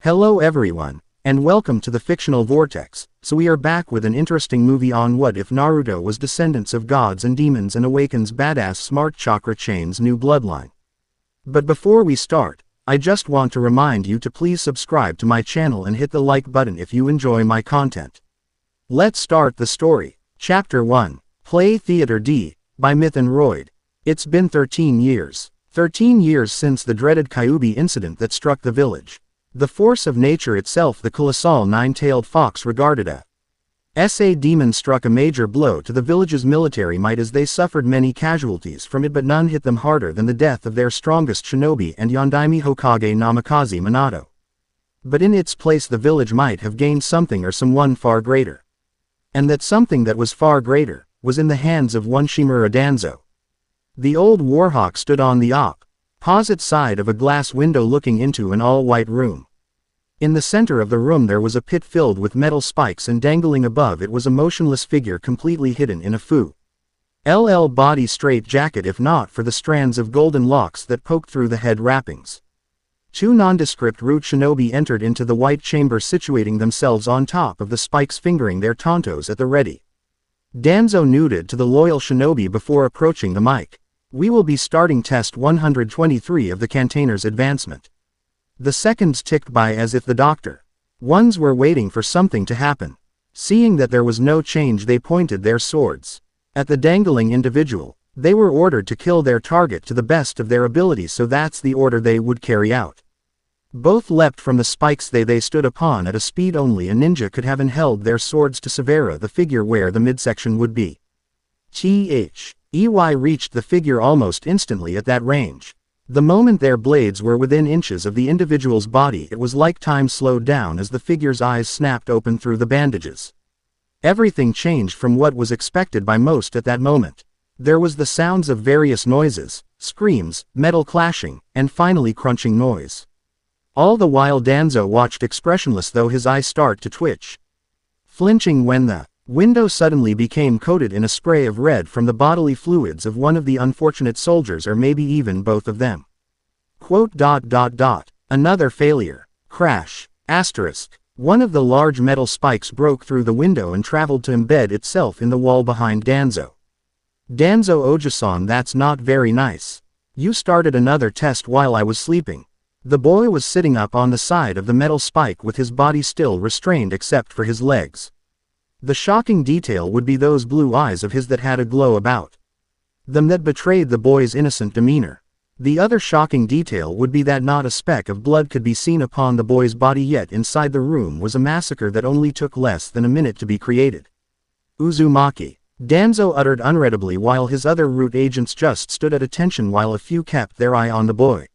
Hello everyone, and welcome to the Fictional Vortex. So we are back with an interesting movie on what if Naruto was Descendants of Gods and Demons and Awakens badass smart Chakra Chain's new bloodline. But before we start, I just want to remind you to please subscribe to my channel and hit the like button if you enjoy my content. Let's start the story. Chapter 1, Play Theater D, by Myth and Royd. It's been 13 years. 13 years since the dreaded Kyuubi incident that struck the village. The force of nature itself, the colossal nine-tailed fox regarded as a demon, struck a major blow to the village's military might as they suffered many casualties from it, but none hit them harder than the death of their strongest shinobi and Yondaime Hokage Namikaze Minato. But in its place the village might have gained something or someone far greater. And that something that was far greater was in the hands of one Shimura Danzo. The old warhawk stood on the opposite side of a glass window looking into an all-white room. In the center of the room there was a pit filled with metal spikes, and dangling above it was a motionless figure completely hidden in a full body straight jacket, if not for the strands of golden locks that poked through the head wrappings. Two nondescript root shinobi entered into the white chamber, situating themselves on top of the spikes, fingering their tontos at the ready. Danzo nodded to the loyal shinobi before approaching the mic. "We will be starting test 123 of the container's advancement." The seconds ticked by as if the doctor ones were waiting for something to happen. Seeing that there was no change, they pointed their swords at the dangling individual. They were ordered to kill their target to the best of their ability, so that's the order they would carry out. Both leapt from the spikes they stood upon at a speed only a ninja could have, and held their swords to sever the figure where the midsection would be. Ey reached the figure almost instantly at that range. The moment their blades were within inches of the individual's body, it was like time slowed down as the figure's eyes snapped open through the bandages. Everything changed from what was expected by most at that moment. There was the sounds of various noises, screams, metal clashing, and finally crunching noise. All the while Danzo watched expressionless, though his eyes start to twitch, flinching when the window suddenly became coated in a spray of red from the bodily fluids of one of the unfortunate soldiers, or maybe even both of them. Another failure. Crash. One of the large metal spikes broke through the window and traveled to embed itself in the wall behind Danzo. "Danzo Ojasan, that's not very nice. You started another test while I was sleeping." The boy was sitting up on the side of the metal spike with his body still restrained except for his legs. The shocking detail would be those blue eyes of his that had a glow about them that betrayed the boy's innocent demeanor. The other shocking detail would be that not a speck of blood could be seen upon the boy's body, yet inside the room was a massacre that only took less than a minute to be created. "Uzumaki," Danzo uttered unreadably, while his other root agents just stood at attention while a few kept their eye on the boy.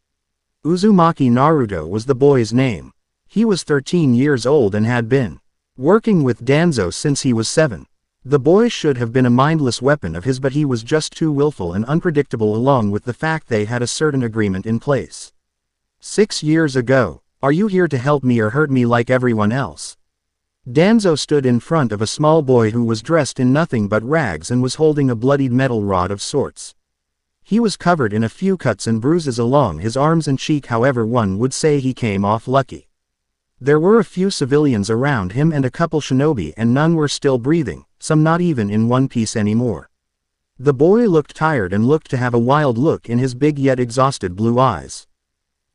Uzumaki Naruto was the boy's name. He was 13 years old and had been working with Danzo since he was 7. The boy should have been a mindless weapon of his, but he was just too willful and unpredictable, along with the fact they had a certain agreement in place. 6 years ago. "Are you here to help me or hurt me like everyone else?" Danzo stood in front of a small boy who was dressed in nothing but rags and was holding a bloodied metal rod of sorts. He was covered in a few cuts and bruises along his arms and cheek, however one would say he came off lucky. There were a few civilians around him and a couple shinobi, and none were still breathing, some not even in one piece anymore. The boy looked tired and looked to have a wild look in his big yet exhausted blue eyes.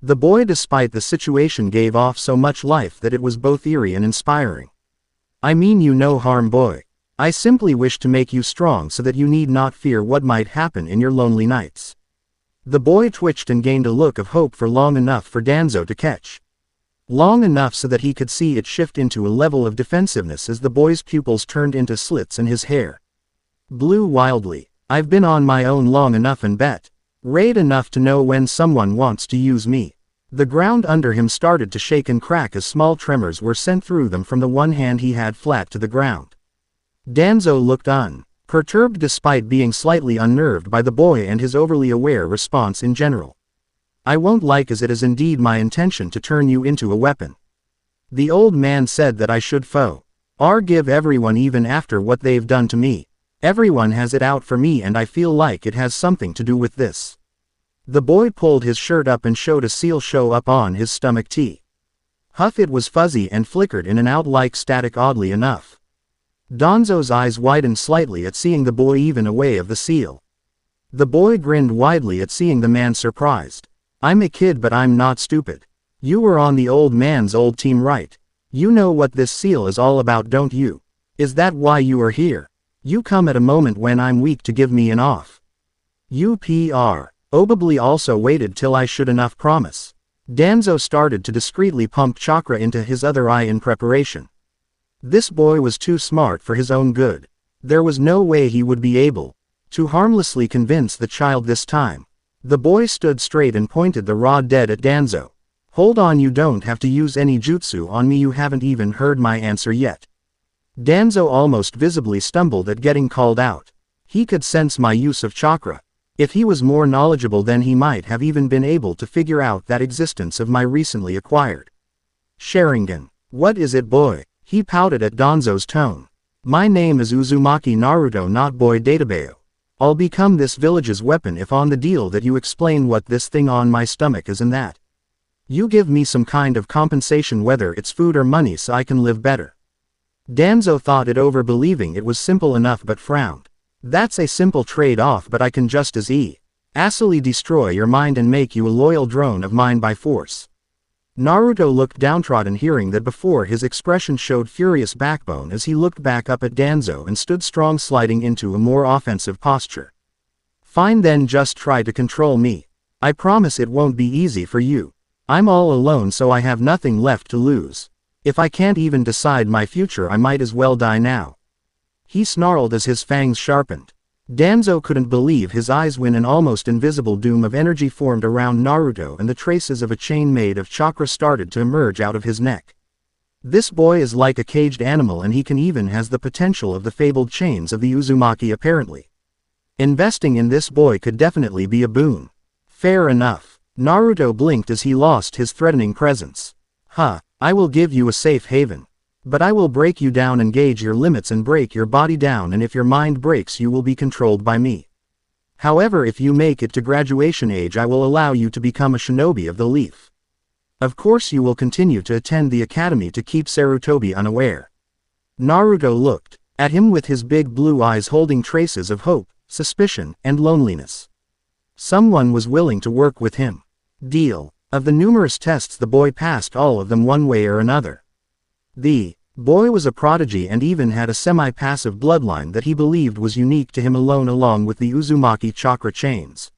The boy, despite the situation, gave off so much life that it was both eerie and inspiring. "I mean you no harm, boy. I simply wish to make you strong so that you need not fear what might happen in your lonely nights." The boy twitched and gained a look of hope for long enough for Danzo to catch. Long enough so that he could see it shift into a level of defensiveness as the boy's pupils turned into slits and his hair blew wildly. "I've been on my own long enough and betrayed enough to know when someone wants to use me." The ground under him started to shake and crack as small tremors were sent through them from the one hand he had flat to the ground. Danzo looked unperturbed despite being slightly unnerved by the boy and his overly aware response in general. "I won't, like, as it is indeed my intention to turn you into a weapon. The old man said that I should forgive everyone even after what they've done to me. Everyone has it out for me, and I feel like it has something to do with this." The boy pulled his shirt up and showed a seal show up on his stomach. Huff, it was fuzzy and flickered in and out like static, oddly enough. Danzo's eyes widened slightly at seeing the boy even away of the seal. The boy grinned widely at seeing the man surprised. I'm a kid, but I'm not stupid. You were on the old man's old team, right? You know what this seal is all about, don't you? Is that why you are here? You come at a moment when I'm weak to give me an off. You probably also waited till I should enough promise. Danzo started to discreetly pump chakra into his other eye in preparation. This boy was too smart for his own good. There was no way he would be able to harmlessly convince the child this time. The boy stood straight and pointed the rod dead at Danzo. Hold on, you don't have to use any jutsu on me, you haven't even heard my answer yet. Danzo almost visibly stumbled at getting called out. He could sense my use of chakra. If he was more knowledgeable, then he might have even been able to figure out that existence of my recently acquired Sharingan. What is it, boy? He pouted at Danzo's tone. My name is Uzumaki Naruto, not Boy Databeo. I'll become this village's weapon if on the deal that you explain what this thing on my stomach is and that you give me some kind of compensation, whether it's food or money, so I can live better. Danzo thought it over, believing it was simple enough, but frowned. That's a simple trade-off, but I can just as easily destroy your mind and make you a loyal drone of mine by force. Naruto looked downtrodden, hearing that before. His expression showed furious backbone as he looked back up at Danzo and stood strong, sliding into a more offensive posture. Fine then, just try to control me. I promise it won't be easy for you. I'm all alone, so I have nothing left to lose. If I can't even decide my future, I might as well die now. He snarled as his fangs sharpened. Danzo couldn't believe his eyes when an almost invisible doom of energy formed around Naruto and the traces of a chain made of chakra started to emerge out of his neck. This boy is like a caged animal, and he can even has the potential of the fabled chains of the Uzumaki apparently. Investing in this boy could definitely be a boon. Fair enough. Naruto blinked as he lost his threatening presence. I will give you a safe haven. But I will break you down and gauge your limits and break your body down, and if your mind breaks, you will be controlled by me. However, if you make it to graduation age, I will allow you to become a shinobi of the leaf. Of course you will continue to attend the academy to keep Sarutobi unaware. Naruto looked at him with his big blue eyes holding traces of hope, suspicion, and loneliness. Someone was willing to work with him. Deal. Of the numerous tests the boy passed all of them one way or another. The boy was a prodigy and even had a semi-passive bloodline that he believed was unique to him alone, along with the Uzumaki chakra chains.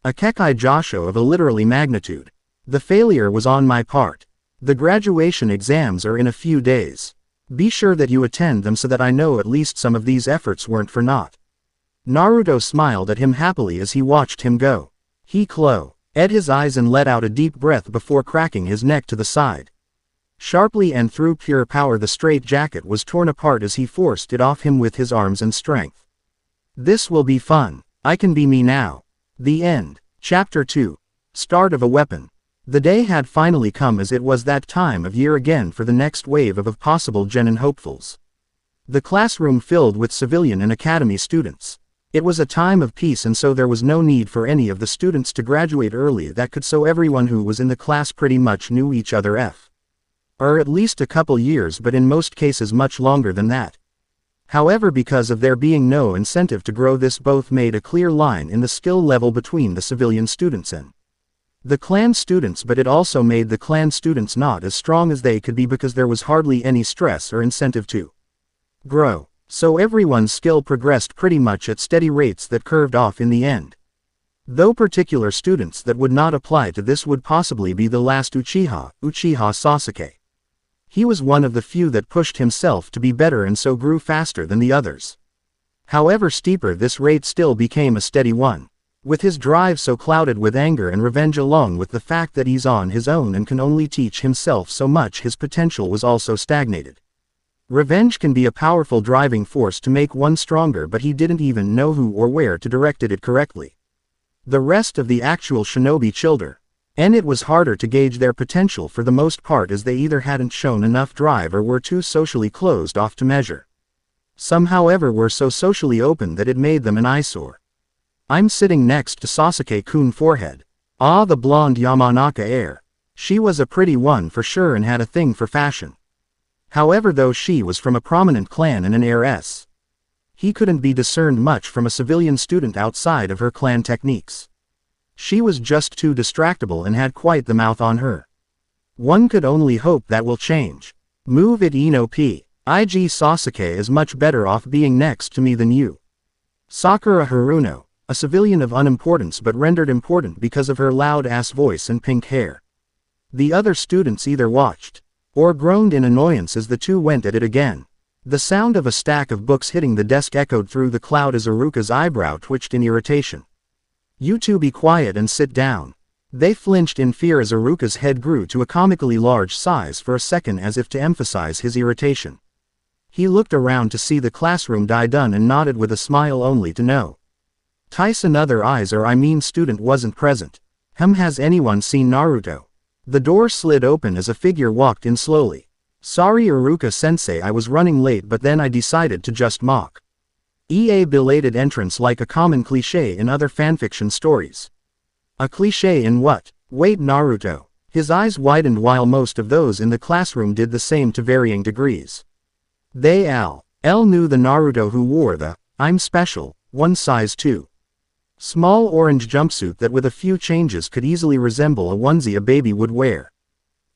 A Kekai Josho of a literally magnitude. The failure was on my part. The graduation exams are in a few days. Be sure that you attend them so that I know at least some of these efforts weren't for naught. Naruto smiled at him happily as he watched him go. He closed his eyes and let out a deep breath before cracking his neck to the side. Sharply and through pure power, the straight jacket was torn apart as he forced it off him with his arms and strength. This will be fun. I can be me now. The end. Chapter 2. Start of a weapon. The day had finally come, as it was that time of year again for the next wave of possible genin hopefuls. The classroom filled with civilian and academy students. It was a time of peace, and so there was no need for any of the students to graduate early. That could, so everyone who was in the class pretty much knew each other or at least a couple years, but in most cases much longer than that. However, because of there being no incentive to grow, this both made a clear line in the skill level between the civilian students and the clan students, but it also made the clan students not as strong as they could be because there was hardly any stress or incentive to grow. So everyone's skill progressed pretty much at steady rates that curved off in the end. Though particular students that would not apply to this would possibly be the last Uchiha Sasuke. He was one of the few that pushed himself to be better and so grew faster than the others. However steeper this rate still became a steady one. With his drive so clouded with anger and revenge, along with the fact that he's on his own and can only teach himself so much, his potential was also stagnated. Revenge can be a powerful driving force to make one stronger, but he didn't even know who or where to direct it correctly. The rest of the actual shinobi children, and it was harder to gauge their potential for the most part, as they either hadn't shown enough drive or were too socially closed off to measure. Some, however, were so socially open that it made them an eyesore. I'm sitting next to Sasuke-kun forehead. Ah, the blonde Yamanaka heir. She was a pretty one for sure and had a thing for fashion. However, though she was from a prominent clan and an heiress, he couldn't be discerned much from a civilian student outside of her clan techniques. She was just too distractible and had quite the mouth on her. One could only hope that will change. Move it Ino P. IG Sasuke is much better off being next to me than you. Sakura Haruno, a civilian of unimportance but rendered important because of her loud-ass voice and pink hair. The other students either watched or groaned in annoyance as the two went at it again. The sound of a stack of books hitting the desk echoed through the cloud as Iruka's eyebrow twitched in irritation. You two be quiet and sit down. They flinched in fear as Iruka's head grew to a comically large size for a second as if to emphasize his irritation. He looked around to see the classroom die done and nodded with a smile only to know Tyson other eyes or I mean student wasn't present. Has anyone seen Naruto? The door slid open as a figure walked in slowly. Sorry Iruka-sensei, I was running late but then I decided to just mock. A belated entrance like a common cliché in other fanfiction stories. A cliché in what? Wait Naruto. His eyes widened while most of those in the classroom did the same to varying degrees. They all knew the Naruto who wore the I'm special, one size 2. Small orange jumpsuit that with a few changes could easily resemble a onesie a baby would wear.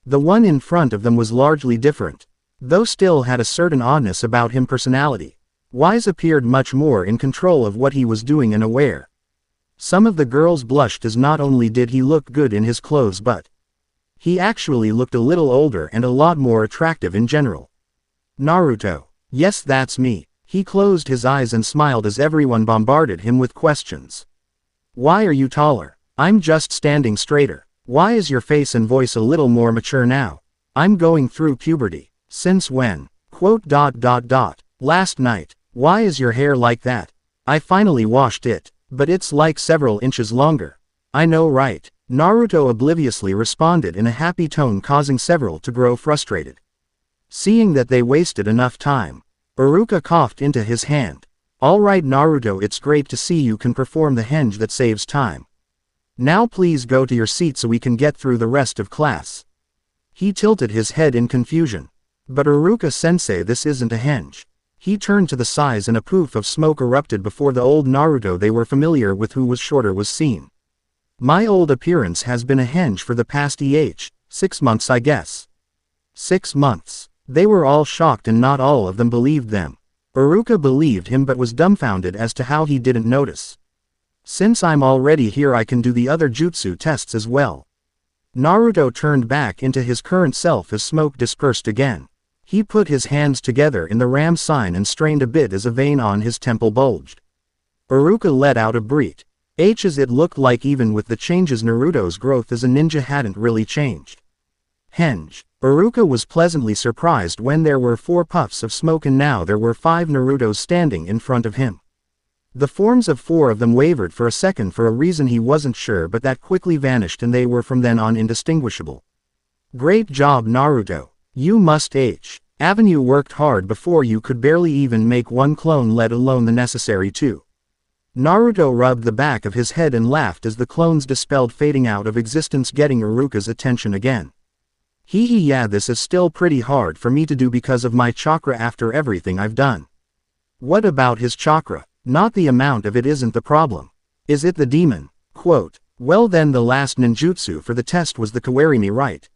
The one in front of them was largely different, though still had a certain oddness about him personality. Wise appeared much more in control of what he was doing and aware. Some of the girls blushed as not only did he look good in his clothes but he actually looked a little older and a lot more attractive in general. Naruto. Yes, that's me. He closed his eyes and smiled as everyone bombarded him with questions. Why are you taller? I'm just standing straighter. Why is your face and voice a little more mature now? I'm going through puberty. Since when? Last night. Why is your hair like that? I finally washed it, but it's like several inches longer. I know, right? Naruto obliviously responded in a happy tone, causing several to grow frustrated. Seeing that they wasted enough time, Iruka coughed into his hand. All right Naruto, it's great to see you can perform the henge that saves time. Now please go to your seat so we can get through the rest of class. He tilted his head in confusion. But Iruka-sensei, this isn't a henge. He turned to the sides and a poof of smoke erupted before the old Naruto they were familiar with who was shorter was seen. My old appearance has been a henge for the past 6 months I guess. 6 months. They were all shocked and not all of them believed them. Iruka believed him but was dumbfounded as to how he didn't notice. Since I'm already here I can do the other jutsu tests as well. Naruto turned back into his current self as smoke dispersed again. He put his hands together in the ram sign and strained a bit as a vein on his temple bulged. Iruka let out a breath. As it looked like even with the changes Naruto's growth as a ninja hadn't really changed. Henge. Iruka was pleasantly surprised when there were 4 puffs of smoke and now there were 5 Narutos standing in front of him. The forms of 4 of them wavered for a second for a reason he wasn't sure, but that quickly vanished and they were from then on indistinguishable. Great job Naruto. You must Avenue worked hard before you could barely even make one clone, let alone the necessary 2. Naruto rubbed the back of his head and laughed as the clones dispelled, fading out of existence, getting Iruka's attention again. Yeah, this is still pretty hard for me to do because of my chakra after everything I've done. What about his chakra? Not the amount of it isn't the problem. Is it the demon? Quote, well then the last ninjutsu for the test was the kawarimi, right?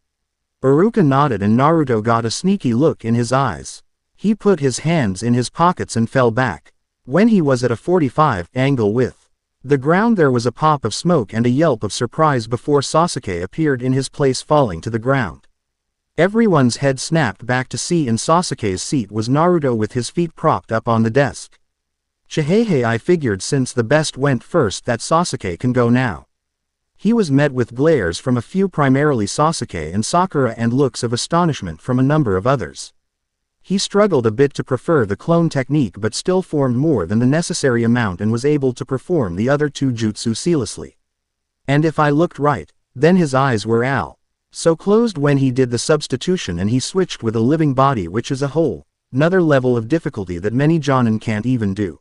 Iruka nodded and Naruto got a sneaky look in his eyes. He put his hands in his pockets and fell back. When he was at a 45 angle with the ground there was a pop of smoke and a yelp of surprise before Sasuke appeared in his place, falling to the ground. Everyone's head snapped back to see in Sasuke's seat was Naruto with his feet propped up on the desk. Chihehe, I figured since the best went first that Sasuke can go now. He was met with glares from a few, primarily Sasuke and Sakura, and looks of astonishment from a number of others. He struggled a bit to prefer the clone technique but still formed more than the necessary amount and was able to perform the other 2 jutsu seamlessly. And if I looked right, then his eyes were so closed when he did the substitution and he switched with a living body, which is a whole another level of difficulty that many jonin can't even do.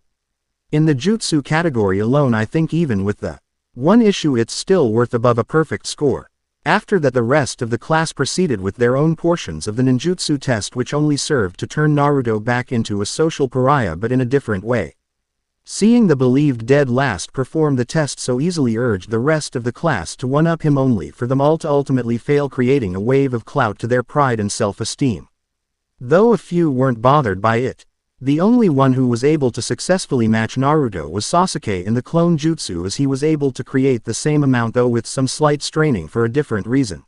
In the jutsu category alone I think even with the one issue it's still worth above a perfect score. After that the rest of the class proceeded with their own portions of the ninjutsu test, which only served to turn Naruto back into a social pariah but in a different way. Seeing the believed dead last perform the test so easily urged the rest of the class to one-up him, only for them all to ultimately fail, creating a wave of clout to their pride and self-esteem. Though a few weren't bothered by it. The only one who was able to successfully match Naruto was Sasuke in the clone jutsu, as he was able to create the same amount, though with some slight straining for a different reason.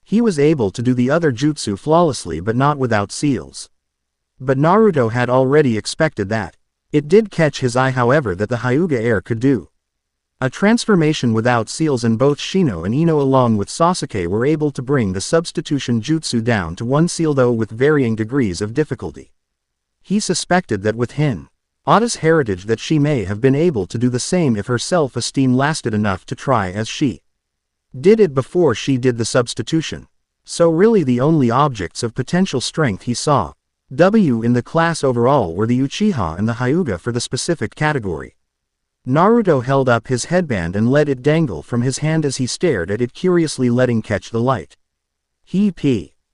He was able to do the other jutsu flawlessly but not without seals. But Naruto had already expected that. It did catch his eye, however, that the Hyuga heir could do a transformation without seals, and both Shino and Ino along with Sasuke were able to bring the substitution jutsu down to one seal, though with varying degrees of difficulty. He suspected that with Hinata's heritage that she may have been able to do the same if her self-esteem lasted enough to try, as she did it before she did the substitution. So really the only objects of potential strength he saw in the class overall were the Uchiha and the Hyuga for the specific category. Naruto held up his headband and let it dangle from his hand as he stared at it curiously, letting catch the light.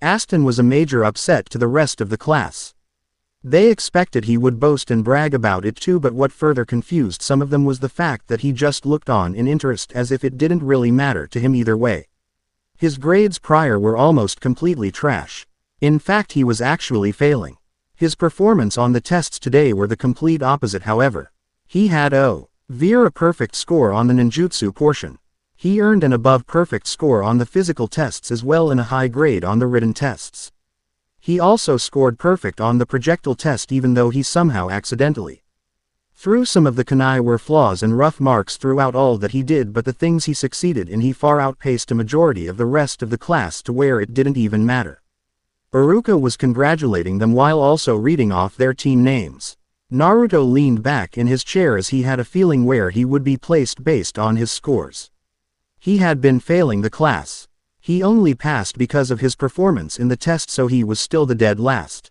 Aston was a major upset to the rest of the class. They expected he would boast and brag about it too, but what further confused some of them was the fact that he just looked on in interest, as if it didn't really matter to him either way. His grades prior were almost completely trash. In fact, he was actually failing. His performance on the tests today were the complete opposite, however. He had a perfect score on the ninjutsu portion. He earned an above perfect score on the physical tests as well, and a high grade on the written tests. He also scored perfect on the projectile test, even though he somehow accidentally threw some of the kunai were flaws and rough marks throughout all that he did, but the things he succeeded in he far outpaced a majority of the rest of the class to where it didn't even matter. Iruka was congratulating them while also reading off their team names. Naruto leaned back in his chair as he had a feeling where he would be placed based on his scores. He had been failing the class. He only passed because of his performance in the test, so he was still the dead last.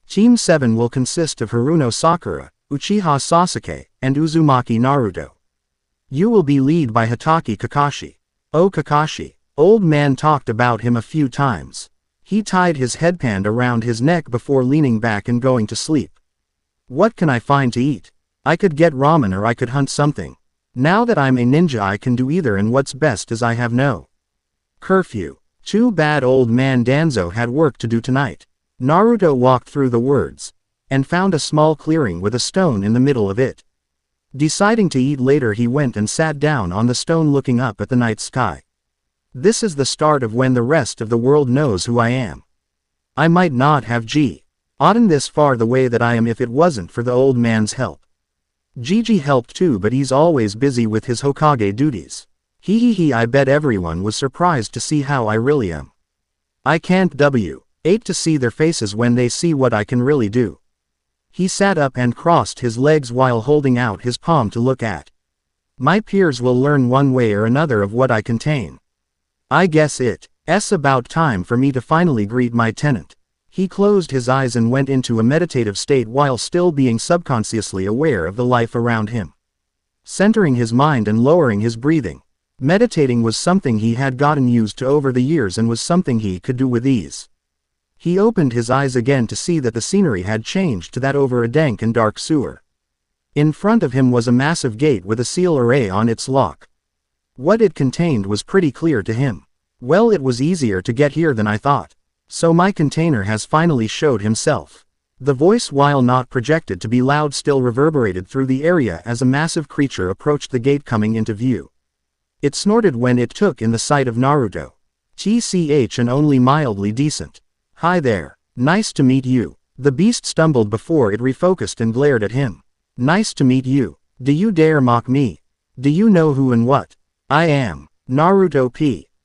Team 7 will consist of Haruno Sakura, Uchiha Sasuke, and Uzumaki Naruto. You will be led by Hatake Kakashi. Oh, Kakashi. Old man talked about him a few times. He tied his headband around his neck before leaning back and going to sleep. What can I find to eat? I could get ramen or I could hunt something. Now that I'm a ninja I can do either, and what's best is I have no curfew. Too bad old man Danzo had work to do tonight. Naruto walked through the words and found a small clearing with a stone in the middle of it. Deciding to eat later, he went and sat down on the stone looking up at the night sky. This is the start of when the rest of the world knows who I am. I might not have gotten this far the way that I am if it wasn't for the old man's help. Gigi helped too, but he's always busy with his Hokage duties. I bet everyone was surprised to see how I really am. I can't wait to see their faces when they see what I can really do. He sat up and crossed his legs while holding out his palm to look at. My peers will learn one way or another of what I contain. I guess it's about time for me to finally greet my tenant. He closed his eyes and went into a meditative state while still being subconsciously aware of the life around him. Centering his mind and lowering his breathing. Meditating was something he had gotten used to over the years and was something he could do with ease. He opened his eyes again to see that the scenery had changed to that over a dank and dark sewer. In front of him was a massive gate with a seal array on its lock. What it contained was pretty clear to him. Well, it was easier to get here than I thought. So my container has finally showed himself. The voice, while not projected to be loud, still reverberated through the area as a massive creature approached the gate coming into view. It snorted when it took in the sight of Naruto. TCH, and only mildly decent. Hi there. Nice to meet you. The beast stumbled before it refocused and glared at him. Nice to meet you. Do you dare mock me? Do you know who and what I am? Naruto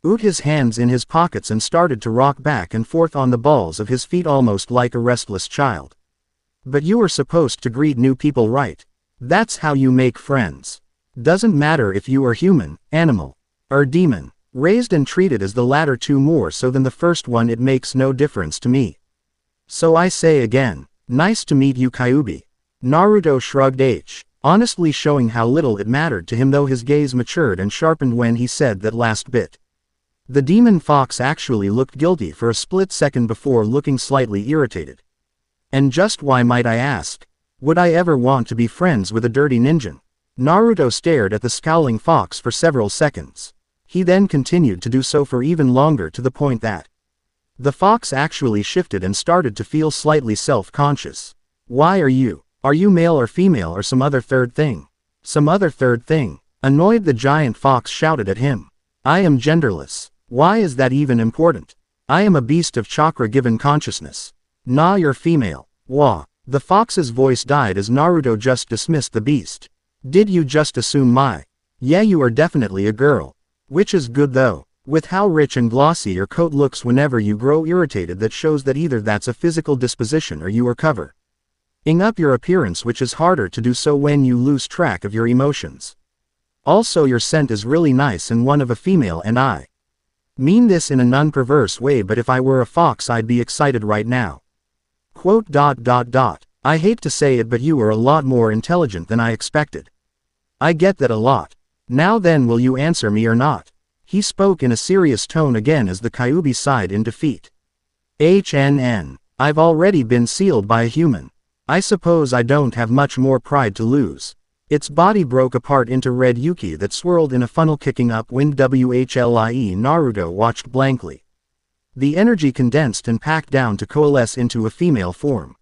put his hands in his pockets and started to rock back and forth on the balls of his feet almost like a restless child. But you are supposed to greet new people, right? That's how you make friends. Doesn't matter if you are human, animal, or demon. Raised and treated as the latter two more so than the first one, it makes no difference to me. So I say again, nice to meet you, Kyuubi. Naruto shrugged honestly, showing how little it mattered to him, though his gaze matured and sharpened when he said that last bit. The demon fox actually looked guilty for a split second before looking slightly irritated. And just why, might I ask? Would I ever want to be friends with a dirty ninja? Naruto stared at the scowling fox for several seconds. He then continued to do so for even longer, to the point that the fox actually shifted and started to feel slightly self-conscious. Why are you? Are you male or female or some other third thing? Some other third thing? Annoyed, the giant fox shouted at him. I am genderless. Why is that even important? I am a beast of chakra given consciousness. Nah, you're female. Wah. The fox's voice died as Naruto just dismissed the beast. Did you just assume my? Yeah, you are definitely a girl. Which is good though. With how rich and glossy your coat looks whenever you grow irritated, that shows that either that's a physical disposition or you are covering up your appearance, which is harder to do so when you lose track of your emotions. Also, your scent is really nice and one of a female, and I mean this in a non-perverse way, but if I were a fox I'd be excited right now. Quote. I hate to say it, but you are a lot more intelligent than I expected. I get that a lot. Now then, will you answer me or not? He spoke in a serious tone again as the Kyuubi sighed in defeat. I've already been sealed by a human. I suppose I don't have much more pride to lose. Its body broke apart into red yuki that swirled in a funnel, kicking up wind. Naruto watched blankly. The energy condensed and packed down to coalesce into a female form.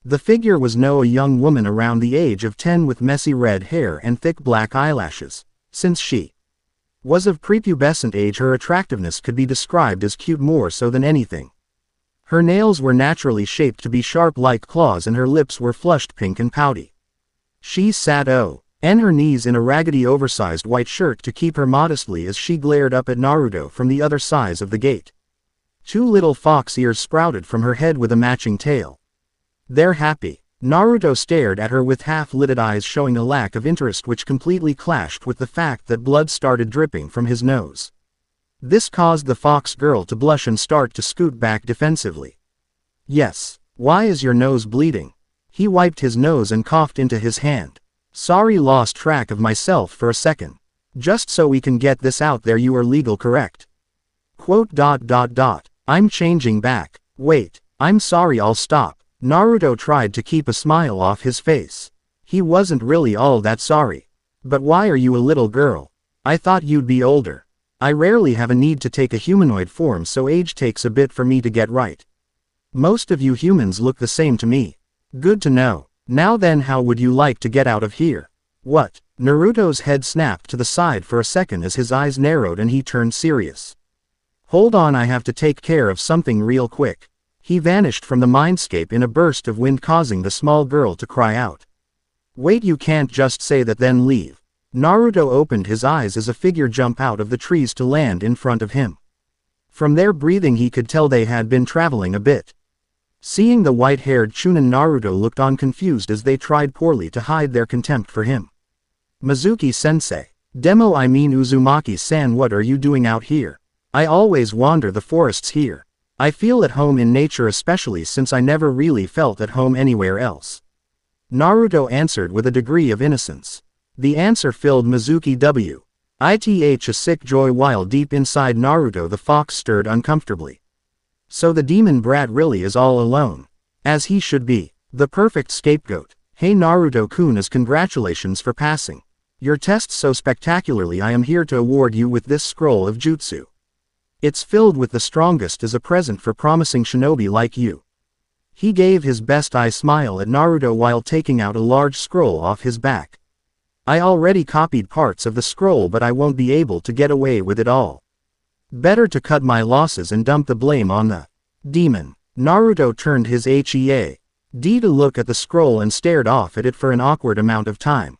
The figure was a young woman around the age of 10 with messy red hair and thick black eyelashes. Since she was of prepubescent age, her attractiveness could be described as cute more so than anything. Her nails were naturally shaped to be sharp like claws and her lips were flushed pink and pouty. She sat on her knees in a raggedy oversized white shirt to keep her modestly as she glared up at Naruto from the other side of the gate. 2 little fox ears sprouted from her head with a matching tail. They're happy. Naruto stared at her with half-lidded eyes, showing a lack of interest which completely clashed with the fact that blood started dripping from his nose. This caused the fox girl to blush and start to scoot back defensively. Yes. Why is your nose bleeding? He wiped his nose and coughed into his hand. Sorry, lost track of myself for a second. Just so we can get this out there, you are legal, correct? Quote. I'm changing back. Wait. I'm sorry, I'll stop. Naruto tried to keep a smile off his face. He wasn't really all that sorry. But why are you a little girl? I thought you'd be older. I rarely have a need to take a humanoid form, so age takes a bit for me to get right. Most of you humans look the same to me. Good to know. Now then, how would you like to get out of here? What? Naruto's head snapped to the side for a second as his eyes narrowed and he turned serious. Hold on, I have to take care of something real quick. He vanished from the mindscape in a burst of wind, causing the small girl to cry out. Wait, you can't just say that then leave. Naruto opened his eyes as a figure jumped out of the trees to land in front of him. From their breathing he could tell they had been traveling a bit. Seeing the white-haired Chunin, Naruto looked on confused as they tried poorly to hide their contempt for him. Mizuki-sensei. I mean Uzumaki-san, what are you doing out here? I always wander the forests here. I feel at home in nature, especially since I never really felt at home anywhere else. Naruto answered with a degree of innocence. The answer filled Mizuki with a sick joy, while deep inside Naruto the fox stirred uncomfortably. So the demon brat really is all alone. As he should be. The perfect scapegoat. Hey Naruto-kun, congratulations for passing your test so spectacularly. I am here to award you with this scroll of jutsu. It's filled with the strongest as a present for promising shinobi like you. He gave his best eye smile at Naruto while taking out a large scroll off his back. I already copied parts of the scroll, but I won't be able to get away with it all. Better to cut my losses and dump the blame on the demon. Naruto turned his head to look at the scroll and stared off at it for an awkward amount of time.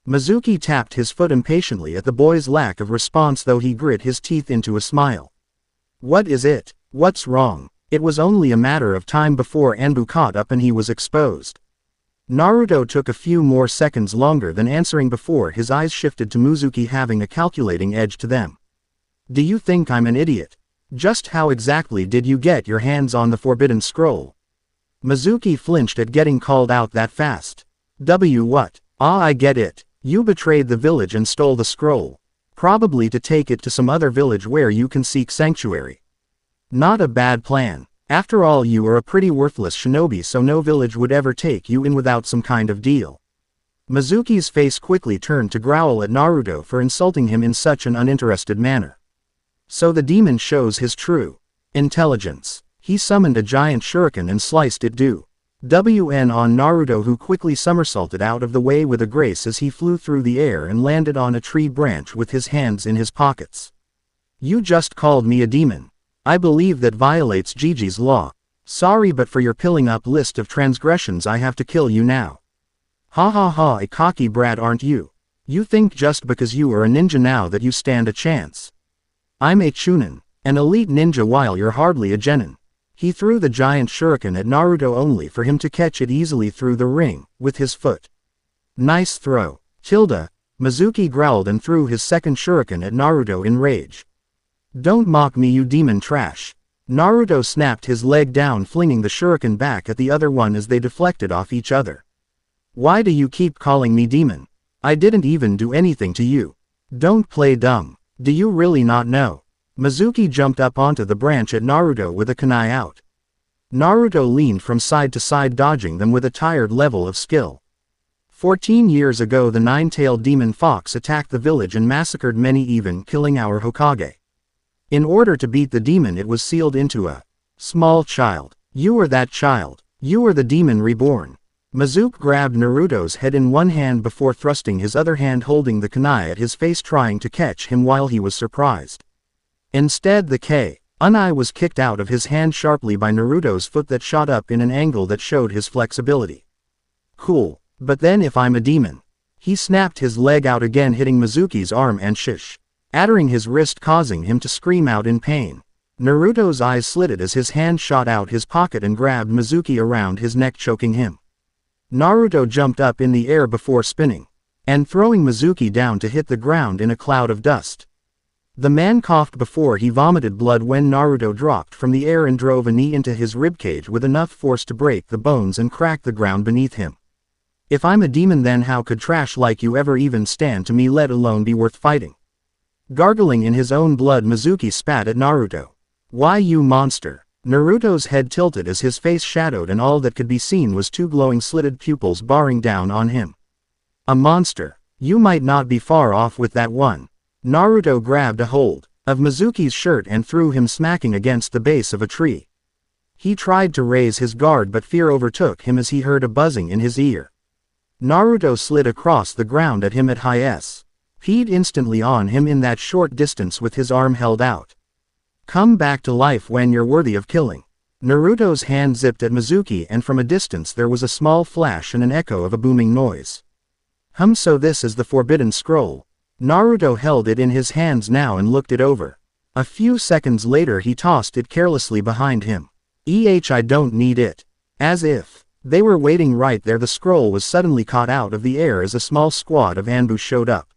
Mizuki tapped his foot impatiently at the boy's lack of response, though he grit his teeth into a smile. What is it? What's wrong? It was only a matter of time before Anbu caught up and he was exposed. Naruto took a few more seconds longer than answering before his eyes shifted to Mizuki, having a calculating edge to them. Do you think I'm an idiot? Just how exactly did you get your hands on the forbidden scroll? Mizuki flinched at getting called out that fast. What? Ah, I get it. You betrayed the village and stole the scroll. Probably to take it to some other village where you can seek sanctuary. Not a bad plan. After all, you are a pretty worthless shinobi, so no village would ever take you in without some kind of deal. Mizuki's face quickly turned to growl at Naruto for insulting him in such an uninterested manner. So the demon shows his true intelligence. He summoned a giant shuriken and sliced it WN on Naruto, who quickly somersaulted out of the way with a grace as he flew through the air and landed on a tree branch with his hands in his pockets. You just called me a demon. I believe that violates Gigi's law. Sorry, but for your piling up list of transgressions I have to kill you now. Ha ha ha, a cocky brat aren't you? You think just because you are a ninja now that you stand a chance. I'm a Chunin, an elite ninja, while you're hardly a genin. He threw the giant shuriken at Naruto only for him to catch it easily through the ring with his foot. Nice throw. Mizuki growled and threw his second shuriken at Naruto in rage. Don't mock me, you demon trash. Naruto snapped his leg down, flinging the shuriken back at the other one as they deflected off each other. Why do you keep calling me demon? I didn't even do anything to you. Don't play dumb. Do you really not know? Mizuki jumped up onto the branch at Naruto with a kunai out. Naruto leaned from side to side, dodging them with a tired level of skill. 14 years ago, the nine-tailed demon fox attacked the village and massacred many, even killing our Hokage. In order to beat the demon, it was sealed into a small child. You are that child. You are the demon reborn. Mizuki grabbed Naruto's head in one hand before thrusting his other hand holding the kunai at his face, trying to catch him while he was surprised. Instead, the kunai was kicked out of his hand sharply by Naruto's foot that shot up in an angle that showed his flexibility. Cool. But then if I'm a demon? He snapped his leg out again, hitting Mizuki's arm and shattering his wrist, causing him to scream out in pain. Naruto's eyes slitted as his hand shot out his pocket and grabbed Mizuki around his neck, choking him. Naruto jumped up in the air before spinning and throwing Mizuki down to hit the ground in a cloud of dust. The man coughed before he vomited blood when Naruto dropped from the air and drove a knee into his ribcage with enough force to break the bones and crack the ground beneath him. If I'm a demon, then how could trash like you ever even stand to me, let alone be worth fighting? Gargling in his own blood, Mizuki spat at Naruto. Why, you monster? Naruto's head tilted as his face shadowed and all that could be seen was two glowing slitted pupils baring down on him. A monster? You might not be far off with that one. Naruto grabbed a hold of Mizuki's shirt and threw him smacking against the base of a tree. He tried to raise his guard, but fear overtook him as he heard a buzzing in his ear. Naruto slid across the ground at him at high speed, instantly on him in that short distance with his arm held out. Come back to life when you're worthy of killing. Naruto's hand zipped at Mizuki, and from a distance there was a small flash and an echo of a booming noise. So this is the Forbidden Scroll. Naruto held it in his hands now and looked it over. A few seconds later he tossed it carelessly behind him. I don't need it. As if they were waiting right there, the scroll was suddenly caught out of the air as a small squad of Anbu showed up.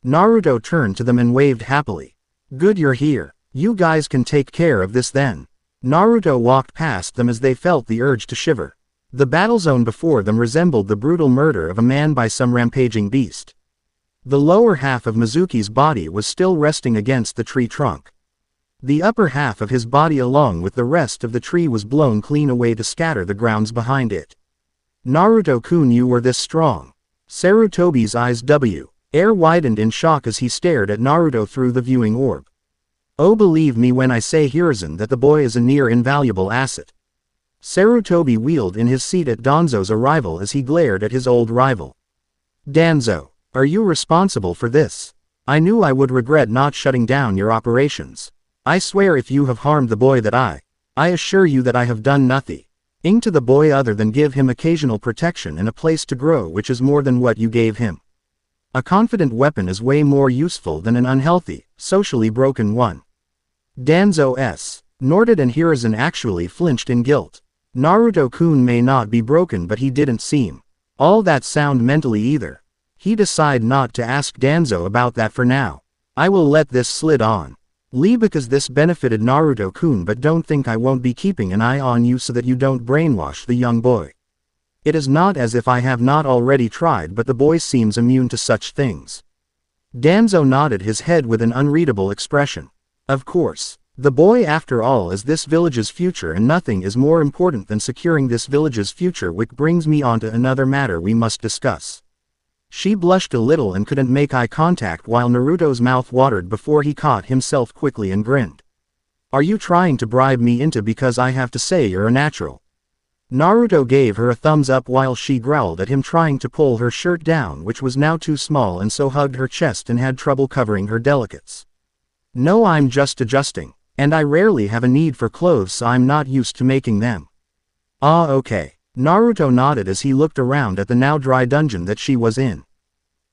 Naruto turned to them and waved happily. Good, you're here. You guys can take care of this then. Naruto walked past them as they felt the urge to shiver. The battle zone before them resembled the brutal murder of a man by some rampaging beast. The lower half of Mizuki's body was still resting against the tree trunk. The upper half of his body along with the rest of the tree was blown clean away to scatter the grounds behind it. Naruto-kun, you were this strong. Sarutobi's eyes air widened in shock as he stared at Naruto through the viewing orb. Oh, believe me when I say, Hiruzen, that the boy is a near invaluable asset. Sarutobi wheeled in his seat at Danzo's arrival as he glared at his old rival. Danzo, are you responsible for this? I knew I would regret not shutting down your operations. I swear if you have harmed the boy that I assure you that I have done nothing to the boy other than give him occasional protection and a place to grow, which is more than what you gave him. A confident weapon is way more useful than an unhealthy, socially broken one. Danzo snorted, and Hiruzen actually flinched in guilt. Naruto-kun may not be broken, but he didn't seem all that sound mentally either. He decided not to ask Danzo about that for now. I will let this slide on. Lee, because this benefited Naruto-kun, but don't think I won't be keeping an eye on you so that you don't brainwash the young boy. It is not as if I have not already tried, but the boy seems immune to such things. Danzo nodded his head with an unreadable expression. Of course. The boy after all is this village's future, and nothing is more important than securing this village's future, which brings me on to another matter we must discuss. She blushed a little and couldn't make eye contact while Naruto's mouth watered before he caught himself quickly and grinned. Are you trying to bribe me into because I have to say you're a natural? Naruto gave her a thumbs up while she growled at him, trying to pull her shirt down, which was now too small and so hugged her chest and had trouble covering her delicates. No, I'm just adjusting. And I rarely have a need for clothes, so I'm not used to making them. Ah, okay. Naruto nodded as he looked around at the now dry dungeon that she was in.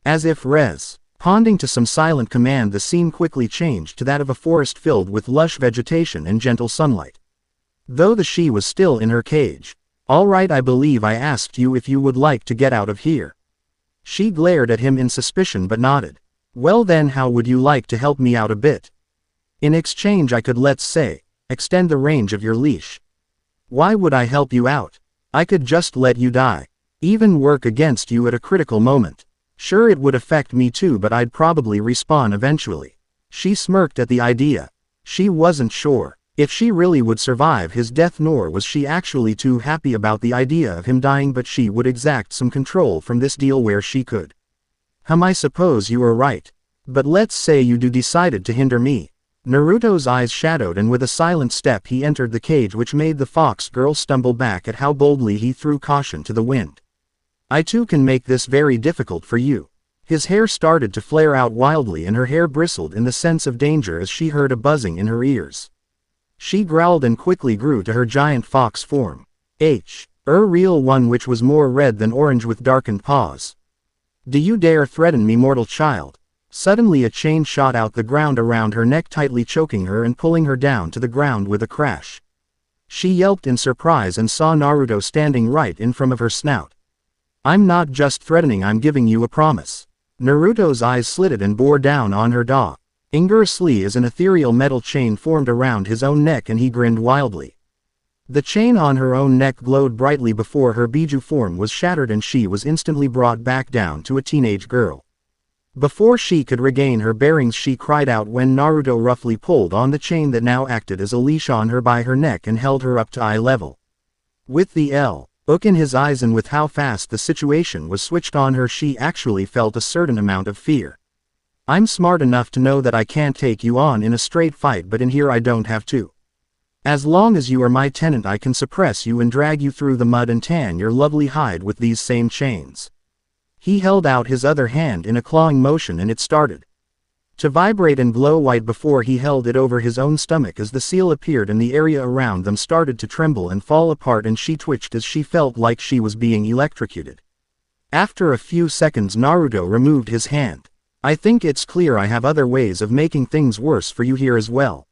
As if responding to some silent command, the scene quickly changed to that of a forest filled with lush vegetation and gentle sunlight. Though the she was still in her cage. All right, I believe I asked you if you would like to get out of here. She glared at him in suspicion but nodded. Well then, how would you like to help me out a bit? In exchange I could, let's say, extend the range of your leash. Why would I help you out? I could just let you die. Even work against you at a critical moment. Sure, it would affect me too, but I'd probably respawn eventually. She smirked at the idea. She wasn't sure if she really would survive his death, nor was she actually too happy about the idea of him dying, but she would exact some control from this deal where she could. I suppose you are right. But let's say you do decided to hinder me. Naruto's eyes shadowed, and with a silent step he entered the cage, which made the fox girl stumble back at how boldly he threw caution to the wind. I too can make this very difficult for you. His hair started to flare out wildly and her hair bristled in the sense of danger as she heard a buzzing in her ears. She growled and quickly grew to her giant fox form. Real one, which was more red than orange with darkened paws. Do you dare threaten me, mortal child? Suddenly a chain shot out the ground around her neck, tightly choking her and pulling her down to the ground with a crash. She yelped in surprise and saw Naruto standing right in front of her snout. I'm not just threatening, I'm giving you a promise. Naruto's eyes slitted and bore down on her jaw. Ingerously as an ethereal metal chain formed around his own neck, and he grinned wildly. The chain on her own neck glowed brightly before her Biju form was shattered, and she was instantly brought back down to a teenage girl. Before she could regain her bearings, she cried out when Naruto roughly pulled on the chain that now acted as a leash on her by her neck and held her up to eye level. With the look in his eyes and with how fast the situation was switched on her, she actually felt a certain amount of fear. I'm smart enough to know that I can't take you on in a straight fight, but in here I don't have to. As long as you are my tenant, I can suppress you and drag you through the mud and tan your lovely hide with these same chains. He held out his other hand in a clawing motion, and it started to vibrate and glow white before he held it over his own stomach as the seal appeared and the area around them started to tremble and fall apart, and she twitched as she felt like she was being electrocuted. After a few seconds, Naruto removed his hand. I think it's clear I have other ways of making things worse for you here as well.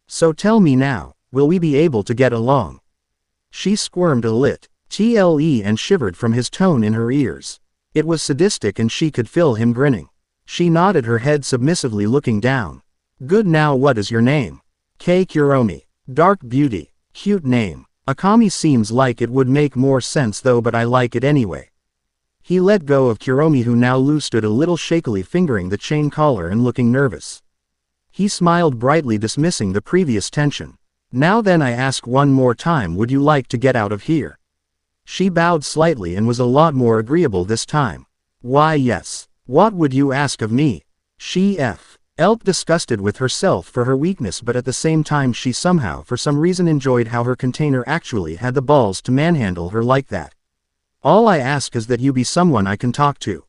So tell me now, will we be able to get along? She squirmed a little and shivered from his tone in her ears. It was sadistic and she could feel him grinning. She nodded her head submissively, looking down. Good, now what is your name? Kuromi. Dark beauty. Cute name. Akami seems like it would make more sense though, but I like it anyway. He let go of Kuromi, who now loose stood a little shakily fingering the chain collar and looking nervous. He smiled brightly, dismissing the previous tension. Now then, I ask one more time, would you like to get out of here? She bowed slightly and was a lot more agreeable this time. Why yes. What would you ask of me? She felt disgusted with herself for her weakness, but at the same time she somehow for some reason enjoyed how her container actually had the balls to manhandle her like that. All I ask is that you be someone I can talk to.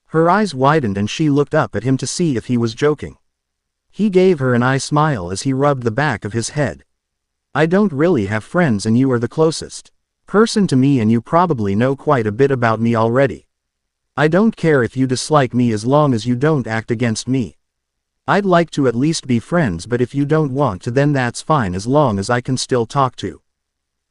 Her eyes widened and she looked up at him to see if he was joking. He gave her an eye smile as he rubbed the back of his head. I don't really have friends and you are the closest person to me, and you probably know quite a bit about me already. I don't care if you dislike me as long as you don't act against me. I'd like to at least be friends, but if you don't want to, then that's fine as long as I can still talk to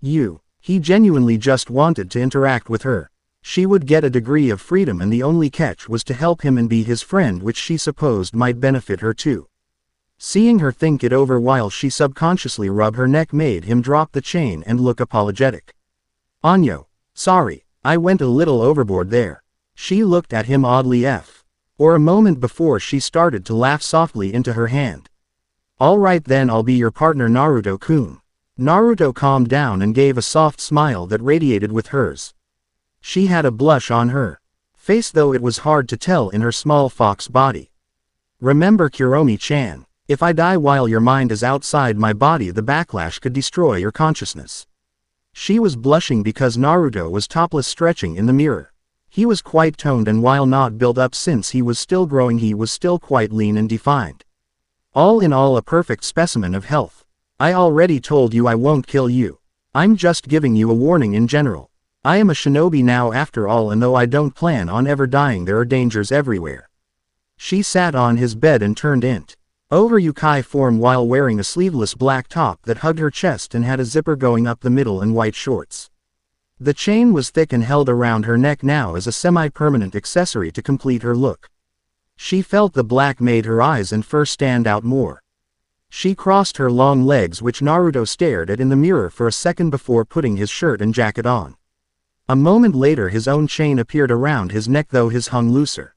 you. He genuinely just wanted to interact with her. She would get a degree of freedom, and the only catch was to help him and be his friend, which she supposed might benefit her too. Seeing her think it over while she subconsciously rubbed her neck made him drop the chain and look apologetic. Anyo, sorry, I went a little overboard there. She looked at him oddly. Or a moment before she started to laugh softly into her hand. Alright then, I'll be your partner, Naruto-kun. Naruto calmed down and gave a soft smile that radiated with hers. She had a blush on her face, though it was hard to tell in her small fox body. Remember, Kuromi-chan, if I die while your mind is outside my body, the backlash could destroy your consciousness. She was blushing because Naruto was topless, stretching in the mirror. He was quite toned, and while not built up since he was still growing, he was still quite lean and defined. All in all, a perfect specimen of health. I already told you I won't kill you. I'm just giving you a warning in general. I am a shinobi now after all, and though I don't plan on ever dying, there are dangers everywhere. She sat on his bed and turned int over Yukai form while wearing a sleeveless black top that hugged her chest and had a zipper going up the middle and white shorts. The chain was thick and held around her neck now as a semi-permanent accessory to complete her look. She felt the black made her eyes and fur stand out more. She crossed her long legs, which Naruto stared at in the mirror for a second before putting his shirt and jacket on. A moment later his own chain appeared around his neck, though his hung looser.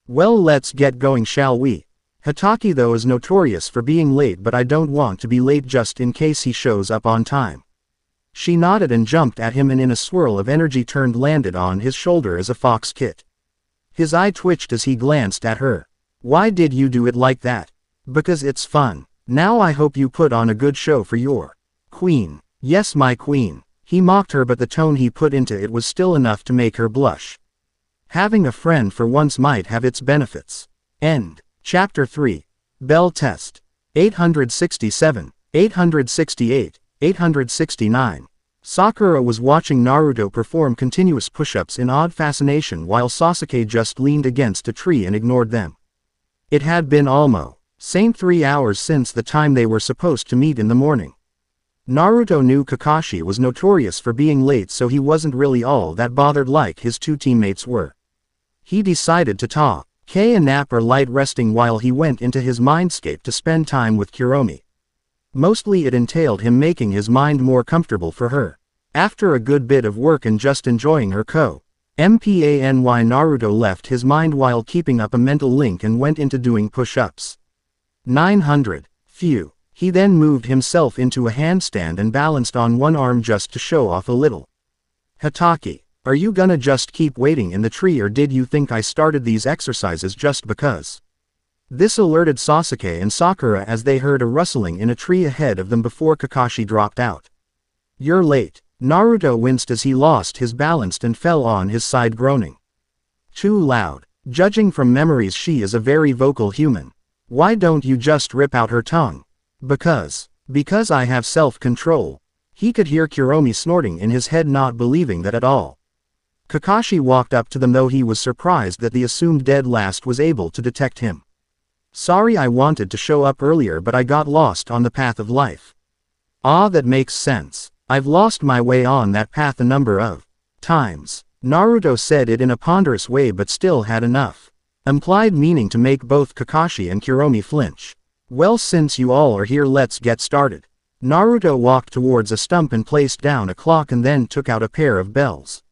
Well, let's get going, shall we? Hatake though is notorious for being late, but I don't want to be late just in case he shows up on time. She nodded and jumped at him, and in a swirl of energy landed on his shoulder as a fox kit. His eye twitched as he glanced at her. Why did you do it like that? Because it's fun. Now I hope you put on a good show for your queen. Yes, my queen. He mocked her, but the tone he put into it was still enough to make her blush. Having a friend for once might have its benefits. End. Chapter 3. Bell Test. 867, 868, 869. Sakura was watching Naruto perform continuous push-ups in odd fascination while Sasuke just leaned against a tree and ignored them. It had been almost 3 hours since the time they were supposed to meet in the morning. Naruto knew Kakashi was notorious for being late, so he wasn't really all that bothered like his two teammates were. He decided to take a nap or light resting while he went into his mindscape to spend time with Kuromi. Mostly it entailed him making his mind more comfortable for her. After a good bit of work and just enjoying her company, Naruto left his mind while keeping up a mental link and went into doing push-ups. 900. Phew. He then moved himself into a handstand and balanced on one arm just to show off a little. Hatake, are you gonna just keep waiting in the tree, or did you think I started these exercises just because? This alerted Sasuke and Sakura as they heard a rustling in a tree ahead of them before Kakashi dropped out. You're late. Naruto winced as he lost his balance and fell on his side, groaning. Too loud. Judging from memories, she is a very vocal human. Why don't you just rip out her tongue? Because I have self-control. He could hear Kuromi snorting in his head, not believing that at all. Kakashi walked up to them, though he was surprised that the assumed dead last was able to detect him. Sorry, I wanted to show up earlier, but I got lost on the path of life. Ah, that makes sense. I've lost my way on that path a number of times. Naruto said it in a ponderous way, but still had enough implied meaning to make both Kakashi and Kuromi flinch. Well, since you all are here, let's get started. Naruto walked towards a stump and placed down a clock and then took out a pair of bells.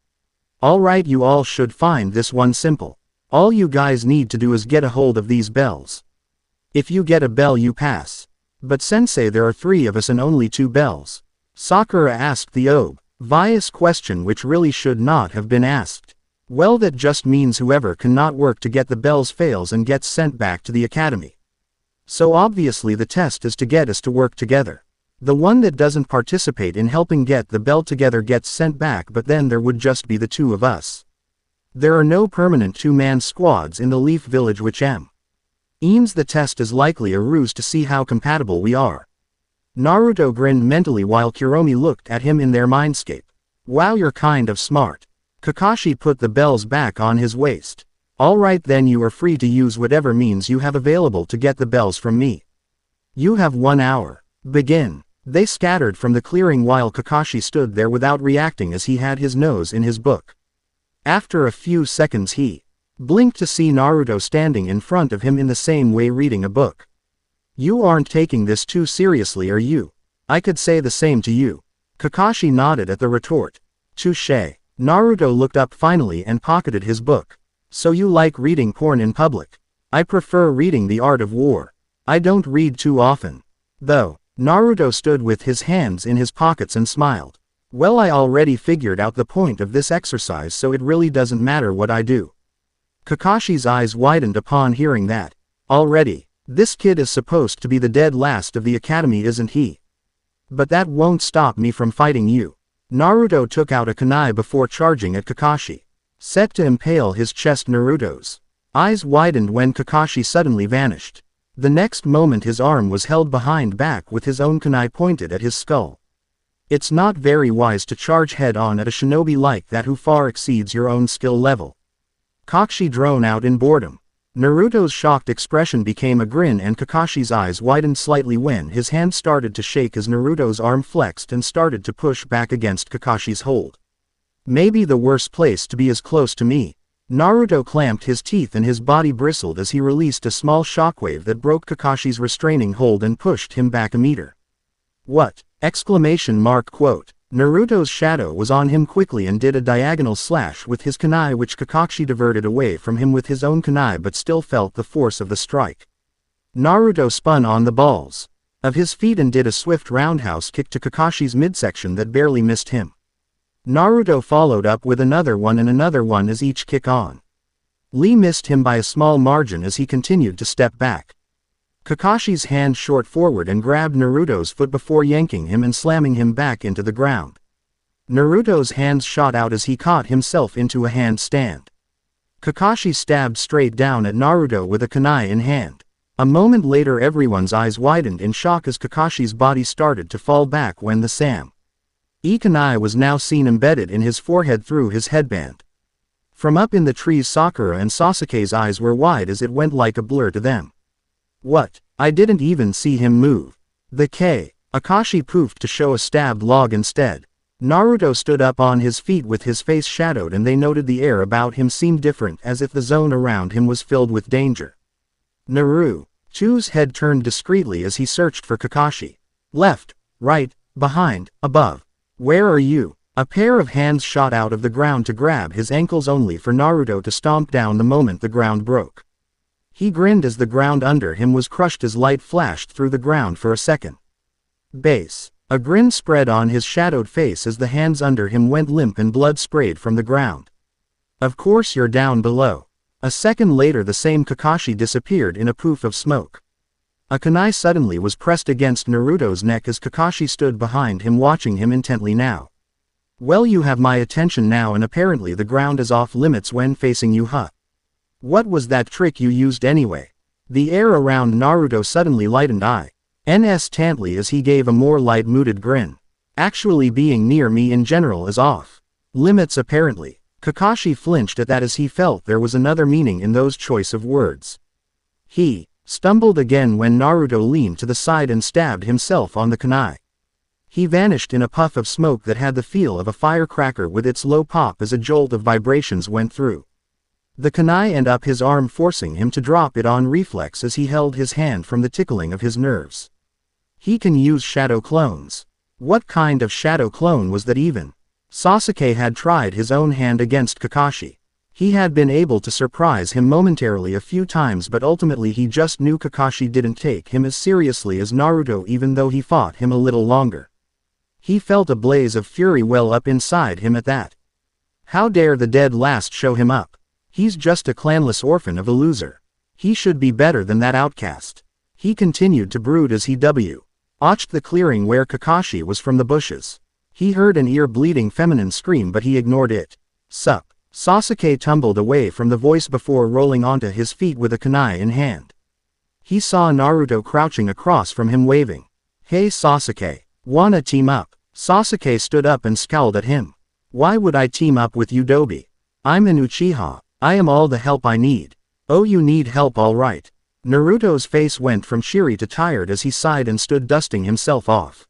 Alright, you all should find this one simple. All you guys need to do is get a hold of these bells. If you get a bell, you pass. But sensei, there are 3 of us and only 2 bells. Sakura asked the obvious question, which really should not have been asked. Well, that just means whoever cannot work to get the bells fails and gets sent back to the academy. So obviously the test is to get us to work together. The one that doesn't participate in helping get the bell together gets sent back, but then there would just be the 2 of us. There are no permanent 2-man squads in the Leaf Village, which means the test is likely a ruse to see how compatible we are. Naruto grinned mentally while Kuromi looked at him in their mindscape. Wow, you're kind of smart. Kakashi put the bells back on his waist. Alright then, you are free to use whatever means you have available to get the bells from me. You have 1 hour. Begin. They scattered from the clearing while Kakashi stood there without reacting as he had his nose in his book. After a few seconds he blinked to see Naruto standing in front of him in the same way, reading a book. You aren't taking this too seriously, are you? I could say the same to you. Kakashi nodded at the retort. Touché. Naruto looked up finally and pocketed his book. So you like reading porn in public. I prefer reading The Art of War. I don't read too often. Though. Naruto stood with his hands in his pockets and smiled. Well, I already figured out the point of this exercise, so it really doesn't matter what I do. Kakashi's eyes widened upon hearing that. Already. This kid is supposed to be the dead last of the academy, isn't he? But that won't stop me from fighting you. Naruto took out a kunai before charging at Kakashi. Set to impale his chest. Naruto's eyes widened when Kakashi suddenly vanished. The next moment his arm was held behind back with his own kunai pointed at his skull. It's not very wise to charge head-on at a shinobi like that who far exceeds your own skill level. Kakashi droned out in boredom. Naruto's shocked expression became a grin and Kakashi's eyes widened slightly when his hand started to shake as Naruto's arm flexed and started to push back against Kakashi's hold. Maybe the worst place to be is close to me. Naruto clamped his teeth and his body bristled as he released a small shockwave that broke Kakashi's restraining hold and pushed him back a meter. What? Exclamation mark quote. Naruto's shadow was on him quickly and did a diagonal slash with his kunai, which Kakashi diverted away from him with his own kunai but still felt the force of the strike. Naruto spun on the balls of his feet and did a swift roundhouse kick to Kakashi's midsection that barely missed him. Naruto followed up with another one and another one as each kick on. Lee missed him by a small margin as he continued to step back. Kakashi's hand shot forward and grabbed Naruto's foot before yanking him and slamming him back into the ground. Naruto's hands shot out as he caught himself into a handstand. Kakashi stabbed straight down at Naruto with a kunai in hand. A moment later everyone's eyes widened in shock as Kakashi's body started to fall back when the kunai was now seen embedded in his forehead through his headband. From up in the trees Sakura and Sasuke's eyes were wide as it went like a blur to them. What? I didn't even see him move. Akashi poofed to show a stabbed log instead. Naruto stood up on his feet with his face shadowed and they noted the air about him seemed different as if the zone around him was filled with danger. Naruto's head turned discreetly as he searched for Kakashi. Left, right, behind, above. Where are you? A pair of hands shot out of the ground to grab his ankles only for Naruto to stomp down the moment the ground broke. He grinned as the ground under him was crushed as light flashed through the ground for a second. Base. A grin spread on his shadowed face as the hands under him went limp and blood sprayed from the ground. Of course you're down below. A second later the same Kakashi disappeared in a poof of smoke. A kunai suddenly was pressed against Naruto's neck as Kakashi stood behind him watching him intently now. Well, you have my attention now and apparently the ground is off limits when facing you, huh? What was that trick you used anyway? The air around Naruto suddenly lightened intently as he gave a more light-mooded grin. Actually being near me in general is off limits apparently. Kakashi flinched at that as he felt there was another meaning in those choice of words. He stumbled again when Naruto leaned to the side and stabbed himself on the kunai. He vanished in a puff of smoke that had the feel of a firecracker with its low pop as a jolt of vibrations went through the kunai and up his arm, forcing him to drop it on reflex as he held his hand from the tickling of his nerves. He can use shadow clones. What kind of shadow clone was that even? Sasuke had tried his own hand against Kakashi. He had been able to surprise him momentarily a few times, but ultimately he just knew Kakashi didn't take him as seriously as Naruto even though he fought him a little longer. He felt a blaze of fury well up inside him at that. How dare the dead last show him up? He's just a clanless orphan of a loser. He should be better than that outcast. He continued to brood as he watched the clearing where Kakashi was from the bushes. He heard an ear-bleeding feminine scream but he ignored it. Sup? Sasuke tumbled away from the voice before rolling onto his feet with a kunai in hand. He saw Naruto crouching across from him waving. Hey Sasuke, wanna team up? Sasuke stood up and scowled at him. Why would I team up with you, Dobi? I'm an Uchiha. I am all the help I need. Oh, you need help, alright. Naruto's face went from cheery to tired as he sighed and stood dusting himself off.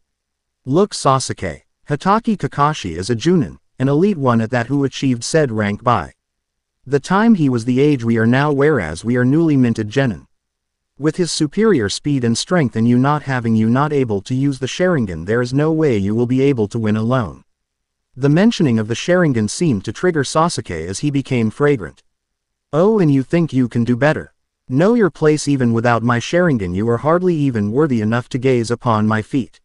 Look Sasuke, Hatake Kakashi is a Chunin, an elite one at that who achieved said rank by the time he was the age we are now, whereas we are newly minted genin. With his superior speed and strength and you not able to use the Sharingan, there is no way you will be able to win alone. The mentioning of the Sharingan seemed to trigger Sasuke as he became fragrant. Oh, and you think you can do better. Know your place. Even without my Sharingan you are hardly even worthy enough to gaze upon my feet.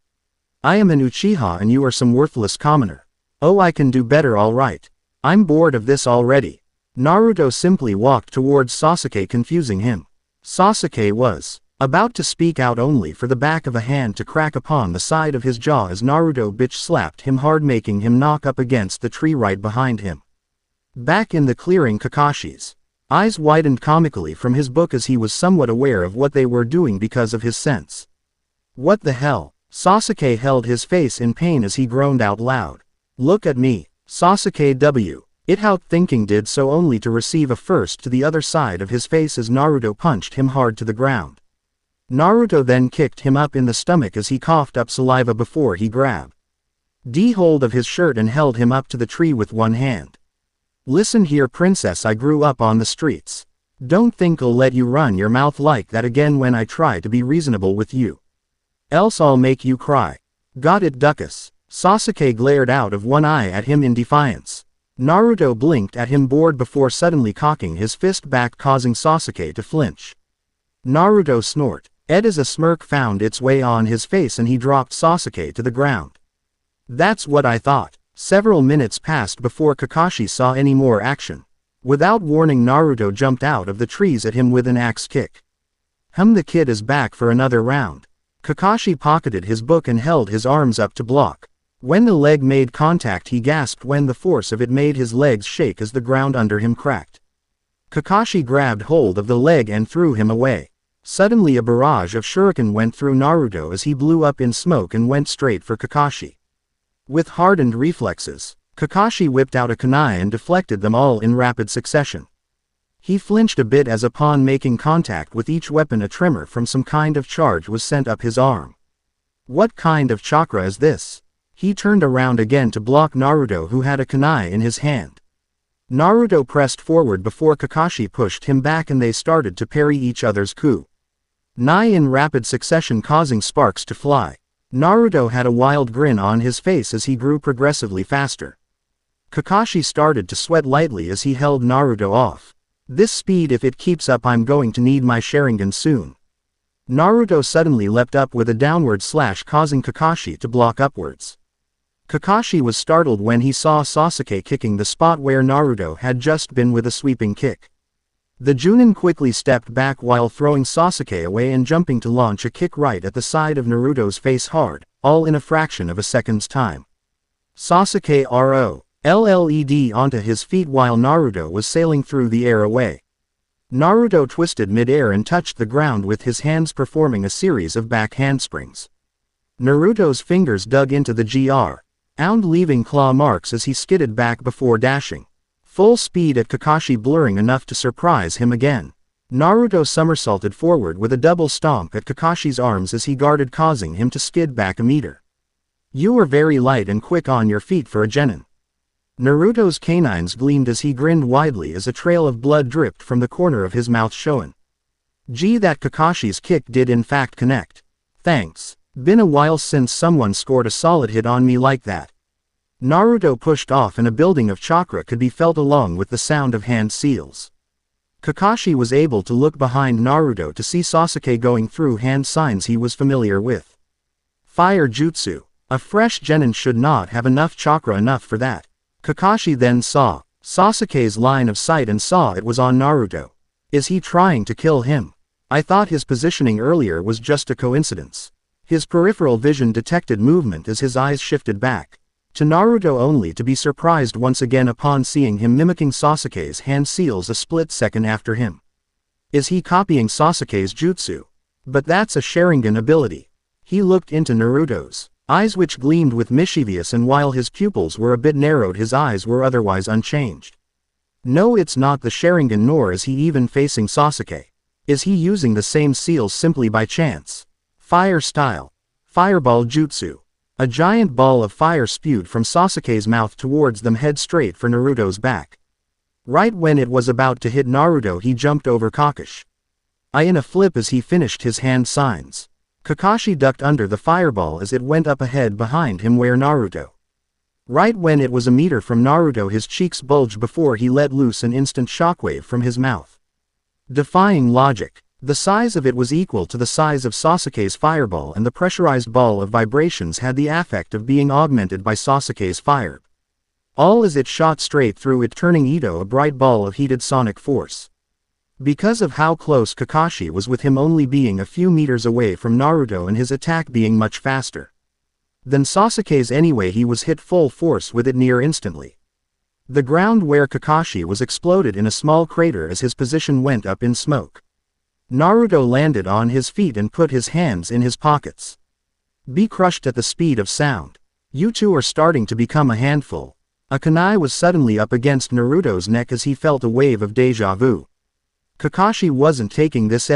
I am an Uchiha and you are some worthless commoner. Oh, I can do better, all right. I'm bored of this already. Naruto simply walked towards Sasuke, confusing him. Sasuke was about to speak out only for the back of a hand to crack upon the side of his jaw as Naruto bitch slapped him hard, making him knock up against the tree right behind him. Back in the clearing, Kakashi's eyes widened comically from his book as he was somewhat aware of what they were doing because of his sense. What the hell? Sasuke held his face in pain as he groaned out loud. Look at me. Sasuke W. It out thinking did so only to receive a first to the other side of his face as Naruto punched him hard to the ground. Naruto then kicked him up in the stomach as he coughed up saliva before he grabbed hold of his shirt and held him up to the tree with one hand. Listen here, princess, I grew up on the streets. Don't think I'll let you run your mouth like that again when I try to be reasonable with you. Else I'll make you cry. Got it, Duckus? Sasuke glared out of one eye at him in defiance. Naruto blinked at him bored before suddenly cocking his fist back, causing Sasuke to flinch. Naruto snort. As a smirk found its way on his face and he dropped Sasuke to the ground. That's what I thought. Several minutes passed before Kakashi saw any more action. Without warning, Naruto jumped out of the trees at him with an axe kick. The kid is back for another round. Kakashi pocketed his book and held his arms up to block. When the leg made contact he gasped when the force of it made his legs shake as the ground under him cracked. Kakashi grabbed hold of the leg and threw him away. Suddenly a barrage of shuriken went through Naruto as he blew up in smoke and went straight for Kakashi. With hardened reflexes, Kakashi whipped out a kunai and deflected them all in rapid succession. He flinched a bit as upon making contact with each weapon a tremor from some kind of charge was sent up his arm. What kind of chakra is this? He turned around again to block Naruto, who had a kunai in his hand. Naruto pressed forward before Kakashi pushed him back and they started to parry each other's kunai in rapid succession, causing sparks to fly. Naruto had a wild grin on his face as he grew progressively faster. Kakashi started to sweat lightly as he held Naruto off. This speed, if it keeps up, I'm going to need my Sharingan soon. Naruto suddenly leapt up with a downward slash, causing Kakashi to block upwards. Kakashi was startled when he saw Sasuke kicking the spot where Naruto had just been with a sweeping kick. The Chunin quickly stepped back while throwing Sasuke away and jumping to launch a kick right at the side of Naruto's face hard, all in a fraction of a second's time. Sasuke rolled onto his feet while Naruto was sailing through the air away. Naruto twisted mid-air and touched the ground with his hands, performing a series of back handsprings. Naruto's fingers dug into the ground, leaving claw marks as he skidded back before dashing full speed at Kakashi, blurring enough to surprise him again. Naruto somersaulted forward with a double stomp at Kakashi's arms as he guarded, causing him to skid back a meter. You are very light and quick on your feet for a genin. Naruto's canines gleamed as he grinned widely as a trail of blood dripped from the corner of his mouth, showing. Gee, that Kakashi's kick did in fact connect. Thanks. Been a while since someone scored a solid hit on me like that. Naruto pushed off and a building of chakra could be felt along with the sound of hand seals. Kakashi was able to look behind Naruto to see Sasuke going through hand signs he was familiar with. Fire jutsu. A fresh genin should not have enough chakra enough for that. Kakashi then saw Sasuke's line of sight and saw it was on Naruto. Is he trying to kill him? I thought his positioning earlier was just a coincidence. His peripheral vision detected movement as his eyes shifted back to Naruto, only to be surprised once again upon seeing him mimicking Sasuke's hand seals a split second after him. Is he copying Sasuke's jutsu? But that's a Sharingan ability. He looked into Naruto's eyes, which gleamed with mischievous, and while his pupils were a bit narrowed his eyes were otherwise unchanged. No, it's not the Sharingan, nor is he even facing Sasuke. Is he using the same seals simply by chance? Fire style. Fireball jutsu. A giant ball of fire spewed from Sasuke's mouth towards them, head straight for Naruto's back. Right when it was about to hit Naruto, he jumped over Kakashi in a flip as he finished his hand signs. Kakashi ducked under the fireball as it went up ahead behind him where Naruto Right when it was a meter from Naruto, his cheeks bulged before he let loose an instant shockwave from his mouth. Defying logic, the size of it was equal to the size of Sasuke's fireball, and the pressurized ball of vibrations had the effect of being augmented by Sasuke's fire. All as it shot straight through it, turning Ito a bright ball of heated sonic force. Because of how close Kakashi was with him, only being a few meters away from Naruto and his attack being much faster than Sasuke's anyway, he was hit full force with it near instantly. The ground where Kakashi was exploded in a small crater as his position went up in smoke. Naruto landed on his feet and put his hands in his pockets. Be crushed at the speed of sound. You two are starting to become a handful. A kunai was suddenly up against Naruto's neck as he felt a wave of deja vu. Kakashi wasn't taking this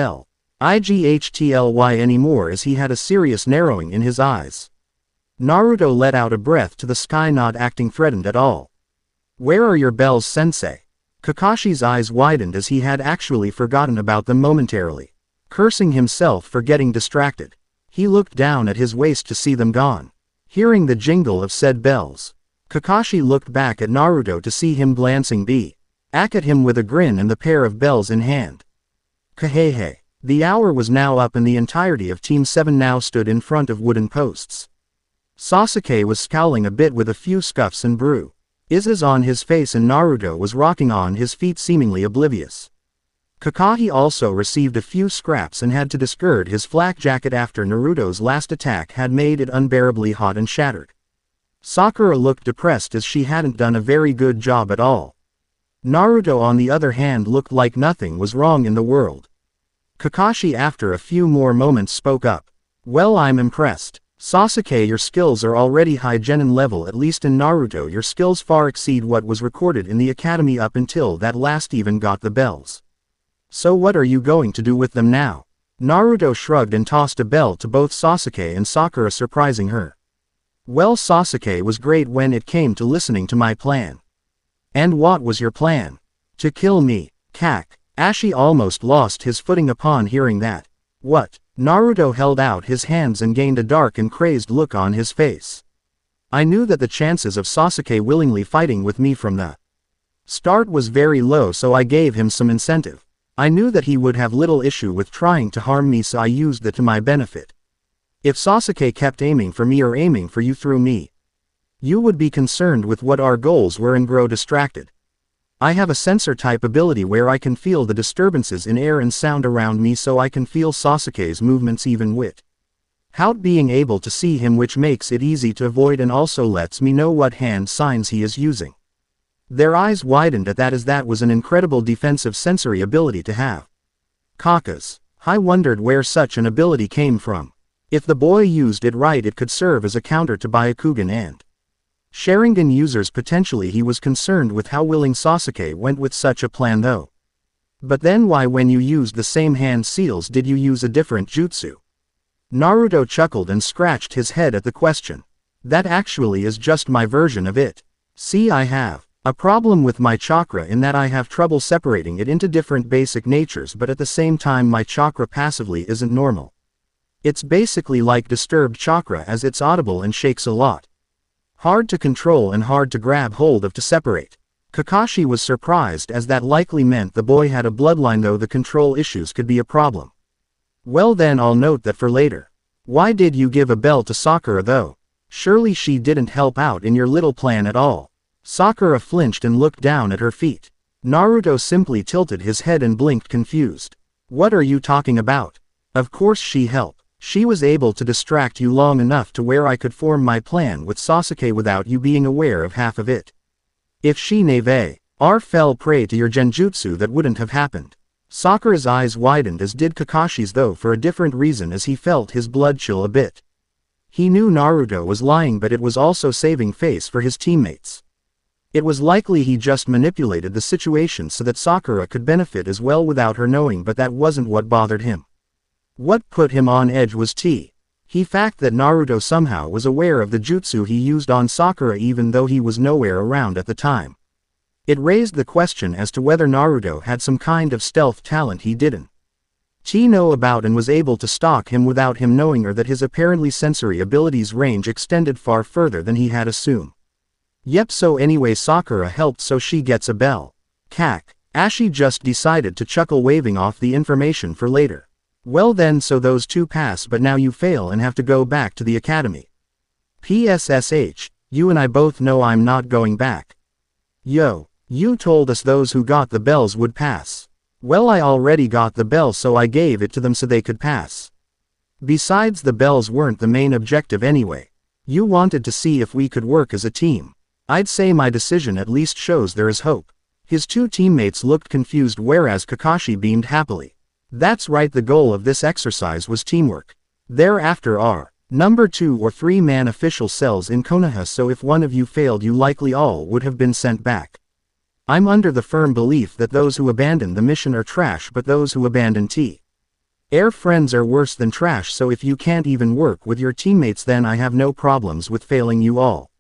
lightly anymore, as he had a serious narrowing in his eyes. Naruto let out a breath to the sky, not acting threatened at all. Where are your bells, sensei? Kakashi's eyes widened as he had actually forgotten about them momentarily. Cursing himself for getting distracted, he looked down at his waist to see them gone. Hearing the jingle of said bells, Kakashi looked back at Naruto to see him glancing back at him with a grin and the pair of bells in hand. Kahehe. The hour was now up and the entirety of Team 7 now stood in front of wooden posts. Sasuke was scowling a bit with a few scuffs and bruises on his face, and Naruto was rocking on his feet, seemingly oblivious. Kakashi also received a few scraps and had to discard his flak jacket after Naruto's last attack had made it unbearably hot and shattered. Sakura looked depressed as she hadn't done a very good job at all. Naruto, on the other hand, looked like nothing was wrong in the world. Kakashi, after a few more moments, spoke up. Well, I'm impressed. Sasuke, your skills are already high genin level, at least in Naruto your skills far exceed what was recorded in the academy up until that last even got the bells. So what are you going to do with them now? Naruto shrugged and tossed a bell to both Sasuke and Sakura, surprising her. Well, Sasuke was great when it came to listening to my plan. And what was your plan? To kill me. Kakashi almost lost his footing upon hearing that. What? Naruto held out his hands and gained a dark and crazed look on his face. I knew that the chances of Sasuke willingly fighting with me from the start was very low, so I gave him some incentive. I knew that he would have little issue with trying to harm me, so I used that to my benefit. If Sasuke kept aiming for me or aiming for you through me, you would be concerned with what our goals were and grow distracted. I have a sensor-type ability where I can feel the disturbances in air and sound around me, so I can feel Sasuke's movements even without being able to see him, which makes it easy to avoid and also lets me know what hand signs he is using. Their eyes widened at that, as that was an incredible defensive sensory ability to have. Kakas. I wondered where such an ability came from. If the boy used it right, it could serve as a counter to Byakugan and Sharingan users potentially. He was concerned with how willing Sasuke went with such a plan though. But then why, when you used the same hand seals, did you use a different jutsu? Naruto chuckled and scratched his head at the question. That actually is just my version of it. See, I have a problem with my chakra in that I have trouble separating it into different basic natures, but at the same time my chakra passively isn't normal. It's basically like disturbed chakra, as it's audible and shakes a lot. Hard to control and hard to grab hold of to separate. Kakashi was surprised, as that likely meant the boy had a bloodline, though the control issues could be a problem. Well then, I'll note that for later. Why did you give a bell to Sakura though? Surely she didn't help out in your little plan at all. Sakura flinched and looked down at her feet. Naruto simply tilted his head and blinked, confused. What are you talking about? Of course she helped. She was able to distract you long enough to where I could form my plan with Sasuke without you being aware of half of it. If she fell prey to your genjutsu, that wouldn't have happened. Sakura's eyes widened, as did Kakashi's, though for a different reason, as he felt his blood chill a bit. He knew Naruto was lying, but it was also saving face for his teammates. It was likely he just manipulated the situation so that Sakura could benefit as well without her knowing, but that wasn't what bothered him. What put him on edge was the fact that Naruto somehow was aware of the jutsu he used on Sakura even though he was nowhere around at the time. It raised the question as to whether Naruto had some kind of stealth talent he didn't know about and was able to stalk him without him knowing, or that his apparently sensory abilities range extended far further than he had assumed. Yep, so anyway Sakura helped so she gets a bell. Cack. Ashi just decided to chuckle, waving off the information for later. Well then, so those two pass, but now you fail and have to go back to the academy. PSSH, you and I both know I'm not going back. Yo, you told us those who got the bells would pass. Well, I already got the bell, so I gave it to them so they could pass. Besides, the bells weren't the main objective anyway. You wanted to see if we could work as a team. I'd say my decision at least shows there is hope. His two teammates looked confused, whereas Kakashi beamed happily. That's right, the goal of this exercise was teamwork. Thereafter are number 2 or 3-man official cells in Konoha, so if one of you failed you likely all would have been sent back. I'm under the firm belief that those who abandon the mission are trash, but those who abandon Air friends are worse than trash, so if you can't even work with your teammates then I have no problems with failing you all.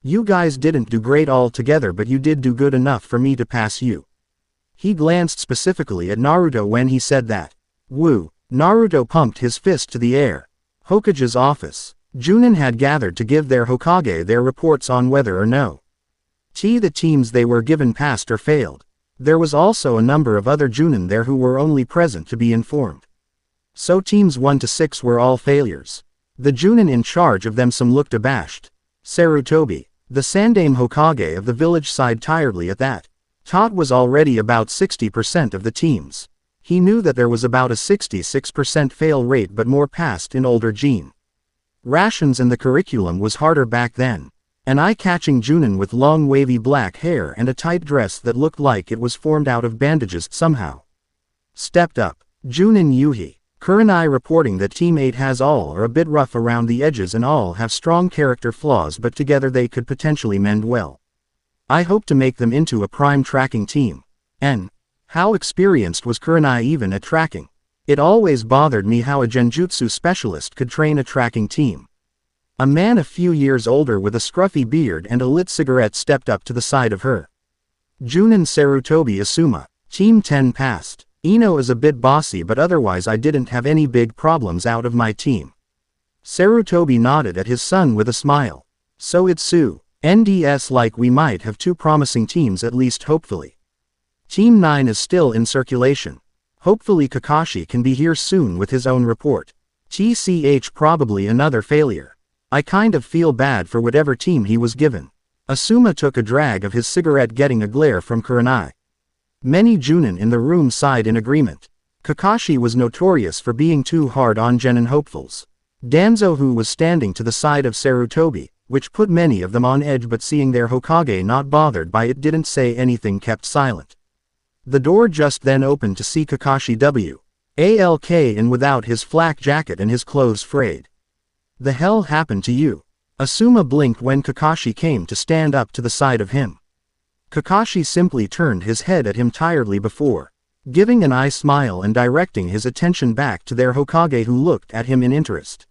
You guys didn't do great altogether, but you did do good enough for me to pass you. He glanced specifically at Naruto when he said that. Woo! Naruto pumped his fist to the air. Hokage's office. Chunin had gathered to give their Hokage their reports on whether or no the teams they were given passed or failed. There was also a number of other Chunin there who were only present to be informed. So teams 1 to 6 were all failures. The Chunin in charge of them some looked abashed. Sarutobi, the Sandaime Hokage of the village, sighed tiredly at that. Tot was already about 60% of the teams. He knew that there was about a 66% fail rate, but more passed in older Jin. Rations and the curriculum was harder back then. An eye-catching Chunin with long wavy black hair and a tight dress that looked like it was formed out of bandages somehow stepped up. Chunin Yuhi. Kurenai reporting that Team 8 has all are a bit rough around the edges and all have strong character flaws, but together they could potentially mend well. I hope to make them into a prime tracking team. N. How experienced was Kurenai even at tracking? It always bothered me how a genjutsu specialist could train a tracking team. A man a few years older with a scruffy beard and a lit cigarette stepped up to the side of her. Chunin Sarutobi Asuma. Team 10 passed. Ino is a bit bossy, but otherwise I didn't have any big problems out of my team. Sarutobi nodded at his son with a smile. So it's Sue. NDS, like we might have 2 promising teams at least, hopefully. Team 9 is still in circulation. Hopefully Kakashi can be here soon with his own report. TCH, probably another failure. I kind of feel bad for whatever team he was given. Asuma took a drag of his cigarette, getting a glare from Kurenai. Many Chunin in the room sighed in agreement. Kakashi was notorious for being too hard on genin hopefuls. Danzo, who was standing to the side of Sarutobi, which put many of them on edge, but seeing their Hokage not bothered by it didn't say anything, kept silent. The door just then opened to see Kakashi walk in without his flak jacket and his clothes frayed. The hell happened to you? Asuma blinked when Kakashi came to stand up to the side of him. Kakashi simply turned his head at him tiredly before giving an eye smile and directing his attention back to their Hokage, who looked at him in interest.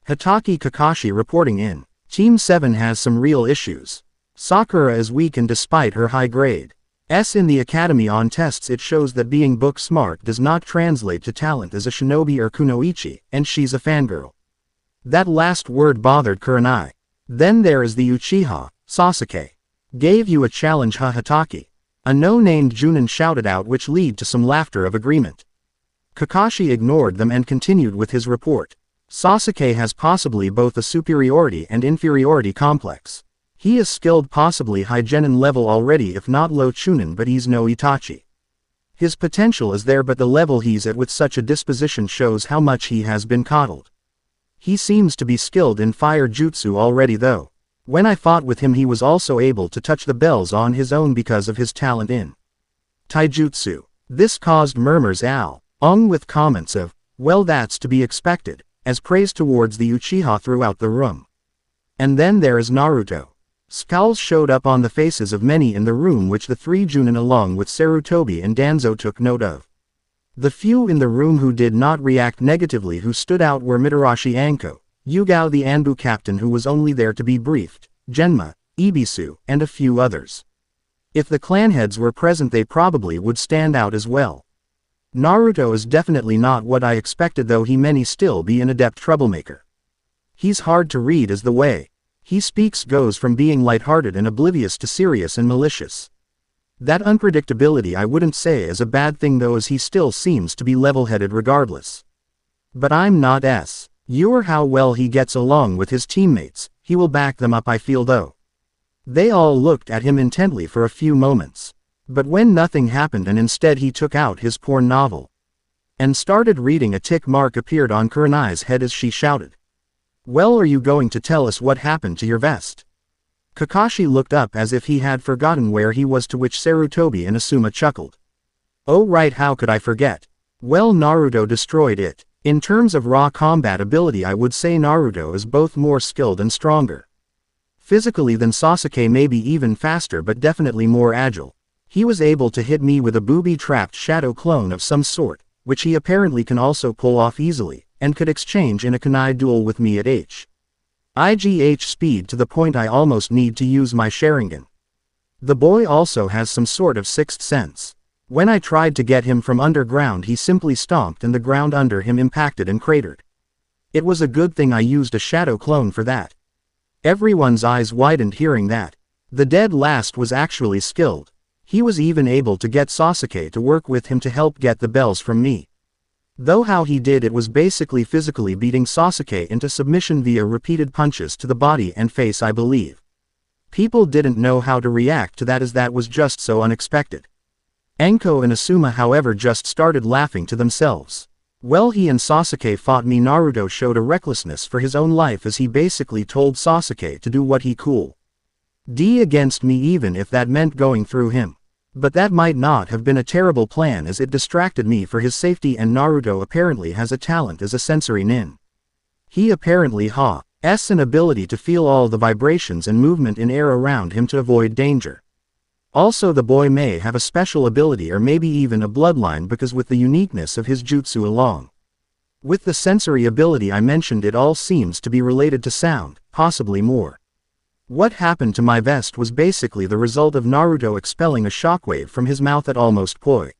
Hitaki Kakashi reporting in. Team 7 has some real issues. Sakura is weak, and despite her high grade in the academy on tests, it shows that being book smart does not translate to talent as a shinobi or kunoichi, and she's a fangirl. That last word bothered Kurenai. Then there is the Uchiha, Sasuke. Gave you a challenge, huh, Hitaki? A no-named Chunin shouted out, which led to some laughter of agreement. Kakashi ignored them and continued with his report. Sasuke has possibly both a superiority and inferiority complex. He is skilled, possibly high genin level already, if not low Chunin, but he's no Itachi. His potential is there, but the level he's at with such a disposition shows how much he has been coddled. He seems to be skilled in fire jutsu already though. When I fought with him he was also able to touch the bells on his own because of his talent in taijutsu. This caused murmurs along with comments of, well, that's to be expected, as praise towards the Uchiha throughout the room. And then there is Naruto. Scowls showed up on the faces of many in the room, which the 3 Chunin along with Sarutobi and Danzo took note of. The few in the room who did not react negatively who stood out were Mitarashi Anko, Yugao the Anbu captain who was only there to be briefed, Genma, Ibisu, and a few others. If the clan heads were present they probably would stand out as well. Naruto is definitely not what I expected, though he may still be an adept troublemaker. He's hard to read as the way He speaks goes from being lighthearted and oblivious to serious and malicious. That unpredictability I wouldn't say is a bad thing though, as he still seems to be level-headed regardless. But I'm not sure how well he gets along with his teammates. He will back them up, I feel though. They all looked at him intently for a few moments. But when nothing happened and instead he took out his porn novel and started reading, a tick mark appeared on Kuromi's head as she shouted, "Well, are you going to tell us what happened to your vest?" Kakashi looked up as if he had forgotten where he was, to which Sarutobi and Asuma chuckled. "Oh right, how could I forget? Well, Naruto destroyed it. In terms of raw combat ability, I would say Naruto is both more skilled and stronger physically than Sasuke, maybe even faster, but definitely more agile. He was able to hit me with a booby-trapped shadow clone of some sort, which he apparently can also pull off easily, and could exchange in a kunai duel with me at IGH speed to the point I almost need to use my Sharingan. The boy also has some sort of sixth sense. When I tried to get him from underground, he simply stomped and the ground under him impacted and cratered. It was a good thing I used a shadow clone for that." Everyone's eyes widened hearing that. The dead last was actually skilled. He was even able to get Sasuke to work with him to help get the bells from me. Though how he did it was basically physically beating Sasuke into submission via repeated punches to the body and face, I believe. People didn't know how to react to that, as that was just so unexpected. Anko and Asuma, however, just started laughing to themselves. Well, he and Sasuke fought me. Naruto showed a recklessness for his own life as he basically told Sasuke to do what he cool D against me, even if that meant going through him. But that might not have been a terrible plan, as it distracted me for his safety, and Naruto apparently has a talent as a sensory nin. He apparently has an ability to feel all the vibrations and movement in air around him to avoid danger. Also, the boy may have a special ability or maybe even a bloodline, because with the uniqueness of his jutsu along with the sensory ability I mentioned, it all seems to be related to sound, possibly more. What happened to my vest was basically the result of Naruto expelling a shockwave from his mouth at almost point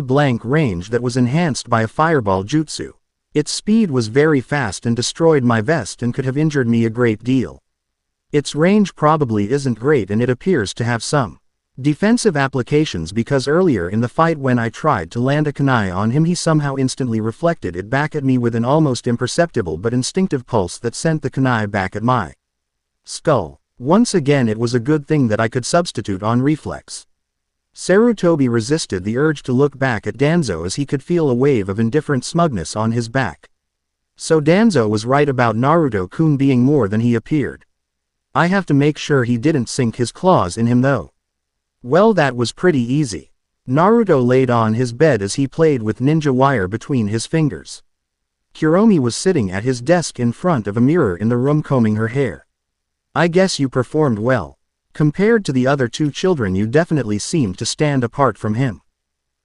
blank range that was enhanced by a fireball jutsu. Its speed was very fast and destroyed my vest and could have injured me a great deal. Its range probably isn't great, and it appears to have some defensive applications, because earlier in the fight when I tried to land a kunai on him, he somehow instantly reflected it back at me with an almost imperceptible but instinctive pulse that sent the kunai back at my skull. Once again, it was a good thing that I could substitute on reflex. Sarutobi resisted the urge to look back at Danzo as he could feel a wave of indifferent smugness on his back. So Danzo was right about Naruto-kun being more than he appeared. I have to make sure he didn't sink his claws in him though. Well, that was pretty easy. Naruto laid on his bed as he played with ninja wire between his fingers. Kuromi was sitting at his desk in front of a mirror in the room combing her hair. "I guess you performed well. Compared to the other two children, you definitely seemed to stand apart from him."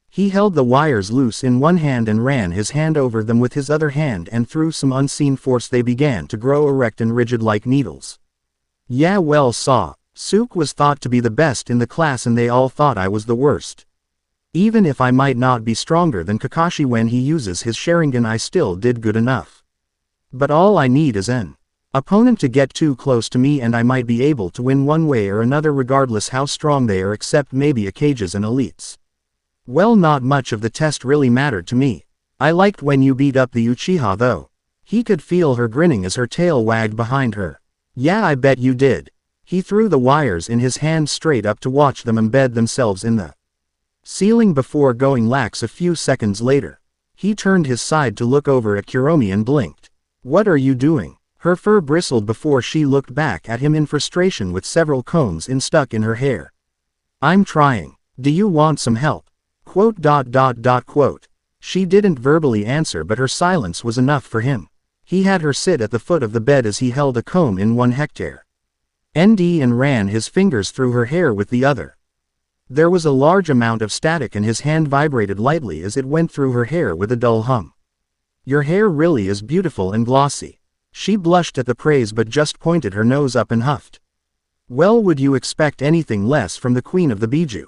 He held the wires loose in one hand and ran his hand over them with his other hand, and through some unseen force they began to grow erect and rigid like needles. "Yeah, well, Suk was thought to be the best in the class and they all thought I was the worst. Even if I might not be stronger than Kakashi when he uses his Sharingan, I still did good enough. But all I need is an opponent to get too close to me and I might be able to win one way or another, regardless how strong they are, except maybe Akages and elites. Well, not much of the test really mattered to me. I liked when you beat up the Uchiha though." He could feel her grinning as her tail wagged behind her. "Yeah, I bet you did." He threw the wires in his hand straight up to watch them embed themselves in the ceiling before going lax a few seconds later. He turned his side to look over at Kuromi and blinked. "What are you doing?" Her fur bristled before she looked back at him in frustration with several combs stuck in her hair. "I'm trying. Do you want some help?" She didn't verbally answer, but her silence was enough for him. He had her sit at the foot of the bed as he held a comb in one hectare and ran his fingers through her hair with the other. There was a large amount of static and his hand vibrated lightly as it went through her hair with a dull hum. "Your hair really is beautiful and glossy." She blushed at the praise but just pointed her nose up and huffed. "Well, would you expect anything less from the queen of the Biju?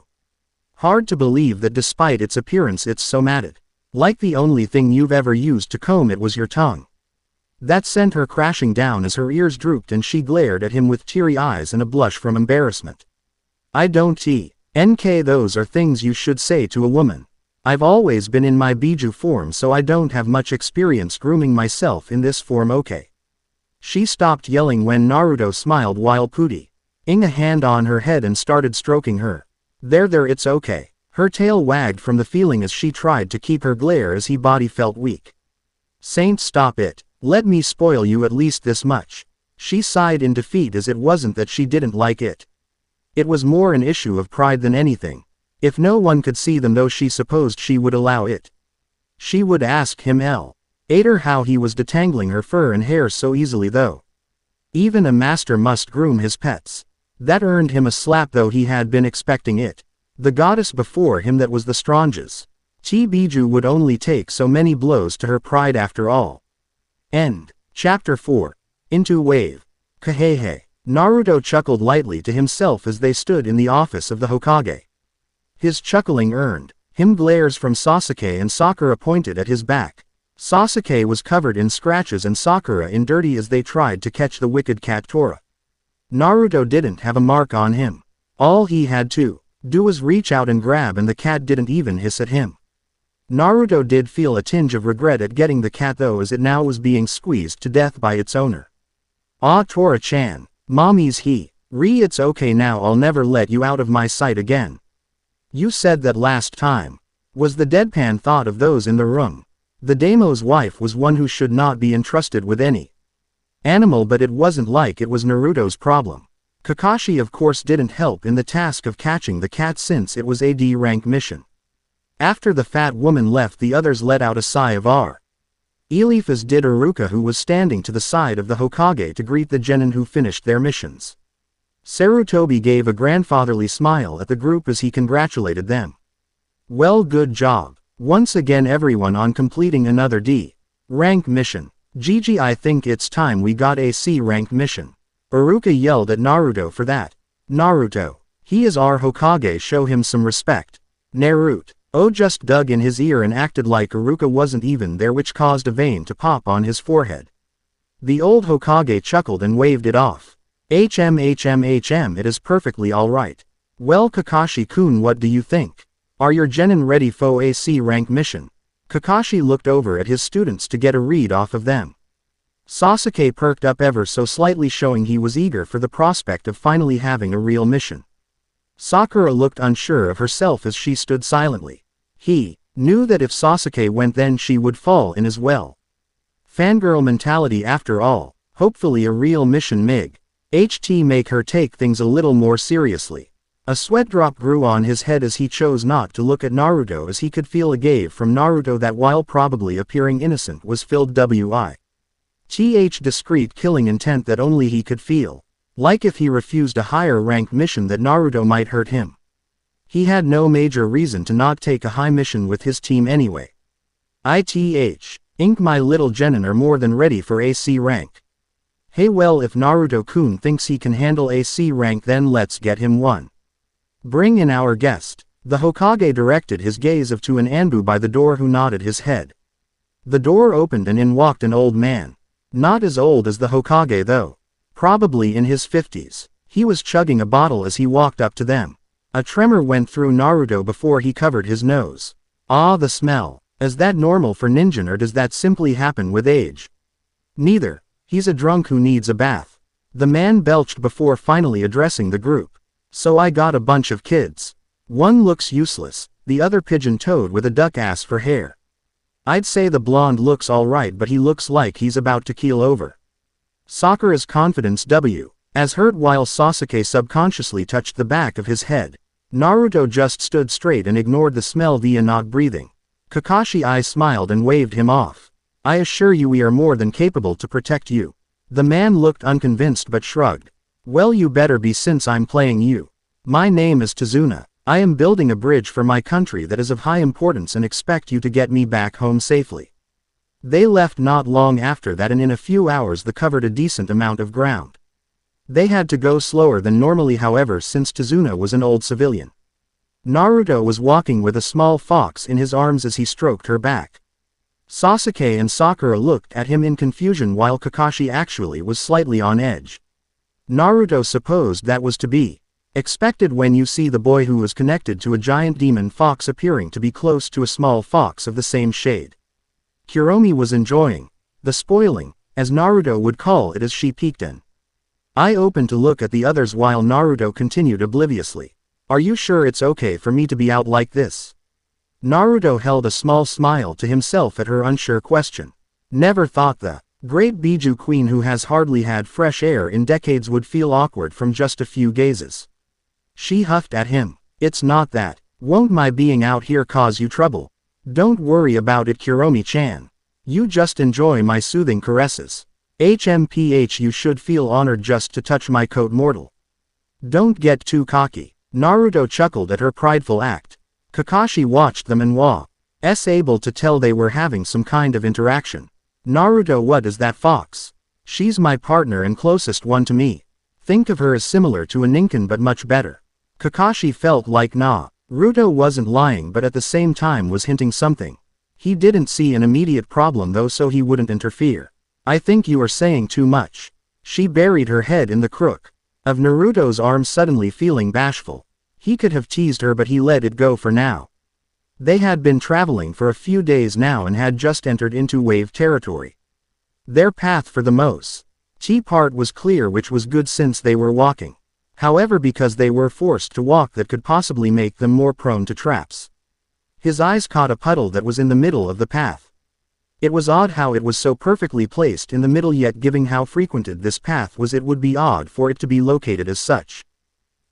Hard to believe that despite its appearance it's so matted. Like the only thing you've ever used to comb it was your tongue." That sent her crashing down as her ears drooped and she glared at him with teary eyes and a blush from embarrassment. I don't NK, those are things you should say to a woman. I've always been in my Biju form, so I don't have much experience grooming myself in this form, okay? She stopped yelling when Naruto smiled while putting a hand on her head and started stroking her. There, it's okay. Her tail wagged from the feeling as she tried to keep her glare as he body felt weak. Saint, stop it. Let me spoil you at least this much. She sighed in defeat, as it wasn't that she didn't like it. It was more an issue of pride than anything. If no one could see them, though, she supposed she would allow it. She would ask him later how he was detangling her fur and hair so easily, though. Even a master must groom his pets. That earned him a slap, though he had been expecting it. The goddess before him, that was the Stranges. Biju would only take so many blows to her pride after all. End. Chapter 4. Into Wave. Kahehe. Naruto chuckled lightly to himself as they stood in the office of the Hokage. His chuckling earned him glares from Sasuke and Sakura pointed at his back. Sasuke was covered in scratches and Sakura in dirty as they tried to catch the wicked cat Tora. Naruto didn't have a mark on him. All he had to do was reach out and grab, and the cat didn't even hiss at him. Naruto did feel a tinge of regret at getting the cat, though, as it now was being squeezed to death by its owner. Ah, Tora-chan. Mommy's it's okay now, I'll never let you out of my sight again. You said that last time, was the deadpan thought of those in the room. The daimo's wife was one who should not be entrusted with any animal, but it wasn't like it was Naruto's problem. Kakashi of course didn't help in the task of catching the cat since it was a D-rank mission. After the fat woman left, the others let out a sigh of relief, as did Iruka, who was standing to the side of the Hokage to greet the genin who finished their missions. Sarutobi gave a grandfatherly smile at the group as he congratulated them. Well, good job once again everyone on completing another D-rank mission. Gigi, I think it's time we got a C-rank mission. Iruka yelled at Naruto for that. Naruto, he is our Hokage, show him some respect. Naruto just dug in his ear and acted like Iruka wasn't even there, which caused a vein to pop on his forehead. The old Hokage chuckled and waved it off. It is perfectly alright. Well, Kakashi-kun, what do you think? Are your genin ready for a C-rank mission? Kakashi looked over at his students to get a read off of them. Sasuke perked up ever so slightly, showing he was eager for the prospect of finally having a real mission. Sakura looked unsure of herself as she stood silently. He knew that if Sasuke went, then she would fall in as well. Fangirl mentality after all. Hopefully a real mission make her take things a little more seriously. A sweat drop grew on his head as he chose not to look at Naruto, as he could feel a gave from Naruto that, while probably appearing innocent, was filled with discreet killing intent that only he could feel. Like if he refused a higher ranked mission, that Naruto might hurt him. He had no major reason to not take a high mission with his team anyway. My little genin are more than ready for a C rank. Hey, well, if Naruto-kun thinks he can handle a C rank, then let's get him one. Bring in our guest. The Hokage directed his gaze to an Anbu by the door, who nodded his head. The door opened and in walked an old man. Not as old as the Hokage, though. Probably in his 50s. He was chugging a bottle as he walked up to them. A tremor went through Naruto before he covered his nose. Ah, the smell. Is that normal for ninja, or does that simply happen with age? Neither. He's a drunk who needs a bath. The man belched before finally addressing the group. So I got a bunch of kids. One looks useless, the other pigeon-toed with a duck ass for hair. I'd say the blonde looks alright, but he looks like he's about to keel over. Sakura's confidence as hurt while Sasuke subconsciously touched the back of his head. Naruto just stood straight and ignored the smell via not breathing. Kakashi smiled and waved him off. I assure you we are more than capable to protect you. The man looked unconvinced but shrugged. Well, you better be, since I'm playing you. My name is Tazuna. I am building a bridge for my country that is of high importance and expect you to get me back home safely. They left not long after that, and in a few hours they covered a decent amount of ground. They had to go slower than normally, however, since Tazuna was an old civilian. Naruto was walking with a small fox in his arms as he stroked her back. Sasuke and Sakura looked at him in confusion while Kakashi actually was slightly on edge. Naruto supposed that was to be expected when you see the boy who was connected to a giant demon fox appearing to be close to a small fox of the same shade. Kuromi was enjoying the spoiling, as Naruto would call it as she peeked in. I opened to look at the others while Naruto continued obliviously. Are you sure it's okay for me to be out like this? Naruto held a small smile to himself at her unsure question. Never thought the great Biju queen who has hardly had fresh air in decades would feel awkward from just a few gazes. She huffed at him. It's not that. Won't my being out here cause you trouble? Don't worry about it, Kuromi-chan. You just enjoy my soothing caresses. HMPH, you should feel honored just to touch my coat, mortal. Don't get too cocky. Naruto chuckled at her prideful act. Kakashi watched them and was able to tell they were having some kind of interaction. Naruto, what is that fox? She's my partner and closest one to me. Think of her as similar to a Ninken but much better. Kakashi felt like Naruto wasn't lying but at the same time was hinting something. He didn't see an immediate problem though, so he wouldn't interfere. I think you are saying too much. She buried her head in the crook of Naruto's arm, suddenly feeling bashful. He could have teased her but he let it go for now. They had been traveling for a few days now and had just entered into wave territory. Their path for the most part was clear, which was good since they were walking. However, because they were forced to walk, that could possibly make them more prone to traps. His eyes caught a puddle that was in the middle of the path. It was odd how it was so perfectly placed in the middle, yet given how frequented this path was, it would be odd for it to be located as such.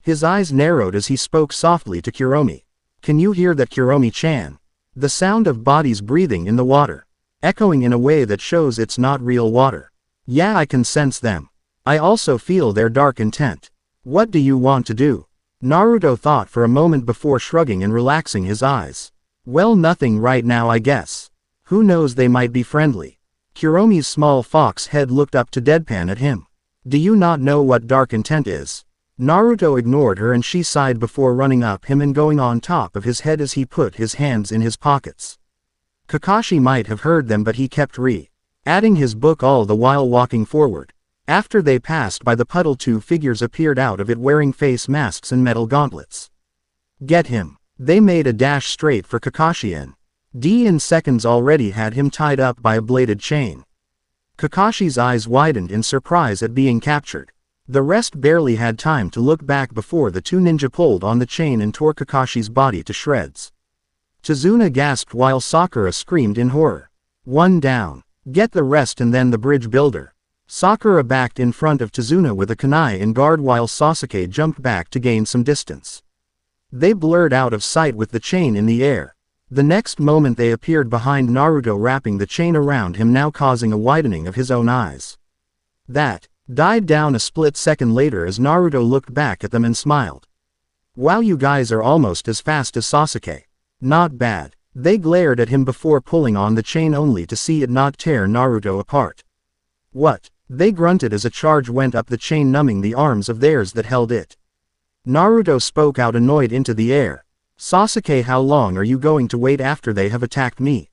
His eyes narrowed as he spoke softly to Kuromi. Can you hear that, Kuromi-chan? The sound of bodies breathing in the water, echoing in a way that shows it's not real water. Yeah, I can sense them. I also feel their dark intent. What do you want to do? Naruto thought for a moment before shrugging and relaxing his eyes. Well, nothing right now, I guess. Who knows, they might be friendly. Kuromi's small fox head looked up to deadpan at him. Do you not know what dark intent is? Naruto ignored her and she sighed before running up him and going on top of his head as he put his hands in his pockets. Kakashi might have heard them but he kept adding his book all the while walking forward. After they passed by the puddle, two figures appeared out of it wearing face masks and metal gauntlets. Get him. They made a dash straight for Kakashi and in seconds already had him tied up by a bladed chain. Kakashi's eyes widened in surprise at being captured. The rest barely had time to look back before the two ninja pulled on the chain and tore Kakashi's body to shreds. Tazuna gasped while Sakura screamed in horror. One down. Get the rest and then the bridge builder. Sakura backed in front of Tazuna with a kunai in guard while Sasuke jumped back to gain some distance. They blurred out of sight with the chain in the air. The next moment they appeared behind Naruto, wrapping the chain around him, now causing a widening of his own eyes. That died down a split second later as Naruto looked back at them and smiled. Wow, you guys are almost as fast as Sasuke. Not bad. They glared at him before pulling on the chain only to see it not tear Naruto apart. What? They grunted as a charge went up the chain, numbing the arms of theirs that held it. Naruto spoke out, annoyed, into the air. Sasuke, how long are you going to wait after they have attacked me?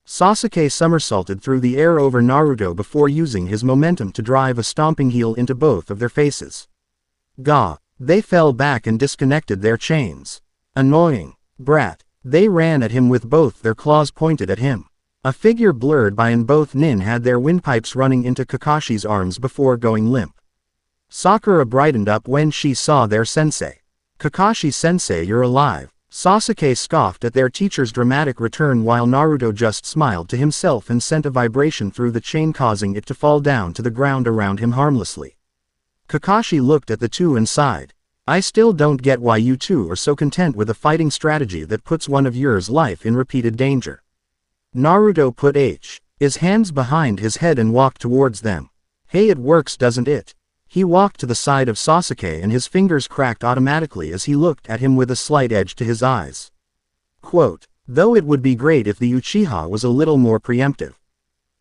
Sasuke somersaulted through the air over Naruto before using his momentum to drive a stomping heel into both of their faces. Gah! They fell back and disconnected their chains. Annoying brat. They ran at him with both their claws pointed at him. A figure blurred by and both nin had their windpipes running into Kakashi's arms before going limp. Sakura brightened up when she saw their sensei. Kakashi-sensei, you're alive. Sasuke scoffed at their teacher's dramatic return while Naruto just smiled to himself and sent a vibration through the chain, causing it to fall down to the ground around him harmlessly. Kakashi looked at the two and sighed. I still don't get why you two are so content with a fighting strategy that puts one of yours life in repeated danger. Naruto put his hands behind his head and walked towards them. Hey, it works, doesn't it? He walked to the side of Sasuke and his fingers cracked automatically as he looked at him with a slight edge to his eyes. Quote, though it would be great if the Uchiha was a little more preemptive.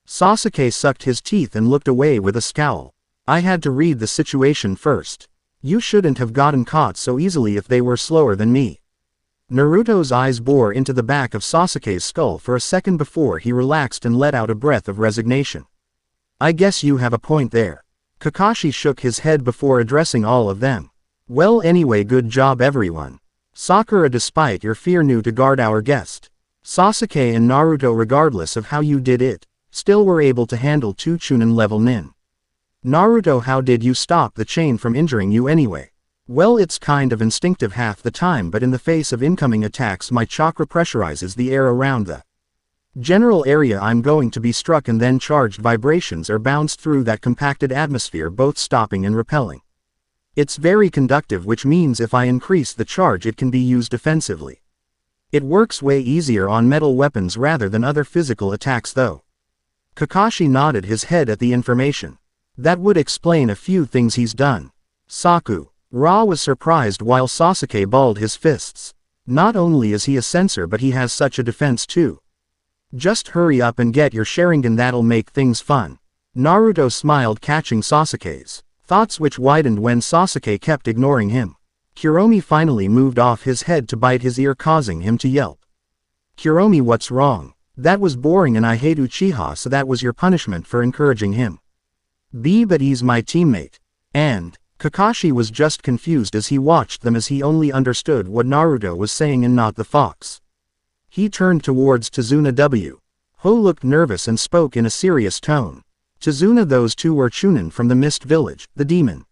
Sasuke sucked his teeth and looked away with a scowl. I had to read the situation first. You shouldn't have gotten caught so easily if they were slower than me. Naruto's eyes bore into the back of Sasuke's skull for a second before he relaxed and let out a breath of resignation. I guess you have a point there. Kakashi shook his head before addressing all of them. Well anyway, good job everyone. Sakura, despite your fear, knew to guard our guest. Sasuke and Naruto, regardless of how you did it, still were able to handle 2 Chunin level nin. Naruto, how did you stop the chain from injuring you anyway? Well, it's kind of instinctive half the time, but in the face of incoming attacks my chakra pressurizes the air around the general area I'm going to be struck, and then charged vibrations are bounced through that compacted atmosphere, both stopping and repelling. It's very conductive, which means if I increase the charge it can be used defensively. It works way easier on metal weapons rather than other physical attacks though. Kakashi nodded his head at the information. That would explain a few things he's done. Ra was surprised while Sasuke balled his fists. Not only is he a censor, but he has such a defense too. Just hurry up and get your Sharingan, that'll make things fun. Naruto smiled, catching Sasuke's thoughts, which widened when Sasuke kept ignoring him. Kuromi finally moved off his head to bite his ear, causing him to yelp. Kuromi, what's wrong? That was boring and I hate Uchiha, so that was your punishment for encouraging him. But he's my teammate. And Kakashi was just confused as he watched them, as he only understood what Naruto was saying and not the fox. He turned towards Tazuna. Ho looked nervous and spoke in a serious tone. Tazuna, those 2 were Chunin from the Mist Village, the demon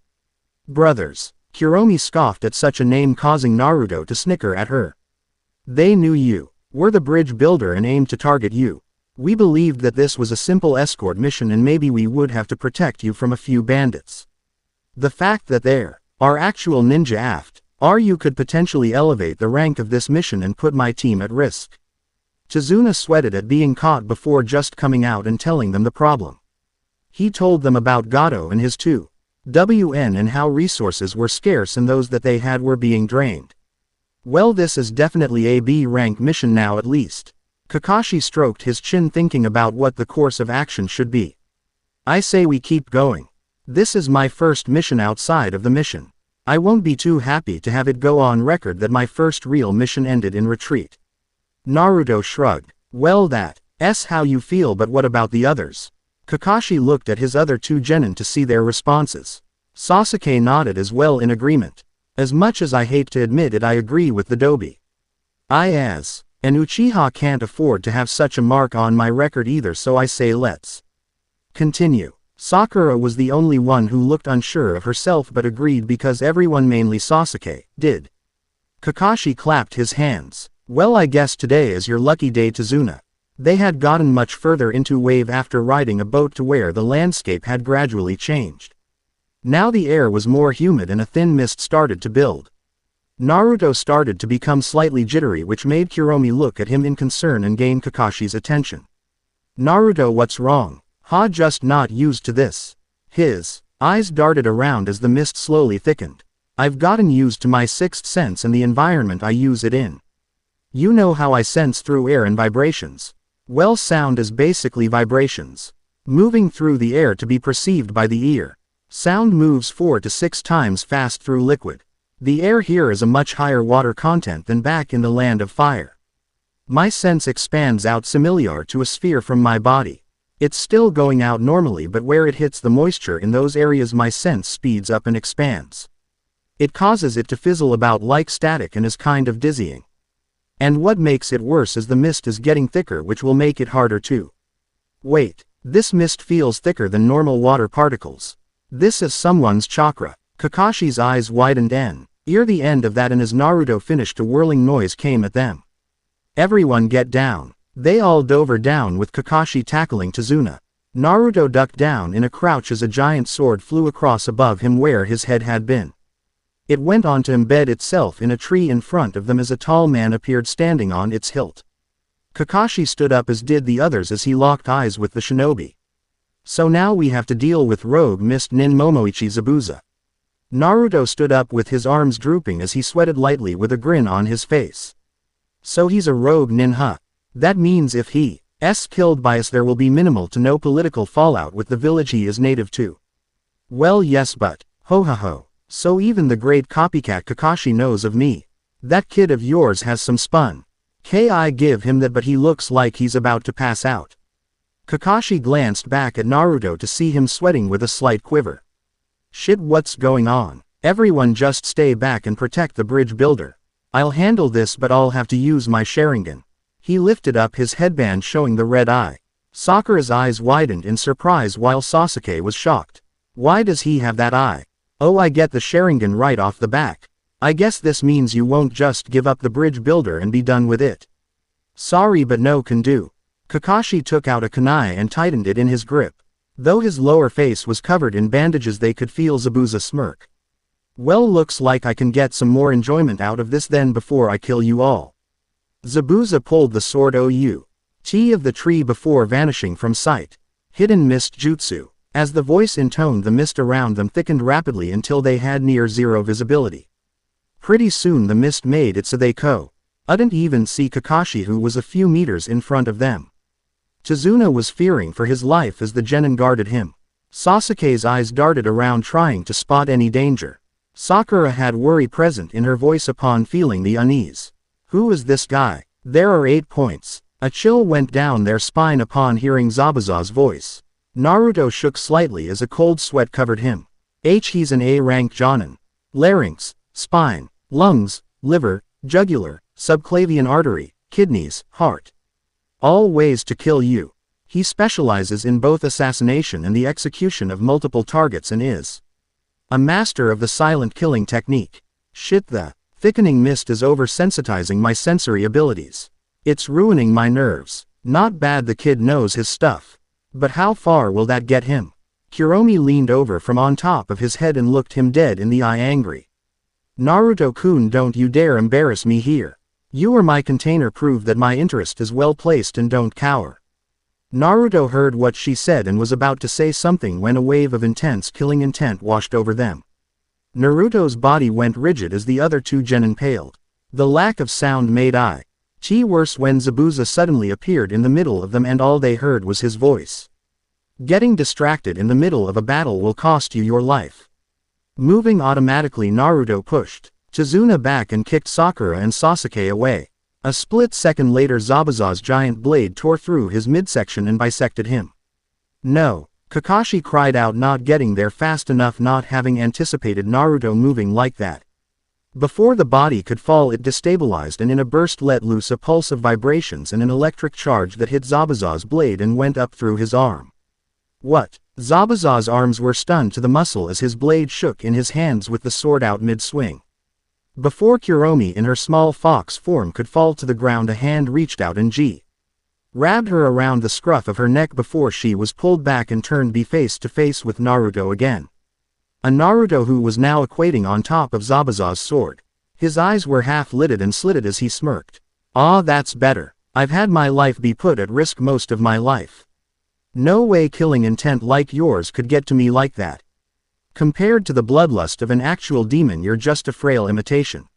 brothers. Kuromi scoffed at such a name, causing Naruto to snicker at her. They knew you were the bridge builder and aimed to target you. We believed that this was a simple escort mission and maybe we would have to protect you from a few bandits. The fact that there are actual ninja after you could potentially elevate the rank of this mission and put my team at risk. Tazuna sweated at being caught before just coming out and telling them the problem. He told them about Gato and his 2WN and how resources were scarce and those that they had were being drained. Well, this is definitely a B rank mission now at least. Kakashi stroked his chin, thinking about what the course of action should be. I say we keep going. This is my first mission outside of the mission. I won't be too happy to have it go on record that my first real mission ended in retreat. Naruto shrugged. Well, that's how you feel, but what about the others? Kakashi looked at his other 2 genin to see their responses. Sasuke nodded as well in agreement. As much as I hate to admit it, I agree with the Dobi. An Uchiha can't afford to have such a mark on my record either, so I say let's continue. Sakura was the only one who looked unsure of herself but agreed because everyone, mainly Sasuke, did. Kakashi clapped his hands. Well, I guess today is your lucky day, Tazuna. They had gotten much further into wave after riding a boat to where the landscape had gradually changed. Now the air was more humid and a thin mist started to build. Naruto started to become slightly jittery, which made Kuromi look at him in concern and gain Kakashi's attention. Naruto, what's wrong? Just not used to this. His eyes darted around as the mist slowly thickened. I've gotten used to my 6th sense and the environment I use it in. You know how I sense through air and vibrations. Well, sound is basically vibrations moving through the air to be perceived by the ear. Sound moves 4 to 6 times fast through liquid. The air here is a much higher water content than back in the land of fire. My sense expands out similar to a sphere from my body. It's still going out normally, but where it hits the moisture in those areas my sense speeds up and expands. It causes it to fizzle about like static and is kind of dizzying. And what makes it worse is the mist is getting thicker, which will make it harder to wait. This mist feels thicker than normal water particles. This is someone's chakra. Kakashi's eyes widened and ere the end of that, and as Naruto finished, a whirling noise came at them. Everyone get down. They all dove down with Kakashi tackling Tazuna. Naruto ducked down in a crouch as a giant sword flew across above him where his head had been. It went on to embed itself in a tree in front of them as a tall man appeared standing on its hilt. Kakashi stood up, as did the others, as he locked eyes with the shinobi. So now we have to deal with Rogue Mist Nin Momoichi Zabuza. Naruto stood up with his arms drooping as he sweated lightly with a grin on his face. So he's a rogue nin, huh? That means if he's killed by us there will be minimal to no political fallout with the village he is native to. Well, yes, but ho ho ho. So even the great copycat Kakashi knows of me. That kid of yours has some spun. Ki give him that, but he looks like he's about to pass out. Kakashi glanced back at Naruto to see him sweating with a slight quiver. Shit, what's going on? Everyone just stay back and protect the bridge builder. I'll handle this, but I'll have to use my Sharingan. He lifted up his headband showing the red eye. Sakura's eyes widened in surprise while Sasuke was shocked. Why does he have that eye? Oh, I get the Sharingan right off the back. I guess this means you won't just give up the bridge builder and be done with it. Sorry, but no can do. Kakashi took out a kunai and tightened it in his grip. Though his lower face was covered in bandages, they could feel Zabuza smirk. Well, looks like I can get some more enjoyment out of this then before I kill you all. Zabuza pulled the sword out of the tree before vanishing from sight. Hidden mist jutsu. As the voice intoned, the mist around them thickened rapidly until they had near zero visibility. Pretty soon the mist made it so they couldn't even see Kakashi, who was a few meters in front of them. Tazuna was fearing for his life as the genin guarded him. Sasuke's eyes darted around trying to spot any danger. Sakura had worry present in her voice upon feeling the unease. Who is this guy? There are 8 points. A chill went down their spine upon hearing Zabuza's voice. Naruto shook slightly as a cold sweat covered him. He's an A-rank jonin. Larynx, spine, lungs, liver, jugular, subclavian artery, kidneys, heart. All ways to kill you. He specializes in both assassination and the execution of multiple targets and is a master of the silent killing technique. Shit, the thickening mist is oversensitizing my sensory abilities. It's ruining my nerves. Not bad, the kid knows his stuff. But how far will that get him? Kuromi leaned over from on top of his head and looked him dead in the eye, angry. Naruto-kun, don't you dare embarrass me here. You or my container prove that my interest is well placed, and don't cower. Naruto heard what she said and was about to say something when a wave of intense killing intent washed over them. Naruto's body went rigid as the other two genin paled. The lack of sound made worse when Zabuza suddenly appeared in the middle of them and all they heard was his voice. Getting distracted in the middle of a battle will cost you your life. Moving automatically, Naruto pushed Tazuna back and kicked Sakura and Sasuke away. A split second later, Zabuza's giant blade tore through his midsection and bisected him. No! Kakashi cried out, not getting there fast enough, not having anticipated Naruto moving like that. Before the body could fall, it destabilized and in a burst let loose a pulse of vibrations and an electric charge that hit Zabuza's blade and went up through his arm. What? Zabuza's arms were stunned to the muscle as his blade shook in his hands with the sword out mid-swing. Before Kuromi in her small fox form could fall to the ground, a hand reached out and grabbed her around the scruff of her neck before she was pulled back and turned face to face with Naruto again. A Naruto who was now equating on top of Zabuza's sword. His eyes were half-lidded and slitted as he smirked. Ah, that's better. I've had my life be put at risk most of my life. No way killing intent like yours could get to me like that. Compared to the bloodlust of an actual demon, you're just a frail imitation.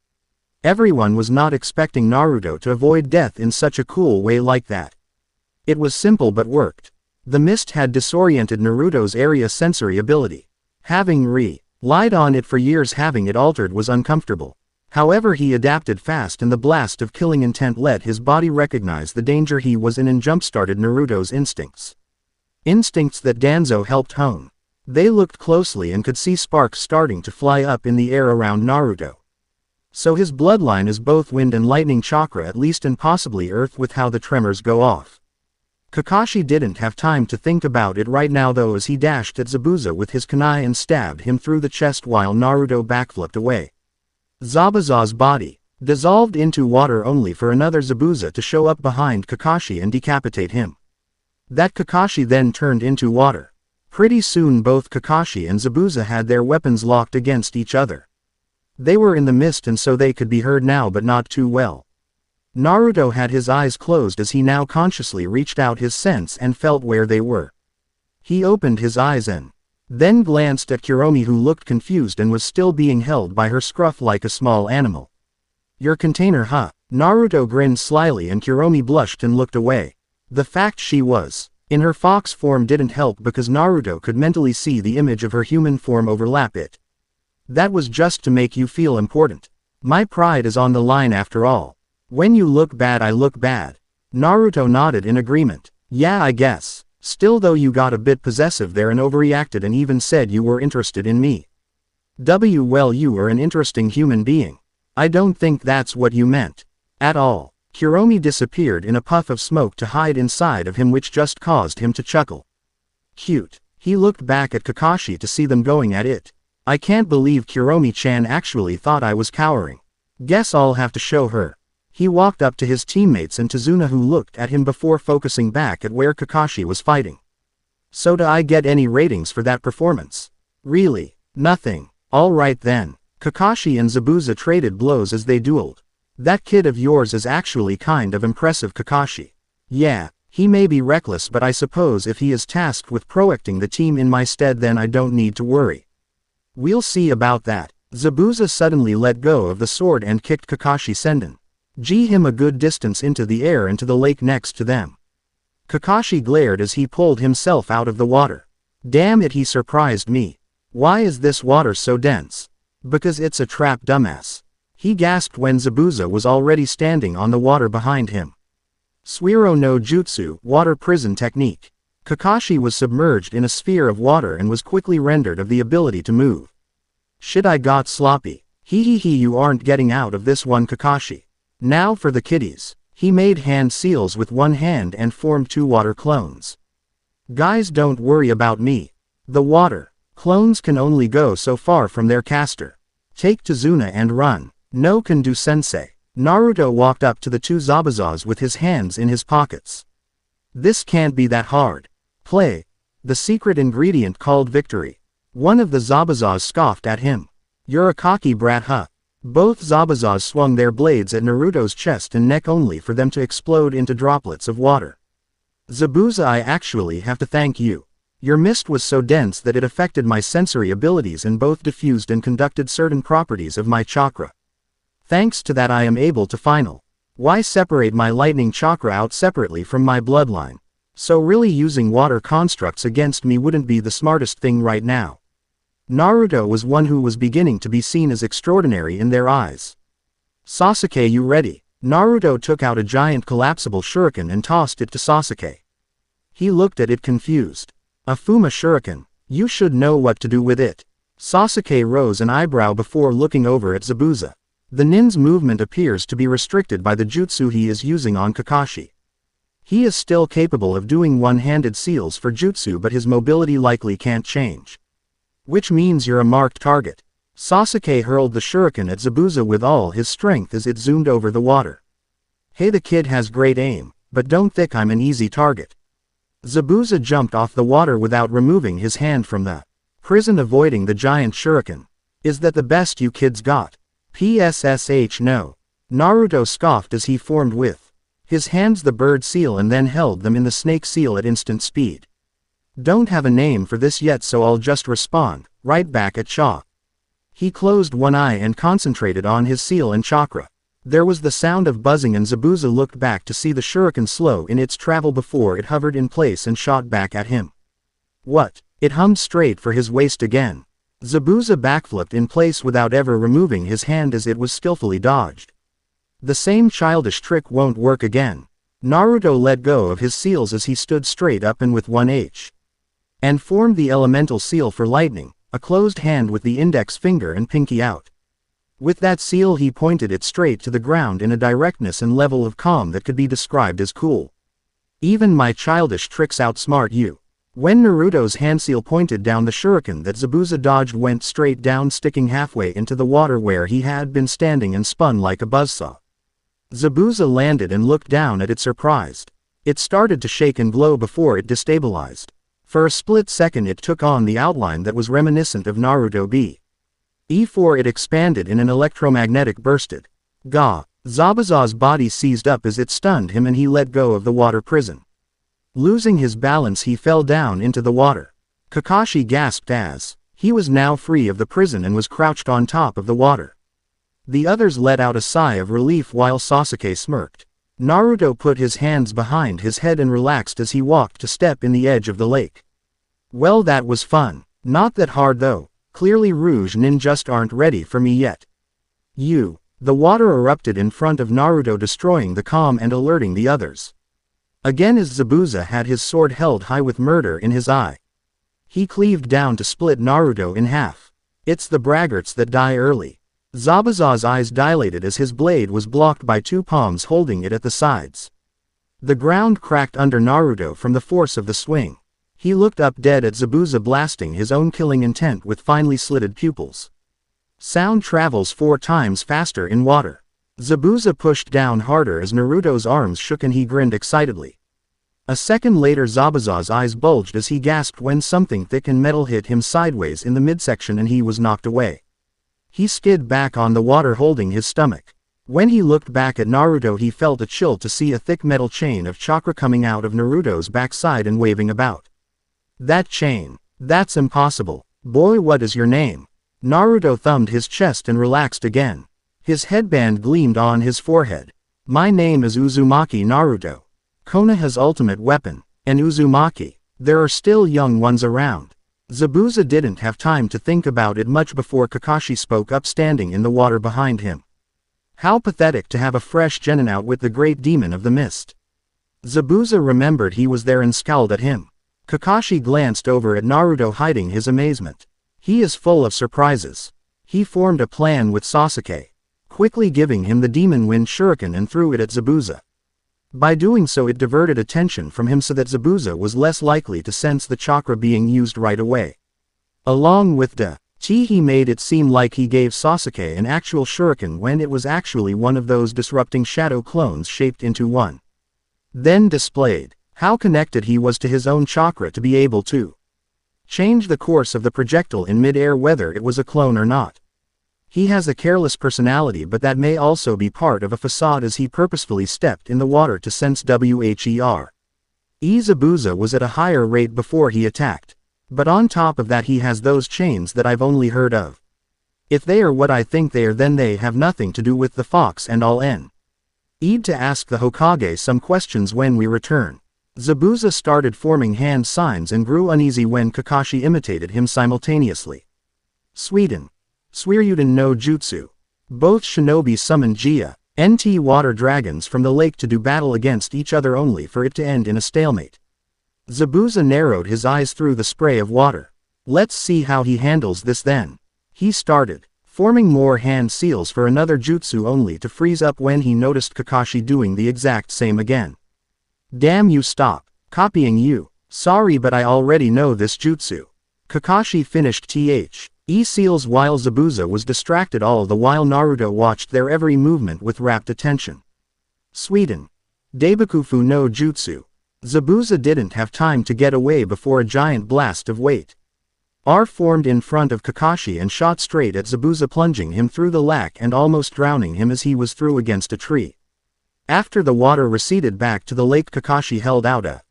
Everyone was not expecting Naruto to avoid death in such a cool way like that. It was simple but worked. The mist had disoriented Naruto's area sensory ability. Having relied on it for years, having it altered was uncomfortable. However, he adapted fast and the blast of killing intent let his body recognize the danger he was in and jump-started Naruto's instincts. Instincts that Danzo helped hone. They looked closely and could see sparks starting to fly up in the air around Naruto. So his bloodline is both wind and lightning chakra at least, and possibly earth with how the tremors go off. Kakashi didn't have time to think about it right now though, as he dashed at Zabuza with his kunai and stabbed him through the chest while Naruto backflipped away. Zabuza's body dissolved into water only for another Zabuza to show up behind Kakashi and decapitate him. That Kakashi then turned into water. Pretty soon both Kakashi and Zabuza had their weapons locked against each other. They were in the mist and so they could be heard now, but not too well. Naruto had his eyes closed as he now consciously reached out his sense and felt where they were. He opened his eyes and then glanced at Kuromi, who looked confused and was still being held by her scruff like a small animal. Your container, huh? Naruto grinned slyly and Kuromi blushed and looked away. The fact she was in her fox form didn't help because Naruto could mentally see the image of her human form overlap it. That was just to make you feel important. My pride is on the line after all. When you look bad I look bad. Naruto nodded in agreement. Yeah, I guess. Still though, you got a bit possessive there and overreacted and even said you were interested in me. Well, you are an interesting human being. I don't think that's what you meant. At all. Kuromi disappeared in a puff of smoke to hide inside of him, which just caused him to chuckle. Cute. He looked back at Kakashi to see them going at it. I can't believe Kuromi-chan actually thought I was cowering. Guess I'll have to show her. He walked up to his teammates and Tazuna, who looked at him before focusing back at where Kakashi was fighting. So do I get any ratings for that performance? Really? Nothing. Alright then. Kakashi and Zabuza traded blows as they dueled. That kid of yours is actually kind of impressive, Kakashi. Yeah, he may be reckless, but I suppose if he is tasked with protecting the team in my stead, then I don't need to worry. We'll see about that. Zabuza suddenly let go of the sword and kicked Kakashi Senden. Him a good distance into the air and to the lake next to them. Kakashi glared as he pulled himself out of the water. Damn it, he surprised me. Why is this water so dense? Because it's a trap, dumbass. He gasped when Zabuza was already standing on the water behind him. Suiro no Jutsu, water prison technique. Kakashi was submerged in a sphere of water and was quickly rendered of the ability to move. Shit, I got sloppy. You aren't getting out of this one, Kakashi. Now for the kiddies. He made hand seals with one hand and formed 2 water clones. Guys, don't worry about me. The water clones can only go so far from their caster. Take Tazuna and run. No can do, sensei. Naruto walked up to the 2 Zabuzas with his hands in his pockets. This can't be that hard. Play. The secret ingredient called victory. One of the Zabuzas scoffed at him. You're a cocky brat, huh? Both Zabuzas swung their blades at Naruto's chest and neck only for them to explode into droplets of water. Zabuza, I actually have to thank you. Your mist was so dense that it affected my sensory abilities and both diffused and conducted certain properties of my chakra. Thanks to that I am able to Why separate my lightning chakra out separately from my bloodline? So really using water constructs against me wouldn't be the smartest thing right now. Naruto was one who was beginning to be seen as extraordinary in their eyes. Sasuke, you ready? Naruto took out a giant collapsible shuriken and tossed it to Sasuke. He looked at it confused. A Fuma shuriken. You should know what to do with it. Sasuke rose an eyebrow before looking over at Zabuza. The nin's movement appears to be restricted by the jutsu he is using on Kakashi. He is still capable of doing one-handed seals for jutsu, but his mobility likely can't change. Which means you're a marked target. Sasuke hurled the shuriken at Zabuza with all his strength as it zoomed over the water. Hey, the kid has great aim, but don't think I'm an easy target. Zabuza jumped off the water without removing his hand from the prison, avoiding the giant shuriken. Is that the best you kids got? PSSH no. Naruto scoffed as he formed with his hands the bird seal and then held them in the snake seal at instant speed. Don't have a name for this yet, so I'll just respond right back at Cha. He closed one eye and concentrated on his seal and chakra. There was the sound of buzzing and Zabuza looked back to see the shuriken slow in its travel before it hovered in place and shot back at him. What? It hummed straight for his waist again. Zabuza backflipped in place without ever removing his hand as it was skillfully dodged. The same childish trick won't work again. Naruto let go of his seals as he stood straight up and with one H. And formed the elemental seal for lightning, a closed hand with the index finger and pinky out. With that seal he pointed it straight to the ground in a directness and level of calm that could be described as cool. Even my childish tricks outsmart you. When Naruto's hand seal pointed down, the shuriken that Zabuza dodged went straight down, sticking halfway into the water where he had been standing and spun like a buzzsaw. Zabuza landed and looked down at it surprised. It started to shake and glow before it destabilized. For a split second it took on the outline that was reminiscent of Naruto before it expanded in an electromagnetic bursted. Gah! Zabuza's body seized up as it stunned him and he let go of the water prison. Losing his balance he fell down into the water. Kakashi gasped as he was now free of the prison and was crouched on top of the water. The others let out a sigh of relief while Sasuke smirked. Naruto put his hands behind his head and relaxed as he walked to step in the edge of the lake. Well, that was fun. Not that hard though. Clearly Rouge Nin just aren't ready for me yet. You. The water erupted in front of Naruto, destroying the calm and alerting the others. Again, as Zabuza had his sword held high with murder in his eye, he cleaved down to split Naruto in half. It's the braggarts that die early. Zabuza's eyes dilated as his blade was blocked by two palms holding it at the sides. The ground cracked under Naruto from the force of the swing. He looked up dead at Zabuza, blasting his own killing intent with finely slitted pupils. Sound travels 4 times faster in water. Zabuza pushed down harder as Naruto's arms shook and he grinned excitedly. A second later, Zabuza's eyes bulged as he gasped when something thick and metal hit him sideways in the midsection and he was knocked away. He skid back on the water holding his stomach. When he looked back at Naruto, he felt a chill to see a thick metal chain of chakra coming out of Naruto's backside and waving about. That chain. That's impossible. Boy, what is your name? Naruto thumbed his chest and relaxed again. His headband gleamed on his forehead. My name is Uzumaki Naruto. Konoha's ultimate weapon. And Uzumaki. There are still young ones around. Zabuza didn't have time to think about it much before Kakashi spoke up, standing in the water behind him. How pathetic to have a fresh genin out with the great demon of the mist. Zabuza remembered he was there and scowled at him. Kakashi glanced over at Naruto, hiding his amazement. He is full of surprises. He formed a plan with Sasuke, quickly giving him the demon wind shuriken and threw it at Zabuza. By doing so, it diverted attention from him so that Zabuza was less likely to sense the chakra being used right away. Along with he made it seem like he gave Sasuke an actual shuriken when it was actually one of those disrupting shadow clones shaped into one. Then displayed how connected he was to his own chakra to be able to change the course of the projectile in mid-air, whether it was a clone or not. He has a careless personality, but that may also be part of a facade, as he purposefully stepped in the water to sense Zabuza was at a higher rate before he attacked. But on top of that, he has those chains that I've only heard of. If they are what I think they are, then they have nothing to do with the fox and all need to ask the Hokage some questions when we return. Zabuza started forming hand signs and grew uneasy when Kakashi imitated him simultaneously. Suiryuden no Jutsu. Both shinobi summoned NT water dragons from the lake to do battle against each other, only for it to end in a stalemate. Zabuza narrowed his eyes through the spray of water. Let's see how he handles this then. He started forming more hand seals for another jutsu, only to freeze up when he noticed Kakashi doing the exact same again. Damn you, stop copying you. Sorry, but I already know this jutsu. Kakashi finished seals while Zabuza was distracted, all the while Naruto watched their every movement with rapt attention. Daibakufu no Jutsu. Zabuza didn't have time to get away before a giant blast of weight formed in front of Kakashi and shot straight at Zabuza, plunging him through the lack and almost drowning him as he was thrown against a tree. After the water receded back to the lake, Kakashi held out a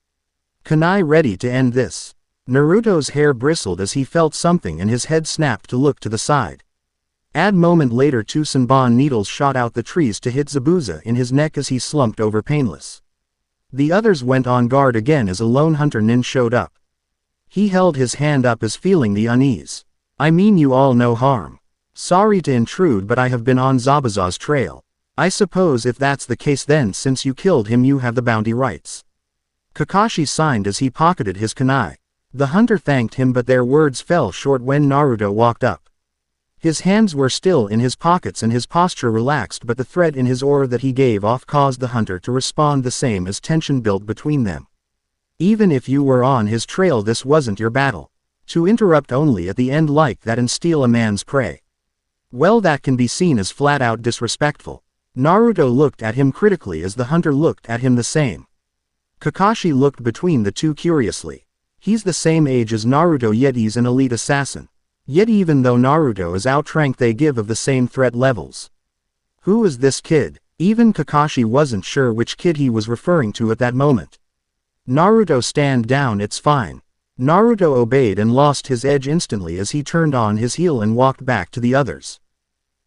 kunai, ready to end this. Naruto's hair bristled as he felt something and his head snapped to look to the side. A moment later, 2 Senbon needles shot out the trees to hit Zabuza in his neck as he slumped over, painless. The others went on guard again as a lone hunter nin showed up. He held his hand up as feeling the unease. I mean, you all no harm. Sorry to intrude, but I have been on Zabuza's trail. I suppose if that's the case, then since you killed him you have the bounty rights. Kakashi signed as he pocketed his kunai. The hunter thanked him, but their words fell short when Naruto walked up. His hands were still in his pockets and his posture relaxed, but the threat in his aura that he gave off caused the hunter to respond the same as tension built between them. Even if you were on his trail, this wasn't your battle. To interrupt only at the end like that and steal a man's prey. Well, that can be seen as flat out disrespectful. Naruto looked at him critically as the hunter looked at him the same. Kakashi looked between the two curiously. He's the same age as Naruto, yet he's an elite assassin. Yet even though Naruto is outranked, they give of the same threat levels. Who is this kid? Even Kakashi wasn't sure which kid he was referring to at that moment. Naruto, stand down, it's fine. Naruto obeyed and lost his edge instantly as he turned on his heel and walked back to the others.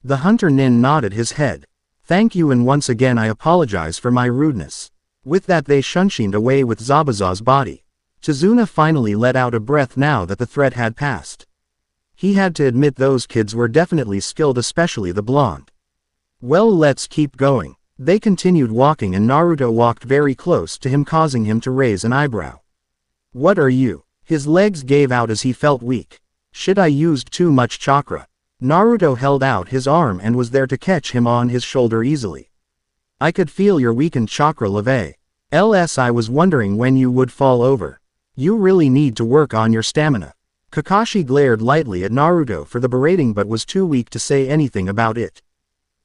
The hunter nin nodded his head. Thank you, and once again I apologize for my rudeness. With that, they shunshined away with Zabuza's body. Chizuna finally let out a breath now that the threat had passed. He had to admit those kids were definitely skilled, especially the blonde. Well, let's keep going. They continued walking and Naruto walked very close to him, causing him to raise an eyebrow. What are you? His legs gave out as he felt weak. Should I used too much chakra? Naruto held out his arm and was there to catch him on his shoulder easily. I could feel your weakened chakra leve. I was wondering when you would fall over. You really need to work on your stamina. Kakashi glared lightly at Naruto for the berating but was too weak to say anything about it.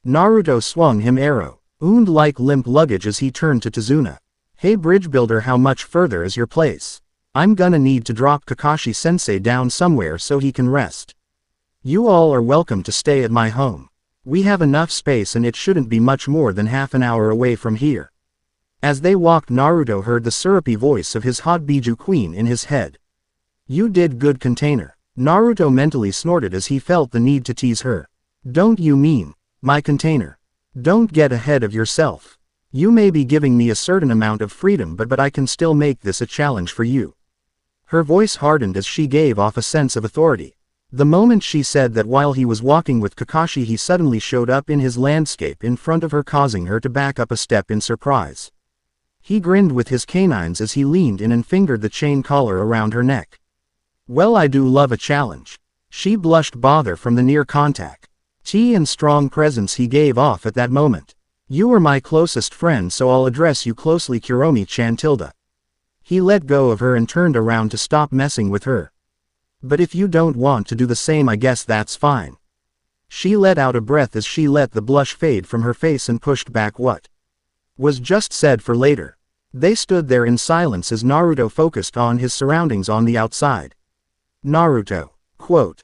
Naruto swung him arrow, like limp luggage as he turned to Tazuna. Hey bridge builder, how much further is your place? I'm gonna need to drop Kakashi-sensei down somewhere so he can rest. You all are welcome to stay at my home. We have enough space and it shouldn't be much more than half an hour away from here. As they walked, Naruto heard the syrupy voice of his hot Biju queen in his head. You did good, container. Naruto mentally snorted as he felt the need to tease her. Don't you mean, my container? Don't get ahead of yourself. You may be giving me a certain amount of freedom but I can still make this a challenge for you. Her voice hardened as she gave off a sense of authority. The moment she said that, while he was walking with Kakashi, he suddenly showed up in his landscape in front of her, causing her to back up a step in surprise. He grinned with his canines as he leaned in and fingered the chain collar around her neck. Well, I do love a challenge. She blushed bother from the near contact. And strong presence he gave off at that moment. You are my closest friend, so I'll address you closely, Kuromi-chan tilde. He let go of her and turned around to stop messing with her. But if you don't want to do the same, I guess that's fine. She let out a breath as she let the blush fade from her face and pushed back what was just said for later. They stood there in silence as Naruto focused on his surroundings on the outside. Naruto. Quote.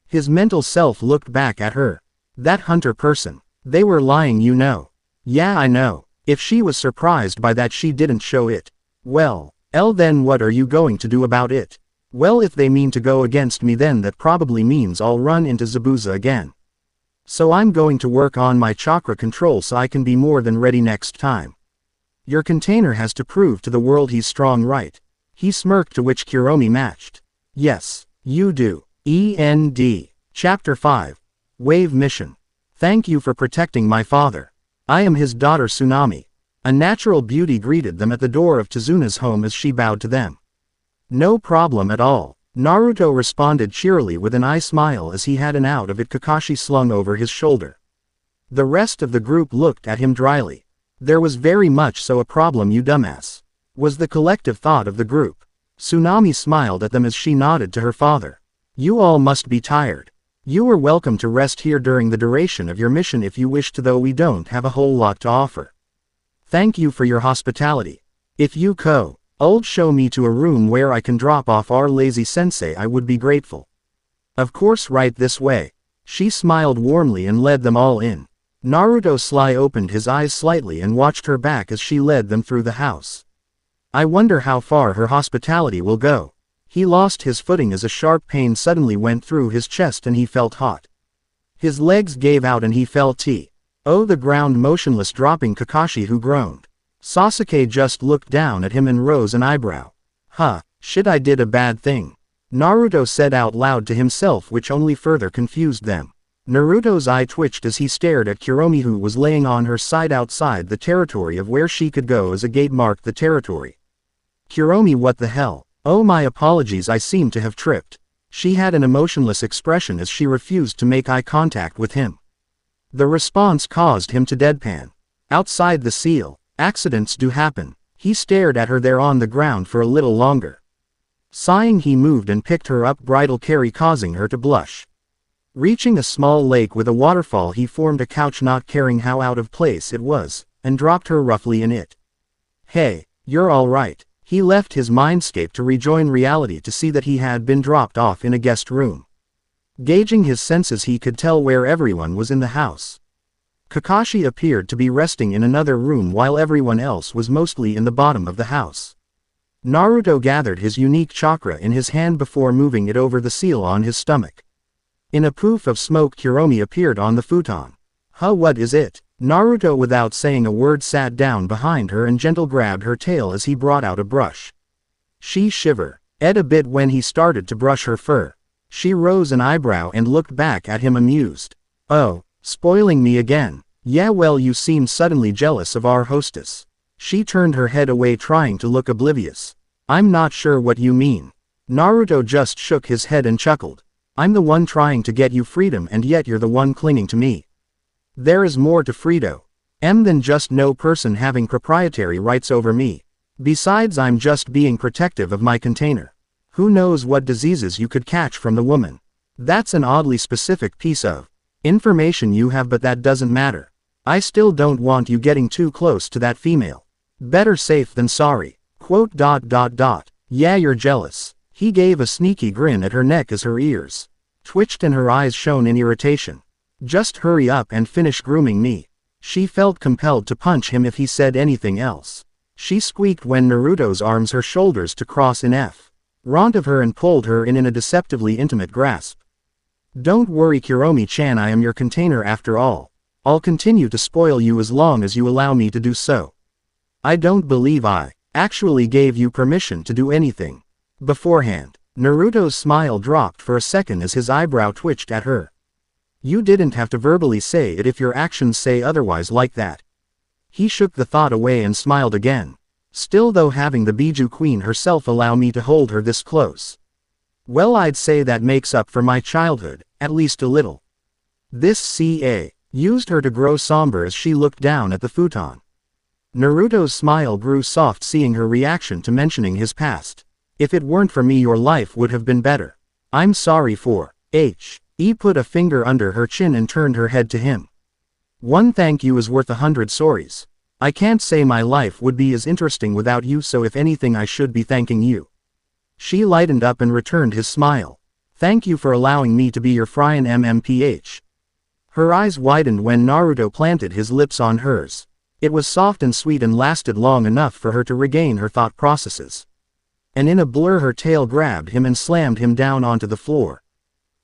His mental self looked back at her. That hunter person. They were lying, you know. Yeah, I know. If she was surprised by that, she didn't show it. Well, then what are you going to do about it? Well, if they mean to go against me, then that probably means I'll run into Zabuza again. So I'm going to work on my chakra control so I can be more than ready next time. Your container has to prove to the world he's strong, right? He smirked, to which Kuromi matched. Yes, you do. END. Chapter 5. Wave Mission. Thank you for protecting my father. I am his daughter Tsunami. A natural beauty greeted them at the door of Tazuna's home as she bowed to them. No problem at all. Naruto responded cheerily with an eye smile as he had an out of it Kakashi slung over his shoulder. The rest of the group looked at him dryly. There was very much so a problem, you dumbass, was the collective thought of the group. Tsunami smiled at them as she nodded to her father. You all must be tired. You are welcome to rest here during the duration of your mission if you wish to, though we don't have a whole lot to offer. Thank you for your hospitality. If you could show me to a room where I can drop off our lazy sensei, I would be grateful. Of course, right this way. She smiled warmly and led them all in. Naruto sly opened his eyes slightly and watched her back as she led them through the house. I wonder how far her hospitality will go. He lost his footing as a sharp pain suddenly went through his chest and he felt hot. His legs gave out and he fell to the ground motionless, dropping Kakashi, who groaned. Sasuke just looked down at him and rose an eyebrow. Shit, I did a bad thing. Naruto said out loud to himself, which only further confused them. Naruto's eye twitched as he stared at Kuromi, who was laying on her side outside the territory of where she could go as a gate marked the territory. Kuromi, what the hell? Oh, my apologies, I seem to have tripped. She had an emotionless expression as she refused to make eye contact with him. The response caused him to deadpan. Outside the seal. Accidents do happen. He stared at her there on the ground for a little longer. Sighing, he moved and picked her up bridal carry, causing her to blush. Reaching a small lake with a waterfall, he formed a couch, not caring how out of place it was, and dropped her roughly in it. Hey, you're all right. He left his mindscape to rejoin reality to see that he had been dropped off in a guest room. Gauging his senses, he could tell where everyone was in the house. Kakashi appeared to be resting in another room while everyone else was mostly in the bottom of the house. Naruto gathered his unique chakra in his hand before moving it over the seal on his stomach. In a poof of smoke, Kuromi appeared on the futon. What is it? Naruto, without saying a word, sat down behind her and gentle grabbed her tail as he brought out a brush. She shivered a bit when he started to brush her fur. She rose an eyebrow and looked back at him amused. Oh, spoiling me again. Yeah, well, you seem suddenly jealous of our hostess. She turned her head away trying to look oblivious. I'm not sure what you mean. Naruto just shook his head and chuckled. I'm the one trying to get you freedom and yet you're the one clinging to me. There is more to freedom than just no person having proprietary rights over me. Besides, I'm just being protective of my container. Who knows what diseases you could catch from the woman. That's an oddly specific piece of information you have, but that doesn't matter. I still don't want you getting too close to that female. Better safe than sorry. Yeah, you're jealous. He gave a sneaky grin at her neck as her ears twitched and her eyes shone in irritation. Just hurry up and finish grooming me. She felt compelled to punch him if he said anything else. She squeaked when Naruto's arms her shoulders to cross in front of her and pulled her in a deceptively intimate grasp. Don't worry, Kuromi-chan, I am your container after all. I'll continue to spoil you as long as you allow me to do so. I don't believe I actually gave you permission to do anything beforehand. Naruto's smile dropped for a second as his eyebrow twitched at her. You didn't have to verbally say it if your actions say otherwise like that. He shook the thought away and smiled again. Still, though, having the Biju Queen herself allow me to hold her this close. Well, I'd say that makes up for my childhood, at least a little. This CA used her to grow somber as she looked down at the futon. Naruto's smile grew soft seeing her reaction to mentioning his past. If it weren't for me, your life would have been better. I'm sorry for He put a finger under her chin and turned her head to him. One thank you is worth 100 sorries. I can't say my life would be as interesting without you, so if anything I should be thanking you. She lightened up and returned his smile. Thank you for allowing me to be your Fryan MMPH. Her eyes widened when Naruto planted his lips on hers. It was soft and sweet and lasted long enough for her to regain her thought processes. And in a blur her tail grabbed him and slammed him down onto the floor.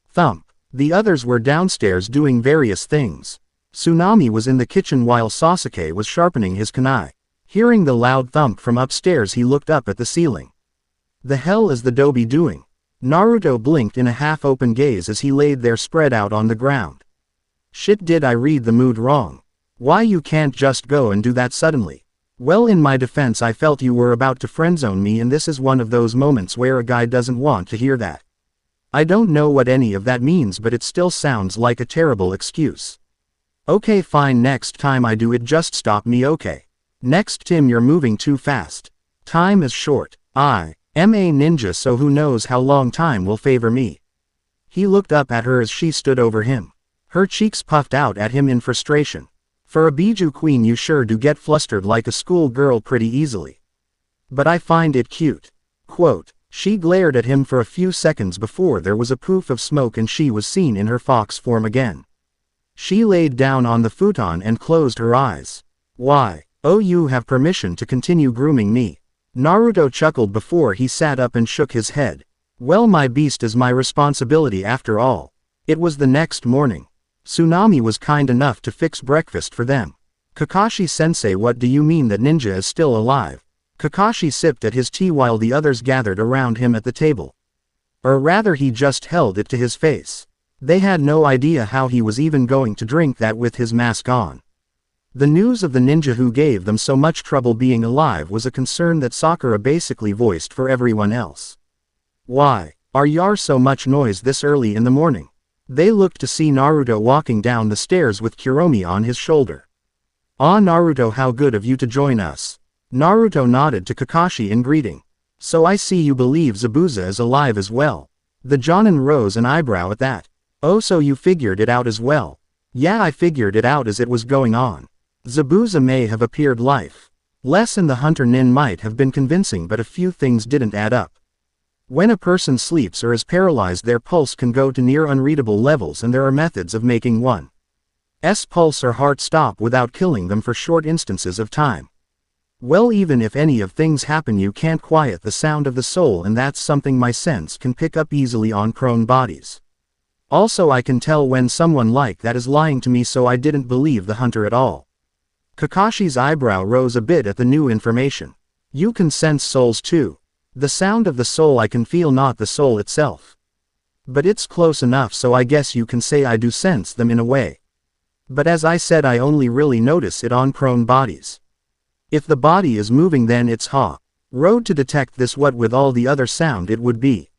Thump. The others were downstairs doing various things. Tsunami was in the kitchen while Sasuke was sharpening his kunai. Hearing the loud thump from upstairs, he looked up at the ceiling. The hell is the Dobi doing? Naruto blinked in a half-open gaze as he laid there spread out on the ground. Shit, did I read the mood wrong? Why, you can't just go and do that suddenly. Well, in my defense, I felt you were about to friendzone me, and this is one of those moments where a guy doesn't want to hear that. I don't know what any of that means, but it still sounds like a terrible excuse. Okay, fine, next time I do it just stop me, okay? Next, Tim, you're moving too fast. Time is short. I am a ninja, so who knows how long time will favor me. He looked up at her as she stood over him. Her cheeks puffed out at him in frustration. For a Biju Queen, you sure do get flustered like a school girl pretty easily. But I find it cute. Quote. She glared at him for a few seconds before there was a poof of smoke and she was seen in her fox form again. She laid down on the futon and closed her eyes. Why? Oh, you have permission to continue grooming me. Naruto chuckled before he sat up and shook his head. Well, my beast is my responsibility after all. It was the next morning. Tsunami was kind enough to fix breakfast for them. Kakashi-sensei, what do you mean that ninja is still alive? Kakashi sipped at his tea while the others gathered around him at the table. Or rather, he just held it to his face. They had no idea how he was even going to drink that with his mask on. The news of the ninja who gave them so much trouble being alive was a concern that Sakura basically voiced for everyone else. Why are y'all so much noise this early in the morning? They looked to see Naruto walking down the stairs with Kuromi on his shoulder. Ah, Naruto, how good of you to join us. Naruto nodded to Kakashi in greeting. So I see you believe Zabuza is alive as well. The Jonin rose an eyebrow at that. Oh, so you figured it out as well. Yeah, I figured it out as it was going on. Zabuza may have appeared less and the hunter nin might have been convincing, but a few things didn't add up. When a person sleeps or is paralyzed, their pulse can go to near unreadable levels, and there are methods of making one's pulse or heart stop without killing them for short instances of time. Well, even if any of things happen, you can't quiet the sound of the soul, and that's something my sense can pick up easily on prone bodies. Also, I can tell when someone like that is lying to me, so I didn't believe the hunter at all. Kakashi's eyebrow rose a bit at the new information. You can sense souls too. The sound of the soul I can feel, not the soul itself. But it's close enough, so I guess you can say I do sense them in a way. But as I said, I only really notice it on prone bodies. If the body is moving, then it's road to detect this. What with all the other sound it would be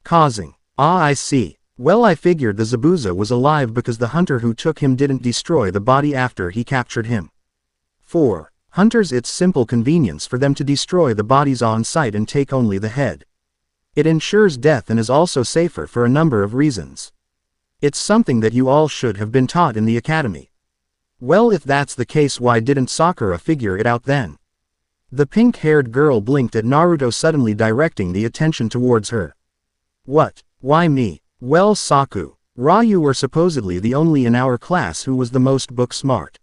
causing. Ah, I see. Well, I figured the Zabuza was alive because the hunter who took him didn't destroy the body after he captured him. For hunters, it's simple convenience for them to destroy the bodies on sight and take only the head. It ensures death and is also safer for a number of reasons. It's something that you all should have been taught in the academy. Well, if that's the case, why didn't Sakura figure it out then? The pink-haired girl blinked at Naruto, suddenly directing the attention towards her. What? Why me? Well, Sakura, you were supposedly the only in our class who was the most book smart.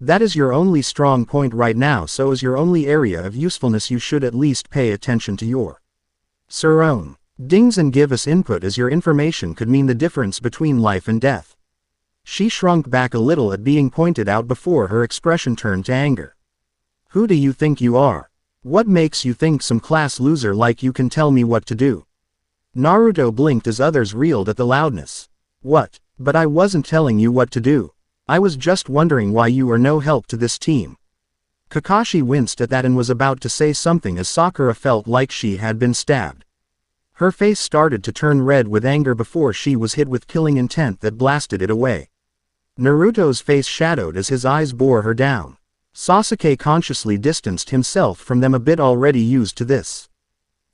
That is your only strong point right now, so is your only area of usefulness. You should at least pay attention to your own dings and give us input, as your information could mean the difference between life and death. She shrunk back a little at being pointed out before her expression turned to anger. Who do you think you are? What makes you think some class loser like you can tell me what to do? Naruto blinked as others reeled at the loudness. What? But I wasn't telling you what to do. I was just wondering why you are no help to this team. Kakashi winced at that and was about to say something as Sakura felt like she had been stabbed. Her face started to turn red with anger before she was hit with killing intent that blasted it away. Naruto's face shadowed as his eyes bore her down. Sasuke consciously distanced himself from them, a bit already used to this.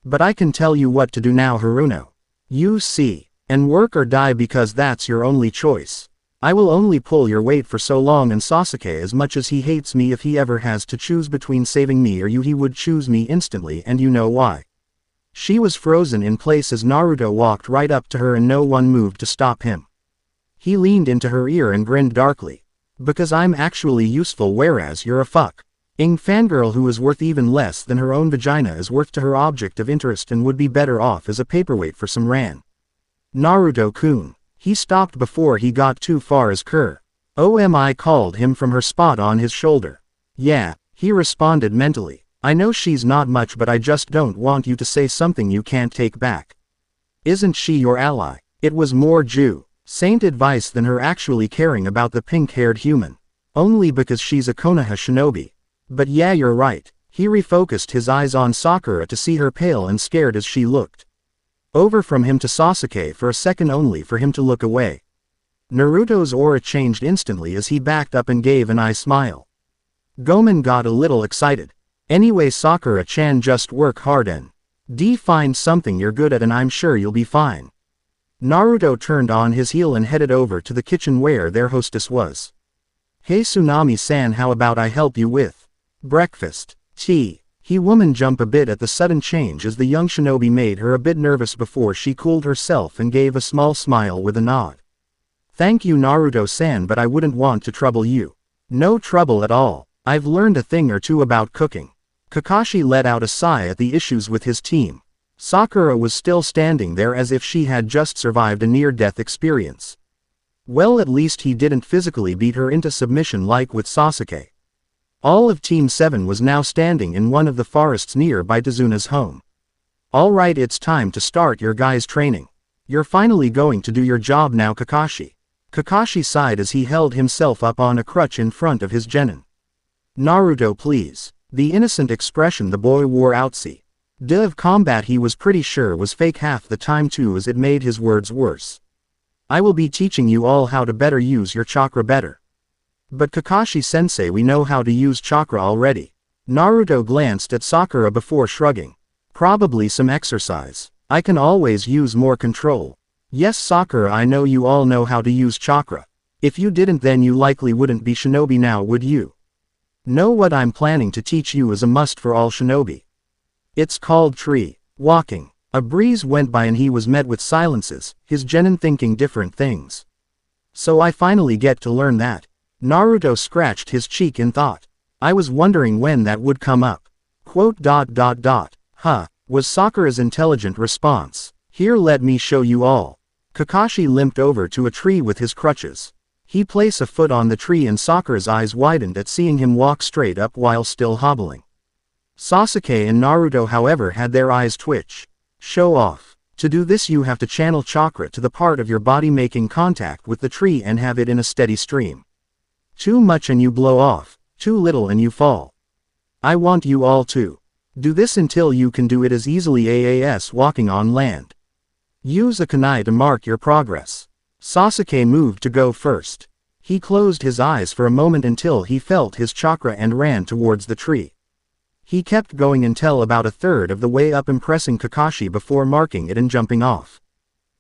But I can tell you what to do now, Haruno. You see, and work or die, because that's your only choice. I will only pull your weight for so long, and Sasuke, as much as he hates me, if he ever has to choose between saving me or you, he would choose me instantly, and you know why. She was frozen in place as Naruto walked right up to her and no one moved to stop him. He leaned into her ear and grinned darkly. Because I'm actually useful, whereas you're a fucking fangirl who is worth even less than her own vagina is worth to her object of interest, and would be better off as a paperweight for some ran. Naruto-kun. He stopped before he got too far as Kuromi called him from her spot on his shoulder. Yeah, he responded mentally. I know she's not much, but I just don't want you to say something you can't take back. Isn't she your ally? It was more Saint advice than her actually caring about the pink-haired human. Only because she's a Konoha shinobi. But yeah, you're right. He refocused his eyes on Sakura to see her pale and scared as she looked over from him to Sasuke for a second, only for him to look away. Naruto's aura changed instantly as he backed up and gave an eye smile. Gomen got a little excited. Anyway, Sakura-chan, just work hard and find something you're good at and I'm sure you'll be fine. Naruto turned on his heel and headed over to the kitchen where their hostess was. Hey Tsunami-san, how about I help you with breakfast? Tea. He woman jumped a bit at the sudden change as the young shinobi made her a bit nervous before she cooled herself and gave a small smile with a nod. Thank you Naruto-san, but I wouldn't want to trouble you. No trouble at all. I've learned a thing or two about cooking. Kakashi let out a sigh at the issues with his team. Sakura was still standing there as if she had just survived a near-death experience. Well, at least he didn't physically beat her into submission like with Sasuke. All of Team 7 was now standing in one of the forests nearby Tazuna's home. Alright, it's time to start your guys' training. You're finally going to do your job now, Kakashi. Kakashi sighed as he held himself up on a crutch in front of his genin. Naruto, please. The innocent expression the boy wore outside of combat he was pretty sure was fake half the time too, as it made his words worse. I will be teaching you all how to better use your chakra better. But Kakashi-sensei, we know how to use chakra already. Naruto glanced at Sakura before shrugging. Probably some exercise. I can always use more control. Yes Sakura, I know you all know how to use chakra. If you didn't, then you likely wouldn't be shinobi now, would you? Know what I'm planning to teach you is a must for all shinobi. It's called tree walking. A breeze went by and he was met with silences, his genin thinking different things. So I finally get to learn that. Naruto scratched his cheek in thought. I was wondering when that would come up. Huh, was Sakura's intelligent response. Here, let me show you all. Kakashi limped over to a tree with his crutches. He placed a foot on the tree and Sakura's eyes widened at seeing him walk straight up while still hobbling. Sasuke and Naruto, however, had their eyes twitch. Show off. To do this you have to channel chakra to the part of your body making contact with the tree and have it in a steady stream. Too much and you blow off, too little and you fall. I want you all to do this until you can do it as easily as walking on land. Use a kunai to mark your progress. Sasuke moved to go first. He closed his eyes for a moment until he felt his chakra and ran towards the tree. He kept going until about a third of the way up, impressing Kakashi before marking it and jumping off.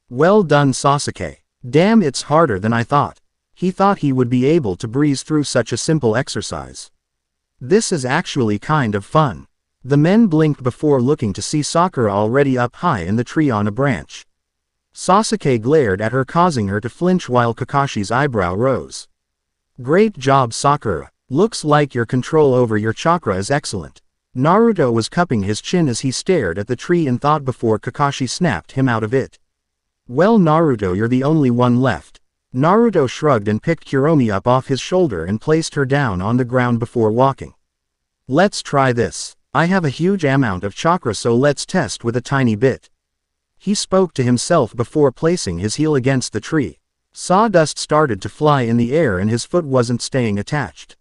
Well done, Sasuke. Damn, it's harder than I thought. He thought he would be able to breeze through such a simple exercise. This is actually kind of fun. The men blinked before looking to see Sakura already up high in the tree on a branch. Sasuke glared at her, causing her to flinch while Kakashi's eyebrow rose. Great job, Sakura. Looks like your control over your chakra is excellent. Naruto was cupping his chin as he stared at the tree in thought before Kakashi snapped him out of it. Well, Naruto, you're the only one left. Naruto shrugged and picked Kuromi up off his shoulder and placed her down on the ground before walking. Let's try this. I have a huge amount of chakra, so let's test with a tiny bit. He spoke to himself before placing his heel against the tree. Sawdust started to fly in the air and his foot wasn't staying attached.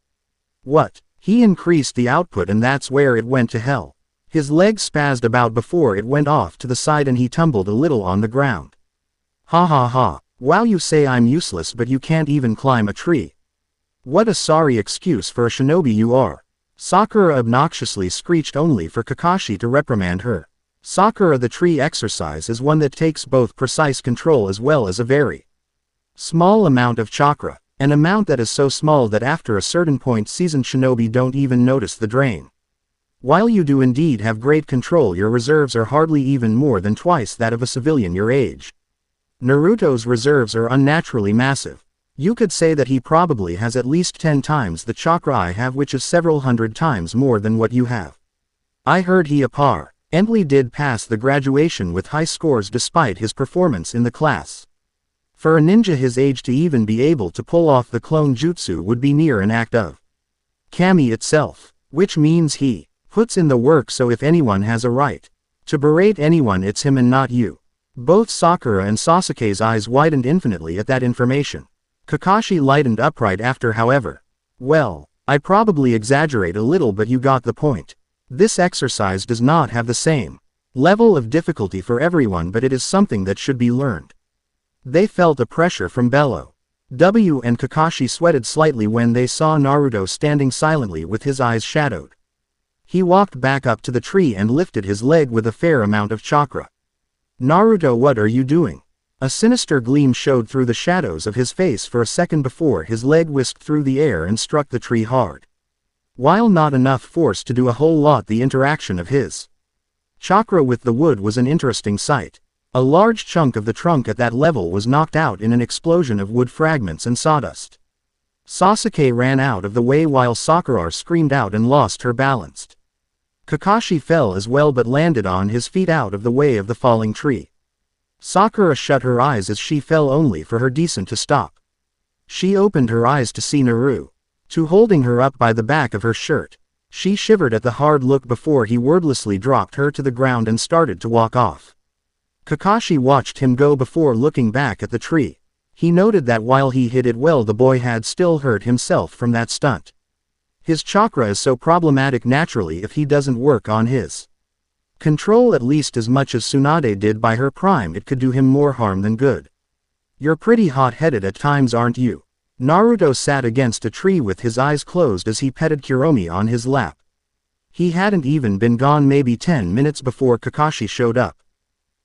What? He increased the output and that's where it went to hell. His leg spazzed about before it went off to the side and he tumbled a little on the ground. Ha ha ha. Wow, you say I'm useless but you can't even climb a tree. What a sorry excuse for a shinobi you are. Sakura obnoxiously screeched, only for Kakashi to reprimand her. Sakura, the tree exercise is one that takes both precise control as well as a very small amount of chakra, an amount that is so small that after a certain point seasoned shinobi don't even notice the drain. While you do indeed have great control, your reserves are hardly even more than twice that of a civilian your age. Naruto's reserves are unnaturally massive. You could say that he probably has at least 10 times the chakra I have, which is several hundred times more than what you have. I heard he apparently did pass the graduation with high scores despite his performance in the class. For a ninja his age to even be able to pull off the clone jutsu would be near an act of kami itself, which means he puts in the work, so if anyone has a right to berate anyone, it's him and not you. Both Sakura and Sasuke's eyes widened infinitely at that information. Kakashi lightened up right after, however. Well, I probably exaggerate a little but you got the point. This exercise does not have the same level of difficulty for everyone, but it is something that should be learned. They felt a pressure from below. And Kakashi sweated slightly when they saw Naruto standing silently with his eyes shadowed. He walked back up to the tree and lifted his leg with a fair amount of chakra. Naruto, what are you doing? A sinister gleam showed through the shadows of his face for a second before his leg whisked through the air and struck the tree hard. While not enough force to do a whole lot, the interaction of his chakra with the wood was an interesting sight. A large chunk of the trunk at that level was knocked out in an explosion of wood fragments and sawdust. Sasuke ran out of the way while Sakura screamed out and lost her balance. Kakashi fell as well but landed on his feet out of the way of the falling tree. Sakura shut her eyes as she fell, only for her descent to stop. She opened her eyes to see Naruto holding her up by the back of her shirt. She shivered at the hard look before he wordlessly dropped her to the ground and started to walk off. Kakashi watched him go before looking back at the tree. He noted that while he hit it well, the boy had still hurt himself from that stunt. His chakra is so problematic naturally if he doesn't work on his control at least as much as Tsunade did by her prime, it could do him more harm than good. You're pretty hot-headed at times, aren't you? Naruto sat against a tree with his eyes closed as he petted Kuromi on his lap. He hadn't even been gone maybe 10 minutes before Kakashi showed up.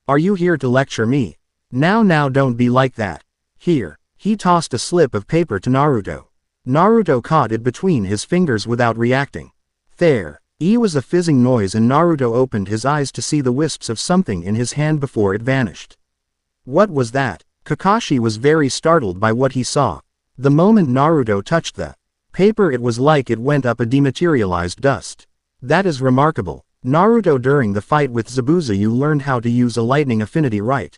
Are you here to lecture me? Now don't be like that. Here. He tossed a slip of paper to Naruto. Naruto caught it between his fingers without reacting. There. Was a fizzing noise and Naruto opened his eyes to see the wisps of something in his hand before it vanished. What was that? Kakashi was very startled by what he saw. The moment Naruto touched the paper, it was like it went up a dematerialized dust. That is remarkable. Naruto, during the fight with Zabuza you learned how to use a lightning affinity, right?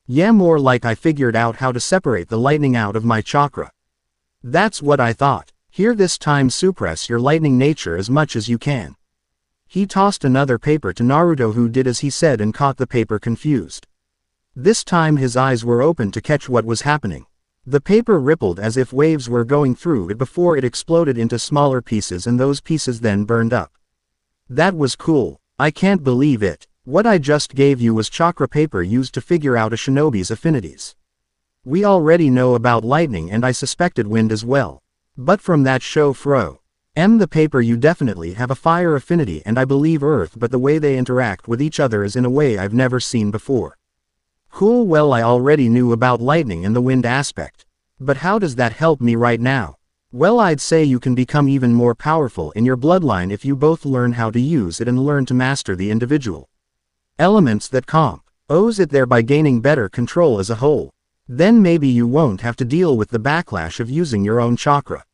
Yeah, more like I figured out how to separate the lightning out of my chakra. That's what I thought. Here, this time suppress your lightning nature as much as you can. He tossed another paper to Naruto, who did as he said and caught the paper confused. This time his eyes were open to catch what was happening. The paper rippled as if waves were going through it before it exploded into smaller pieces and those pieces then burned up. That was cool. I can't believe it. What I just gave you was chakra paper used to figure out a shinobi's affinities. We already know about lightning and I suspected wind as well. But from that show the paper you definitely have a fire affinity and I believe earth, but the way they interact with each other is in a way I've never seen before. Cool, well I already knew about lightning and the wind aspect. But how does that help me right now? Well, I'd say you can become even more powerful in your bloodline if you both learn how to use it and learn to master the individual elements that compose it, thereby gaining better control as a whole. Then maybe you won't have to deal with the backlash of using your own chakra.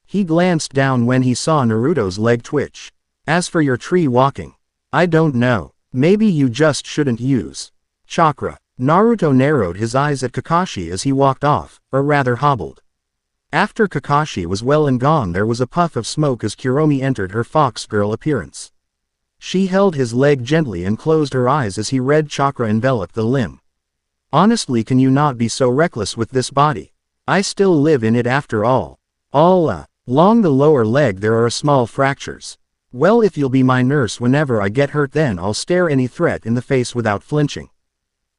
He glanced down when he saw Naruto's leg twitch. As for your tree walking, I don't know. Maybe you just shouldn't use chakra. Naruto narrowed his eyes at Kakashi as he walked off, or rather hobbled. After Kakashi was well and gone, there was a puff of smoke as Kuromi entered her fox girl appearance. She held his leg gently and closed her eyes as he read chakra envelop the limb. Honestly, can you not be so reckless with this body? I still live in it after all. Along the lower leg there are small fractures. Well, if you'll be my nurse whenever I get hurt, then I'll stare any threat in the face without flinching.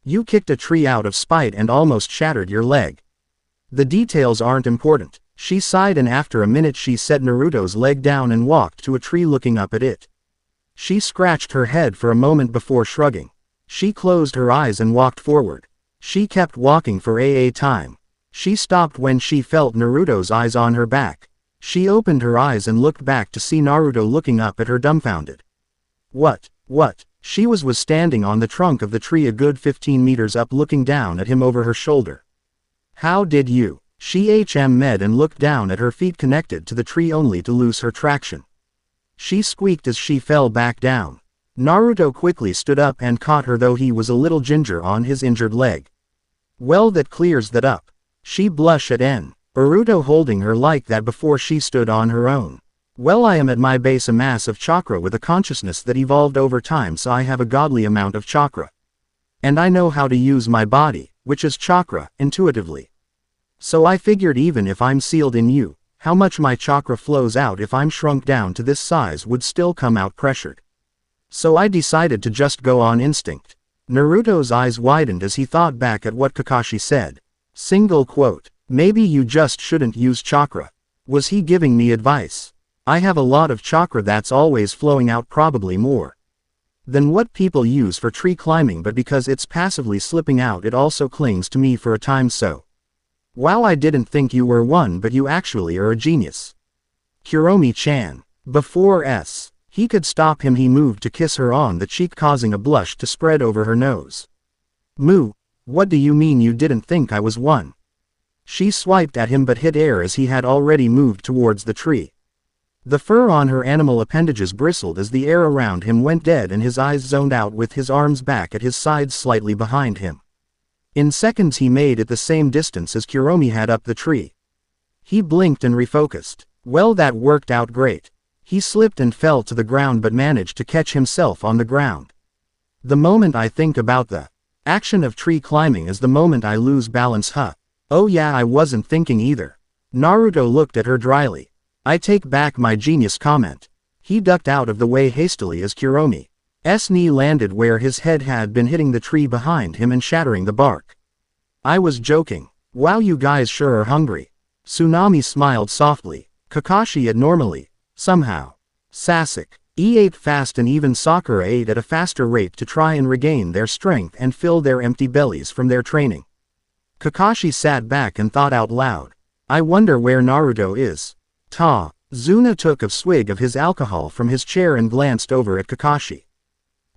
You kicked a tree out of spite and almost shattered your leg. The details aren't important. She sighed, and after a minute she set Naruto's leg down and walked to a tree looking up at it. She scratched her head for a moment before shrugging. She closed her eyes and walked forward. She kept walking for a time. She stopped when she felt Naruto's eyes on her back. She opened her eyes and looked back to see Naruto looking up at her dumbfounded. What? She was standing on the trunk of the tree a good 15 meters up, looking down at him over her shoulder. How did you? She med and looked down at her feet connected to the tree only to lose her traction. She squeaked as she fell back down. Naruto quickly stood up and caught her, though he was a little ginger on his injured leg. Well, that clears that up. She blushed at Naruto holding her like that before she stood on her own. Well, I am at my base a mass of chakra with a consciousness that evolved over time, so I have a godly amount of chakra. And I know how to use my body, which is chakra, intuitively. So I figured even if I'm sealed in you, how much my chakra flows out if I'm shrunk down to this size would still come out pressured. So I decided to just go on instinct. Naruto's eyes widened as he thought back at what Kakashi said. Single quote. Maybe you just shouldn't use chakra. Was he giving me advice? I have a lot of chakra that's always flowing out, probably more than what people use for tree climbing, but because it's passively slipping out it also clings to me for a time. So wow, I didn't think you were one, but you actually are a genius. Kuromi-chan. Before he could stop him, he moved to kiss her on the cheek, causing a blush to spread over her nose. Moo, what do you mean you didn't think I was one? She swiped at him but hit air as he had already moved towards the tree. The fur on her animal appendages bristled as the air around him went dead and his eyes zoned out, with his arms back at his sides slightly behind him. In seconds he made it the same distance as Kuromi had up the tree. He blinked and refocused. Well, that worked out great. He slipped and fell to the ground but managed to catch himself on the ground. The moment I think about the action of tree climbing is the moment I lose balance. Oh yeah, I wasn't thinking either. Naruto looked at her dryly. I take back my genius comment. He ducked out of the way hastily as Kuromi's knee landed where his head had been, hitting the tree behind him and shattering the bark. I was joking. Wow, you guys sure are hungry. Tsunami smiled softly. Kakashi ate normally. Somehow. Sasuke ate fast, and even Sakura ate at a faster rate to try and regain their strength and fill their empty bellies from their training. Kakashi sat back and thought out loud. I wonder where Naruto is. Zuna took a swig of his alcohol from his chair and glanced over at Kakashi.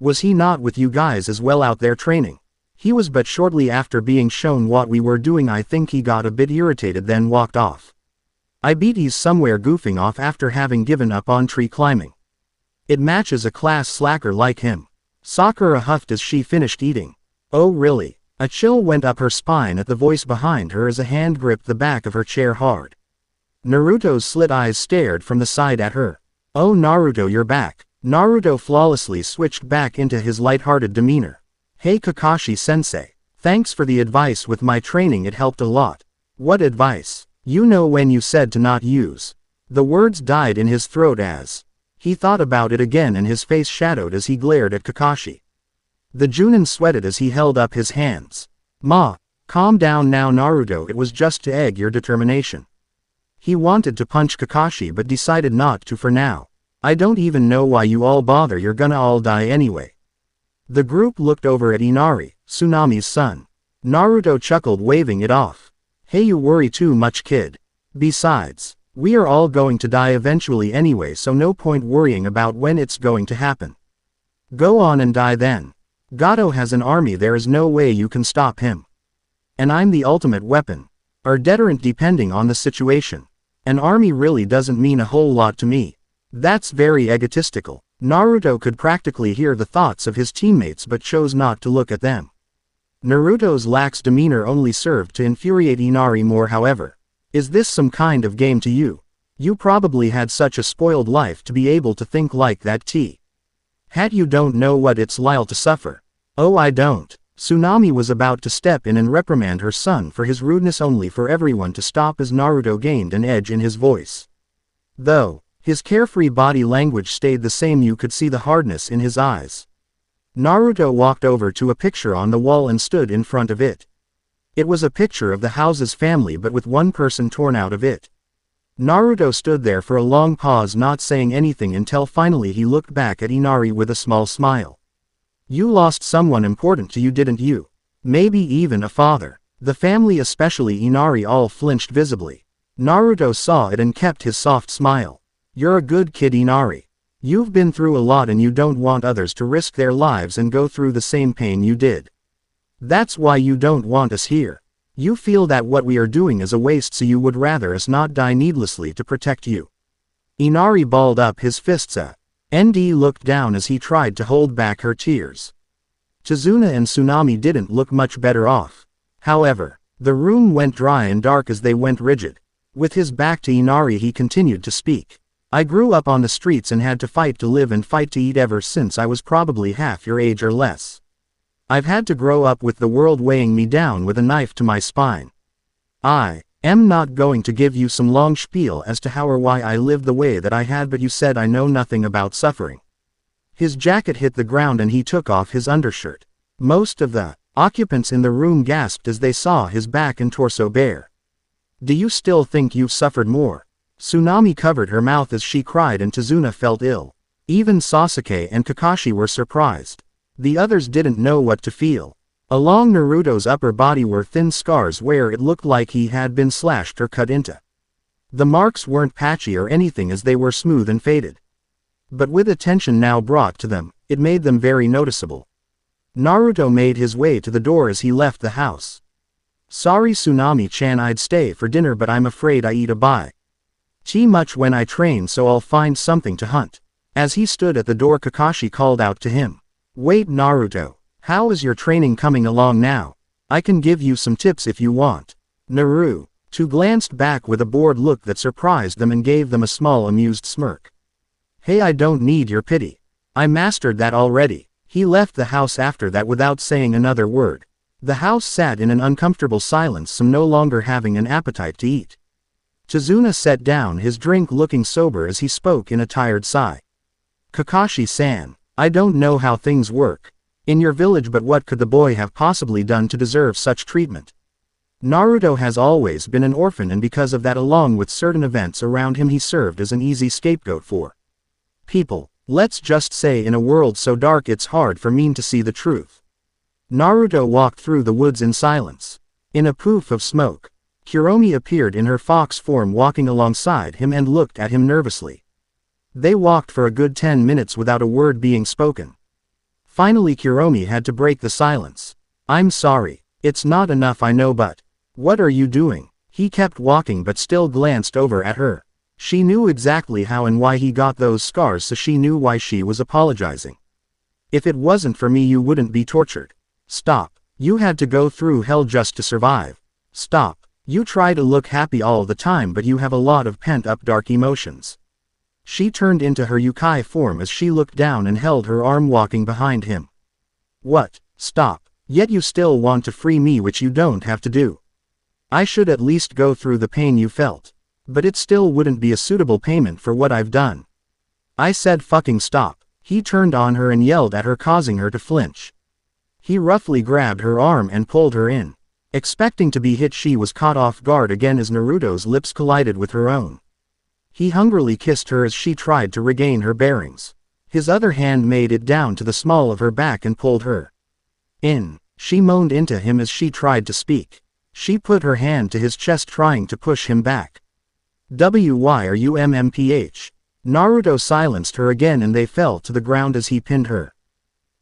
Was he not with you guys as well out there training? He was, but shortly after being shown what we were doing I think he got a bit irritated then walked off. I bet he's somewhere goofing off after having given up on tree climbing. It matches a class slacker like him. Sakura huffed as she finished eating. Oh really? A chill went up her spine at the voice behind her as a hand gripped the back of her chair hard. Naruto's slit eyes stared from the side at her. Oh Naruto, you're back. Naruto flawlessly switched back into his light-hearted demeanor. Hey Kakashi-sensei. Thanks for the advice with my training, it helped a lot. What advice? You know when you said to not use. The words died in his throat as he thought about it again, and his face shadowed as he glared at Kakashi. The Chunin sweated as he held up his hands. Ma, calm down now Naruto, it was just to egg your determination. He wanted to punch Kakashi but decided not to for now. I don't even know why you all bother, you're gonna all die anyway. The group looked over at Inari, Tsunami's son. Naruto chuckled, waving it off. Hey, you worry too much, kid. Besides, we are all going to die eventually anyway, so no point worrying about when it's going to happen. Go on and die then. Gato has an army, there is no way you can stop him. And I'm the ultimate weapon. Or deterrent depending on the situation. An army really doesn't mean a whole lot to me. That's very egotistical. Naruto could practically hear the thoughts of his teammates but chose not to look at them. Naruto's lax demeanor only served to infuriate Inari more, however. Is this some kind of game to you? You probably had such a spoiled life to be able to think like that, T. Hat, you don't know what it's like to suffer. Oh, I don't. Tsunami was about to step in and reprimand her son for his rudeness, only for everyone to stop as Naruto gained an edge in his voice. Though his carefree body language stayed the same, you could see the hardness in his eyes. Naruto walked over to a picture on the wall and stood in front of it. It was a picture of the house's family but with one person torn out of it. Naruto stood there for a long pause, not saying anything, until finally he looked back at Inari with a small smile. You lost someone important to you, didn't you? Maybe even a father. The family, especially Inari, all flinched visibly. Naruto saw it and kept his soft smile. You're a good kid, Inari. You've been through a lot and you don't want others to risk their lives and go through the same pain you did. That's why you don't want us here. You feel that what we are doing is a waste, so you would rather us not die needlessly to protect you. Inari balled up his fists. Nd looked down as he tried to hold back her tears. Chizuna and Tsunami didn't look much better off. However, the room went dry and dark as they went rigid. With his back to Inari, he continued to speak. I grew up on the streets and had to fight to live and fight to eat ever since I was probably half your age or less. I've had to grow up with the world weighing me down with a knife to my spine. I am not going to give you some long spiel as to how or why I lived the way that I had, but you said I know nothing about suffering. His jacket hit the ground and he took off his undershirt. Most of the occupants in the room gasped as they saw his back and torso bare. Do you still think you've suffered more? Tsunami covered her mouth as she cried, and Chizuna felt ill. Even Sasuke and Kakashi were surprised. The others didn't know what to feel. Along Naruto's upper body were thin scars where it looked like he had been slashed or cut into. The marks weren't patchy or anything, as they were smooth and faded. But with attention now brought to them, it made them very noticeable. Naruto made his way to the door as he left the house. Sorry Tsunami-chan, I'd stay for dinner but I'm afraid I eat a bite too much when I train, so I'll find something to hunt. As he stood at the door, Kakashi called out to him. Wait Naruto, how is your training coming along now? I can give you some tips if you want. Naruto glanced back with a bored look that surprised them and gave them a small amused smirk. Hey, I don't need your pity. I mastered that already. He left the house after that without saying another word. The house sat in an uncomfortable silence, some no longer having an appetite to eat. Chizuna set down his drink, looking sober as he spoke in a tired sigh. Kakashi-san, I don't know how things work in your village, but what could the boy have possibly done to deserve such treatment? Naruto has always been an orphan, and because of that, along with certain events around him, he served as an easy scapegoat for people. Let's just say in a world so dark it's hard for me to see the truth. Naruto walked through the woods in silence. In a poof of smoke, Kuromi appeared in her fox form, walking alongside him and looked at him nervously. They walked for a good 10 minutes without a word being spoken. Finally Kuromi had to break the silence. I'm sorry. It's not enough, I know, but what are you doing? He kept walking but still glanced over at her. She knew exactly how and why he got those scars, so she knew why she was apologizing. If it wasn't for me, you wouldn't be tortured. Stop. You had to go through hell just to survive. Stop. You try to look happy all the time, but you have a lot of pent-up dark emotions. She turned into her Yukai form as she looked down and held her arm, walking behind him. What? Stop. Yet you still want to free me, which you don't have to do. I should at least go through the pain you felt. But it still wouldn't be a suitable payment for what I've done. I said fucking stop. He turned on her and yelled at her, causing her to flinch. He roughly grabbed her arm and pulled her in. Expecting to be hit, she was caught off guard again as Naruto's lips collided with her own. He hungrily kissed her as she tried to regain her bearings. His other hand made it down to the small of her back and pulled her in. She moaned into him as she tried to speak. She put her hand to his chest, trying to push him back. Why are you MMPH? Naruto silenced her again and they fell to the ground as he pinned her.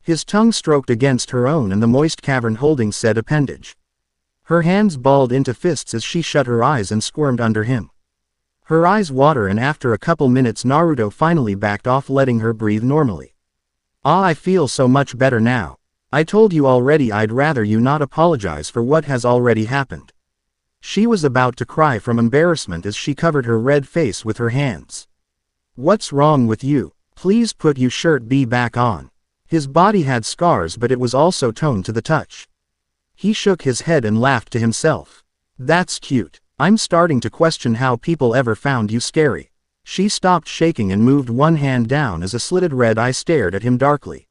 His tongue stroked against her own and the moist cavern holding said appendage. Her hands balled into fists as she shut her eyes and squirmed under him. Her eyes water, and after a couple minutes Naruto finally backed off, letting her breathe normally. Ah, I feel so much better now. I told you already I'd rather you not apologize for what has already happened. She was about to cry from embarrassment as she covered her red face with her hands. What's wrong with you? Please put your shirt back on. His body had scars, but it was also toned to the touch. He shook his head and laughed to himself. That's cute. I'm starting to question how people ever found you scary. She stopped shaking and moved one hand down as a slitted red eye stared at him darkly.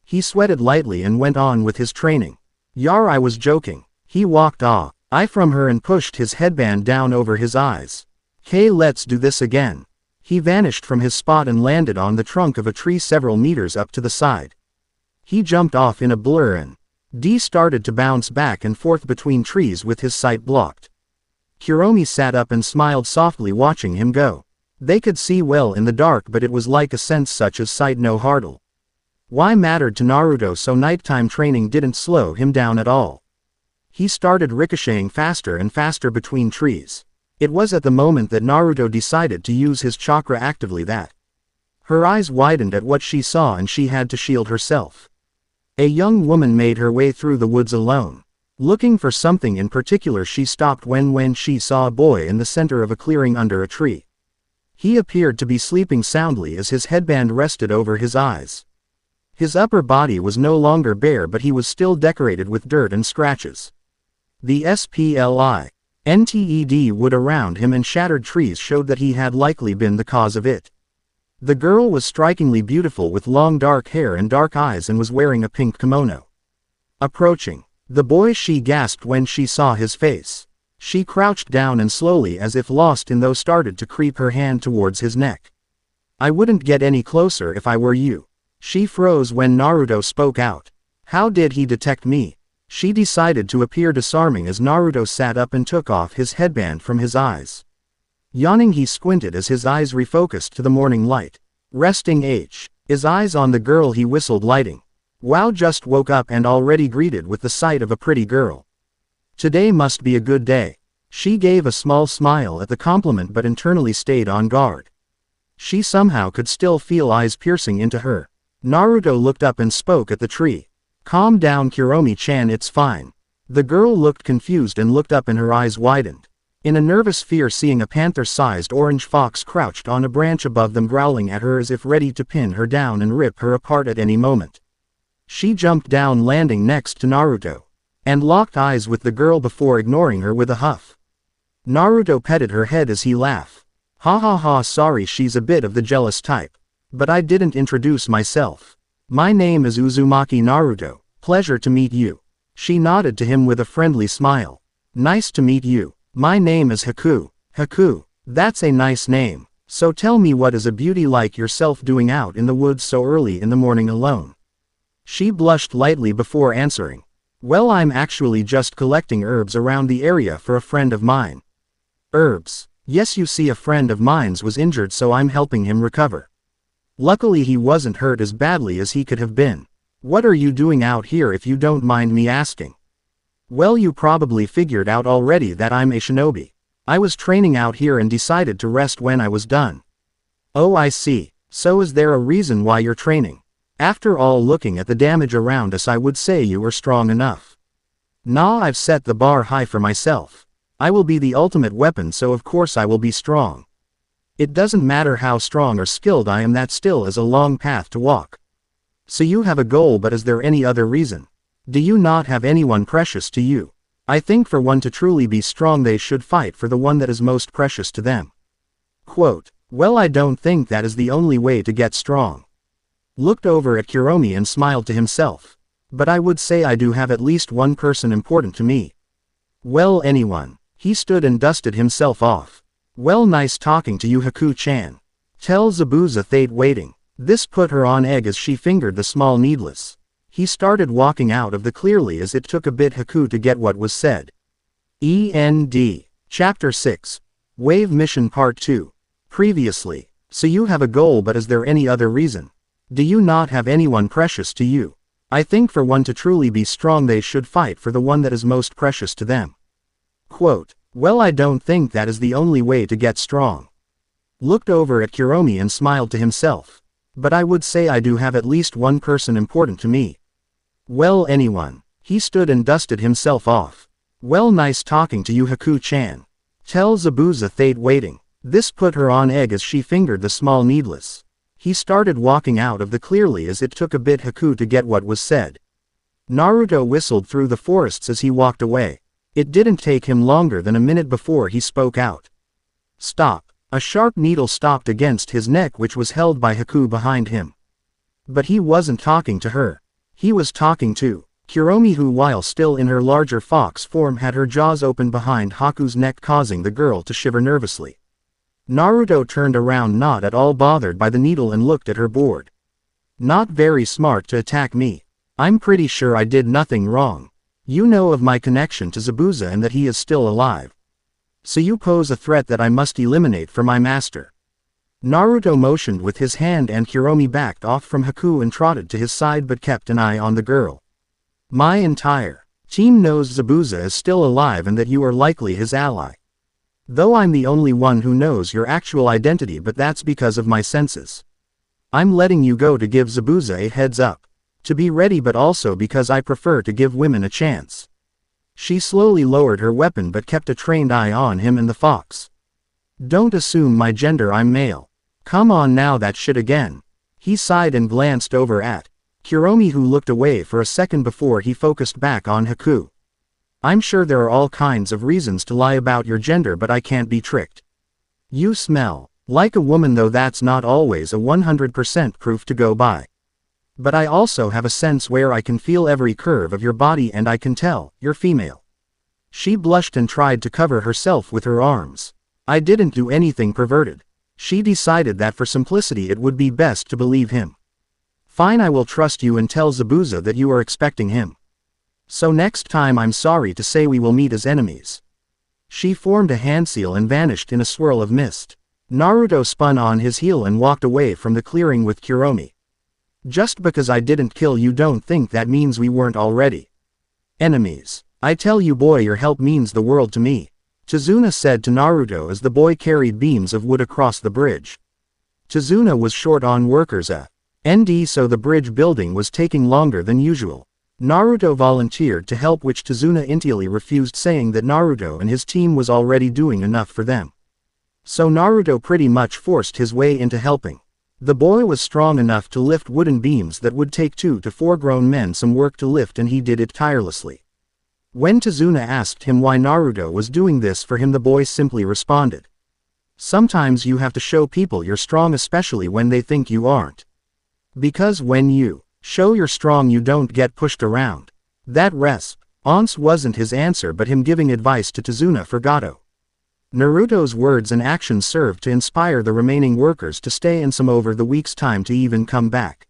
He sweated lightly and went on with his training. Yar, I was joking. He walked eye from her and pushed his headband down over his eyes. Okay, let's do this again. He vanished from his spot and landed on the trunk of a tree several meters up to the side. He jumped off in a blur and started to bounce back and forth between trees with his sight blocked. Kuromi sat up and smiled softly, watching him go. They could see well in the dark, but it was like a sense such as sight no hardle. Why mattered to Naruto, so nighttime training didn't slow him down at all. He started ricocheting faster and faster between trees. It was at the moment that Naruto decided to use his chakra actively that her eyes widened at what she saw and she had to shield herself. A young woman made her way through the woods alone. Looking for something in particular, she stopped when she saw a boy in the center of a clearing under a tree. He appeared to be sleeping soundly as his headband rested over his eyes. His upper body was no longer bare, but he was still decorated with dirt and scratches. The split wood around him and shattered trees showed that he had likely been the cause of it. The girl was strikingly beautiful with long dark hair and dark eyes and was wearing a pink kimono. Approaching the boy, she gasped when she saw his face. She crouched down and slowly, as if lost in thought, started to creep her hand towards his neck. I wouldn't get any closer if I were you. She froze when Naruto spoke out. How did he detect me? She decided to appear disarming as Naruto sat up and took off his headband from his eyes. Yawning, he squinted as his eyes refocused to the morning light. Resting his eyes on the girl, he whistled, lighting. Wow, just woke up and already greeted with the sight of a pretty girl. Today must be a good day. She gave a small smile at the compliment but internally stayed on guard. She somehow could still feel eyes piercing into her. Naruto looked up and spoke at the tree. Calm down, Kuromi-chan, it's fine. The girl looked confused and looked up and her eyes widened. In a nervous fear, seeing a panther-sized orange fox crouched on a branch above them, growling at her as if ready to pin her down and rip her apart at any moment. She jumped down, landing next to Naruto, and locked eyes with the girl before ignoring her with a huff. Naruto petted her head as he laughed. Ha ha ha, sorry, she's a bit of the jealous type. But I didn't introduce myself. My name is Uzumaki Naruto, pleasure to meet you. She nodded to him with a friendly smile. Nice to meet you. My name is Haku. Haku, that's a nice name. So tell me, what is a beauty like yourself doing out in the woods so early in the morning alone? She blushed lightly before answering. Well, I'm actually just collecting herbs around the area for a friend of mine. Herbs? Yes, you see, a friend of mine's was injured, so I'm helping him recover. Luckily he wasn't hurt as badly as he could have been. What are you doing out here, if you don't mind me asking? Well, you probably figured out already that I'm a shinobi. I was training out here and decided to rest when I was done. Oh, I see. So is there a reason why you're training? After all, looking at the damage around us, I would say you are strong enough. Nah, I've set the bar high for myself. I will be the ultimate weapon, so of course I will be strong. It doesn't matter how strong or skilled I am, that still is a long path to walk. So you have a goal, but is there any other reason? Do you not have anyone precious to you? I think for one to truly be strong they should fight for the one that is most precious to them. Quote, well, I don't think that is the only way to get strong. Looked over at Kuromi and smiled to himself. But I would say I do have at least one person important to me. Well, anyone. He stood and dusted himself off. Well, nice talking to you, Haku-chan. Tell Zabuza they'd waiting. This put her on edge as she fingered the small needless. He started walking out of the clearly as it took a bit Haku to get what was said. END. Chapter 6. Wave Mission Part 2. Previously. So you have a goal, but is there any other reason? Do you not have anyone precious to you? I think for one to truly be strong they should fight for the one that is most precious to them. Quote, well, I don't think that is the only way to get strong. Looked over at Kuromi and smiled to himself. But I would say I do have at least one person important to me. Well, anyone. He stood and dusted himself off. Well, nice talking to you, Haku-chan. Tell Zabuza they'd waiting. This put her on edge as she fingered the small needless. He started walking out of the clearly as it took a bit Haku to get what was said. Naruto whistled through the forests as he walked away. It didn't take him longer than a minute before he spoke out. Stop. A sharp needle stopped against his neck, which was held by Haku behind him. But he wasn't talking to her. He was talking to Kuromi, who while still in her larger fox form had her jaws open behind Haku's neck, causing the girl to shiver nervously. Naruto turned around, not at all bothered by the needle, and looked at her bored. Not very smart to attack me. I'm pretty sure I did nothing wrong. You know of my connection to Zabuza and that he is still alive. So you pose a threat that I must eliminate for my master. Naruto motioned with his hand and Kuromi backed off from Haku and trotted to his side but kept an eye on the girl. My entire team knows Zabuza is still alive and that you are likely his ally. Though I'm the only one who knows your actual identity, but that's because of my senses. I'm letting you go to give Zabuza a heads up. To be ready, but also because I prefer to give women a chance. She slowly lowered her weapon but kept a trained eye on him and the fox. Don't assume my gender, I'm male. Come on now, that shit again. He sighed and glanced over at Kuromi, who looked away for a second before he focused back on Haku. I'm sure there are all kinds of reasons to lie about your gender, but I can't be tricked. You smell like a woman, though that's not always a 100% proof to go by. But I also have a sense where I can feel every curve of your body and I can tell you're female. She blushed and tried to cover herself with her arms. I didn't do anything perverted. She decided that for simplicity it would be best to believe him. Fine, I will trust you and tell Zabuza that you are expecting him. So next time, I'm sorry to say, we will meet as enemies. She formed a hand seal and vanished in a swirl of mist. Naruto spun on his heel and walked away from the clearing with Kuromi. Just because I didn't kill you, don't think that means we weren't already enemies. I tell you, boy, your help means the world to me, Tazuna said to Naruto as the boy carried beams of wood across the bridge. Tazuna was short on workers and so the bridge building was taking longer than usual. Naruto volunteered to help, which Tazuna entirely refused, saying that Naruto and his team was already doing enough for them. So Naruto pretty much forced his way into helping. The boy was strong enough to lift wooden beams that would take 2 to 4 grown men some work to lift, and he did it tirelessly. When Tazuna asked him why Naruto was doing this for him, the boy simply responded, sometimes you have to show people you're strong, especially when they think you aren't. Because when you show you're strong, you don't get pushed around. That response wasn't his answer, but him giving advice to Tazuna for Gato. Naruto's words and actions served to inspire the remaining workers to stay in some over the week's time to even come back.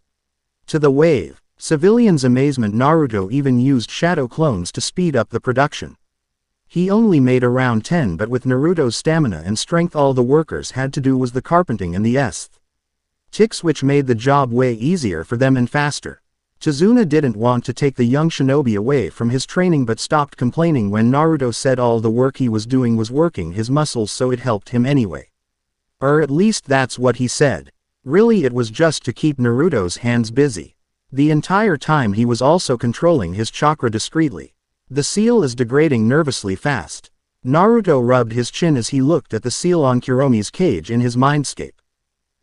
To the wave civilians' amazement, Naruto even used shadow clones to speed up the production. He only made around 10, but with Naruto's stamina and strength, all the workers had to do was the carpenting and the ticks, which made the job way easier for them and faster. Tazuna didn't want to take the young shinobi away from his training, but stopped complaining when Naruto said all the work he was doing was working his muscles, so it helped him anyway. Or at least that's what he said. Really, it was just to keep Naruto's hands busy. The entire time he was also controlling his chakra discreetly. The seal is degrading nervously fast. Naruto rubbed his chin as he looked at the seal on Kuromi's cage in his mindscape.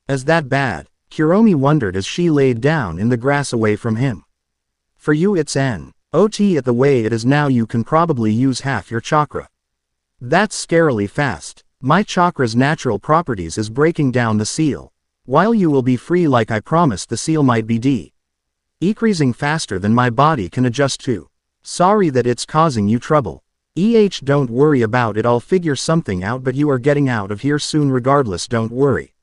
Is that bad? Kuromi wondered as she laid down in the grass away from him. For you it's OT at the way it is now you can probably use half your chakra. That's scarily fast. My chakra's natural properties is breaking down the seal. While you will be free like I promised, the seal might be decreasing faster than my body can adjust to. Sorry that it's causing you trouble. Don't worry about it, I'll figure something out, but you are getting out of here soon regardless, don't worry.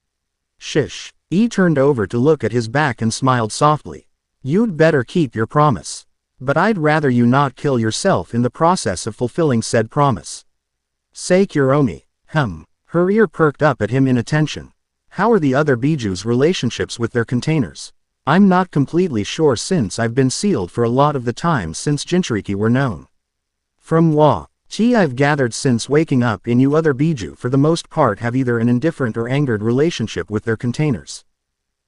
Shish. Turned over to look at his back and smiled softly. You'd better keep your promise. But I'd rather you not kill yourself in the process of fulfilling said promise. Say Kuromi. Her ear perked up at him in attention. How are the other Biju's relationships with their containers? I'm not completely sure since I've been sealed for a lot of the time since Jinchuriki were known. From what I've gathered since waking up in you other Biju for the most part have either an indifferent or angered relationship with their containers.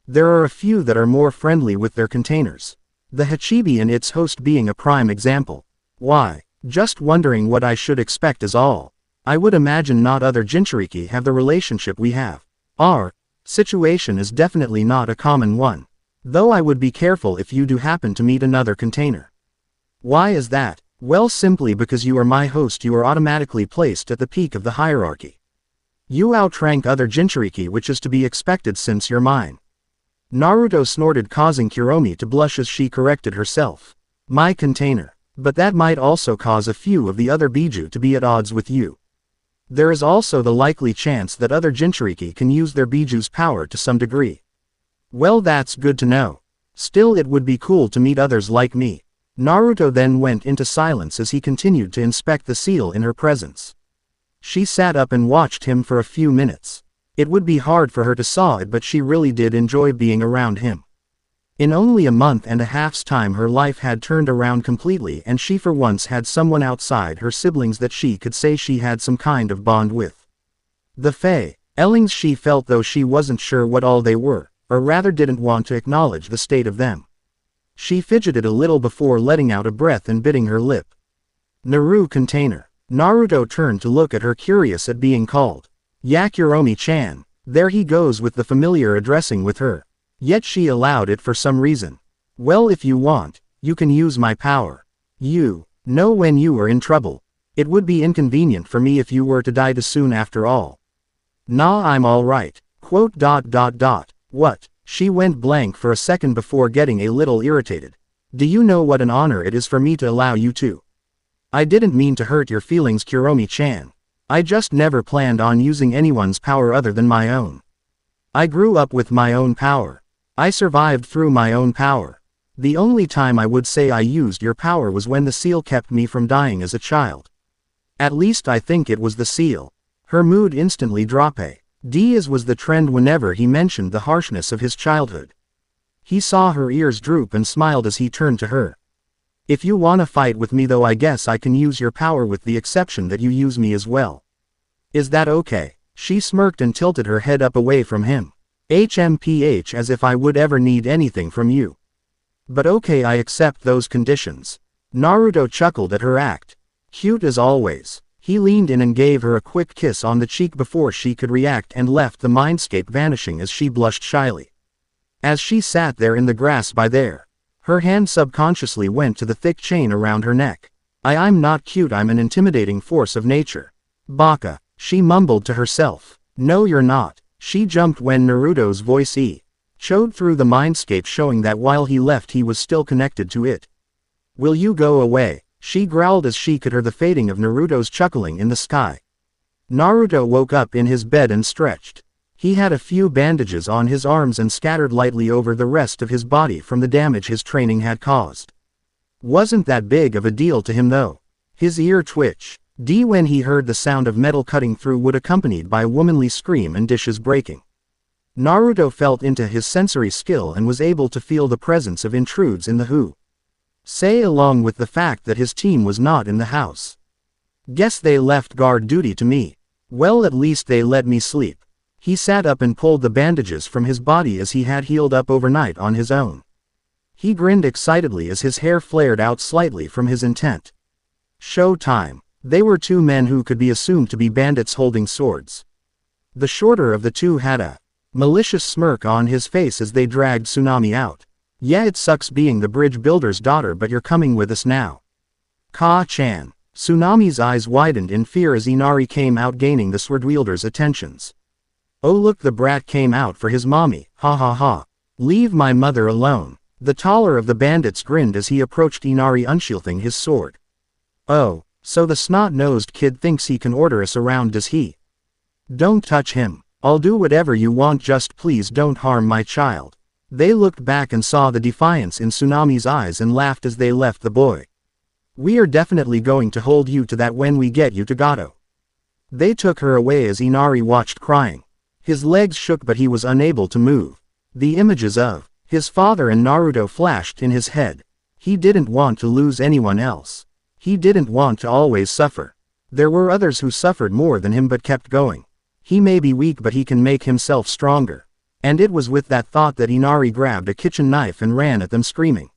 There are a few that are more friendly with their containers. The Hachibi and its host being a prime example. Why? Just wondering what I should expect is all. I would imagine not other Jinchuriki have the relationship we have. Our situation is definitely not a common one. Though I would be careful if you do happen to meet another container. Why is that? Well, simply because you are my host, you are automatically placed at the peak of the hierarchy. You outrank other Jinchuriki, which is to be expected since you're mine. Naruto snorted, causing Kuromi to blush as she corrected herself. My container. But that might also cause a few of the other Biju to be at odds with you. There is also the likely chance that other Jinchuriki can use their Biju's power to some degree. Well, that's good to know. Still, it would be cool to meet others like me. Naruto then went into silence as he continued to inspect the seal in her presence. She sat up and watched him for a few minutes. It would be hard for her to saw it, but she really did enjoy being around him. In only a month and a half's time her life had turned around completely, and she for once had someone outside her siblings that she could say she had some kind of bond with. The Fae Ellings she felt, though she wasn't sure what all they were, or rather didn't want to acknowledge the state of them. She fidgeted a little before letting out a breath and biting her lip. Naru container. Naruto turned to look at her, curious at being called. Kuromi-chan. There he goes with the familiar addressing with her. Yet she allowed it for some reason. Well, if you want, you can use my power. You know when you are in trouble. It would be inconvenient for me if you were to die too soon after all. Nah, I'm alright. What? She went blank for a second before getting a little irritated. Do you know what an honor it is for me to allow you to? I didn't mean to hurt your feelings, Kuromi-chan. I just never planned on using anyone's power other than my own. I grew up with my own power. I survived through my own power. The only time I would say I used your power was when the seal kept me from dying as a child. At least I think it was the seal. Her mood instantly dropped. As was the trend whenever he mentioned the harshness of his childhood. He saw her ears droop and smiled as he turned to her. If you wanna fight with me though, I guess I can use your power with the exception that you use me as well. Is that okay? She smirked and tilted her head up away from him. HMPH, as if I would ever need anything from you. But okay, I accept those conditions. Naruto chuckled at her act. Cute as always. He leaned in and gave her a quick kiss on the cheek before she could react and left the mindscape, vanishing as she blushed shyly. As she sat there in the grass by there, her hand subconsciously went to the thick chain around her neck. I'm not cute, I'm an intimidating force of nature. Baka, she mumbled to herself. No, you're not. She jumped when Naruto's voice echoed through the mindscape, showing that while he left he was still connected to it. Will you go away? She growled as she could hear the fading of Naruto's chuckling in the sky. Naruto woke up in his bed and stretched. He had a few bandages on his arms and scattered lightly over the rest of his body from the damage his training had caused. Wasn't that big of a deal to him though. His ear twitched when he heard the sound of metal cutting through wood accompanied by a womanly scream and dishes breaking. Naruto felt into his sensory skill and was able to feel the presence of intrudes in the say, along with the fact that his team was not in the house. Guess they left guard duty to me. Well, at least they let me sleep. He sat up and pulled the bandages from his body as he had healed up overnight on his own. He grinned excitedly as his hair flared out slightly from his intent. Show time. They were two men who could be assumed to be bandits holding swords. The shorter of the two had a malicious smirk on his face as they dragged Tsunami out. Yeah, it sucks being the bridge builder's daughter, but you're coming with us now. Ka-chan. Tsunami's eyes widened in fear as Inari came out, gaining the swordwielder's attentions. Oh look, the brat came out for his mommy, ha ha ha. Leave my mother alone. The taller of the bandits grinned as he approached Inari, unsheathing his sword. Oh, so the snot-nosed kid thinks he can order us around, does he? Don't touch him. I'll do whatever you want, just please don't harm my child. They looked back and saw the defiance in Tsunami's eyes and laughed as they left the boy. We are definitely going to hold you to that when we get you to Gato. They took her away as Inari watched, crying. His legs shook but he was unable to move. The images of his father and Naruto flashed in his head. He didn't want to lose anyone else. He didn't want to always suffer. There were others who suffered more than him but kept going. He may be weak but he can make himself stronger. And it was with that thought that Inari grabbed a kitchen knife and ran at them, screaming.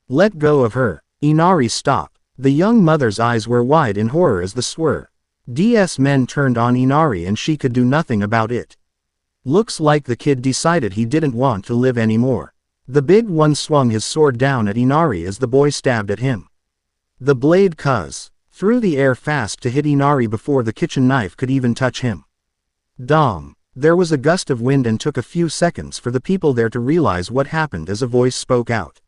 Let go of her. Inari stopped. The young mother's eyes were wide in horror as the DS men turned on Inari and she could do nothing about it. Looks like the kid decided he didn't want to live anymore. The big one swung his sword down at Inari as the boy stabbed at him. The blade through the air fast to hit Inari before the kitchen knife could even touch him. Dong. There was a gust of wind and took a few seconds for the people there to realize what happened as a voice spoke out.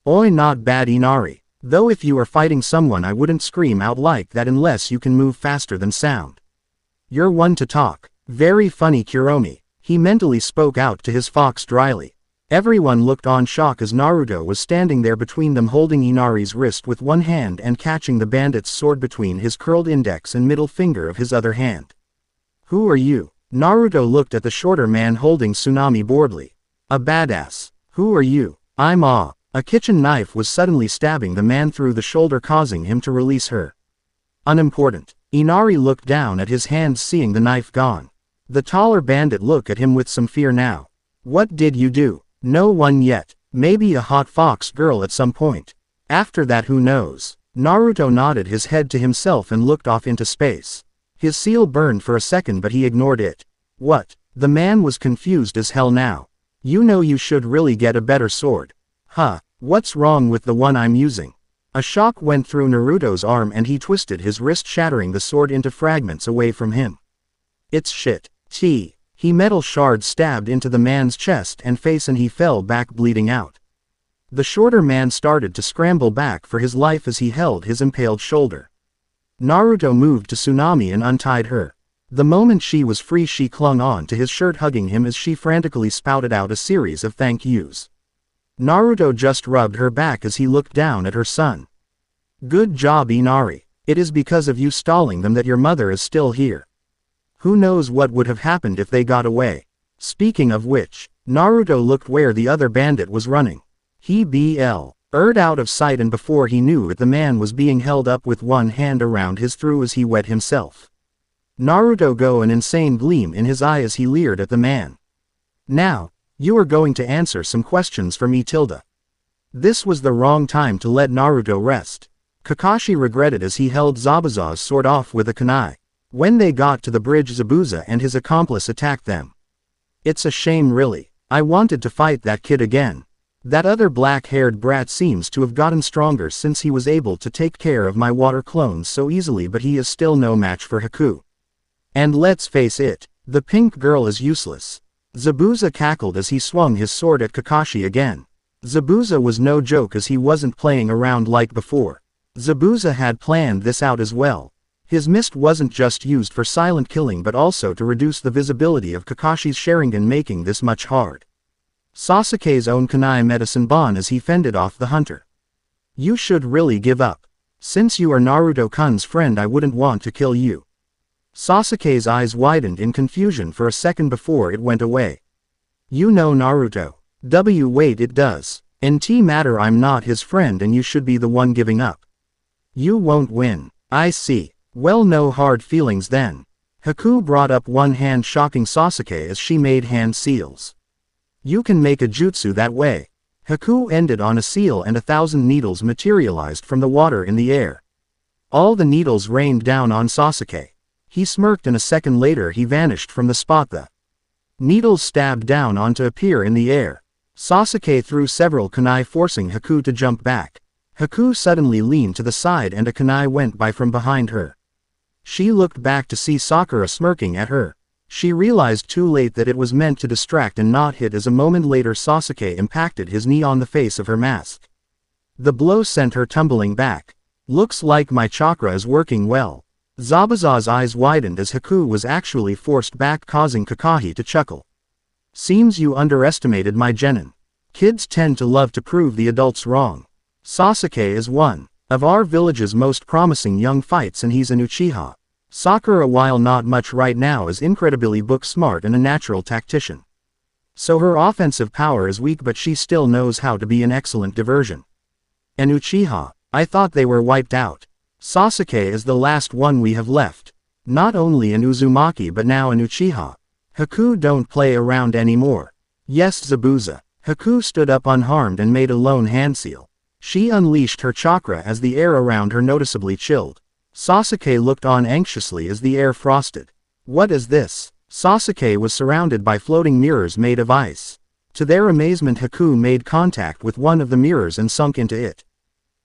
Oi, not bad, Inari. Though if you are fighting someone I wouldn't scream out like that unless you can move faster than sound. You're one to talk. Very funny, Kuromi. He mentally spoke out to his fox dryly. Everyone looked on shock as Naruto was standing there between them, holding Inari's wrist with one hand and catching the bandit's sword between his curled index and middle finger of his other hand. Who are you? Naruto looked at the shorter man holding Tsunami boredly. A badass. Who are you? I'm A kitchen knife was suddenly stabbing the man through the shoulder, causing him to release her. Unimportant. Inari looked down at his hands, seeing the knife gone. The taller bandit looked at him with some fear now. What did you do? No one yet. Maybe a hot fox girl at some point. After that, who knows? Naruto nodded his head to himself and looked off into space. His seal burned for a second but he ignored it. What? The man was confused as hell now. You know, you should really get a better sword. Huh, what's wrong with the one I'm using? A shock went through Naruto's arm and he twisted his wrist, shattering the sword into fragments away from him. It's shit. He metal shards stabbed into the man's chest and face and he fell back, bleeding out. The shorter man started to scramble back for his life as he held his impaled shoulder. Naruto moved to Tsunami and untied her. The moment she was free she clung on to his shirt, hugging him as she frantically spouted out a series of thank yous. Naruto just rubbed her back as he looked down at her son. Good job, Inari. It is because of you stalling them that your mother is still here. Who knows what would have happened if they got away. Speaking of which, Naruto looked where the other bandit was running. He blurred out of sight, and before he knew it the man was being held up with one hand around his throat as he wet himself. Naruto got an insane gleam in his eye as he leered at the man. Now, you are going to answer some questions for me, Tilda. This was the wrong time to let Naruto rest. Kakashi regretted as he held Zabuza's sword off with a kunai. When they got to the bridge, Zabuza and his accomplice attacked them. It's a shame, really. I wanted to fight that kid again. That other black-haired brat seems to have gotten stronger since he was able to take care of my water clones so easily, but he is still no match for Haku. And let's face it, the pink girl is useless. Zabuza cackled as he swung his sword at Kakashi again. Zabuza was no joke as he wasn't playing around like before. Zabuza had planned this out as well. His mist wasn't just used for silent killing but also to reduce the visibility of Kakashi's Sharingan, making this much hard. Sasuke's own kunai medicine bon as he fended off the hunter. You should really give up. Since you are Naruto-kun's friend, I wouldn't want to kill you. Sasuke's eyes widened in confusion for a second before it went away. You know Naruto. Wait, it does. Matter, I'm not his friend and you should be the one giving up. You won't win. I see. Well, no hard feelings then. Haku brought up one hand, shocking Sasuke as she made hand seals. You can make a jutsu that way. Haku ended on a seal and 1,000 needles materialized from the water in the air. All the needles rained down on Sasuke. He smirked and a second later he vanished from the spot. The needles stabbed down on to appear in the air. Sasuke threw several kunai forcing Haku to jump back. Haku suddenly leaned to the side and a kunai went by from behind her. She looked back to see Sakura smirking at her. She realized too late that it was meant to distract and not hit as a moment later Sasuke impacted his knee on the face of her mask. The blow sent her tumbling back. Looks like my chakra is working well. Zabuza's eyes widened as Haku was actually forced back causing Kakashi to chuckle. Seems you underestimated my genin. Kids tend to love to prove the adults wrong. Sasuke is one of our village's most promising young fights and he's an Uchiha. Sakura, while not much right now, is incredibly book smart and a natural tactician. So her offensive power is weak but she still knows how to be an excellent diversion. An Uchiha, I thought they were wiped out. Sasuke is the last one we have left. Not only an Uzumaki but now an Uchiha. Haku don't play around anymore. Yes Zabuza. Haku stood up unharmed and made a lone hand seal. She unleashed her chakra as the air around her noticeably chilled. Sasuke looked on anxiously as the air frosted. What is this? Sasuke was surrounded by floating mirrors made of ice. To their amazement Haku made contact with one of the mirrors and sunk into it.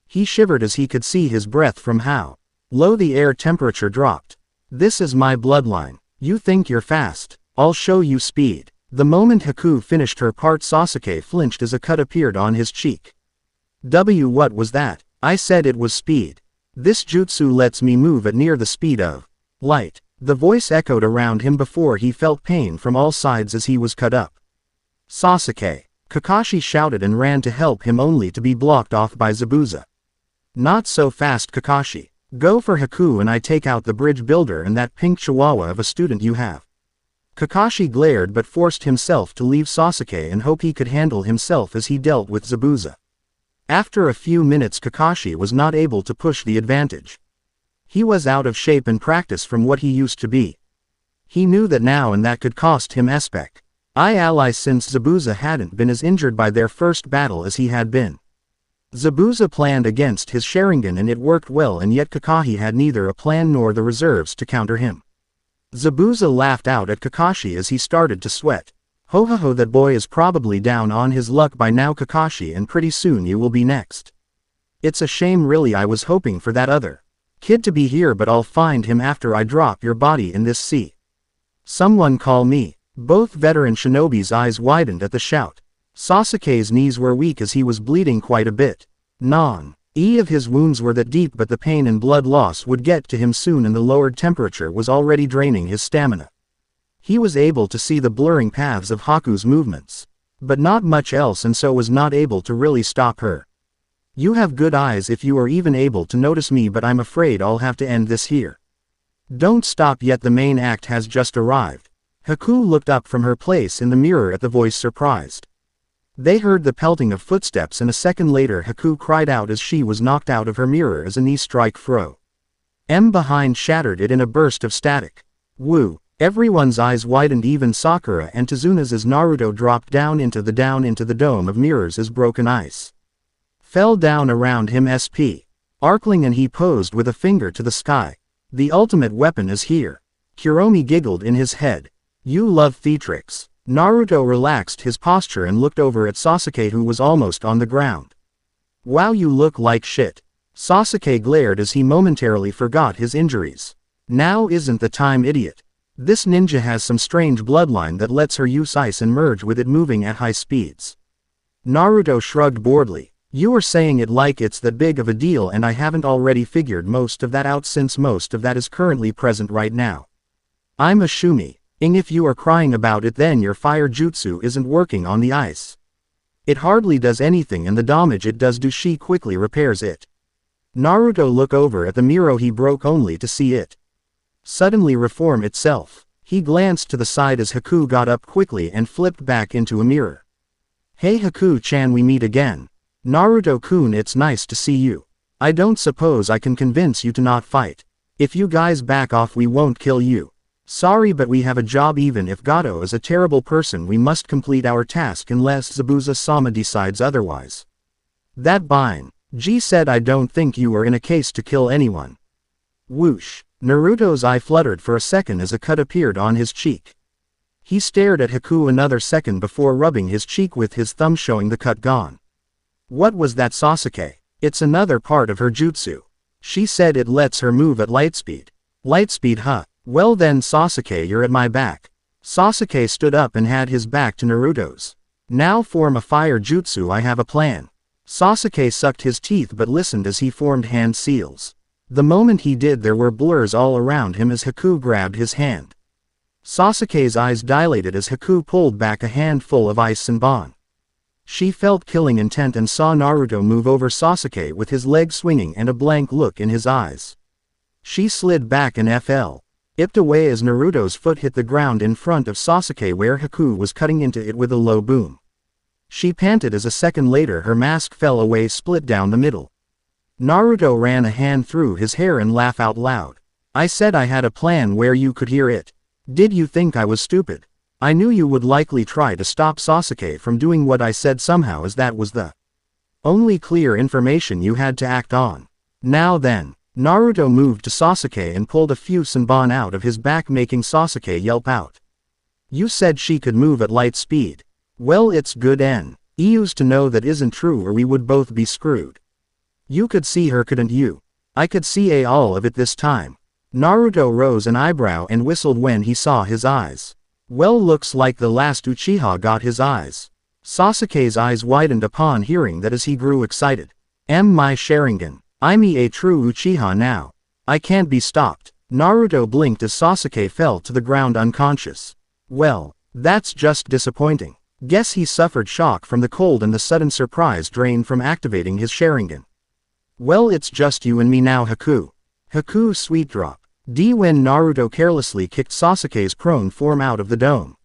He shivered as he could see his breath from how low the air temperature dropped. This is my bloodline. You think you're fast? I'll show you speed. The moment Haku finished her part Sasuke flinched as a cut appeared on his cheek. What was that? I said it was speed. This jutsu lets me move at near the speed of light. The voice echoed around him before he felt pain from all sides as he was cut up. Sasuke! Kakashi shouted and ran to help him only to be blocked off by Zabuza. Not so fast Kakashi. Go for Haku and I take out the bridge builder and that pink chihuahua of a student you have. Kakashi glared but forced himself to leave Sasuke and hope he could handle himself as he dealt with Zabuza. After a few minutes Kakashi was not able to push the advantage. He was out of shape and practice from what he used to be. He knew that now and that could cost him Espec. Ally since Zabuza hadn't been as injured by their first battle as he had been. Zabuza planned against his Sharingan and it worked well and yet Kakashi had neither a plan nor the reserves to counter him. Zabuza laughed out at Kakashi as he started to sweat. Ho ho ho, that boy is probably down on his luck by now Kakashi, and pretty soon you will be next. It's a shame really, I was hoping for that other kid to be here but I'll find him after I drop your body in this sea. Someone call me. Both veteran shinobi's eyes widened at the shout. Sasuke's knees were weak as he was bleeding quite a bit. Of his wounds were that deep but the pain and blood loss would get to him soon and the lowered temperature was already draining his stamina. He was able to see the blurring paths of Haku's movements. But not much else and so was not able to really stop her. You have good eyes if you are even able to notice me but I'm afraid I'll have to end this here. Don't stop yet, the main act has just arrived. Haku looked up from her place in the mirror at the voice surprised. They heard the pelting of footsteps and a second later Haku cried out as she was knocked out of her mirror as a knee strike fro. Behind shattered it in a burst of static. Woo! Everyone's eyes widened, even Sakura and Tezuna's, as Naruto dropped down into the dome of mirrors as broken ice fell down around him. Arcling and he posed with a finger to the sky. The ultimate weapon is here. Kuromi giggled in his head. You love theatrics. Naruto relaxed his posture and looked over at Sasuke who was almost on the ground. Wow, you look like shit. Sasuke glared as he momentarily forgot his injuries. Now isn't the time, idiot. This ninja has some strange bloodline that lets her use ice and merge with it moving at high speeds. Naruto shrugged boredly. You are saying it like it's that big of a deal and I haven't already figured most of that out since most of that is currently present right now. I'm assuming if you are crying about it then your fire jutsu isn't working on the ice. It hardly does anything and the damage it does she quickly repairs it. Naruto looked over at the mirror he broke only to see it suddenly reform itself. He glanced to the side as Haku got up quickly and flipped back into a mirror. Hey Haku-chan, we meet again. Naruto-kun, it's nice to see you. I don't suppose I can convince you to not fight. If you guys back off we won't kill you. Sorry but we have a job, even if Gato is a terrible person we must complete our task unless Zabuza-sama decides otherwise. That Bine. G said I don't think you are in a case to kill anyone. Whoosh. Naruto's eye fluttered for a second as a cut appeared on his cheek. He stared at Haku another second before rubbing his cheek with his thumb showing the cut gone. What was that, Sasuke? It's another part of her jutsu. She said it lets her move at lightspeed. Lightspeed, huh? Well then Sasuke, you're at my back. Sasuke stood up and had his back to Naruto's. Now form a fire jutsu, I have a plan. Sasuke sucked his teeth but listened as he formed hand seals. The moment he did there were blurs all around him as Haku grabbed his hand. Sasuke's eyes dilated as Haku pulled back a handful of ice Senbon. She felt killing intent and saw Naruto move over Sasuke with his leg swinging and a blank look in his eyes. She slid back and ipped away as Naruto's foot hit the ground in front of Sasuke where Haku was cutting into it with a low boom. She panted as a second later her mask fell away, split down the middle. Naruto ran a hand through his hair and laughed out loud. I said I had a plan where you could hear it. Did you think I was stupid? I knew you would likely try to stop Sasuke from doing what I said somehow, as that was the only clear information you had to act on. Now then. Naruto moved to Sasuke and pulled a few Senbon out of his back, making Sasuke yelp out. You said she could move at light speed. Well, it's good news to know that isn't true, or we would both be screwed. You could see her, couldn't you? I could see all of it this time. Naruto rose an eyebrow and whistled when he saw his eyes. Well, looks like the last Uchiha got his eyes. Sasuke's eyes widened upon hearing that as he grew excited. My Sharingan. I'm a true Uchiha now. I can't be stopped. Naruto blinked as Sasuke fell to the ground unconscious. Well, that's just disappointing. Guess he suffered shock from the cold and the sudden surprise drain from activating his Sharingan. Well, it's just you and me now, Haku. Haku, sweet drop. When Naruto carelessly kicked Sasuke's prone form out of the dome.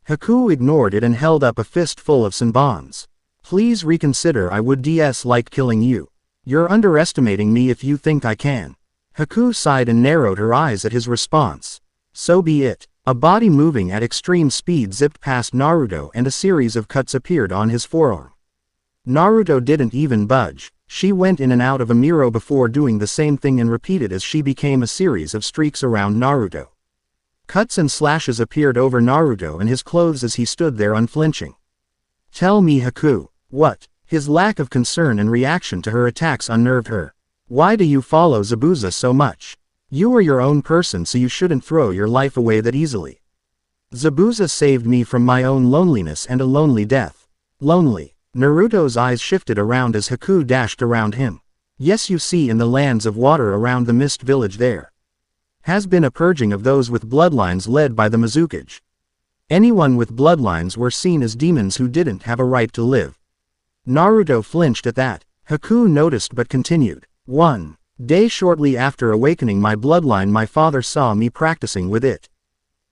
Haku ignored it and held up a fistful of Senbons. Please reconsider, I would like killing you. You're underestimating me if you think I can. Haku sighed and narrowed her eyes at his response. So be it. A body moving at extreme speed zipped past Naruto and a series of cuts appeared on his forearm. Naruto didn't even budge. She went in and out of a mirror before doing the same thing and repeated as she became a series of streaks around Naruto. Cuts and slashes appeared over Naruto and his clothes as he stood there unflinching. Tell me, Haku, what? His lack of concern and reaction to her attacks unnerved her. Why do you follow Zabuza so much? You are your own person, so you shouldn't throw your life away that easily. Zabuza saved me from my own loneliness and a lonely death. Lonely. Naruto's eyes shifted around as Haku dashed around him. Yes, you see, in the lands of water around the mist village there has been a purging of those with bloodlines led by the Mizuki. Anyone with bloodlines were seen as demons who didn't have a right to live. Naruto flinched at that. Haku noticed but continued. One day shortly after awakening my bloodline, my father saw me practicing with it.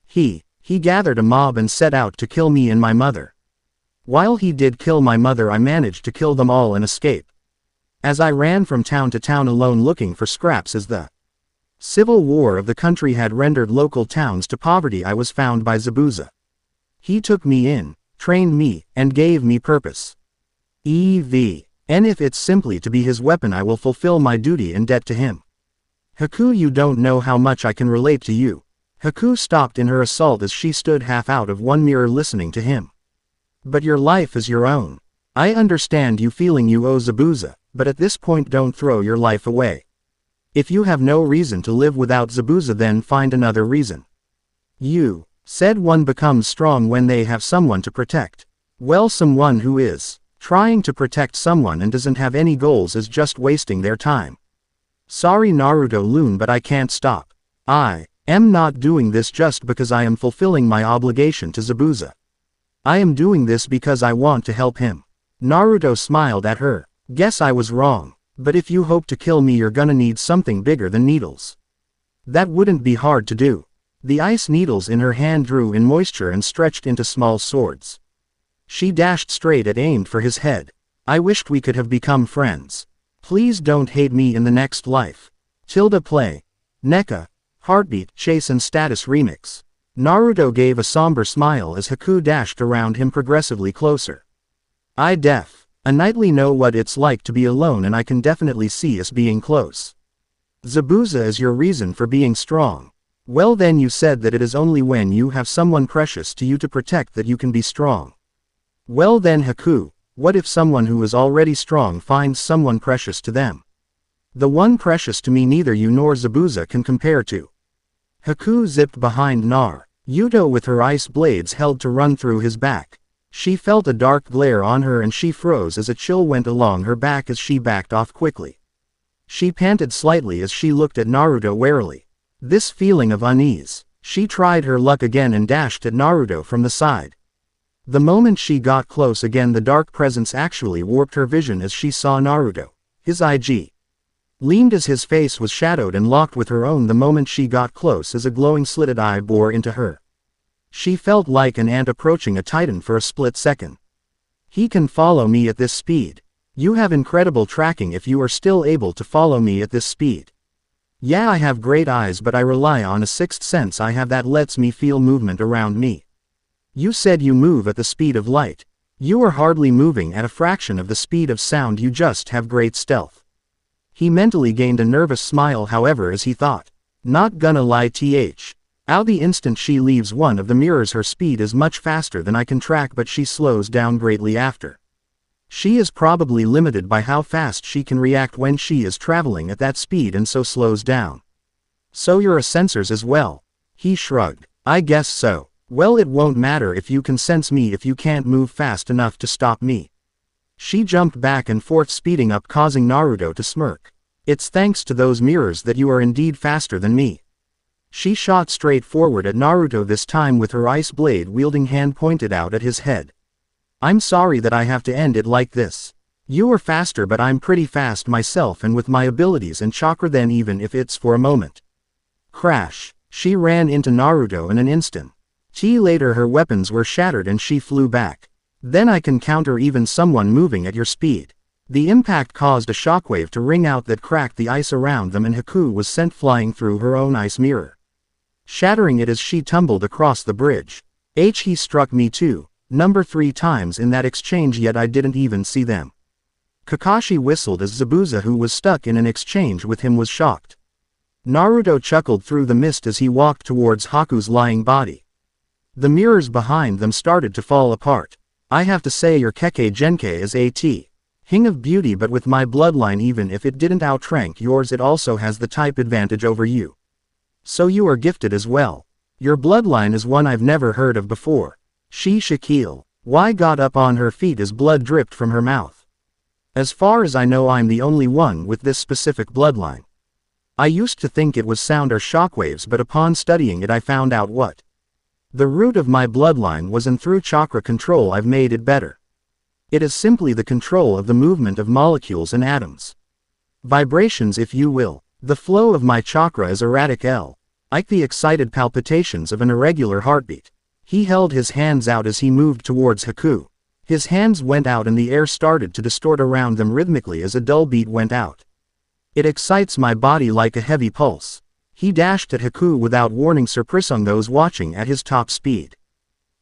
He gathered a mob and set out to kill me and my mother. While he did kill my mother, I managed to kill them all and escape. As I ran from town to town alone looking for scraps as the civil war of the country had rendered local towns to poverty, I was found by Zabuza. He took me in, trained me, and gave me purpose. And if it's simply to be his weapon, I will fulfill my duty and debt to him. Haku, you don't know how much I can relate to you. Haku stopped in her assault as she stood half out of one mirror listening to him. But your life is your own. I understand you feeling you owe Zabuza, but at this point don't throw your life away. If you have no reason to live without Zabuza, then find another reason. You said one becomes strong when they have someone to protect. Well, someone who is trying to protect someone and doesn't have any goals is just wasting their time. Sorry Naruto-Loon, but I can't stop. I am not doing this just because I am fulfilling my obligation to Zabuza. I am doing this because I want to help him. Naruto smiled at her. Guess I was wrong. But if you hope to kill me, you're gonna need something bigger than needles. That wouldn't be hard to do. The ice needles in her hand drew in moisture and stretched into small swords. She dashed straight at aimed for his head. I wished we could have become friends. Please don't hate me in the next life. Play. NECA. Heartbeat, Chase and Status Remix. Naruto gave a somber smile as Haku dashed around him progressively closer. I nightly know what it's like to be alone, and I can definitely see us being close. Zabuza is your reason for being strong. Well then you said that it is only when you have someone precious to you to protect that you can be strong. Well then Haku, what if someone who is already strong finds someone precious to them? The one precious to me neither you nor Zabuza can compare to. Haku zipped behind Naruto with her ice blades held to run through his back. She felt a dark glare on her and she froze as a chill went along her back as she backed off quickly. She panted slightly as she looked at Naruto warily. This feeling of unease. She tried her luck again and dashed at Naruto from the side. The moment she got close again the dark presence actually warped her vision as she saw Naruto. His IG leaned as his face was shadowed and locked with her own the moment she got close as a glowing slitted eye bore into her. She felt like an ant approaching a titan for a split second. He can follow me at this speed. You have incredible tracking if you are still able to follow me at this speed. Yeah, I have great eyes but I rely on a sixth sense I have that lets me feel movement around me. You said you move at the speed of light. You are hardly moving at a fraction of the speed of sound, you just have great stealth. He mentally gained a nervous smile however as he thought. Not gonna lie Out the instant she leaves one of the mirrors her speed is much faster than I can track but she slows down greatly after. She is probably limited by how fast she can react when she is traveling at that speed and so slows down. So you're a sensors as well? He shrugged. I guess so. Well it won't matter if you can sense me if you can't move fast enough to stop me. She jumped back and forth speeding up causing Naruto to smirk. It's thanks to those mirrors that you are indeed faster than me. She shot straight forward at Naruto this time with her ice blade wielding hand pointed out at his head. I'm sorry that I have to end it like this. You are faster but I'm pretty fast myself and with my abilities and chakra then even if it's for a moment. Crash. She ran into Naruto in an instant. Later her weapons were shattered and she flew back. Then I can counter even someone moving at your speed. The impact caused a shockwave to ring out that cracked the ice around them and Haku was sent flying through her own ice mirror, shattering it as she tumbled across the bridge. He struck me too. Number 3 times in that exchange yet I didn't even see them. Kakashi whistled as Zabuza who was stuck in an exchange with him was shocked. Naruto chuckled through the mist as he walked towards Haku's lying body. The mirrors behind them started to fall apart. I have to say your Kekkei Genkei is hing of beauty but with my bloodline even if it didn't outrank yours it also has the type advantage over you. So you are gifted as well. Your bloodline is one I've never heard of before. Shaquille got up on her feet as blood dripped from her mouth. As far as I know I'm the only one with this specific bloodline. I used to think it was sound or shockwaves but upon studying it I found out what the root of my bloodline was and through chakra control I've made it better. It is simply the control of the movement of molecules and atoms. Vibrations if you will. The flow of my chakra is erratic like the excited palpitations of an irregular heartbeat. He held his hands out as he moved towards Haku. His hands went out and the air started to distort around them rhythmically as a dull beat went out. It excites my body like a heavy pulse. He dashed at Haku without warning surprising those watching at his top speed.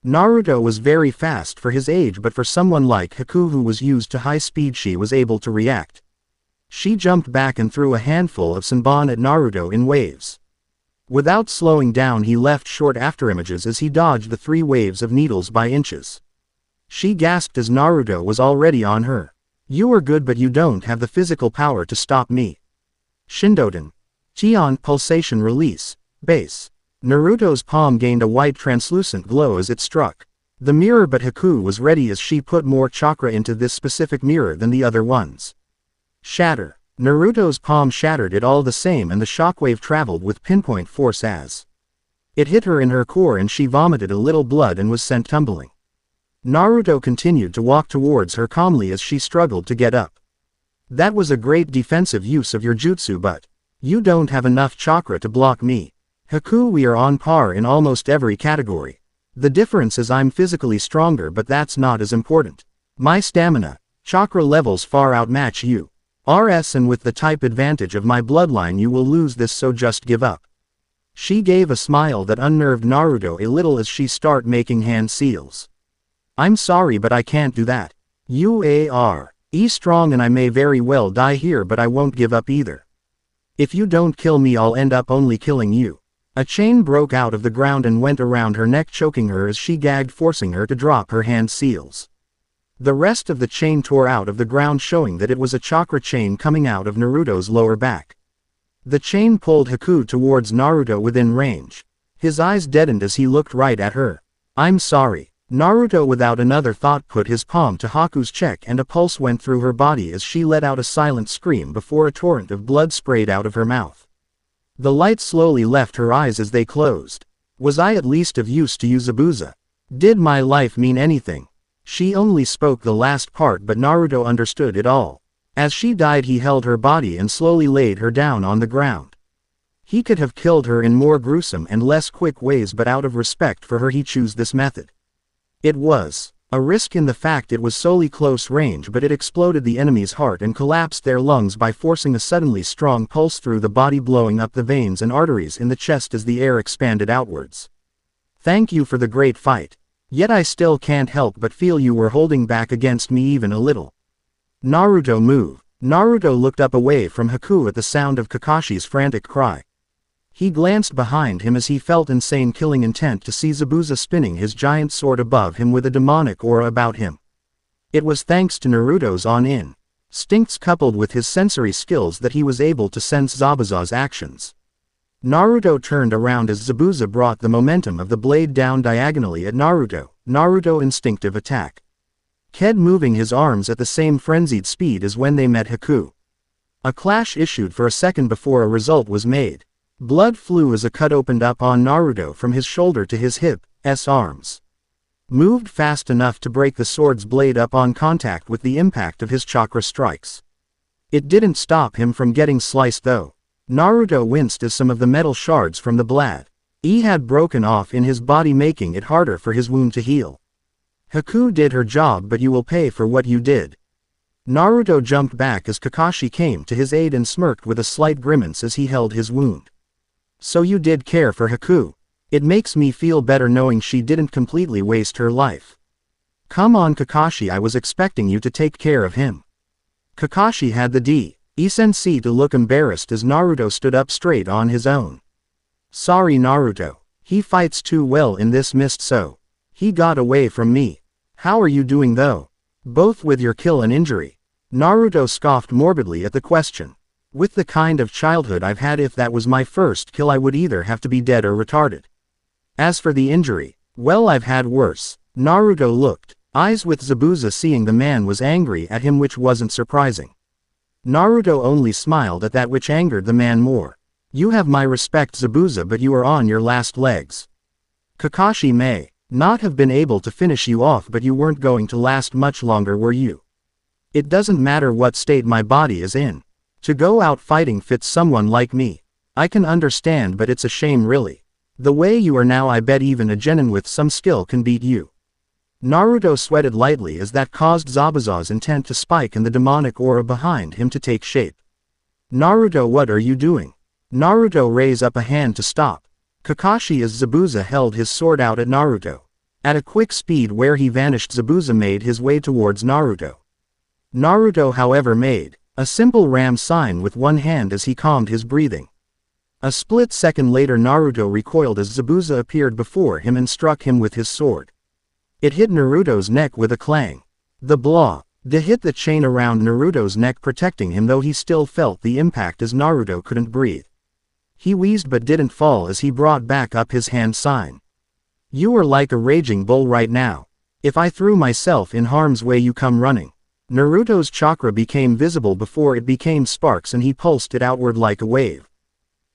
Naruto was very fast for his age but for someone like Haku who was used to high speed she was able to react. She jumped back and threw a handful of Senbon at Naruto in waves. Without slowing down he left short afterimages as he dodged the 3 waves of needles by inches. She gasped as Naruto was already on her. You are good but you don't have the physical power to stop me. Shindoden. Tion pulsation release. Base. Naruto's palm gained a white translucent glow as it struck the mirror but Haku was ready as she put more chakra into this specific mirror than the other ones. Shatter. Naruto's palm shattered it all the same and the shockwave traveled with pinpoint force as it hit her in her core and she vomited a little blood and was sent tumbling. Naruto continued to walk towards her calmly as she struggled to get up. That was a great defensive use of your jutsu but you don't have enough chakra to block me. Haku, we are on par in almost every category. The difference is I'm physically stronger but that's not as important. My stamina, chakra levels far outmatch you. And with the type advantage of my bloodline you will lose this so just give up. She gave a smile that unnerved Naruto a little as she started making hand seals. I'm sorry but I can't do that. You are strong and I may very well die here but I won't give up either. If you don't kill me I'll end up only killing you. A chain broke out of the ground and went around her neck, choking her as she gagged, forcing her to drop her hand seals. The rest of the chain tore out of the ground, showing that it was a chakra chain coming out of Naruto's lower back. The chain pulled Haku towards Naruto within range. His eyes deadened as he looked right at her. "I'm sorry." Naruto without another thought put his palm to Haku's cheek, and a pulse went through her body as she let out a silent scream before a torrent of blood sprayed out of her mouth. The light slowly left her eyes as they closed. "Was I at least of use to you, Zabuza? Did my life mean anything?" She only spoke the last part, but Naruto understood it all. As she died, he held her body and slowly laid her down on the ground. He could have killed her in more gruesome and less quick ways, but out of respect for her he chose this method. It was a risk in the fact it was solely close range, but it exploded the enemy's heart and collapsed their lungs by forcing a suddenly strong pulse through the body, blowing up the veins and arteries in the chest as the air expanded outwards. "Thank you for the great fight. Yet I still can't help but feel you were holding back against me even a little." "Naruto, move." Naruto looked up away from Haku at the sound of Kakashi's frantic cry. He glanced behind him as he felt insane killing intent to see Zabuza spinning his giant sword above him with a demonic aura about him. It was thanks to Naruto's instincts coupled with his sensory skills that he was able to sense Zabuza's actions. Naruto turned around as Zabuza brought the momentum of the blade down diagonally at Naruto. Naruto instinctive attack. Ked moving his arms at the same frenzied speed as when they met Haku. A clash issued for a second before a result was made. Blood flew as a cut opened up on Naruto from his shoulder to his hip's arms. Moved fast enough to break the sword's blade up on contact with the impact of his chakra strikes. It didn't stop him from getting sliced though. Naruto winced as some of the metal shards from the blade he had broken off in his body, making it harder for his wound to heal. "Haku did her job, but you will pay for what you did." Naruto jumped back as Kakashi came to his aid and smirked with a slight grimace as he held his wound. "So you did care for Haku. It makes me feel better knowing she didn't completely waste her life." "Come on, Kakashi, I was expecting you to take care of him." Kakashi had the decency to look embarrassed as Naruto stood up straight on his own. "Sorry, Naruto. He fights too well in this mist, so he got away from me." "How are you doing though? Both with your kill and injury?" Naruto scoffed morbidly at the question. "With the kind of childhood I've had, if that was my first kill I would either have to be dead or retarded. As for the injury, well, I've had worse." Naruto looked eyes with Zabuza, seeing the man was angry at him, which wasn't surprising. Naruto only smiled at that, which angered the man more. "You have my respect, Zabuza, but you are on your last legs. Kakashi may not have been able to finish you off, but you weren't going to last much longer, were you? It doesn't matter what state my body is in. To go out fighting fits someone like me. I can understand, but it's a shame really. The way you are now, I bet even a genin with some skill can beat you." Naruto sweated lightly as that caused Zabuza's intent to spike and the demonic aura behind him to take shape. "Naruto, what are you doing?" Naruto raised up a hand to stop Kakashi as Zabuza held his sword out at Naruto. At a quick speed where he vanished, Zabuza made his way towards Naruto. Naruto, however, made a simple ram sign with one hand as he calmed his breathing. A split second later, Naruto recoiled as Zabuza appeared before him and struck him with his sword. It hit Naruto's neck with a clang. The blow hit the chain around Naruto's neck, protecting him, though he still felt the impact as Naruto couldn't breathe. He wheezed but didn't fall as he brought back up his hand sign. "You are like a raging bull right now. If I threw myself in harm's way, you come running." Naruto's chakra became visible before it became sparks, and he pulsed it outward like a wave.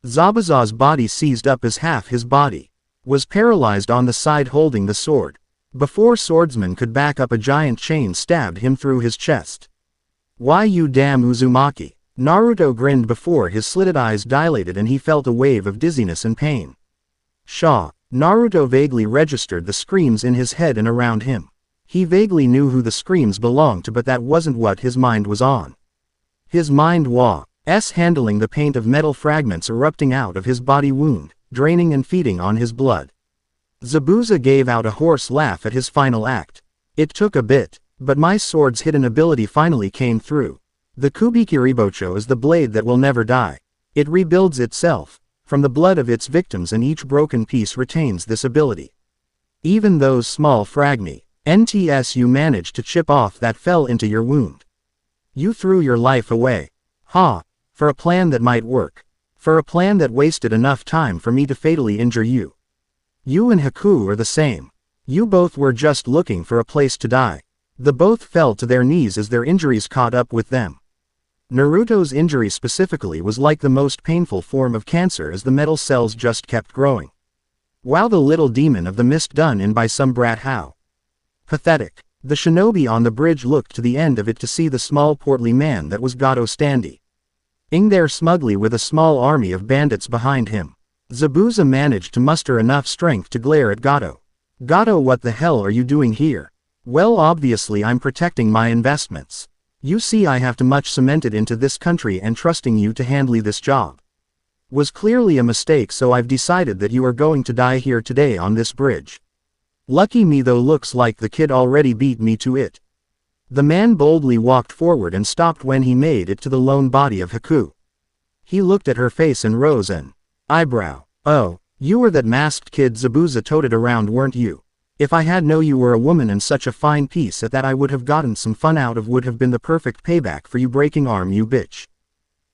Zabuza's body seized up as half his body was paralyzed on the side holding the sword. Before swordsman could back up, a giant chain stabbed him through his chest. "Why, you damn Uzumaki." Naruto grinned before his slitted eyes dilated and he felt a wave of dizziness and pain. "Shaw." Naruto vaguely registered the screams in his head and around him. He vaguely knew who the screams belonged to, but that wasn't what his mind was on. His mind was handling the paint of metal fragments erupting out of his body wound, draining and feeding on his blood. Zabuza gave out a hoarse laugh at his final act. "It took a bit, but my sword's hidden ability finally came through. The Kubikiribocho is the blade that will never die. It rebuilds itself. from the blood of its victims, and each broken piece retains this ability. Even those small fragments you managed to chip off that fell into your wound. You threw your life away. For a plan that might work. For a plan that wasted enough time for me to fatally injure you. You and Haku are the same. You both were just looking for a place to die. The both fell to their knees as their injuries caught up with them. Naruto's injury specifically was like the most painful form of cancer, as the metal cells just kept growing. Wow, the little demon of the mist done in by some brat, how pathetic. The shinobi on the bridge looked to the end of it to see the small portly man that was Gato standing there smugly with a small army of bandits behind him. Zabuza managed to muster enough strength to glare at Gato. Gato, what the hell are you doing here? Well, obviously I'm protecting my investments. You see, I have too much cemented into this country, and trusting you to handle this job was clearly a mistake, so I've decided that you are going to die here today on this bridge. Lucky me though, looks like the kid already beat me to it. The man boldly walked forward and stopped when he made it to the lone body of Haku. He looked at her face and rose an eyebrow. Oh, you were that masked kid Zabuza toted around, weren't you? If I had known you were a woman and such a fine piece at that, I would have gotten some fun out of, would have been the perfect payback for you breaking arm, you bitch.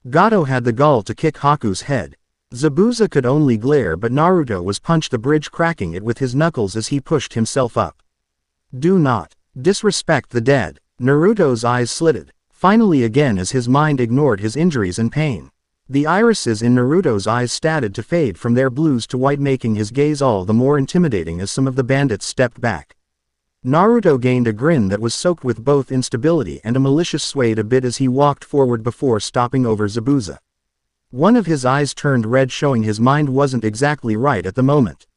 Gato had the gall to kick Haku's head. Zabuza could only glare, but Naruto was punched the bridge, cracking it with his knuckles as he pushed himself up. Do not disrespect the dead. Naruto's eyes slitted, finally again, as his mind ignored his injuries and pain. The irises in Naruto's eyes started to fade from their blues to white, making his gaze all the more intimidating as some of the bandits stepped back. Naruto gained a grin that was soaked with both instability and a malicious, swayed a bit as he walked forward before stopping over Zabuza. One of his eyes turned red, showing his mind wasn't exactly right at the moment.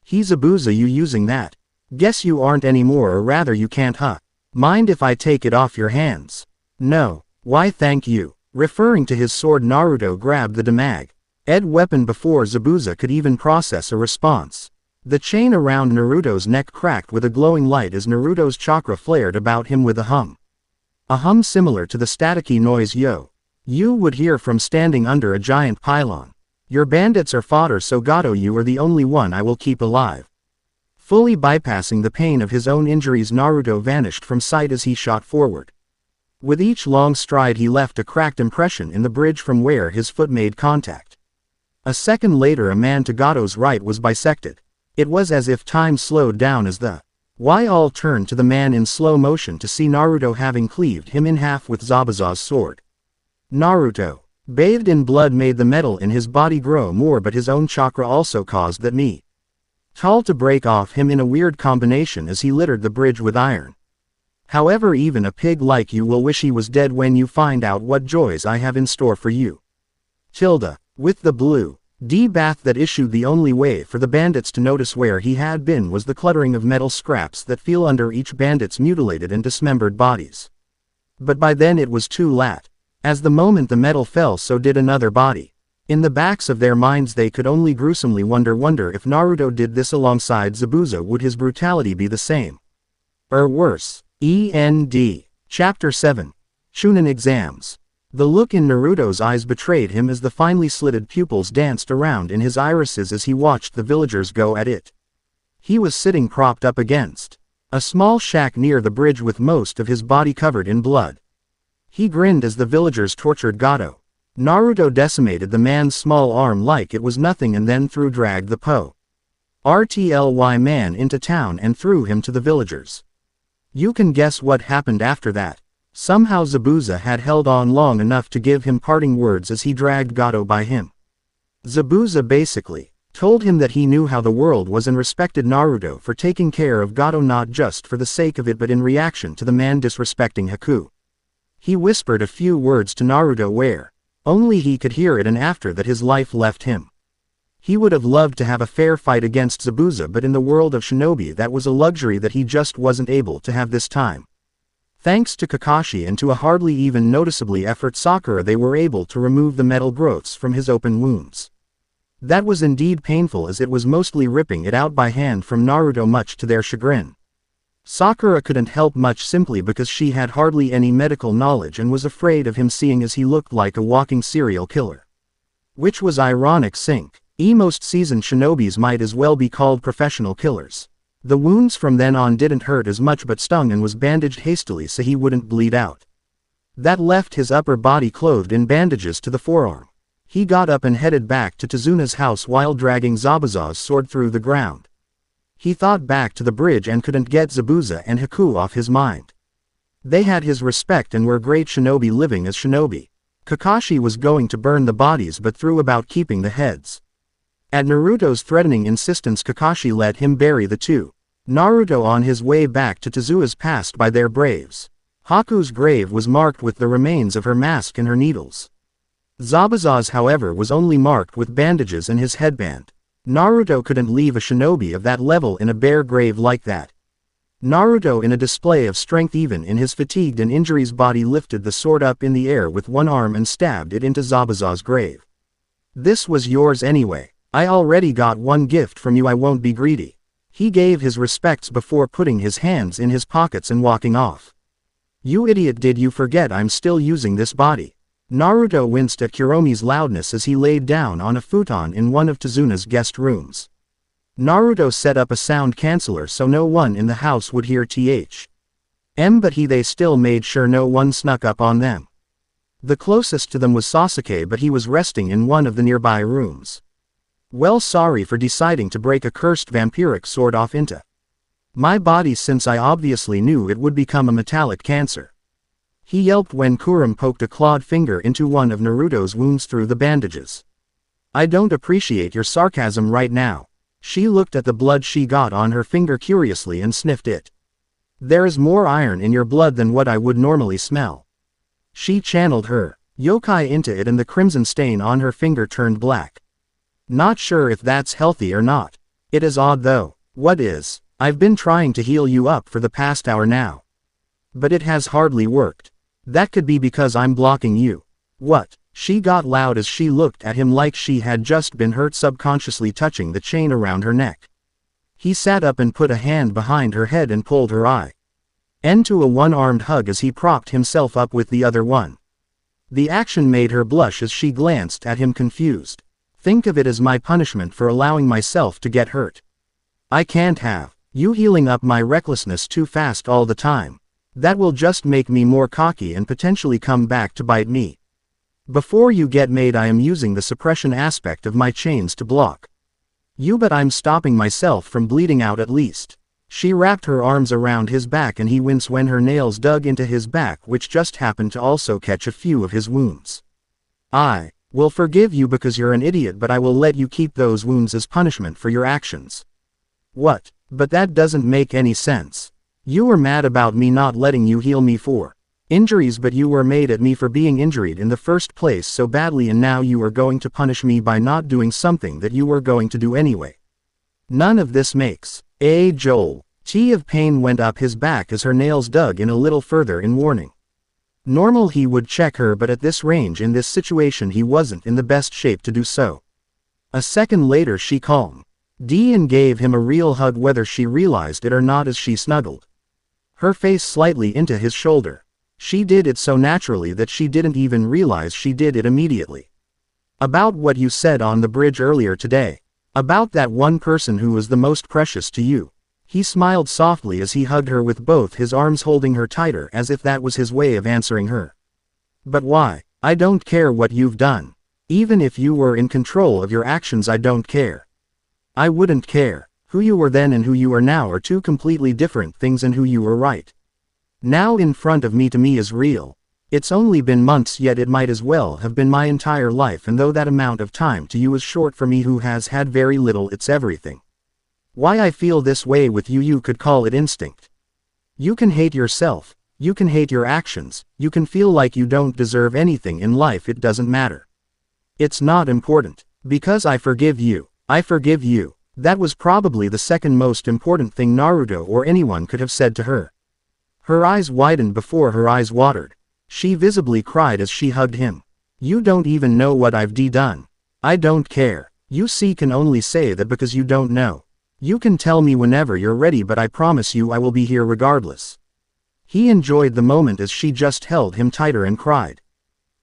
Zabuza, you using that? Guess you aren't anymore, or rather you can't, huh? Mind if I take it off your hands? No. Why, thank you. Referring to his sword, Naruto grabbed the damag-ed weapon before Zabuza could even process a response. The chain around Naruto's neck cracked with a glowing light as Naruto's chakra flared about him with a hum. A hum similar to the staticky noise you would hear from standing under a giant pylon. Your bandits are fodder, so Gato, you are the only one I will keep alive. Fully bypassing the pain of his own injuries, Naruto vanished from sight as he shot forward. With each long stride he left a cracked impression in the bridge from where his foot made contact. A second later, a man to Gato's right was bisected. It was as if time slowed down as the all turned to the man in slow motion to see Naruto having cleaved him in half with Zabuza's sword. Naruto, bathed in blood, made the metal in his body grow more, but his own chakra also caused that metal to break off him in a weird combination as he littered the bridge with iron. However, even a pig like you will wish he was dead when you find out what joys I have in store for you. With the blue bath that issued, the only way for the bandits to notice where he had been was the cluttering of metal scraps that fell under each bandit's mutilated and dismembered bodies. But by then it was too late. As the moment the metal fell, so did another body. In the backs of their minds they could only gruesomely wonder if Naruto did this alongside Zabuza, would his brutality be the same? Or worse? Chapter 7. Chunin Exams. The look in Naruto's eyes betrayed him as the finely slitted pupils danced around in his irises as he watched the villagers go at it. He was sitting propped up against a small shack near the bridge with most of his body covered in blood. He grinned as the villagers tortured Gato. Naruto decimated the man's small arm like it was nothing and then dragged the RTLY man into town and threw him to the villagers. You can guess what happened after that. Somehow Zabuza had held on long enough to give him parting words as he dragged Gato by him. Zabuza basically told him that he knew how the world was and respected Naruto for taking care of Gato, not just for the sake of it but in reaction to the man disrespecting Haku. He whispered a few words to Naruto where only he could hear it, and after that his life left him. He would have loved to have a fair fight against Zabuza, but in the world of shinobi that was a luxury that he just wasn't able to have this time. Thanks to Kakashi and to a hardly even noticeably effort Sakura, they were able to remove the metal growths from his open wounds. That was indeed painful, as it was mostly ripping it out by hand from Naruto, much to their chagrin. Sakura couldn't help much simply because she had hardly any medical knowledge and was afraid of him, seeing as he looked like a walking serial killer. Which was ironic sync. Most seasoned shinobis might as well be called professional killers. The wounds from then on didn't hurt as much but stung and was bandaged hastily so he wouldn't bleed out. That left his upper body clothed in bandages to the forearm. He got up and headed back to Tezuna's house while dragging Zabuza's sword through the ground. He thought back to the bridge and couldn't get Zabuza and Haku off his mind. They had his respect and were great shinobi living as shinobi. Kakashi was going to burn the bodies but threw about keeping the heads. At Naruto's threatening insistence, Kakashi let him bury the two. Naruto on his way back to Tezua's passed by their braves. Haku's grave was marked with the remains of her mask and her needles. Zabuza's, however, was only marked with bandages and his headband. Naruto couldn't leave a shinobi of that level in a bare grave like that. Naruto, in a display of strength even in his fatigued and injuries body, lifted the sword up in the air with one arm and stabbed it into Zabuza's grave. This was yours anyway. I already got one gift from you, I won't be greedy. He gave his respects before putting his hands in his pockets and walking off. You idiot, did you forget I'm still using this body? Naruto winced at Kuromi's loudness as he laid down on a futon in one of Tezuna's guest rooms. Naruto set up a sound canceller so no one in the house would hear but they still made sure no one snuck up on them. The closest to them was Sasuke, but he was resting in one of the nearby rooms. Well, sorry for deciding to break a cursed vampiric sword off into my body since I obviously knew it would become a metallic cancer. He yelped when Kuromi poked a clawed finger into one of Naruto's wounds through the bandages. I don't appreciate your sarcasm right now. She looked at the blood she got on her finger curiously and sniffed it. There is more iron in your blood than what I would normally smell. She channeled her yokai into it and the crimson stain on her finger turned black. Not sure if that's healthy or not. It is odd though. What is? I've been trying to heal you up for the past hour now. But it has hardly worked. That could be because I'm blocking you. What? She got loud as she looked at him like she had just been hurt, subconsciously touching the chain around her neck. He sat up and put a hand behind her head and pulled her eye into a one-armed hug as he propped himself up with the other one. The action made her blush as she glanced at him confused. Think of it as my punishment for allowing myself to get hurt. I can't have you healing up my recklessness too fast all the time. That will just make me more cocky and potentially come back to bite me. Before you get made, I am using the suppression aspect of my chains to block you, but I'm stopping myself from bleeding out at least. She wrapped her arms around his back and he winced when her nails dug into his back, which just happened to also catch a few of his wounds. I will forgive you because you're an idiot, but I will let you keep those wounds as punishment for your actions. What? But that doesn't make any sense. You were mad about me not letting you heal me for injuries, but you were mad at me for being injured in the first place so badly, and now you are going to punish me by not doing something that you were going to do anyway. None of this makes Joel. Tea of pain went up his back as her nails dug in a little further in warning. Normal he would check her, but at this range in this situation he wasn't in the best shape to do so. A second later she calmed and gave him a real hug, whether she realized it or not, as she snuggled her face slightly into his shoulder. She did it so naturally that she didn't even realize she did it immediately. About what you said on the bridge earlier today. About that one person who was the most precious to you. He smiled softly as he hugged her with both his arms, holding her tighter as if that was his way of answering her. But why? I don't care what you've done. Even if you were in control of your actions, I don't care. I wouldn't care. Who you were then and who you are now are two completely different things, and who you were right now in front of me to me is real. It's only been months, yet it might as well have been my entire life, and though that amount of time to you is short for me who has had very little, it's everything. Why I feel this way with you, you could call it instinct. You can hate yourself, you can hate your actions, you can feel like you don't deserve anything in life, it doesn't matter. It's not important. Because I forgive you. I forgive you. That was probably the second most important thing Naruto or anyone could have said to her. Her eyes widened before her eyes watered. She visibly cried as she hugged him. You don't even know what I've done. I don't care. You can only say that because you don't know. You can tell me whenever you're ready, but I promise you I will be here regardless. He enjoyed the moment as she just held him tighter and cried.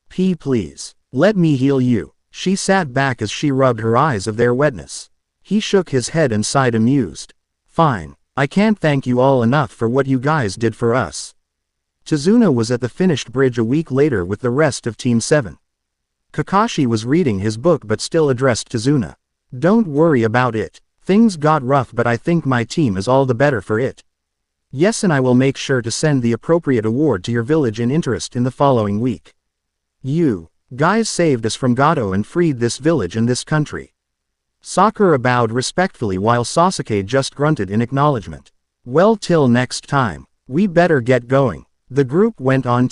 Please. Let me heal you. She sat back as she rubbed her eyes of their wetness. He shook his head and sighed amused. Fine. I can't thank you all enough for what you guys did for us. Tazuna was at the finished bridge a week later with the rest of Team 7. Kakashi was reading his book but still addressed Tazuna. Don't worry about it. Things got rough but I think my team is all the better for it. Yes, and I will make sure to send the appropriate award to your village in interest in the following week. You guys saved us from Gato and freed this village and this country. Sakura bowed respectfully while Sasuke just grunted in acknowledgement. Well, till next time. We better get going. The group went on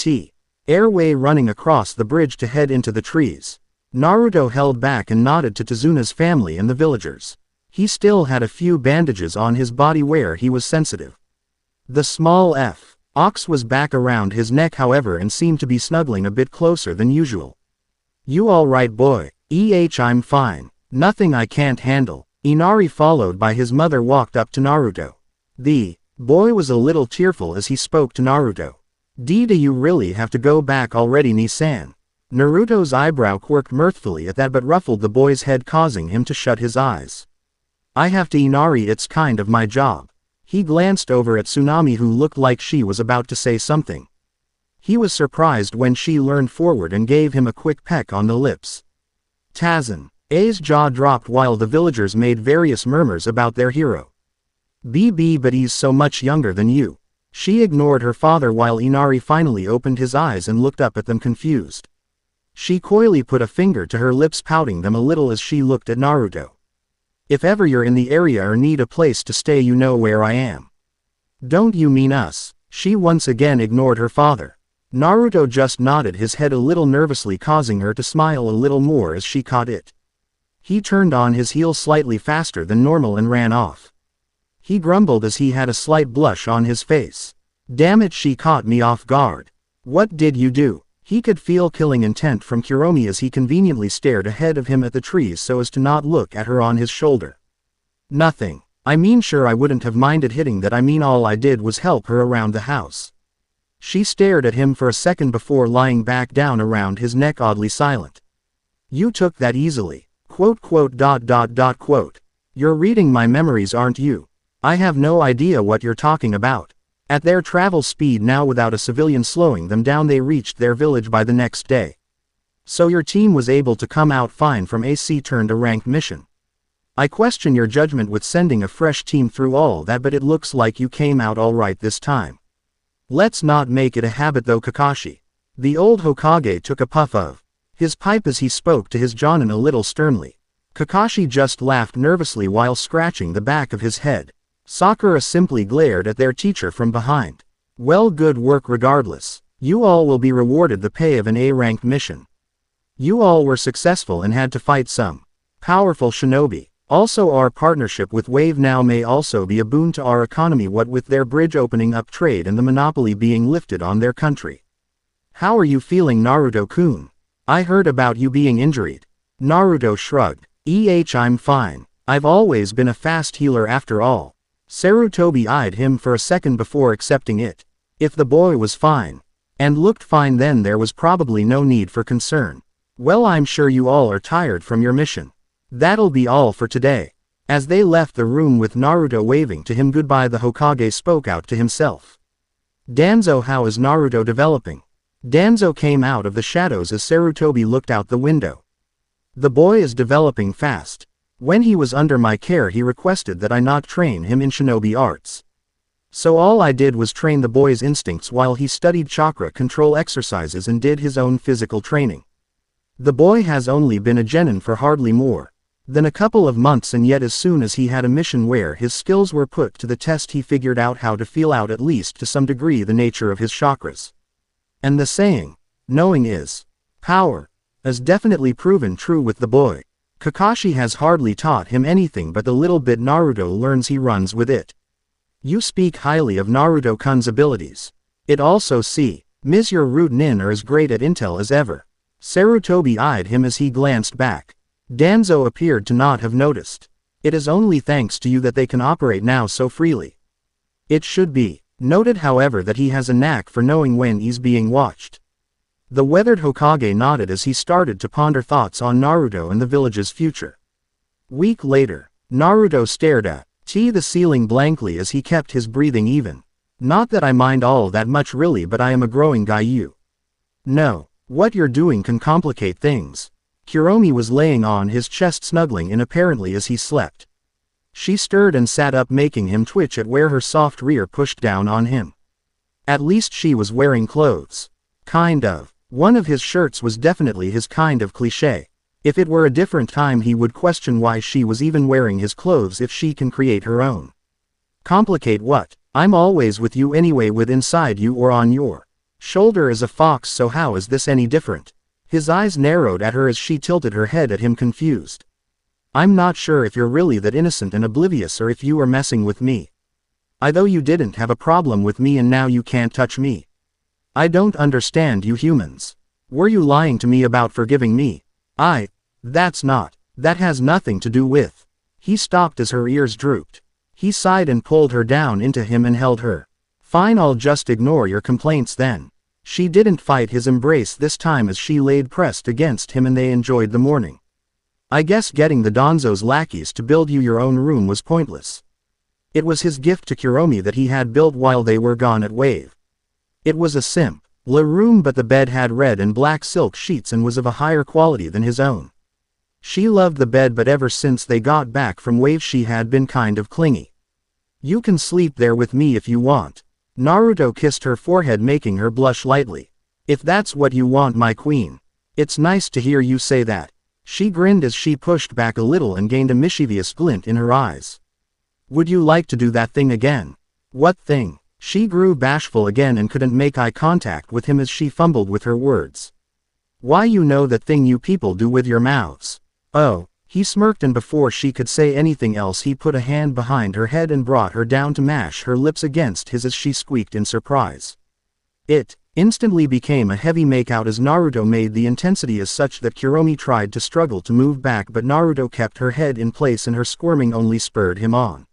airway running across the bridge to head into the trees. Naruto held back and nodded to Tazuna's family and the villagers. He still had a few bandages on his body where he was sensitive. The small Ox was back around his neck however and seemed to be snuggling a bit closer than usual. You alright boy? I'm fine. Nothing I can't handle. Inari followed by his mother walked up to Naruto. The boy was a little tearful as he spoke to Naruto. Do you really have to go back already, Ni-san? Naruto's eyebrow quirked mirthfully at that but ruffled the boy's head causing him to shut his eyes. I have to, Inari, it's kind of my job. He glanced over at Tsunami who looked like she was about to say something. He was surprised when she leaned forward and gave him a quick peck on the lips. Tazen. A's jaw dropped while the villagers made various murmurs about their hero. But he's so much younger than you. She ignored her father while Inari finally opened his eyes and looked up at them confused. She coyly put a finger to her lips, pouting them a little as she looked at Naruto. If ever you're in the area or need a place to stay, you know where I am. Don't you mean us? She once again ignored her father. Naruto just nodded his head a little nervously, causing her to smile a little more as she caught it. He turned on his heel slightly faster than normal and ran off. He grumbled as he had a slight blush on his face. Damn it, she caught me off guard. What did you do? He could feel killing intent from Kuromi as he conveniently stared ahead of him at the trees so as to not look at her on his shoulder. Nothing. I mean, sure, I wouldn't have minded hitting that. I mean, all I did was help her around the house. She stared at him for a second before lying back down around his neck, oddly silent. You took that easily. ... You're reading my memories, aren't you? I have no idea what you're talking about. At their travel speed now without a civilian slowing them down, they reached their village by the next day. So your team was able to come out fine from a ranked mission. I question your judgment with sending a fresh team through all that, but it looks like you came out alright this time. Let's not make it a habit though, Kakashi. The old Hokage took a puff of his pipe as he spoke to his Jonin a little sternly. Kakashi just laughed nervously while scratching the back of his head. Sakura simply glared at their teacher from behind. Well, good work regardless. You all will be rewarded the pay of an A-ranked mission. You all were successful and had to fight some powerful shinobi. Also, our partnership with Wave now may also be a boon to our economy, what with their bridge opening up trade and the monopoly being lifted on their country. How are you feeling, Naruto-kun? I heard about you being injured. Naruto shrugged. I'm fine. I've always been a fast healer after all. Sarutobi eyed him for a second before accepting it. If the boy was fine and looked fine, then there was probably no need for concern. Well, I'm sure you all are tired from your mission. That'll be all for today. As they left the room with Naruto waving to him goodbye, the Hokage spoke out to himself. Danzo, how is Naruto developing? Danzo came out of the shadows as Sarutobi looked out the window. The boy is developing fast. When he was under my care, he requested that I not train him in shinobi arts. So all I did was train the boy's instincts while he studied chakra control exercises and did his own physical training. The boy has only been a genin for hardly more than a couple of months, and yet as soon as he had a mission where his skills were put to the test, he figured out how to feel out at least to some degree the nature of his chakras. And the saying, knowing is power, has definitely proven true with the boy. Kakashi has hardly taught him anything, but the little bit Naruto learns he runs with it. You speak highly of Naruto-kun's abilities. It also Ms. your root nin are as great at intel as ever. Sarutobi eyed him as he glanced back. Danzo appeared to not have noticed. It is only thanks to you that they can operate now so freely. It should be noted, however, that he has a knack for knowing when he's being watched. The weathered Hokage nodded as he started to ponder thoughts on Naruto and the village's future. Week later, Naruto stared at the ceiling blankly as he kept his breathing even. Not that I mind all that much really, but I am a growing guy. You know, what you're doing can complicate things. Kuromi was laying on his chest snuggling in apparently as he slept. She stirred and sat up, making him twitch at where her soft rear pushed down on him. At least she was wearing clothes. Kind of. One of his shirts was definitely his kind of cliché. If it were a different time he would question why she was even wearing his clothes if she can create her own. Complicate what? I'm always with you anyway, with inside you or on your shoulder as a fox, so how is this any different? His eyes narrowed at her as she tilted her head at him, confused. I'm not sure if you're really that innocent and oblivious or if you are messing with me. Though you didn't have a problem with me and now you can't touch me. I don't understand you humans. Were you lying to me about forgiving me? That has nothing to do with. He stopped as her ears drooped. He sighed and pulled her down into him and held her. Fine, I'll just ignore your complaints then. She didn't fight his embrace this time as she laid pressed against him and they enjoyed the morning. I guess getting the Danzo's lackeys to build you your own room was pointless. It was his gift to Kuromi that he had built while they were gone at Wave. It was a simple room, but the bed had red and black silk sheets and was of a higher quality than his own. She loved the bed, but ever since they got back from Wave she had been kind of clingy. You can sleep there with me if you want. Naruto kissed her forehead, making her blush lightly. If that's what you want, my queen. It's nice to hear you say that. She grinned as she pushed back a little and gained a mischievous glint in her eyes. Would you like to do that thing again? What thing? She grew bashful again and couldn't make eye contact with him as she fumbled with her words. Why, you know that thing you people do with your mouths. Oh, he smirked, and before she could say anything else he put a hand behind her head and brought her down to mash her lips against his as she squeaked in surprise. It instantly became a heavy makeout as Naruto made the intensity as such that Kuromi tried to struggle to move back, but Naruto kept her head in place and her squirming only spurred him on.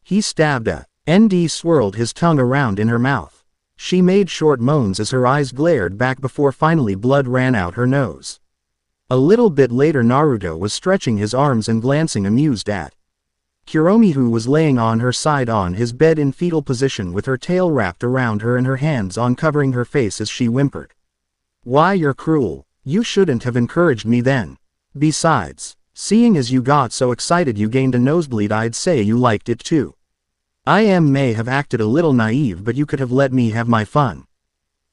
He stabbed at ND, swirled his tongue around in her mouth. She made short moans as her eyes glared back before finally blood ran out her nose. A little bit later Naruto was stretching his arms and glancing amused at Kuromi, who was laying on her side on his bed in fetal position with her tail wrapped around her and her hands on covering her face as she whimpered. Why, you're cruel. You shouldn't have encouraged me then. Besides, seeing as you got so excited you gained a nosebleed, I'd say you liked it too. I may have acted a little naive, but you could have let me have my fun.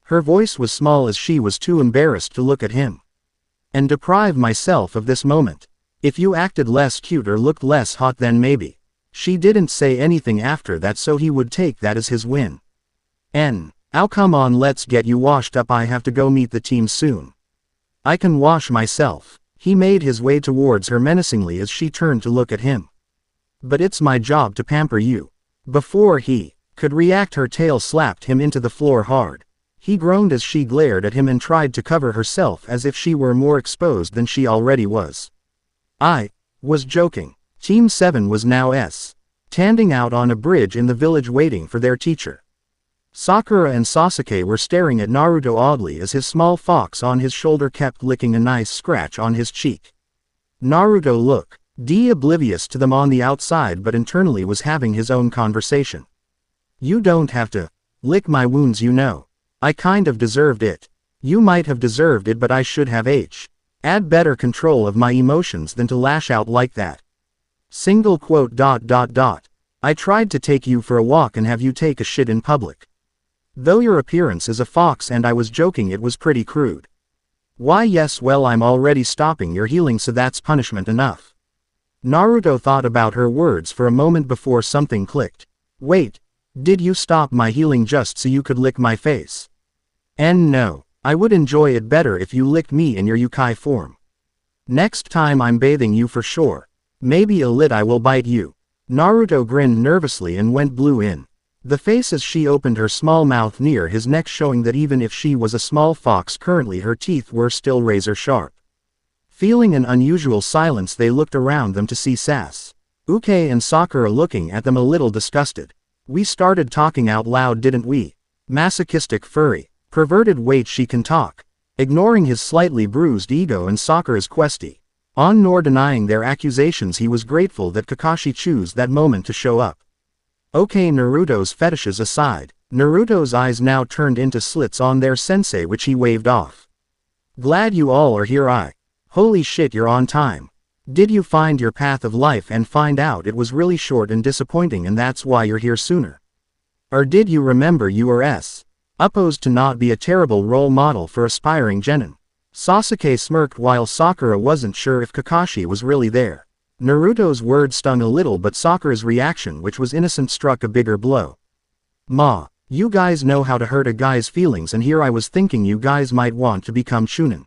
Her voice was small as she was too embarrassed to look at him. And deprive myself of this moment. If you acted less cute or looked less hot then maybe. She didn't say anything after that, so he would take that as his win. Oh, come on, let's get you washed up. I have to go meet the team soon. I can wash myself. He made his way towards her menacingly as she turned to look at him. But it's my job to pamper you. Before he could react, her tail slapped him into the floor hard. He groaned as she glared at him and tried to cover herself as if she were more exposed than she already was. I was joking. Team 7 was now standing out on a bridge in the village waiting for their teacher. Sakura and Sasuke were staring at Naruto oddly as his small fox on his shoulder kept licking a nice scratch on his cheek. Naruto looked oblivious to them on the outside, but internally was having his own conversation. You don't have to lick my wounds, you know. I kind of deserved it. You might have deserved it, but I should have had better control of my emotions than to lash out like that. Single quote. I tried to take you for a walk and have you take a shit in public. Though your appearance is a fox and I was joking, it was pretty crude. Why yes, well, I'm already stopping your healing, so that's punishment enough. Naruto thought about her words for a moment before something clicked. Wait, did you stop my healing just so you could lick my face? And no, I would enjoy it better if you licked me in your Yukai form. Next time I'm bathing you for sure. Maybe a lit I will bite you. Naruto grinned nervously and went blue in the face as she opened her small mouth near his neck, showing that even if she was a small fox currently, her teeth were still razor sharp. Feeling an unusual silence, they looked around them to see Sasuke and Sakura looking at them a little disgusted. We started talking out loud, didn't we? Masochistic furry. Perverted, wait, she can talk. ignoring his slightly bruised ego and Sakura's questy. On nor denying their accusations, he was grateful that Kakashi chose that moment to show up. Okay, Naruto's fetishes aside, Naruto's eyes now turned into slits on their sensei, which he waved off. Glad you all are here. Holy shit, you're on time. Did you find your path of life and find out it was really short and disappointing and that's why you're here sooner? Or did you remember you were supposed to not be a terrible role model for aspiring genin? Sasuke smirked while Sakura wasn't sure if Kakashi was really there. Naruto's words stung a little, but Sakura's reaction, which was innocent, struck a bigger blow. Ma, you guys know how to hurt a guy's feelings, and here I was thinking you guys might want to become Chunin.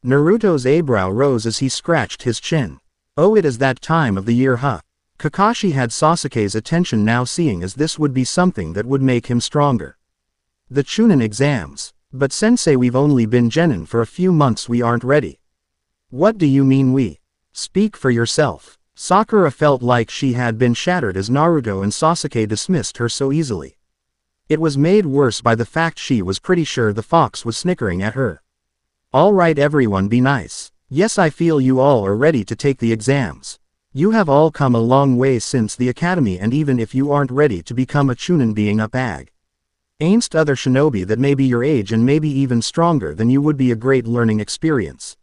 Naruto's eyebrow rose as he scratched his chin. Oh, it is that time of the year, huh? Kakashi had Sasuke's attention now, seeing as this would be something that would make him stronger. The Chunin exams. But sensei, we've only been genin for a few months, we aren't ready. What do you mean we? Speak for yourself. Sakura felt like she had been shattered as Naruto and Sasuke dismissed her so easily. It was made worse by the fact she was pretty sure the fox was snickering at her. Alright everyone, be nice. Yes, I feel you all are ready to take the exams. You have all come a long way since the academy, and even if you aren't ready to become a Chunin, being up against other shinobi that may be your age and maybe even stronger than you would be a great learning experience.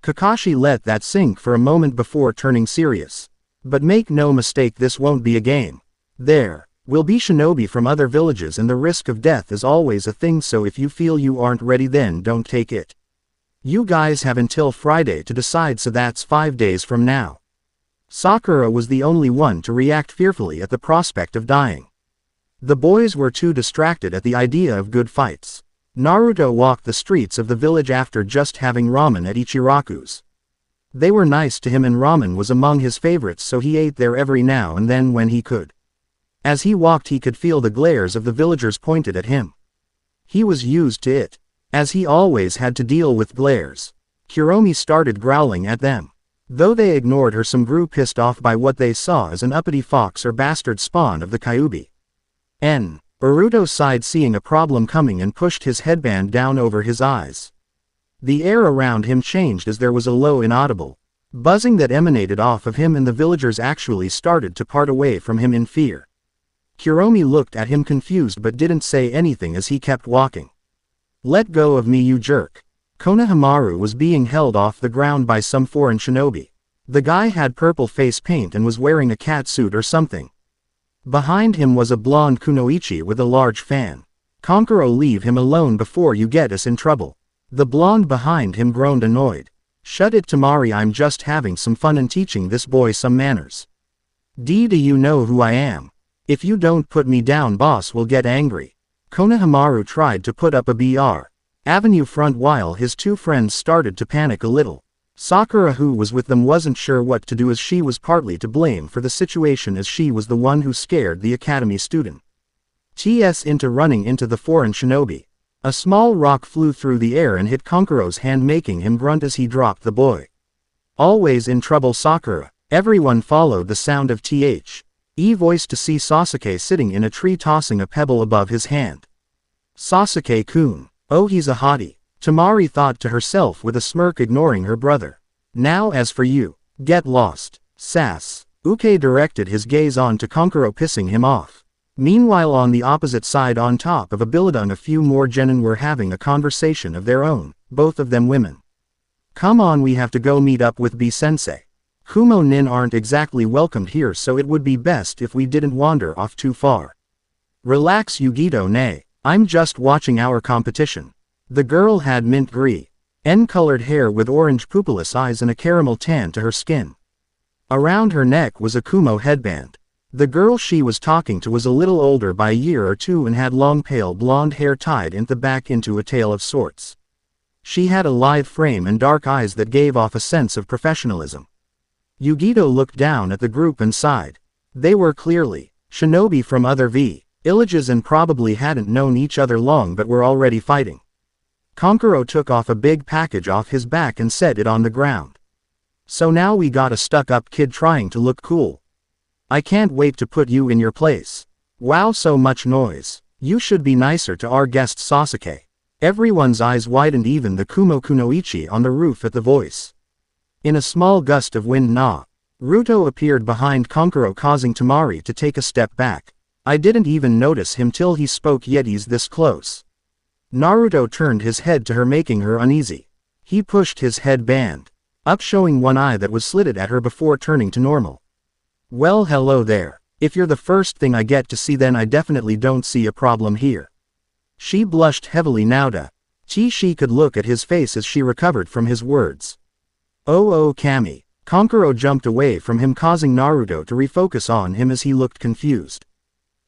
Kakashi let that sink for a moment before turning serious. But make no mistake, this won't be a game. There will be shinobi from other villages, and the risk of death is always a thing, so if you feel you aren't ready, then don't take it. You guys have until Friday to decide, so that's 5 days from now. Sakura was the only one to react fearfully at the prospect of dying. The boys were too distracted at the idea of good fights. Naruto walked the streets of the village after just having ramen at Ichiraku's. They were nice to him and ramen was among his favorites, so he ate there every now and then when he could. As he walked, he could feel the glares of the villagers pointed at him. He was used to it, as he always had to deal with glares. Kuromi started growling at them. Though they ignored her, some grew pissed off by what they saw as an uppity fox or bastard spawn of the Kyuubi. Naruto sighed, seeing a problem coming, and pushed his headband down over his eyes. The air around him changed as there was a low, inaudible buzzing that emanated off of him, and the villagers actually started to part away from him in fear. Kuromi looked at him confused but didn't say anything as he kept walking. Let go of me, you jerk. Konohamaru was being held off the ground by some foreign shinobi. The guy had purple face paint and was wearing a cat suit or something. Behind him was a blonde kunoichi with a large fan. Kankuro, leave him alone before you get us in trouble. The blonde behind him groaned, annoyed. Shut it, Tamari, I'm just having some fun and teaching this boy some manners. Do you know who I am? If you don't put me down, boss will get angry. Konohamaru tried to put up a BR Avenue front while his two friends started to panic a little. Sakura, who was with them, wasn't sure what to do, as she was partly to blame for the situation, as she was the one who scared the academy student into running into the foreign shinobi. A small rock flew through the air and hit Kankuro's hand, making him grunt as he dropped the boy. Always in trouble, Sakura. Everyone followed the sound of voice to see Sasuke sitting in a tree tossing a pebble above his hand. Sasuke-kun. Oh, he's a hottie. Tamari thought to herself with a smirk, ignoring her brother. Now as for you, get lost. Sass. Uke directed his gaze on to Kankuro, pissing him off. Meanwhile, on the opposite side, on top of a building, a few more genin were having a conversation of their own, both of them women. Come on, we have to go meet up with B-sensei. Kumo nin aren't exactly welcomed here, so it would be best if we didn't wander off too far. Relax, Yugito, nay. I'm just watching our competition. The girl had mint green-colored hair with orange pupilless eyes and a caramel tan to her skin. Around her neck was a Kumo headband. The girl she was talking to was a little older by a year or two and had long pale blonde hair tied in the back into a tail of sorts. She had a lithe frame and dark eyes that gave off a sense of professionalism. Yugito looked down at the group and sighed. They were clearly shinobi from other villages and probably hadn't known each other long but were already fighting. Kankuro took off a big package off his back and set it on the ground. So now we got a stuck-up kid trying to look cool. I can't wait to put you in your place. Wow, so much noise. You should be nicer to our guest Sasuke. Everyone's eyes widened, even the Kumo Kunoichi on the roof at the voice. In a small gust of wind Naruto appeared behind Kankuro, causing Temari to take a step back. I didn't even notice him till he spoke, yet he's this close. Naruto turned his head to her, making her uneasy. He pushed his headband up, showing one eye that was slitted at her before turning to normal. Well, hello there. If you're the first thing I get to see, then I definitely don't see a problem here. She blushed heavily now. She could look at his face as she recovered from his words. Oh Kami. Kankuro jumped away from him, causing Naruto to refocus on him as he looked confused.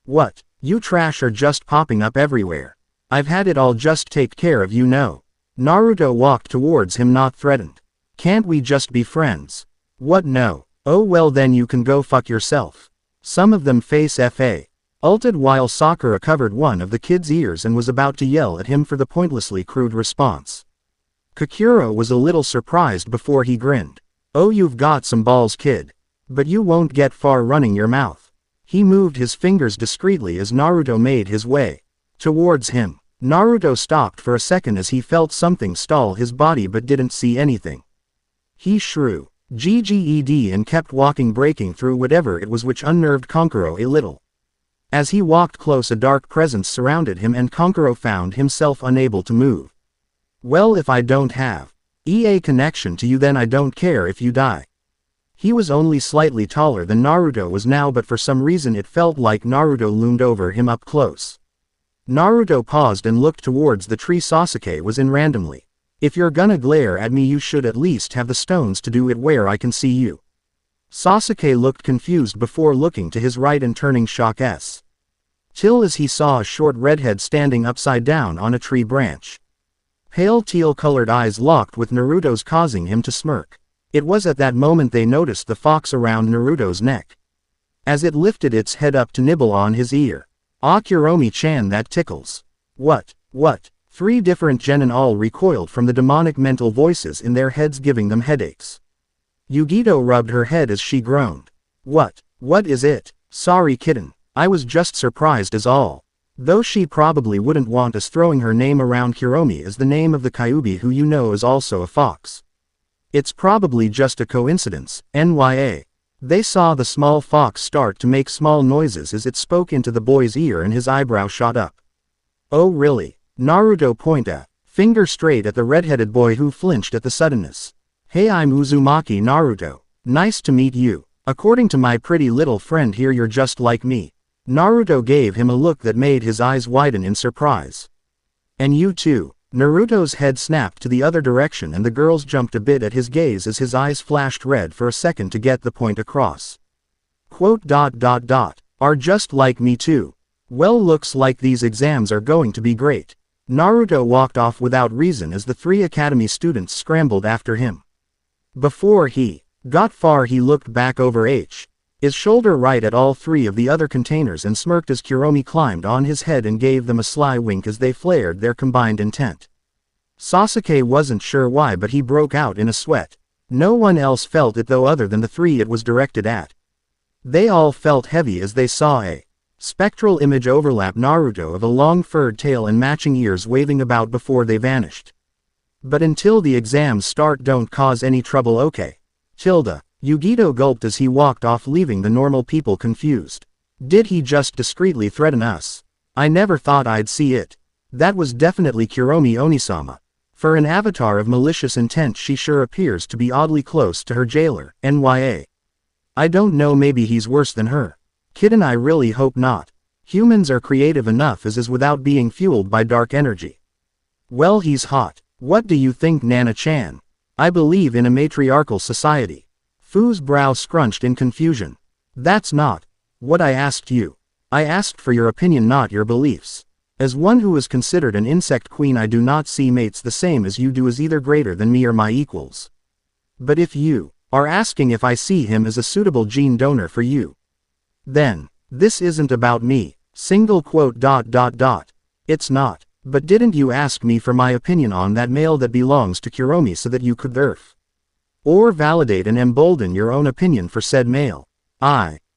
What? You trash are just popping up everywhere. I've had it all, just take care of you, no. Naruto walked towards him, not threatened. Can't we just be friends? What, no? Oh well, then you can go fuck yourself. Some of them face FA. Ulted while Sakura covered one of the kid's ears and was about to yell at him for the pointlessly crude response. Kakuro was a little surprised before he grinned. Oh, you've got some balls, kid. But you won't get far running your mouth. He moved his fingers discreetly as Naruto made his way towards him. Naruto stopped for a second as he felt something stall his body but didn't see anything. He shrew GGED and kept walking, breaking through whatever it was which unnerved Kankuro a little. As he walked close, a dark presence surrounded him and Kankuro found himself unable to move. Well, if I don't have a connection to you, then I don't care if you die. He was only slightly taller than Naruto was now, but for some reason it felt like Naruto loomed over him up close. Naruto paused and looked towards the tree Sasuke was in randomly. If you're gonna glare at me, you should at least have the stones to do it where I can see you. Sasuke looked confused before looking to his right and turning shock till as he saw a short redhead standing upside down on a tree branch. Pale teal-colored eyes locked with Naruto's, causing him to smirk. It was at that moment they noticed the fox around Naruto's neck, as it lifted its head up to nibble on his ear. Ah, Kuromi-chan, that tickles. What? 3 different genin all recoiled from the demonic mental voices in their heads, giving them headaches. Yugito rubbed her head as she groaned. What is it? Sorry kitten, I was just surprised as all. Though she probably wouldn't want us throwing her name around. Kuromi is the name of the Kyuubi who you know is also a fox. It's probably just a coincidence, nya. They saw the small fox start to make small noises as it spoke into the boy's ear and his eyebrow shot up. Oh really? Naruto pointed a finger straight at the red-headed boy, who flinched at the suddenness. Hey, I'm Uzumaki Naruto. Nice to meet you. According to my pretty little friend here, you're just like me. Naruto gave him a look that made his eyes widen in surprise. And you too. Naruto's head snapped to the other direction and the girls jumped a bit at his gaze as his eyes flashed red for a second to get the point across. Quote, are just like me too. Well, looks like these exams are going to be great. Naruto walked off without reason as the 3 academy students scrambled after him. Before he got far, he looked back over his shoulder right at all 3 of the other containers and smirked as Kuromi climbed on his head and gave them a sly wink as they flared their combined intent. Sasuke wasn't sure why, but he broke out in a sweat. No one else felt it though, other than the 3 it was directed at. They all felt heavy as they saw a spectral image overlap Naruto of a long furred tail and matching ears waving about before they vanished. But until the exams start, don't cause any trouble, okay? Yugito gulped as he walked off, leaving the normal people confused. Did he just discreetly threaten us? I never thought I'd see it. That was definitely Kuromi Onisama. For an avatar of malicious intent, she sure appears to be oddly close to her jailer, nya. I don't know, maybe he's worse than her. Kitten, I really hope not. Humans are creative enough as is without being fueled by dark energy. Well, he's hot. What do you think, Nana-chan? I believe in a matriarchal society. Fu's brow scrunched in confusion. That's not what I asked you. I asked for your opinion, not your beliefs. As one who is considered an insect queen, I do not see mates the same as you do as either greater than me or my equals. But if you are asking if I see him as a suitable gene donor for you, then this isn't about me. It's not. But didn't you ask me for my opinion on that male that belongs to Kuromi so that you could or validate and embolden your own opinion for said male?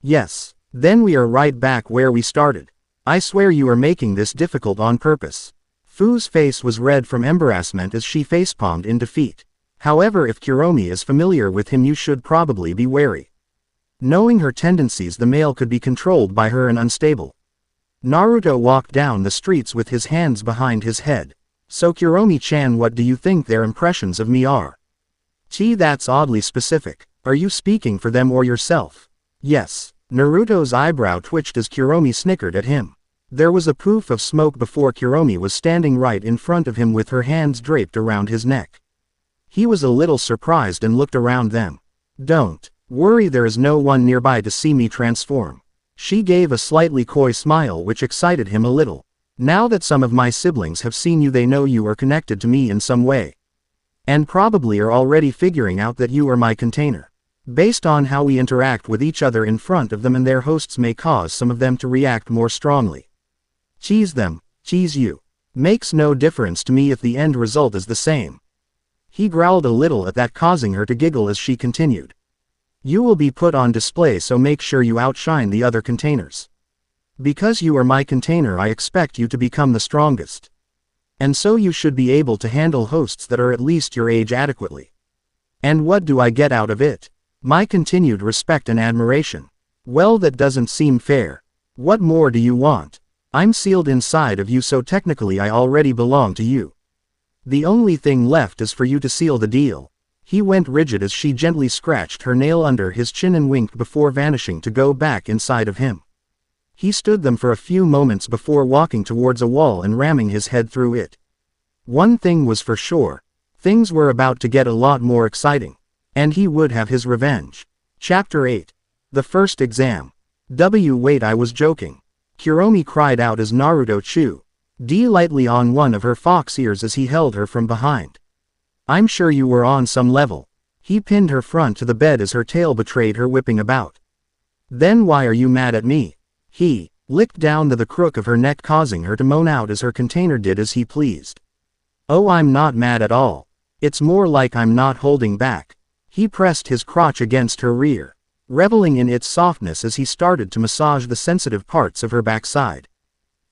Yes. Then we are right back where we started. I swear you are making this difficult on purpose. Fu's face was red from embarrassment as she facepalmed in defeat. However, if Kuromi is familiar with him, you should probably be wary. Knowing her tendencies, the male could be controlled by her and unstable. Naruto walked down the streets with his hands behind his head. So Kuromi-chan, what do you think their impressions of me are? That's oddly specific. Are you speaking for them or yourself? Yes. Naruto's eyebrow twitched as Kuromi snickered at him. There was a poof of smoke before Kuromi was standing right in front of him with her hands draped around his neck. He was a little surprised and looked around them. Don't worry, there is no one nearby to see me transform. She gave a slightly coy smile which excited him a little. Now that some of my siblings have seen you, they know you are connected to me in some way. And probably are already figuring out that you are my container. Based on how we interact with each other in front of them, and their hosts may cause some of them to react more strongly. Cheese them, cheese you. Makes no difference to me if the end result is the same. He growled a little at that, causing her to giggle as she continued. You will be put on display, so make sure you outshine the other containers. Because you are my container, I expect you to become the strongest. And so you should be able to handle hosts that are at least your age adequately. And what do I get out of it? My continued respect and admiration. Well, that doesn't seem fair. What more do you want? I'm sealed inside of you, so technically I already belong to you. The only thing left is for you to seal the deal. He went rigid as she gently scratched her nail under his chin and winked before vanishing to go back inside of him. He stood them for a few moments before walking towards a wall and ramming his head through it. One thing was for sure. Things were about to get a lot more exciting. And he would have his revenge. Chapter 8. The First Exam. Wait, I was joking. Kuromi cried out as Naruto chewed lightly on one of her fox ears as he held her from behind. I'm sure you were on some level. He pinned her front to the bed as her tail betrayed her, whipping about. Then why are you mad at me? He licked down to the crook of her neck, causing her to moan out as her container did as he pleased. Oh, I'm not mad at all. It's more like I'm not holding back. He pressed his crotch against her rear, reveling in its softness as he started to massage the sensitive parts of her backside.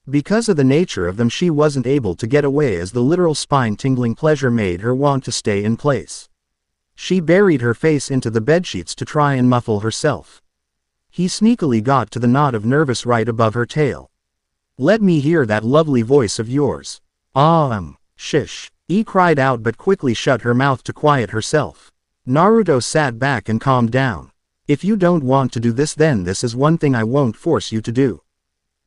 Because of the nature of them, she wasn't able to get away as the literal spine-tingling pleasure made her want to stay in place. She buried her face into the bedsheets to try and muffle herself. He sneakily got to the knot of nervous right above her tail. Let me hear that lovely voice of yours. Shish. He cried out, but quickly shut her mouth to quiet herself. Naruto sat back and calmed down. If you don't want to do this, then this is one thing I won't force you to do.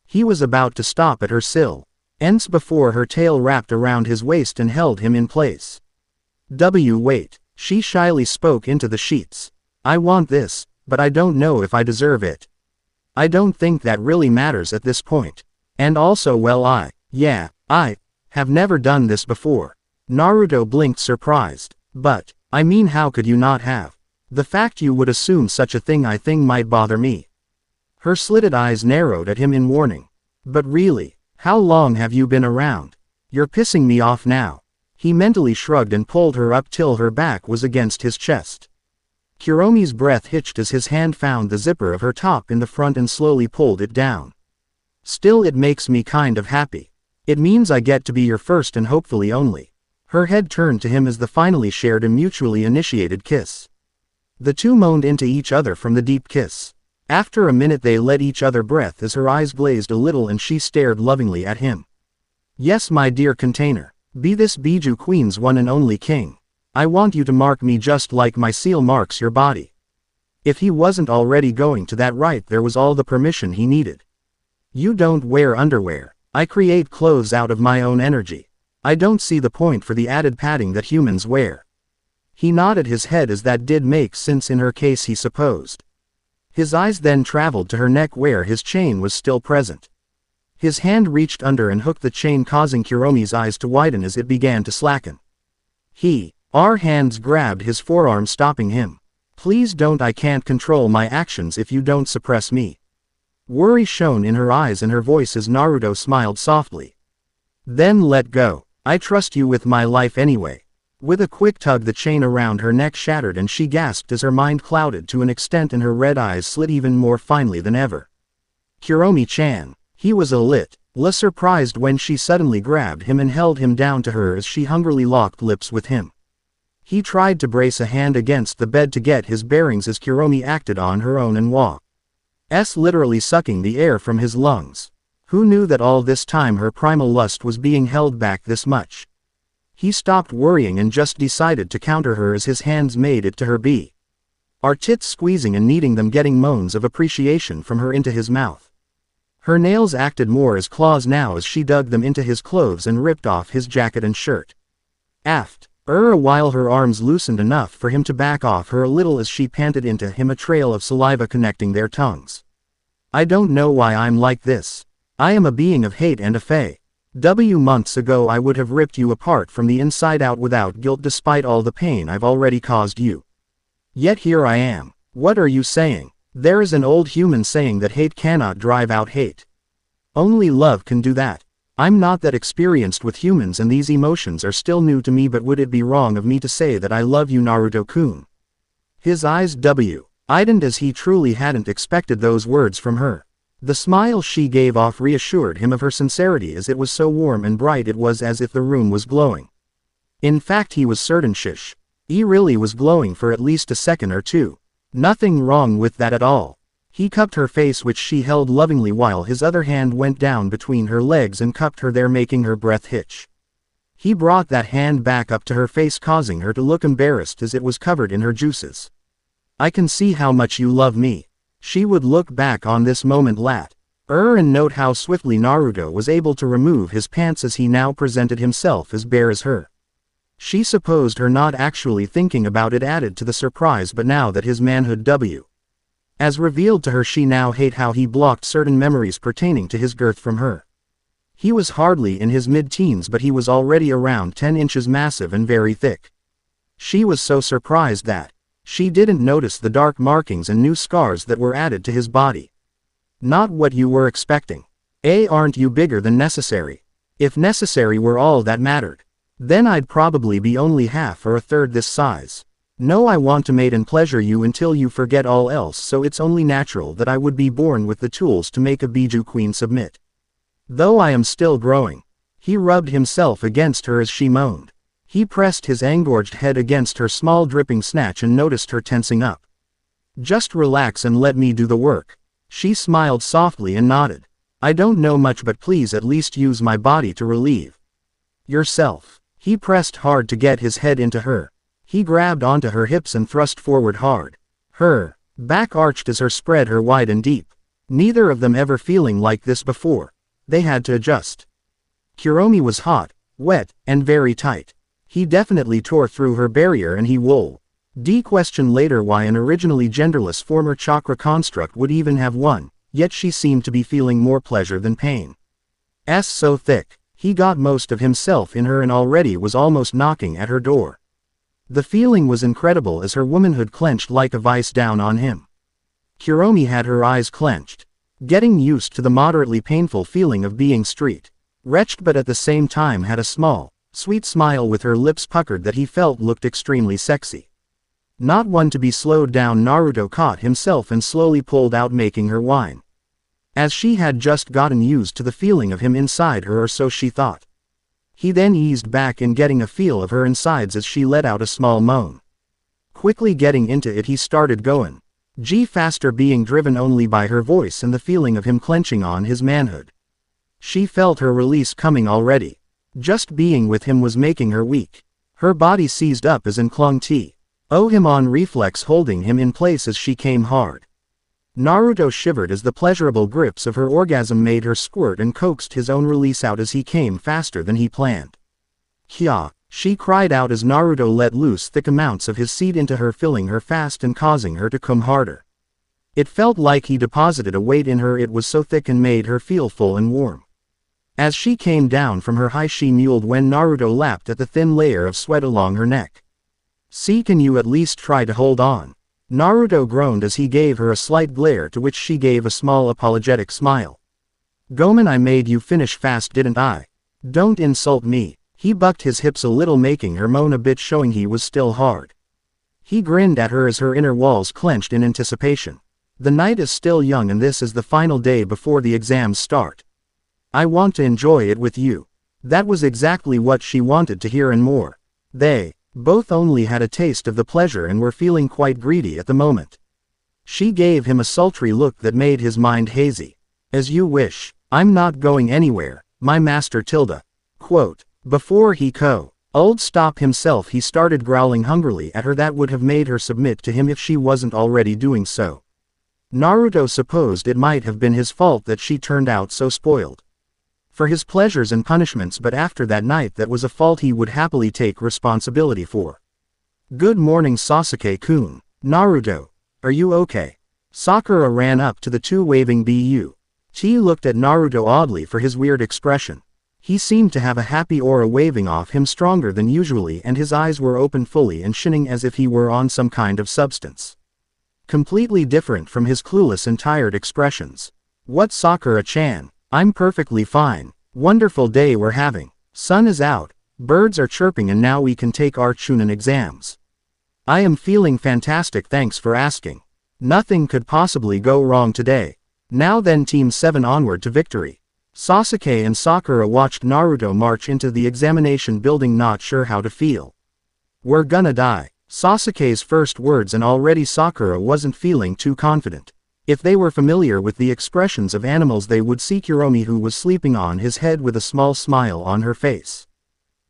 He was about to stop at her sill, ends before her tail wrapped around his waist and held him in place. Wait. She shyly spoke into the sheets. I want this, but I don't know if I deserve it. I don't think that really matters at this point. And also, well, I have never done this before. Naruto blinked, surprised. But, I mean, how could you not have? The fact you would assume such a thing, I think, might bother me. Her slitted eyes narrowed at him in warning. But really, how long have you been around? You're pissing me off now. He mentally shrugged and pulled her up till her back was against his chest. Kuromi's breath hitched as his hand found the zipper of her top in the front and slowly pulled it down. Still, it makes me kind of happy. It means I get to be your first and hopefully only. Her head turned to him as the finally shared a mutually initiated kiss. The two moaned into each other from the deep kiss. After a minute they let each other breath as her eyes glazed a little and she stared lovingly at him. Yes, my dear container. Be this Biju Queen's one and only king. I want you to mark me just like my seal marks your body. If he wasn't already going to that right, there was all the permission he needed. You don't wear underwear. I create clothes out of my own energy. I don't see the point for the added padding that humans wear. He nodded his head as that did make sense in her case, he supposed. His eyes then traveled to her neck where his chain was still present. His hand reached under and hooked the chain, causing Kuromi's eyes to widen as it began to slacken. Our hands grabbed his forearm, stopping him. Please don't, I can't control my actions if you don't suppress me. Worry shone in her eyes and her voice as Naruto smiled softly. Then let go. I trust you with my life anyway. With a quick tug, the chain around her neck shattered and she gasped as her mind clouded to an extent and her red eyes slit even more finely than ever. Kuromi-chan. He was a lit. Surprised when she suddenly grabbed him and held him down to her as she hungrily locked lips with him. He tried to brace a hand against the bed to get his bearings as Kuromi acted on her own and walked. Literally sucking the air from his lungs. Who knew that all this time her primal lust was being held back this much? He stopped worrying and just decided to counter her as his hands made it to her B. Our tits squeezing and needing them, getting moans of appreciation from her into his mouth. Her nails acted more as claws now as she dug them into his clothes and ripped off his jacket and shirt. While her arms loosened enough for him to back off her a little as she panted into him, a trail of saliva connecting their tongues. I don't know why I'm like this. I am a being of hate and a fae. Months ago I would have ripped you apart from the inside out without guilt despite all the pain I've already caused you. Yet here I am. What are you saying? There is an old human saying that hate cannot drive out hate. Only love can do that. I'm not that experienced with humans and these emotions are still new to me, but would it be wrong of me to say that I love you, Naruto-kun? His eyes widened as he truly hadn't expected those words from her. The smile she gave off reassured him of her sincerity, as it was so warm and bright it was as if the room was glowing. In fact, he was certain he really was glowing for at least a second or two. Nothing wrong with that at all. He cupped her face, which she held lovingly, while his other hand went down between her legs and cupped her there, making her breath hitch. He brought that hand back up to her face, causing her to look embarrassed as it was covered in her juices. I can see how much you love me. She would look back on this moment and note how swiftly Naruto was able to remove his pants as he now presented himself as bare as her. She supposed her not actually thinking about it added to the surprise, but now that his manhood as revealed to her, she now hated how he blocked certain memories pertaining to his girth from her. He was hardly in his mid-teens, but he was already around 10 inches massive and very thick. She was so surprised that she didn't notice the dark markings and new scars that were added to his body. Not what you were expecting. Aren't you bigger than necessary? If necessary were all that mattered, then I'd probably be only half or a third this size. No, I want to mate and pleasure you until you forget all else, so it's only natural that I would be born with the tools to make a Biju queen submit. Though I am still growing. He rubbed himself against her as she moaned. He pressed his engorged head against her small dripping snatch and noticed her tensing up. Just relax and let me do the work. She smiled softly and nodded. I don't know much, but please at least use my body to relieve yourself. He pressed hard to get his head into her. He grabbed onto her hips and thrust forward hard. Her back arched as her spread her wide and deep. Neither of them ever feeling like this before. They had to adjust. Kuromi was hot, wet, and very tight. He definitely tore through her barrier, and he questioned later why an originally genderless former chakra construct would even have one, yet she seemed to be feeling more pleasure than pain. So thick. He got most of himself in her and already was almost knocking at her door. The feeling was incredible as her womanhood clenched like a vice down on him. Kuromi had her eyes clenched, getting used to the moderately painful feeling of being wretched, but at the same time had a small, sweet smile with her lips puckered that he felt looked extremely sexy. Not one to be slowed down, Naruto caught himself and slowly pulled out, making her whine. As she had just gotten used to the feeling of him inside her, or so she thought. He then eased back in, getting a feel of her insides as she let out a small moan. Quickly getting into it, he started going faster, being driven only by her voice and the feeling of him clenching on his manhood. She felt her release coming already. Just being with him was making her weak. Her body seized up as and clung to him on reflex, holding him in place as she came hard. Naruto shivered as the pleasurable grips of her orgasm made her squirt and coaxed his own release out as he came faster than he planned. Kya, she cried out as Naruto let loose thick amounts of his seed into her, filling her fast and causing her to come harder. It felt like he deposited a weight in her, it was so thick and made her feel full and warm. As she came down from her high, she mewed when Naruto lapped at the thin layer of sweat along her neck. Can you at least try to hold on? Naruto groaned as he gave her a slight glare, to which she gave a small apologetic smile. Gomen, I made you finish fast, didn't I? Don't insult me. He bucked his hips a little, making her moan a bit, showing he was still hard. He grinned at her as her inner walls clenched in anticipation. The night is still young and this is the final day before the exams start. I want to enjoy it with you. That was exactly what she wanted to hear and more. They both only had a taste of the pleasure and were feeling quite greedy at the moment. She gave him a sultry look that made his mind hazy. As you wish. I'm not going anywhere, my master tilde. Quote. Before he could stop himself, he started growling hungrily at her that would have made her submit to him if she wasn't already doing so. Naruto supposed it might have been his fault that she turned out so spoiled. For his pleasures and punishments, but after that night that was a fault he would happily take responsibility for. Good morning Sasuke-kun. Naruto. Are you okay? Sakura ran up to the two waving BU. She looked at Naruto oddly for his weird expression. He seemed to have a happy aura waving off him stronger than usually, and his eyes were open fully and shining as if he were on some kind of substance. Completely different from his clueless and tired expressions. What, Sakura-chan? I'm perfectly fine. Wonderful day we're having. Sun is out, birds are chirping, and now we can take our Chunin exams. I am feeling fantastic, thanks for asking. Nothing could possibly go wrong today. Now then, Team 7 onward to victory. Sasuke and Sakura watched Naruto march into the examination building, not sure how to feel. We're gonna die. Sasuke's first words, and already Sakura wasn't feeling too confident. If they were familiar with the expressions of animals, they would see Kuromi, who was sleeping on his head with a small smile on her face.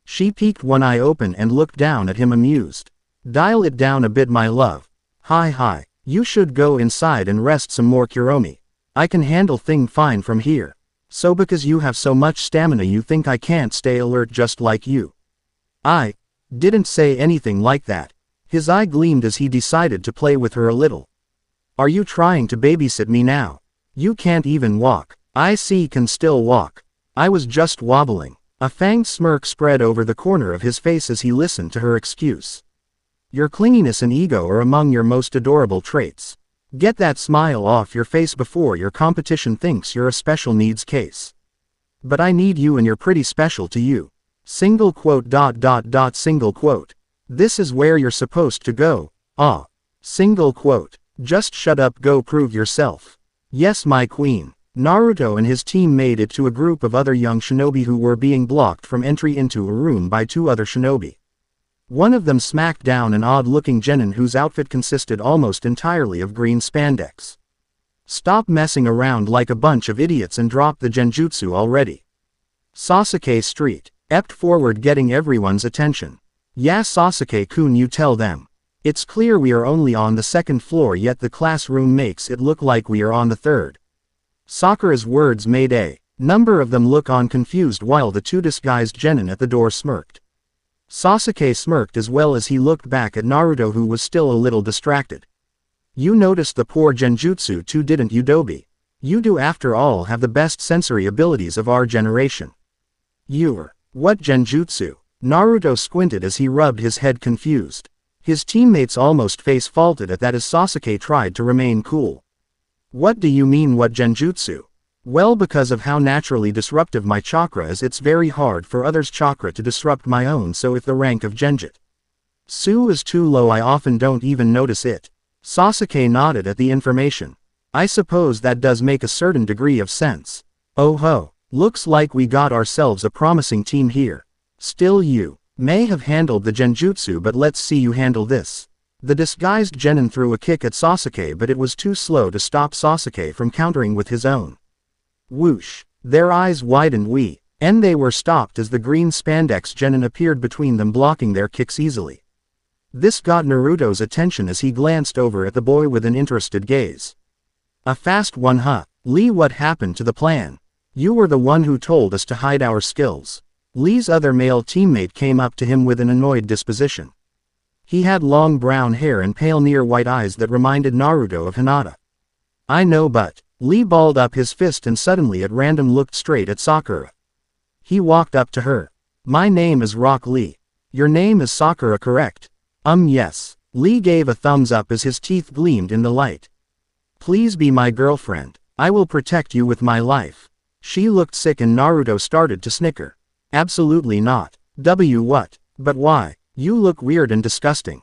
She peeked one eye open and looked down at him amused. Dial it down a bit, my love. Hi. You should go inside and rest some more, Kuromi. I can handle thing fine from here. So because you have so much stamina you think I can't stay alert just like you? I didn't say anything like that. His eye gleamed as he decided to play with her a little. Are you trying to babysit me now? You can't even walk. I see can still walk. I was just wobbling. A fanged smirk spread over the corner of his face as he listened to her excuse. Your clinginess and ego are among your most adorable traits. Get that smile off your face before your competition thinks you're a special needs case. But I need you and you're pretty special to you. Single quote ... single quote. This is where you're supposed to go. Single quote. Just shut up, go prove yourself. Yes, my queen. Naruto and his team made it to a group of other young shinobi who were being blocked from entry into a room by two other shinobi. One of them smacked down an odd-looking genin whose outfit consisted almost entirely of green spandex. Stop messing around like a bunch of idiots and drop the genjutsu already. Sasuke stepped forward, getting everyone's attention. Yeah, Sasuke-kun, you tell them. It's clear we are only on the second floor, yet the classroom makes it look like we are on the third. Sakura's words made a number of them look on confused, while the two disguised genin at the door smirked. Sasuke smirked as well as he looked back at Naruto, who was still a little distracted. You noticed the poor genjutsu too, didn't you, Dobi? You do, after all, have the best sensory abilities of our generation. What genjutsu? Naruto squinted as he rubbed his head confused. His teammates almost face-faulted at that as Sasuke tried to remain cool. What do you mean, what genjutsu? Well, because of how naturally disruptive my chakra is, it's very hard for others' chakra to disrupt my own, so if the rank of genjutsu is too low I often don't even notice it. Sasuke nodded at the information. I suppose that does make a certain degree of sense. Oh ho, looks like we got ourselves a promising team here. Still, you may have handled the genjutsu, but let's see you handle this. The disguised genin threw a kick at Sasuke, but it was too slow to stop Sasuke from countering with his own. Whoosh! Their eyes widened and they were stopped as the green spandex genin appeared between them, blocking their kicks easily. This got Naruto's attention as he glanced over at the boy with an interested gaze. A fast one, huh? Lee, what happened to the plan? You were the one who told us to hide our skills. Lee's other male teammate came up to him with an annoyed disposition. He had long brown hair and pale near-white eyes that reminded Naruto of Hinata. I know, but... Lee balled up his fist and suddenly at random looked straight at Sakura. He walked up to her. My name is Rock Lee. Your name is Sakura, correct? Yes. Lee gave a thumbs up as his teeth gleamed in the light. Please be my girlfriend. I will protect you with my life. She looked sick and Naruto started to snicker. Absolutely not. What? But why? You look weird and disgusting.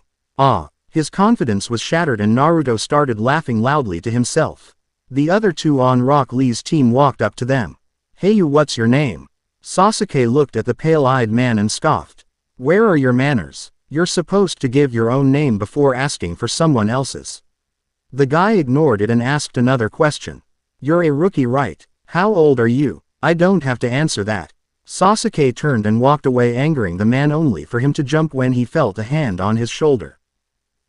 His confidence was shattered and Naruto started laughing loudly to himself. The other two on Rock Lee's team walked up to them. Hey you, what's your name? Sasuke looked at the pale-eyed man and scoffed. Where are your manners? You're supposed to give your own name before asking for someone else's. The guy ignored it and asked another question. You're a rookie, right? How old are you? I don't have to answer that. Sasuke turned and walked away, angering the man only for him to jump when he felt a hand on his shoulder.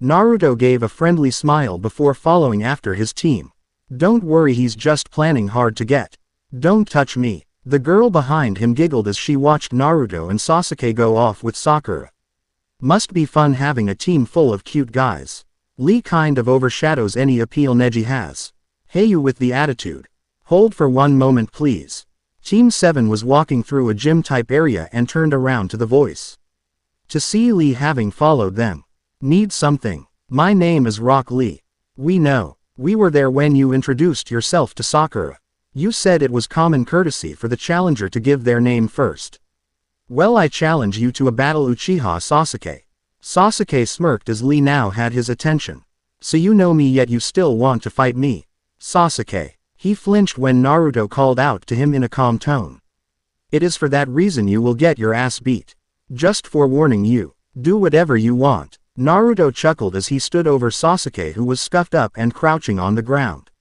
Naruto gave a friendly smile before following after his team. Don't worry, he's just planning hard to get. Don't touch me. The girl behind him giggled as she watched Naruto and Sasuke go off with Sakura. Must be fun having a team full of cute guys. Lee kind of overshadows any appeal Neji has. Hey you with the attitude. Hold for one moment please. Team 7 was walking through a gym-type area and turned around to the voice. To see Lee having followed them. Need something? My name is Rock Lee. We know. We were there when you introduced yourself to Sakura. You said it was common courtesy for the challenger to give their name first. Well, I challenge you to a battle, Uchiha Sasuke. Sasuke smirked as Lee now had his attention. So you know me yet you still want to fight me? Sasuke. He flinched when Naruto called out to him in a calm tone. It is for that reason you will get your ass beat. Just forewarning you. Do whatever you want. Naruto chuckled as he stood over Sasuke, who was scuffed up and crouching on the ground.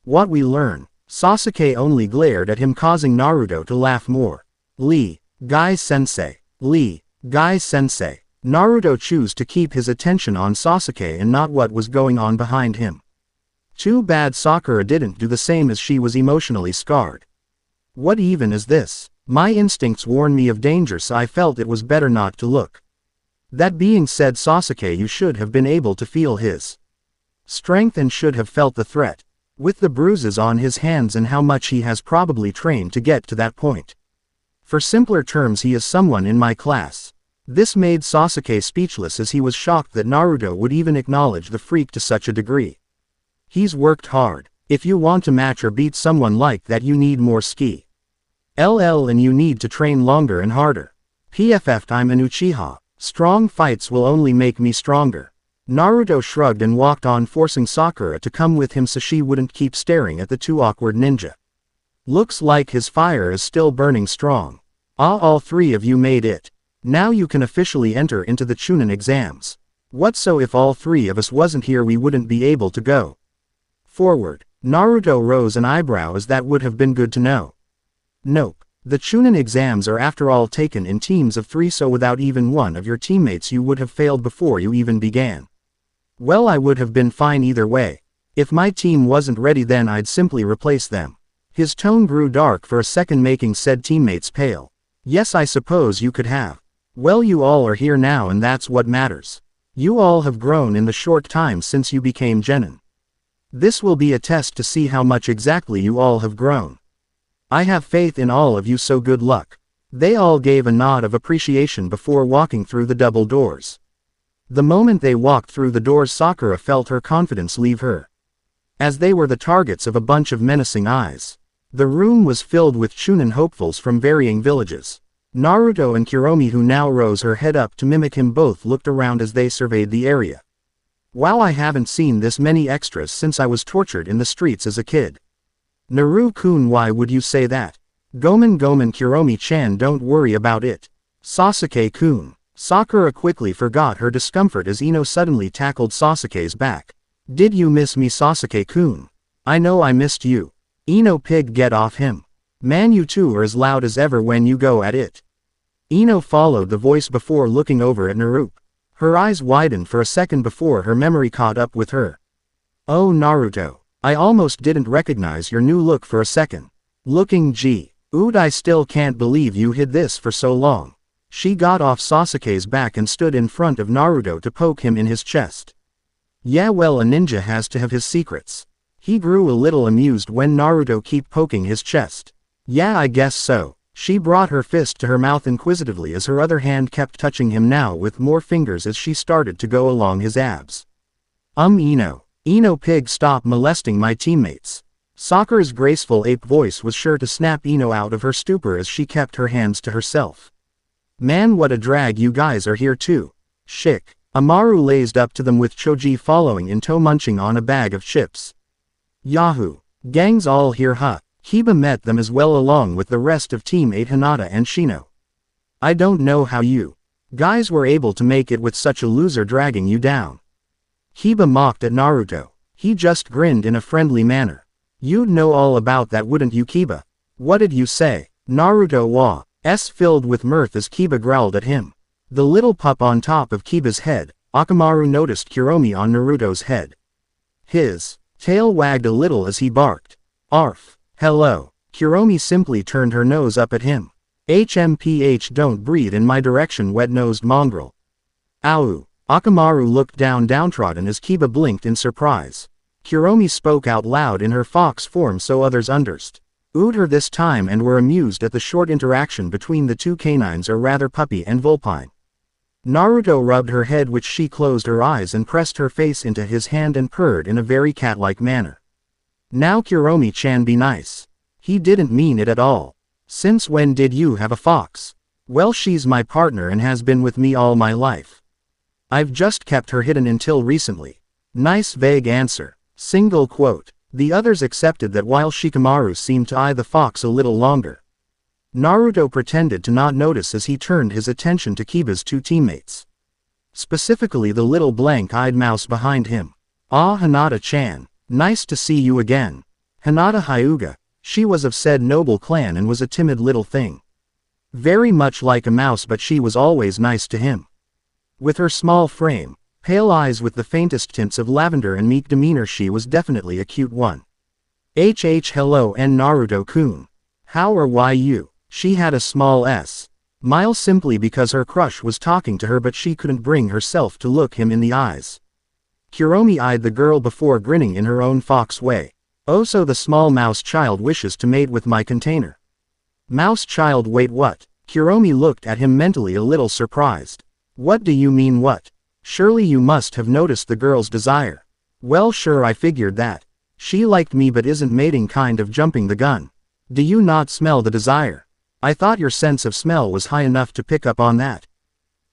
What we learn? Sasuke only glared at him, causing Naruto to laugh more. Lee, Guy-sensei. Lee, Guy-sensei. Naruto chose to keep his attention on Sasuke and not what was going on behind him. Too bad Sakura didn't do the same, as she was emotionally scarred. What even is this? My instincts warned me of danger, so I felt it was better not to look. That being said, Sasuke, you should have been able to feel his strength and should have felt the threat. With the bruises on his hands and how much he has probably trained to get to that point. For simpler terms, he is someone in my class. This made Sasuke speechless, as he was shocked that Naruto would even acknowledge the freak to such a degree. He's worked hard. If you want to match or beat someone like that, you need more ski. And you need to train longer and harder. PFF'd, I'm an Uchiha. Strong fights will only make me stronger. Naruto shrugged and walked on, forcing Sakura to come with him so she wouldn't keep staring at the too awkward ninja. Looks like his fire is still burning strong. All three of you made it. Now you can officially enter into the Chunin exams. What so if all three of us wasn't here, we wouldn't be able to go forward? Naruto rose an eyebrow, as that would have been good to know. Nope. The Chunin exams are after all taken in teams of 3, so without even one of your teammates you would have failed before you even began. Well, I would have been fine either way. If my team wasn't ready, then I'd simply replace them. His tone grew dark for a second, making said teammates pale. Yes, I suppose you could have. Well, you all are here now, and that's what matters. You all have grown in the short time since you became genin. This will be a test to see how much exactly you all have grown. I have faith in all of you, so good luck. They all gave a nod of appreciation before walking through the double doors. The moment they walked through the doors, Sakura felt her confidence leave her, as they were the targets of a bunch of menacing eyes. The room was filled with Chunin hopefuls from varying villages. Naruto and Kuromi, who now rose her head up to mimic him, both looked around as they surveyed the area. Wow, I haven't seen this many extras since I was tortured in the streets as a kid. Naru-kun, why would you say that? Gomen Kuromi-chan, don't worry about it. Sasuke-kun. Sakura quickly forgot her discomfort as Ino suddenly tackled Sasuke's back. Did you miss me, Sasuke-kun? I know I missed you. Ino, pig, get off him. Man, you two are as loud as ever when you go at it. Ino followed the voice before looking over at Naruto. Her eyes widened for a second before her memory caught up with her. Oh, Naruto. I almost didn't recognize your new look for a second. Looking Ood, I still can't believe you hid this for so long. She got off Sasuke's back and stood in front of Naruto to poke him in his chest. Yeah, well, a ninja has to have his secrets. He grew a little amused when Naruto kept poking his chest. Yeah, I guess so. She brought her fist to her mouth inquisitively as her other hand kept touching him now with more fingers as she started to go along his abs. Ino, pig, stop molesting my teammates. Sakura's graceful ape voice was sure to snap Ino out of her stupor as she kept her hands to herself. Man, what a drag, you guys are here too. Shick. Amaru lazed up to them with Choji following in tow, munching on a bag of chips. Yahoo! Gang's all here, huh? Kiba met them as well along with the rest of Team 8 Hinata and Shino. I don't know how you guys were able to make it with such a loser dragging you down. Kiba mocked at Naruto. He just grinned in a friendly manner. You'd know all about that, wouldn't you, Kiba? What did you say? Naruto was filled with mirth as Kiba growled at him. The little pup on top of Kiba's head, Akamaru noticed Kuromi on Naruto's head. His tail wagged a little as he barked. Arf. Hello. Kuromi simply turned her nose up at him. HMPH, don't breathe in my direction, wet-nosed mongrel. Ow. Akamaru looked downtrodden as Kiba blinked in surprise. Kuromi spoke out loud in her fox form so others understood her this time and were amused at the short interaction between the two canines, or rather puppy and vulpine. Naruto rubbed her head, which she closed her eyes and pressed her face into his hand and purred in a very cat-like manner. Now Kuromi-chan, be nice. He didn't mean it at all. Since when did you have a fox? Well, she's my partner and has been with me all my life. I've just kept her hidden until recently. Nice vague answer. Single quote. The others accepted that while Shikamaru seemed to eye the fox a little longer. Naruto pretended to not notice as he turned his attention to Kiba's two teammates. Specifically the little blank-eyed mouse behind him. Ah, Hinata-chan. Nice to see you again. Hinata Hyuga. She was of said noble clan and was a timid little thing. Very much like a mouse, but she was always nice to him. With her small frame, pale eyes with the faintest tints of lavender and meek demeanor, she was definitely a cute one. Hello and Naruto-kun. How or why you? She had a small smile simply because her crush was talking to her, but she couldn't bring herself to look him in the eyes. Kuromi eyed the girl before grinning in her own fox way. Oh, so the small mouse child wishes to mate with my container. Mouse child, wait, what? Kuromi looked at him mentally a little surprised. What do you mean, what? Surely you must have noticed the girl's desire. Well, sure, I figured that. She liked me but isn't mating, kind of jumping the gun. Do you not smell the desire? I thought your sense of smell was high enough to pick up on that.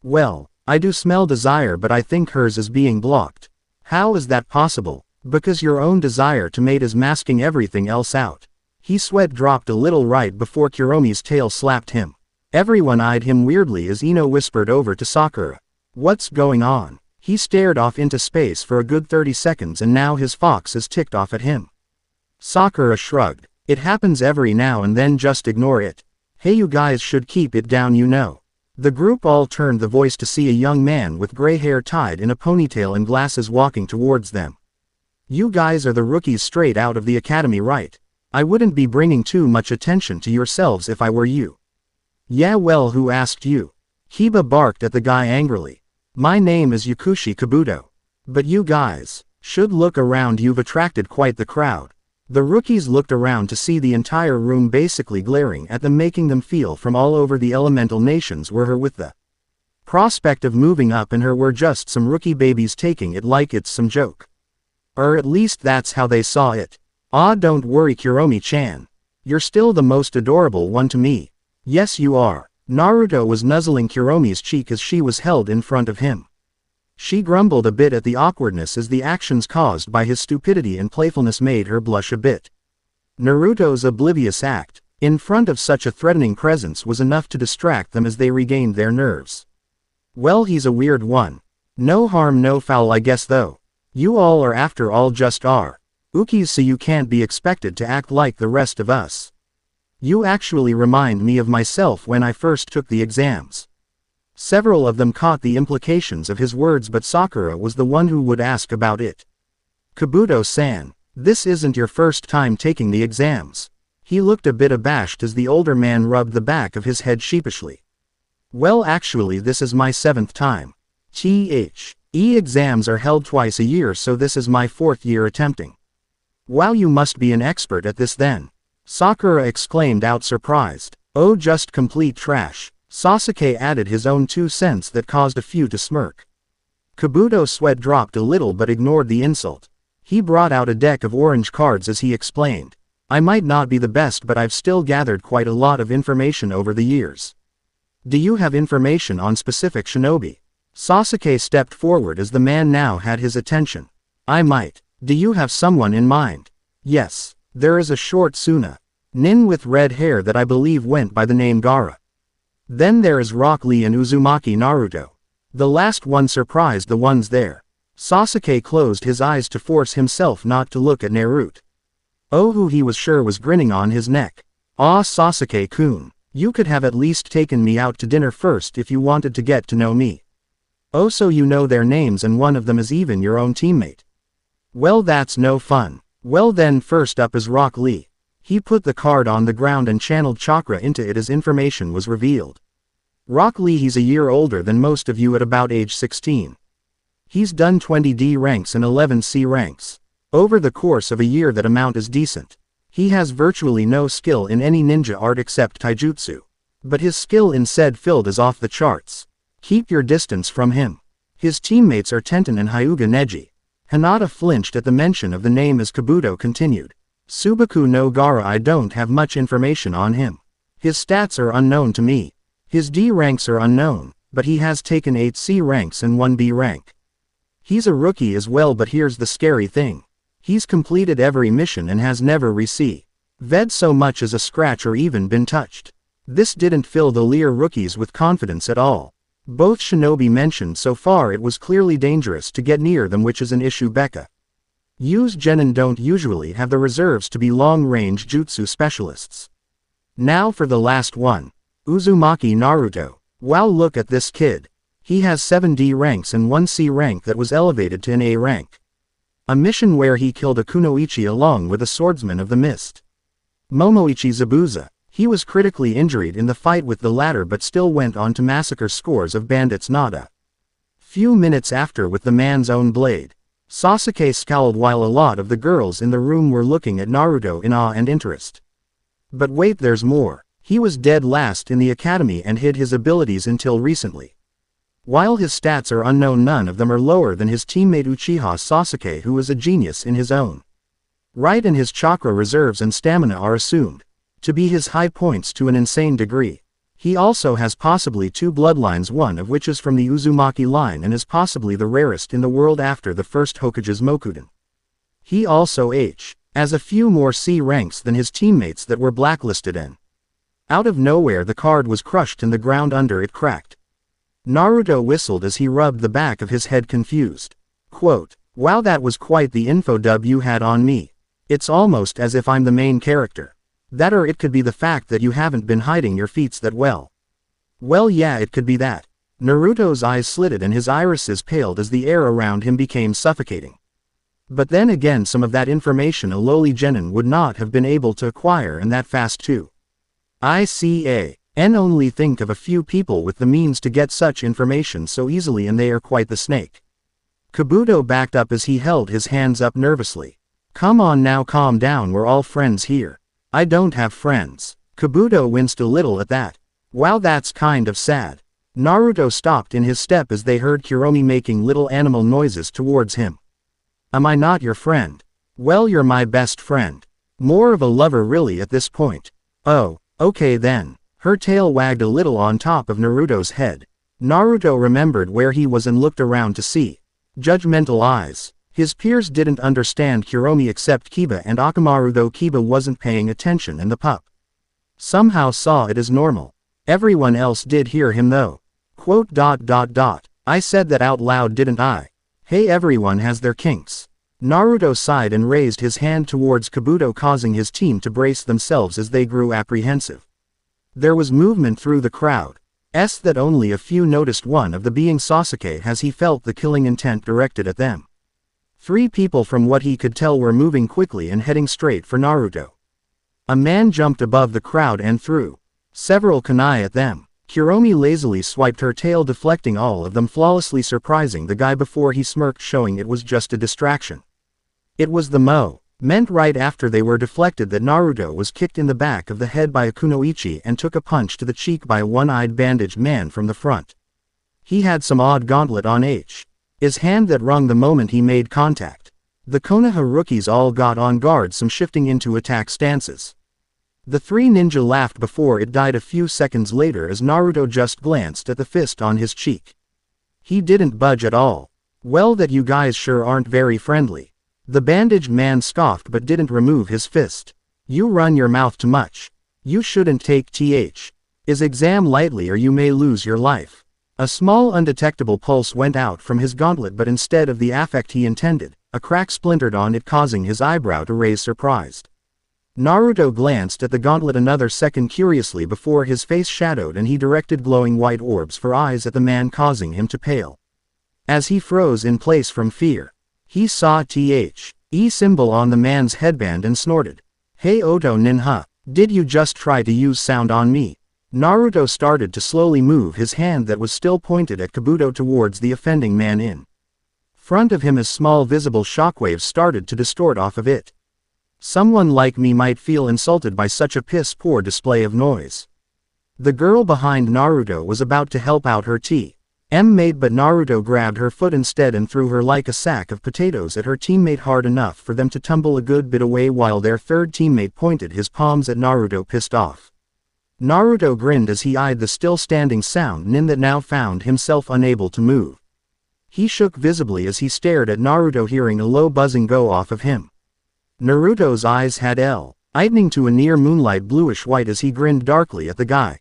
Well, I do smell desire, but I think hers is being blocked. How is that possible? Because your own desire to mate is masking everything else out. His sweat dropped a little right before Kuromi's tail slapped him. Everyone eyed him weirdly as Ino whispered over to Sakura. What's going on? He stared off into space for a good 30 seconds and now his fox is ticked off at him. Sakura shrugged. It happens every now and then, just ignore it. Hey, you guys should keep it down, you know. The group all turned the voice to see a young man with gray hair tied in a ponytail and glasses walking towards them. You guys are the rookies straight out of the academy, right? I wouldn't be bringing too much attention to yourselves if I were you. Yeah, well, who asked you? Kiba barked at the guy angrily. My name is Yakushi Kabuto. But you guys should look around, you've attracted quite the crowd. The rookies looked around to see the entire room basically glaring at them, making them feel from all over the elemental nations were her, with the prospect of moving up in her were just some rookie babies taking it like it's some joke. Or at least that's how they saw it. Ah, don't worry, Kuromi-chan. You're still the most adorable one to me. Yes, you are. Naruto was nuzzling Kuromi's cheek as she was held in front of him. She grumbled a bit at the awkwardness as the actions caused by his stupidity and playfulness made her blush a bit. Naruto's oblivious act, in front of such a threatening presence, was enough to distract them as they regained their nerves. Well, he's a weird one. No harm, no foul, I guess, though. You all are, after all, just are Ukis, so you can't be expected to act like the rest of us. You actually remind me of myself when I first took the exams. Several of them caught the implications of his words, but Sakura was the one who would ask about it. Kabuto-san, this isn't your first time taking the exams. He looked a bit abashed as the older man rubbed the back of his head sheepishly. Well, actually this is my 7th time. Exams are held twice a year, so this is my 4th year attempting. Wow, you must be an expert at this then. Sakura exclaimed out, surprised. Oh, just complete trash. Sasuke added his own 2 cents that caused a few to smirk. Kabuto's sweat dropped a little but ignored the insult. He brought out a deck of orange cards as he explained. I might not be the best, but I've still gathered quite a lot of information over the years. Do you have information on specific shinobi? Sasuke stepped forward as the man now had his attention. I might. Do you have someone in mind? Yes. There is a short Suna. Nin with red hair that I believe went by the name Gaara. Then there is Rock Lee and Uzumaki Naruto. The last one surprised the ones there. Sasuke closed his eyes to force himself not to look at Naruto. Oh, who he was sure was grinning on his neck. Ah, Sasuke-kun, you could have at least taken me out to dinner first if you wanted to get to know me. Oh, so you know their names and one of them is even your own teammate. Well, that's no fun. Well then, first up is Rock Lee. He put the card on the ground and channeled chakra into it as information was revealed. Rock Lee, he's a year older than most of you at about age 16. He's done 20 D ranks and 11 C ranks. Over the course of a year that amount is decent. He has virtually no skill in any ninja art except taijutsu. But his skill in said field is off the charts. Keep your distance from him. His teammates are Tentan and Hyuga Neji. Hinata flinched at the mention of the name as Kabuto continued. Subaku no Gaara, I don't have much information on him. His stats are unknown to me. His D ranks are unknown, but he has taken 8 C ranks and 1 B rank. He's a rookie as well, but here's the scary thing. He's completed every mission and has never received so much as a scratch or even been touched. This didn't fill the Lear rookies with confidence at all. Both shinobi mentioned so far it was clearly dangerous to get near them, which is an issue. Becca. Use genin don't usually have the reserves to be long-range jutsu specialists. Now for the last one. Uzumaki Naruto. Wow, look at this kid. He has 7 D ranks and 1 C rank that was elevated to an A rank. A mission where he killed a kunoichi along with a swordsman of the mist. Momoichi Zabuza. He was critically injured in the fight with the latter but still went on to massacre scores of bandits. Nada. Few minutes after, with the man's own blade. Sasuke scowled while a lot of the girls in the room were looking at Naruto in awe and interest. But wait, there's more. He was dead last in the academy and hid his abilities until recently. While his stats are unknown, none of them are lower than his teammate Uchiha Sasuke, who is a genius in his own right, and his chakra reserves and stamina are assumed to be his high points to an insane degree. He also has possibly 2 bloodlines, one of which is from the Uzumaki line and is possibly the rarest in the world after the first Hokage's Mokuden. He also has a few more C ranks than his teammates that were blacklisted in. Out of nowhere the card was crushed and the ground under it cracked. Naruto whistled as he rubbed the back of his head, confused. Quote, wow, that was quite the info dub you had on me. It's almost as if I'm the main character. That, or it could be the fact that you haven't been hiding your feats that well. Well, yeah, it could be that. Naruto's eyes slitted and his irises paled as the air around him became suffocating. But then again, some of that information a lowly genin would not have been able to acquire, and that fast too. And only think of a few people with the means to get such information so easily, and they are quite the snake. Kabuto backed up as he held his hands up nervously. Come on now, calm down, we're all friends here. I don't have friends. Kabuto winced a little at that. Wow, that's kind of sad. Naruto stopped in his step as they heard Kuromi making little animal noises towards him. Am I not your friend? Well, you're my best friend. More of a lover really at this point. Oh, okay then. Her tail wagged a little on top of Naruto's head. Naruto remembered where he was and looked around to see judgmental eyes. His peers didn't understand Kuromi except Kiba and Akamaru, though Kiba wasn't paying attention and the pup somehow saw it as normal. Everyone else did hear him though. Quote, ... I said that out loud, didn't I? Hey, everyone has their kinks. Naruto sighed and raised his hand towards Kabuto, causing his team to brace themselves as they grew apprehensive. There was movement through the crowd. That only a few noticed, one of the being Sasuke, as he felt the killing intent directed at them. 3 people from what he could tell were moving quickly and heading straight for Naruto. A man jumped above the crowd and threw several kunai at them. Kuromi lazily swiped her tail, deflecting all of them flawlessly, surprising the guy before he smirked, showing it was just a distraction. It was the meant right after they were deflected that Naruto was kicked in the back of the head by a kunoichi and took a punch to the cheek by a one-eyed bandaged man from the front. He had some odd gauntlet on his hand that rung the moment he made contact. The Konoha rookies all got on guard, some shifting into attack stances. The 3 ninja laughed before it died a few seconds later as Naruto just glanced at the fist on his cheek. He didn't budge at all. Well, that you guys sure aren't very friendly. The bandaged man scoffed but didn't remove his fist. You run your mouth too much. You shouldn't take his exam lightly or you may lose your life. A small undetectable pulse went out from his gauntlet, but instead of the affect he intended, a crack splintered on it, causing his eyebrow to raise surprised. Naruto glanced at the gauntlet another second curiously before his face shadowed and he directed glowing white orbs for eyes at the man, causing him to pale. As he froze in place from fear, he saw THE symbol on the man's headband and snorted. Hey Oto Ninja, did you just try to use sound on me? Naruto started to slowly move his hand that was still pointed at Kabuto towards the offending man in front of him as small visible shockwaves started to distort off of it. Someone like me might feel insulted by such a piss-poor display of noise. The girl behind Naruto was about to help out her mate, but Naruto grabbed her foot instead and threw her like a sack of potatoes at her teammate, hard enough for them to tumble a good bit away while their third teammate pointed his palms at Naruto, pissed off. Naruto grinned as he eyed the still standing sound nin that now found himself unable to move. He shook visibly as he stared at Naruto, hearing a low buzzing go off of him. Naruto's eyes had lightening to a near moonlight bluish white as he grinned darkly at the guy.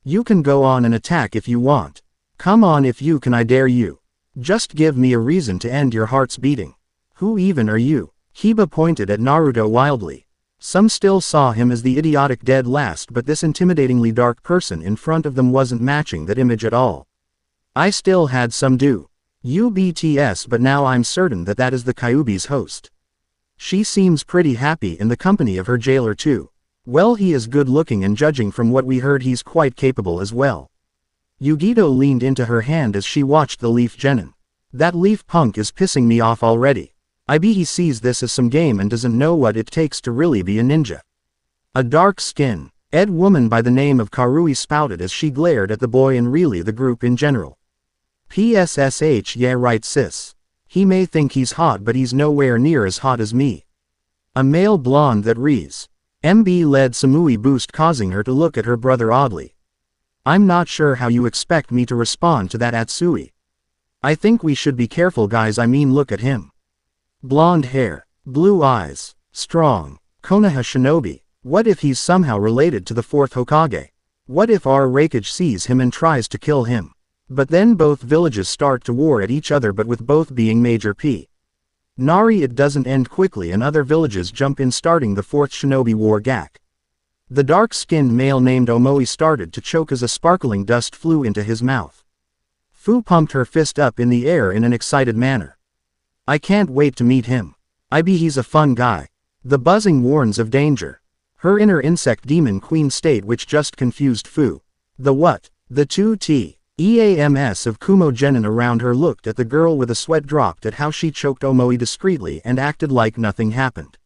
You can go on and attack if you want. Come on if you can, I dare you. Just give me a reason to end your heart's beating. Who even are you? Hiba pointed at Naruto wildly. Some still saw him as the idiotic dead last, but this intimidatingly dark person in front of them wasn't matching that image at all. I still had some BTS, but now I'm certain that that is the Kyuubi's host. She seems pretty happy in the company of her jailer too. Well, he is good looking and judging from what we heard he's quite capable as well. Yugito leaned into her hand as she watched the Leaf Genin. That Leaf punk is pissing me off already. I bet he sees this as some game and doesn't know what it takes to really be a ninja. A dark-skinned woman by the name of Karui spouted as she glared at the boy and really the group in general. PSSH, yeah right sis. He may think he's hot, but he's nowhere near as hot as me. A male blonde that reads MB led Samui boost, causing her to look at her brother oddly. I'm not sure how you expect me to respond to that, Atsui. I think we should be careful, guys. I mean, look at him. Blonde hair, blue eyes, strong, Konoha shinobi. What if he's somehow related to the fourth Hokage? What if our Raikage sees him and tries to kill him? But then both villages start to war at each other, but with both being major Nari, it doesn't end quickly and other villages jump in, starting the fourth shinobi war gak. The dark-skinned male named Omoi started to choke as a sparkling dust flew into his mouth. Fu pumped her fist up in the air in an excited manner. I can't wait to meet him. I bet he's a fun guy. The buzzing warns of danger. Her inner insect demon queen state, which just confused Fu. The what? The two EAMS of Kumo Genin around her looked at the girl with a sweat dropped at how she choked Omoi discreetly and acted like nothing happened.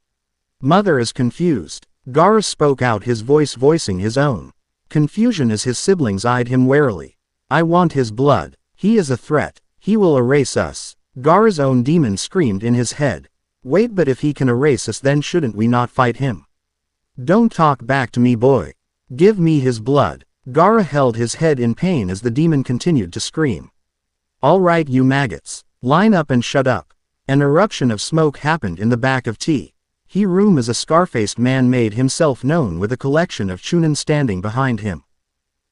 Mother is confused. Gaara spoke out, his voice voicing his own confusion as his siblings eyed him warily. I want his blood. He is a threat. He will erase us. Gaara's own demon screamed in his head. Wait, but if he can erase us, then shouldn't we not fight him? Don't talk back to me, boy. Give me his blood. Gaara held his head in pain as the demon continued to scream. All right, you maggots. Line up and shut up. An eruption of smoke happened in the back of He room as a scar-faced man made himself known with a collection of Chunin standing behind him.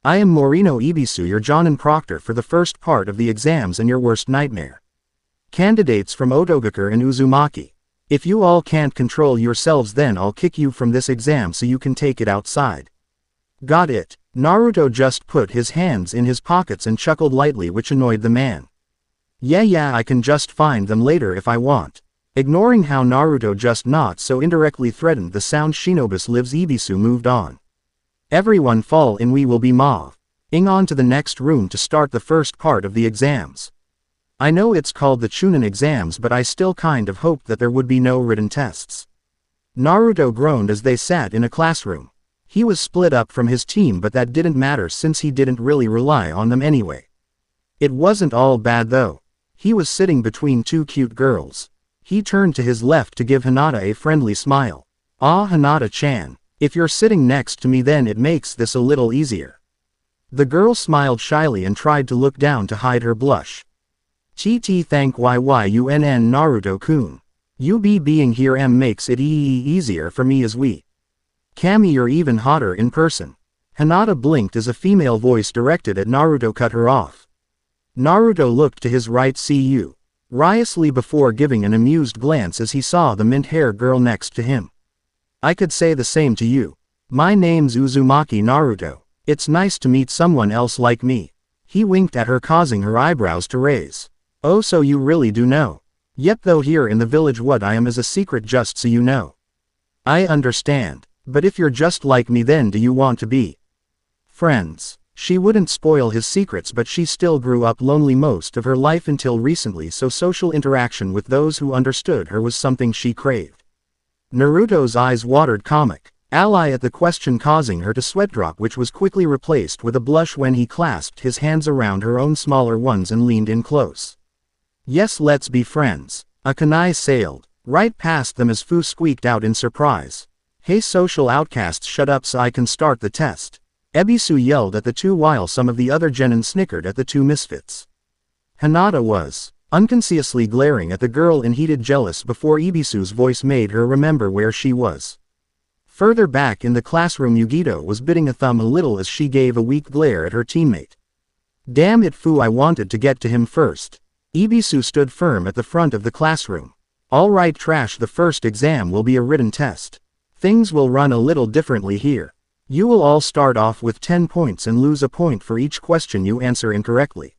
I am Morino Ibisu, your Jonin Proctor for the first part of the exams and your worst nightmare. Candidates from Otogakure and Uzumaki. If you all can't control yourselves, then I'll kick you from this exam so you can take it outside. Got it. Naruto just put his hands in his pockets and chuckled lightly, which annoyed the man. Yeah, I can just find them later if I want. Ignoring how Naruto just not so indirectly threatened the sound Shinobis lives, Ibisu moved on. Everyone fall in, we will be moving on to the next room to start the first part of the exams. I know it's called the Chunin exams, but I still kind of hoped that there would be no written tests. Naruto groaned as they sat in a classroom. He was split up from his team, but that didn't matter since he didn't really rely on them anyway. It wasn't all bad though. He was sitting between two cute girls. He turned to his left to give Hinata a friendly smile. Ah, Hinata-chan. If you're sitting next to me, then it makes this a little easier. The girl smiled shyly and tried to look down to hide her blush. Thank Naruto-kun. You being here makes it easier for me as we Kami, you're even hotter in person. Hinata blinked as a female voice directed at Naruto cut her off. Naruto looked to his right riously before giving an amused glance as he saw the mint-haired girl next to him. I could say the same to you. My name's Uzumaki Naruto. It's nice to meet someone else like me. He winked at her, causing her eyebrows to raise. Oh, so you really do know. Yep, though here in the village what I am is a secret, just so you know. I understand. But if you're just like me, then do you want to be friends? She wouldn't spoil his secrets, but she still grew up lonely most of her life until recently, so social interaction with those who understood her was something she craved. Naruto's eyes watered, comic ally at the question, causing her to sweat drop, which was quickly replaced with a blush when he clasped his hands around her own smaller ones and leaned in close. Yes, let's be friends. A kunai sailed right past them as Fu squeaked out in surprise. Hey social outcasts, shut up so I can start the test. Ebisu yelled at the two while some of the other genin snickered at the two misfits. Hinata was unconsciously glaring at the girl in heated jealous before Ebisu's voice made her remember where she was. Further back in the classroom, Yugito was biting a thumb a little as she gave a weak glare at her teammate. Damn it, Fu, I wanted to get to him first. Ebisu stood firm at the front of the classroom. Alright trash, the first exam will be a written test. Things will run a little differently here. You will all start off with 10 points and lose a point for each question you answer incorrectly.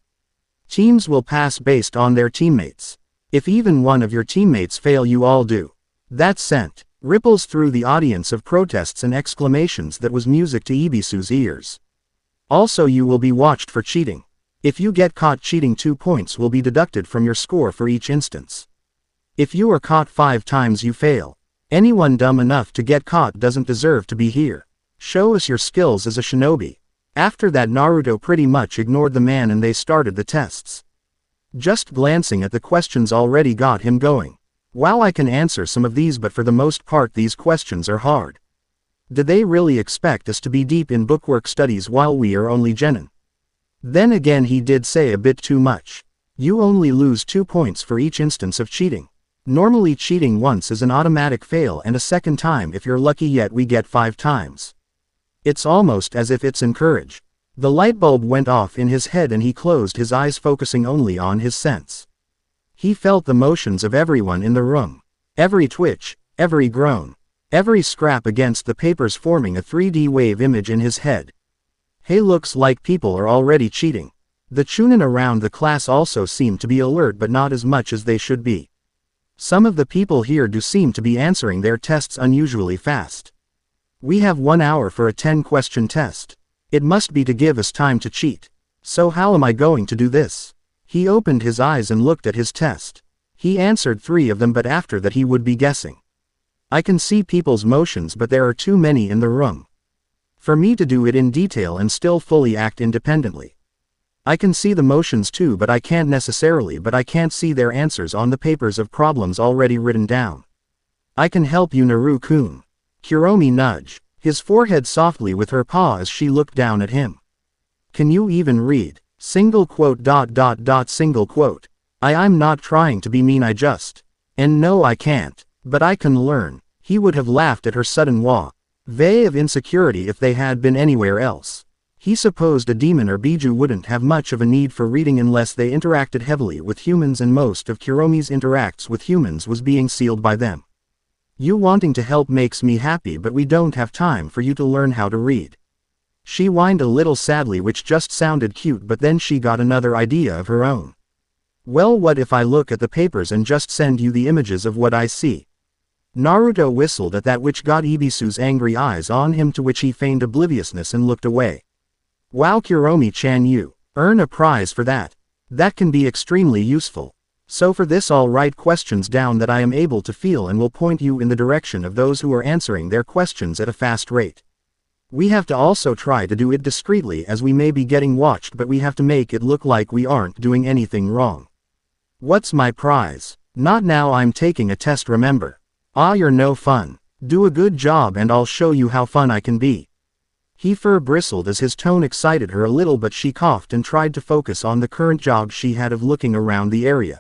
Teams will pass based on their teammates. If even one of your teammates fail, you all do. That sent ripples through the audience of protests and exclamations that was music to Ebisu's ears. Also, you will be watched for cheating. If you get caught cheating, 2 points will be deducted from your score for each instance. If you are caught 5 times, you fail. Anyone dumb enough to get caught doesn't deserve to be here. Show us your skills as a shinobi. After that, Naruto pretty much ignored the man and they started the tests. Just glancing at the questions already got him going. Wow, I can answer some of these, but for the most part these questions are hard. Did they really expect us to be deep in bookwork studies while we are only genin? Then again, he did say a bit too much. You only lose 2 points for each instance of cheating. Normally cheating once is an automatic fail and a second time if you're lucky, yet we get 5 times. It's almost as if it's encouraged. The light bulb went off in his head and he closed his eyes, focusing only on his sense. He felt the motions of everyone in the room. Every twitch, every groan, every scrap against the papers, forming a 3D wave image in his head. Hey, looks like people are already cheating. The Chunin around the class also seem to be alert, but not as much as they should be. Some of the people here do seem to be answering their tests unusually fast. We have 1 hour for a 10-question test. It must be to give us time to cheat. So how am I going to do this? He opened his eyes and looked at his test. He answered 3 of them, but after that he would be guessing. I can see people's motions, but there are too many in the room for me to do it in detail and still fully act independently. I can see the motions too, but I can't see their answers on the papers of problems already written down. I can help you, Naru-kun. Kuromi nudged his forehead softly with her paw as she looked down at him. Can you even read? Single quote. I'm not trying to be mean, I just. And no, I can't. But I can learn. He would have laughed at her sudden wave of insecurity if they had been anywhere else. He supposed a demon or Biju wouldn't have much of a need for reading unless they interacted heavily with humans, and most of Kuromi's interacts with humans was being sealed by them. You wanting to help makes me happy, but we don't have time for you to learn how to read. She whined a little sadly, which just sounded cute, but then she got another idea of her own. Well, what if I look at the papers and just send you the images of what I see? Naruto whistled at that, which got Ebisu's angry eyes on him, to which he feigned obliviousness and looked away. Wow, Kuromi-chan, you earn a prize for that. That can be extremely useful. So for this, I'll write questions down that I am able to feel and will point you in the direction of those who are answering their questions at a fast rate. We have to also try to do it discreetly, as we may be getting watched, but we have to make it look like we aren't doing anything wrong. What's my prize? Not now, I'm taking a test, remember. Ah, you're no fun. Do a good job and I'll show you how fun I can be. He bristled as his tone excited her a little, but she coughed and tried to focus on the current job she had of looking around the area,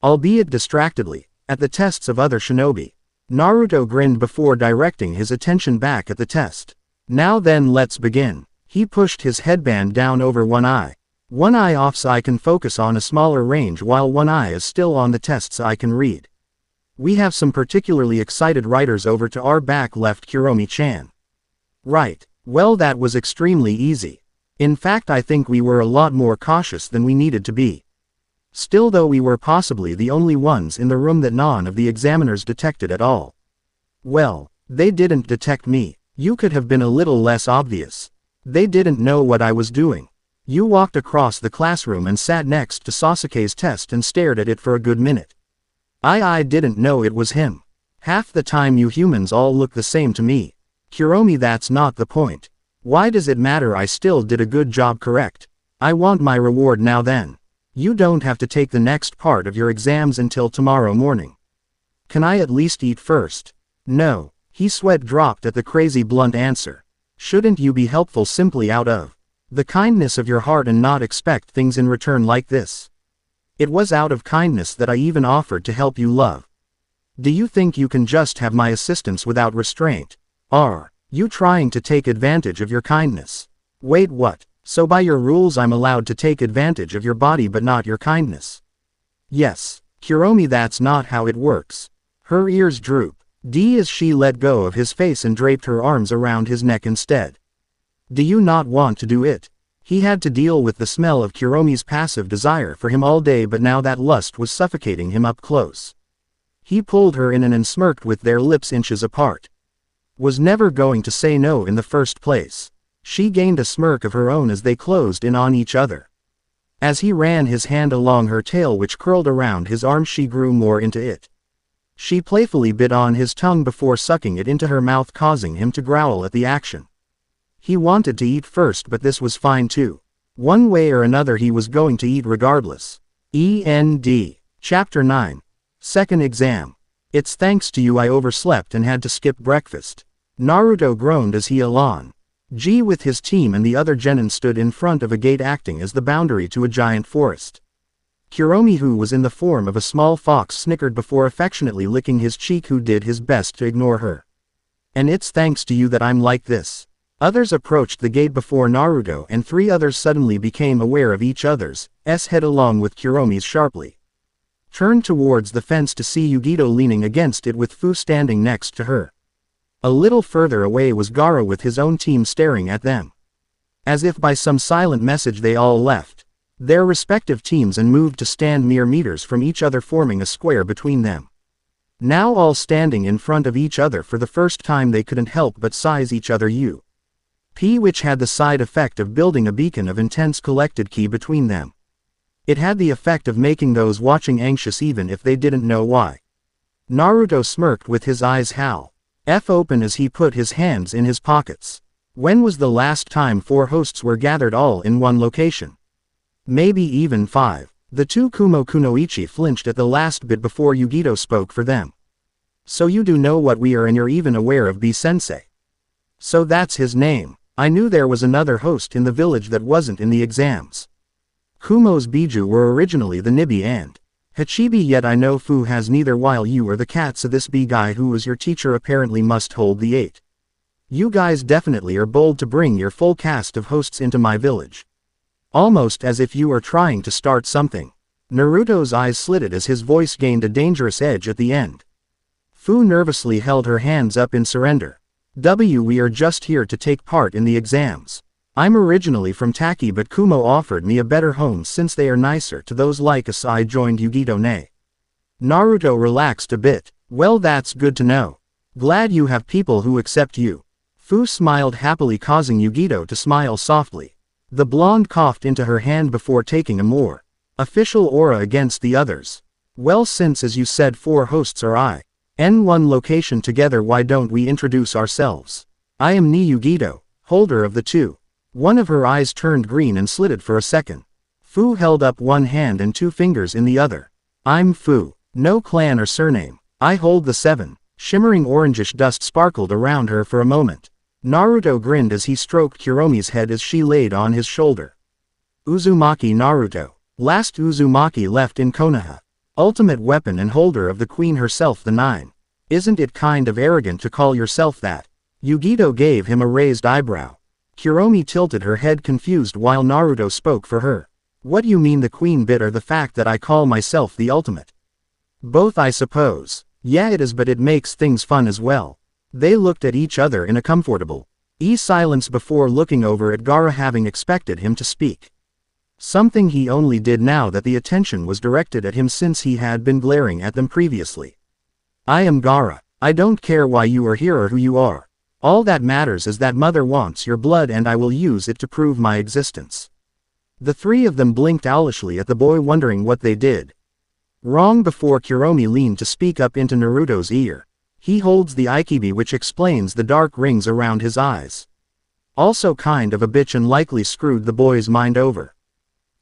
albeit distractedly, at the tests of other shinobi. Naruto grinned before directing his attention back at the test. Now then, let's begin. He pushed his headband down over one eye. One eye off so I can focus on a smaller range while one eye is still on the test so I can read. We have some particularly excited writers over to our back left, Kuromi-chan. Right. Well, that was extremely easy. In fact, I think we were a lot more cautious than we needed to be. Still, though, we were possibly the only ones in the room that none of the examiners detected at all. Well, they didn't detect me. You could have been a little less obvious. They didn't know what I was doing. You walked across the classroom and sat next to Sasuke's test and stared at it for a good minute. I didn't know it was him. Half the time you humans all look the same to me. Kuromi, that's not the point. Why does it matter? I still did a good job, correct? I want my reward now then. You don't have to take the next part of your exams until tomorrow morning. Can I at least eat first? No. His sweat dropped at the crazy blunt answer. Shouldn't you be helpful simply out of the kindness of your heart and not expect things in return like this? It was out of kindness that I even offered to help you, love. Do you think you can just have my assistance without restraint? Are you trying to take advantage of your kindness? Wait, what? So by your rules I'm allowed to take advantage of your body but not your kindness? Yes. Kuromi, that's not how it works. Her ears droop. As she let go of his face and draped her arms around his neck instead. Do you not want to do it? He had to deal with the smell of Kuromi's passive desire for him all day, but now that lust was suffocating him up close. He pulled her in and smirked with their lips inches apart. Was never going to say no in the first place. She gained a smirk of her own as they closed in on each other. As he ran his hand along her tail which curled around his arm, she grew more into it. She playfully bit on his tongue before sucking it into her mouth, causing him to growl at the action. He wanted to eat first, but this was fine too. One way or another he was going to eat regardless. END. Chapter 9. Second exam. It's thanks to you I overslept and had to skip breakfast. Naruto groaned as he Alon G with his team and the other genin stood in front of a gate acting as the boundary to a giant forest. Kuromi, who was in the form of a small fox, snickered before affectionately licking his cheek, who did his best to ignore her. And it's thanks to you that I'm like this. Others approached the gate before Naruto, and three others suddenly became aware of each other's head along with Kuromi's sharply. Turned towards the fence to see Yugito leaning against it with Fu standing next to her. A little further away was Gaara with his own team staring at them. As if by some silent message they all left their respective teams and moved to stand mere meters from each other, forming a square between them. Now all standing in front of each other for the first time, they couldn't help but size each other which had the side effect of building a beacon of intense collected ki between them. It had the effect of making those watching anxious even if they didn't know why. Naruto smirked with his eyes open as he put his hands in his pockets. When was the last time 4 hosts were gathered all in one location? Maybe even 5. The two Kumo Kunoichi flinched at the last bit before Yugito spoke for them. So you do know what we are, and you're even aware of B-sensei. So that's his name. I knew there was another host in the village that wasn't in the exams. Kumo's Biju were originally the Nibi and Hachibi, yet I know Fu has neither, while you are the cat, so this B guy who was your teacher apparently must hold the 8. You guys definitely are bold to bring your full cast of hosts into my village. Almost as if you are trying to start something. Naruto's eyes slitted as his voice gained a dangerous edge at the end. Fu nervously held her hands up in surrender. We are just here to take part in the exams. I'm originally from Taki, but Kumo offered me a better home since they are nicer to those like us. I joined Yugito ne. Naruto relaxed a bit. Well, that's good to know. Glad you have people who accept you. Fu smiled happily, causing Yugito to smile softly. The blonde coughed into her hand before taking a more official aura against the others. Well, since as you said 4 hosts are in one location together, why don't we introduce ourselves? I am Ni Yugito, holder of the 2. One of her eyes turned green and slitted for a second. Fu held up one hand and 2 fingers in the other. I'm Fu. No clan or surname. I hold the 7. Shimmering orangish dust sparkled around her for a moment. Naruto grinned as he stroked Kuromi's head as she laid on his shoulder. Uzumaki Naruto. Last Uzumaki left in Konoha. Ultimate weapon and holder of the queen herself, the 9. Isn't it kind of arrogant to call yourself that? Yugito gave him a raised eyebrow. Kuromi tilted her head confused while Naruto spoke for her. What you mean the queen bit or the fact that I call myself the ultimate? Both I suppose. Yeah it is, but it makes things fun as well. They looked at each other in a comfortable silence before looking over at Gaara, having expected him to speak. Something he only did now that the attention was directed at him since he had been glaring at them previously. I am Gaara. I don't care why you are here or who you are. All that matters is that mother wants your blood and I will use it to prove my existence. The three of them blinked owlishly at the boy, wondering what they did wrong before Kuromi leaned to speak up into Naruto's ear. He holds the Ikibi, which explains the dark rings around his eyes. Also kind of a bitch and likely screwed the boy's mind over.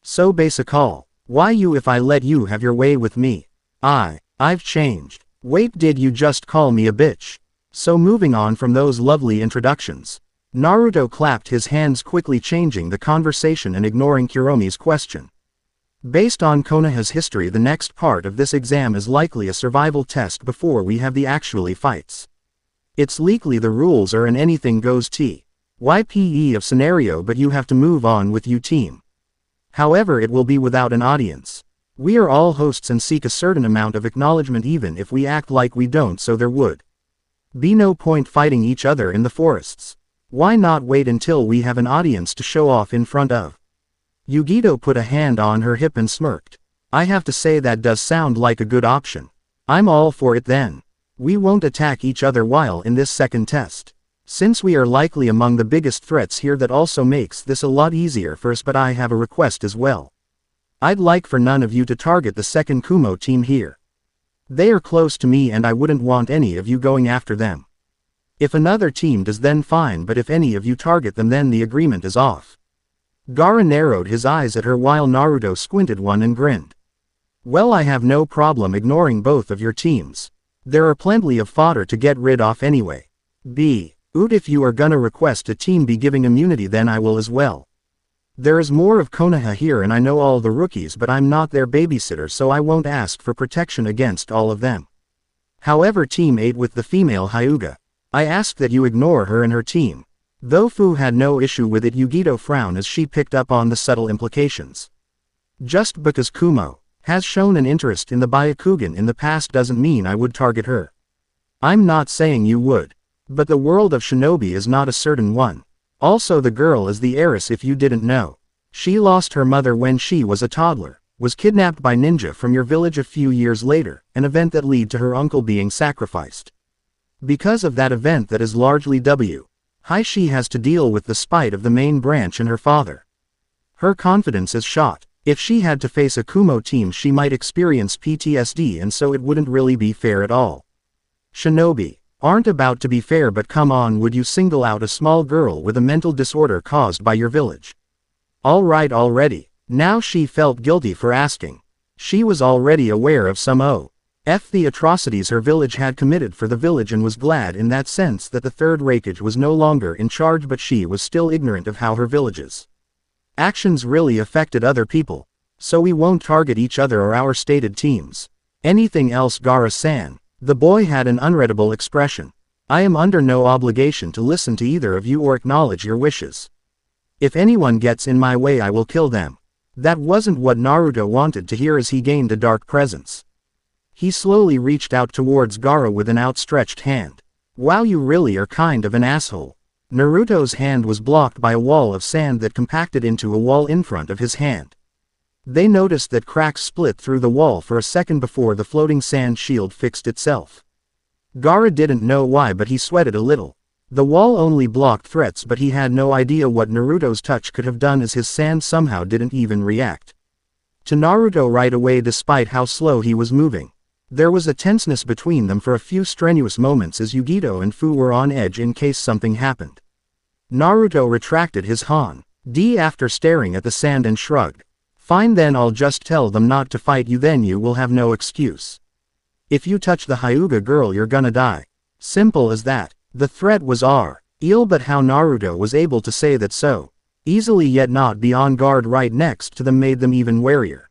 So basic all. Why you if I let you have your way with me? I've changed. Wait, did you just call me a bitch? So moving on from those lovely introductions, Naruto clapped his hands, quickly changing the conversation and ignoring Kuromi's question. Based on Konoha's history, the next part of this exam is likely a survival test before we have the actually fights. It's likely the rules are an anything goes type of scenario, but you have to move on with your team. However, it will be without an audience. We are all hosts and seek a certain amount of acknowledgement even if we act like we don't, so there would be no point fighting each other in the forests. Why not wait until we have an audience to show off in front of? Yugito put a hand on her hip and smirked. I have to say that does sound like a good option. I'm all for it then. We won't attack each other while in this second test. Since we are likely among the biggest threats here, that also makes this a lot easier for us, but I have a request as well. I'd like for none of you to target the second Kumo team here. They are close to me and I wouldn't want any of you going after them. If another team does, then fine, but if any of you target them, then the agreement is off. Gaara narrowed his eyes at her while Naruto squinted one and grinned. Well, I have no problem ignoring both of your teams. There are plenty of fodder to get rid of anyway. If you are gonna request a team be giving immunity, then I will as well. There is more of Konoha here and I know all the rookies, but I'm not their babysitter, so I won't ask for protection against all of them. However, Team 8 with the female Hyuga, I ask that you ignore her and her team. Though Fu had no issue with it, Yugito frowned as she picked up on the subtle implications. Just because Kumo has shown an interest in the Byakugan in the past doesn't mean I would target her. I'm not saying you would. But the world of shinobi is not a certain one. Also, the girl is the heiress, if you didn't know. She lost her mother when she was a toddler, was kidnapped by ninja from your village a few years later, an event that led to her uncle being sacrificed. Because of that event that is largely she has to deal with the spite of the main branch and her father. Her confidence is shot. If she had to face a Kumo team, she might experience PTSD, and so it wouldn't really be fair at all. Shinobi aren't about to be fair, but come on, would you single out a small girl with a mental disorder caused by your village? Alright already. Now she felt guilty for asking. She was already aware of some the atrocities her village had committed for the village, and was glad in that sense that the third Raikage was no longer in charge, but she was still ignorant of how her village's actions really affected other people. So we won't target each other or our stated teams. Anything else, Gaara-san? The boy had an unreadable expression. I am under no obligation to listen to either of you or acknowledge your wishes. If anyone gets in my way, I will kill them. That wasn't what Naruto wanted to hear as he gained a dark presence. He slowly reached out towards Gaara with an outstretched hand. Wow, you really are kind of an asshole. Naruto's hand was blocked by a wall of sand that compacted into a wall in front of his hand. They noticed that cracks split through the wall for a second before the floating sand shield fixed itself. Gaara didn't know why, but he sweated a little. The wall only blocked threats, but he had no idea what Naruto's touch could have done, as his sand somehow didn't even react to Naruto right away despite how slow he was moving. There was a tenseness between them for a few strenuous moments as Yugito and Fu were on edge in case something happened. Naruto retracted his hand after staring at the sand and shrugged. Fine then, I'll just tell them not to fight you, then you will have no excuse. If you touch the Hyuga girl, you're gonna die. Simple as that. The threat was real, but how Naruto was able to say that so easily yet not be on guard right next to them made them even warier.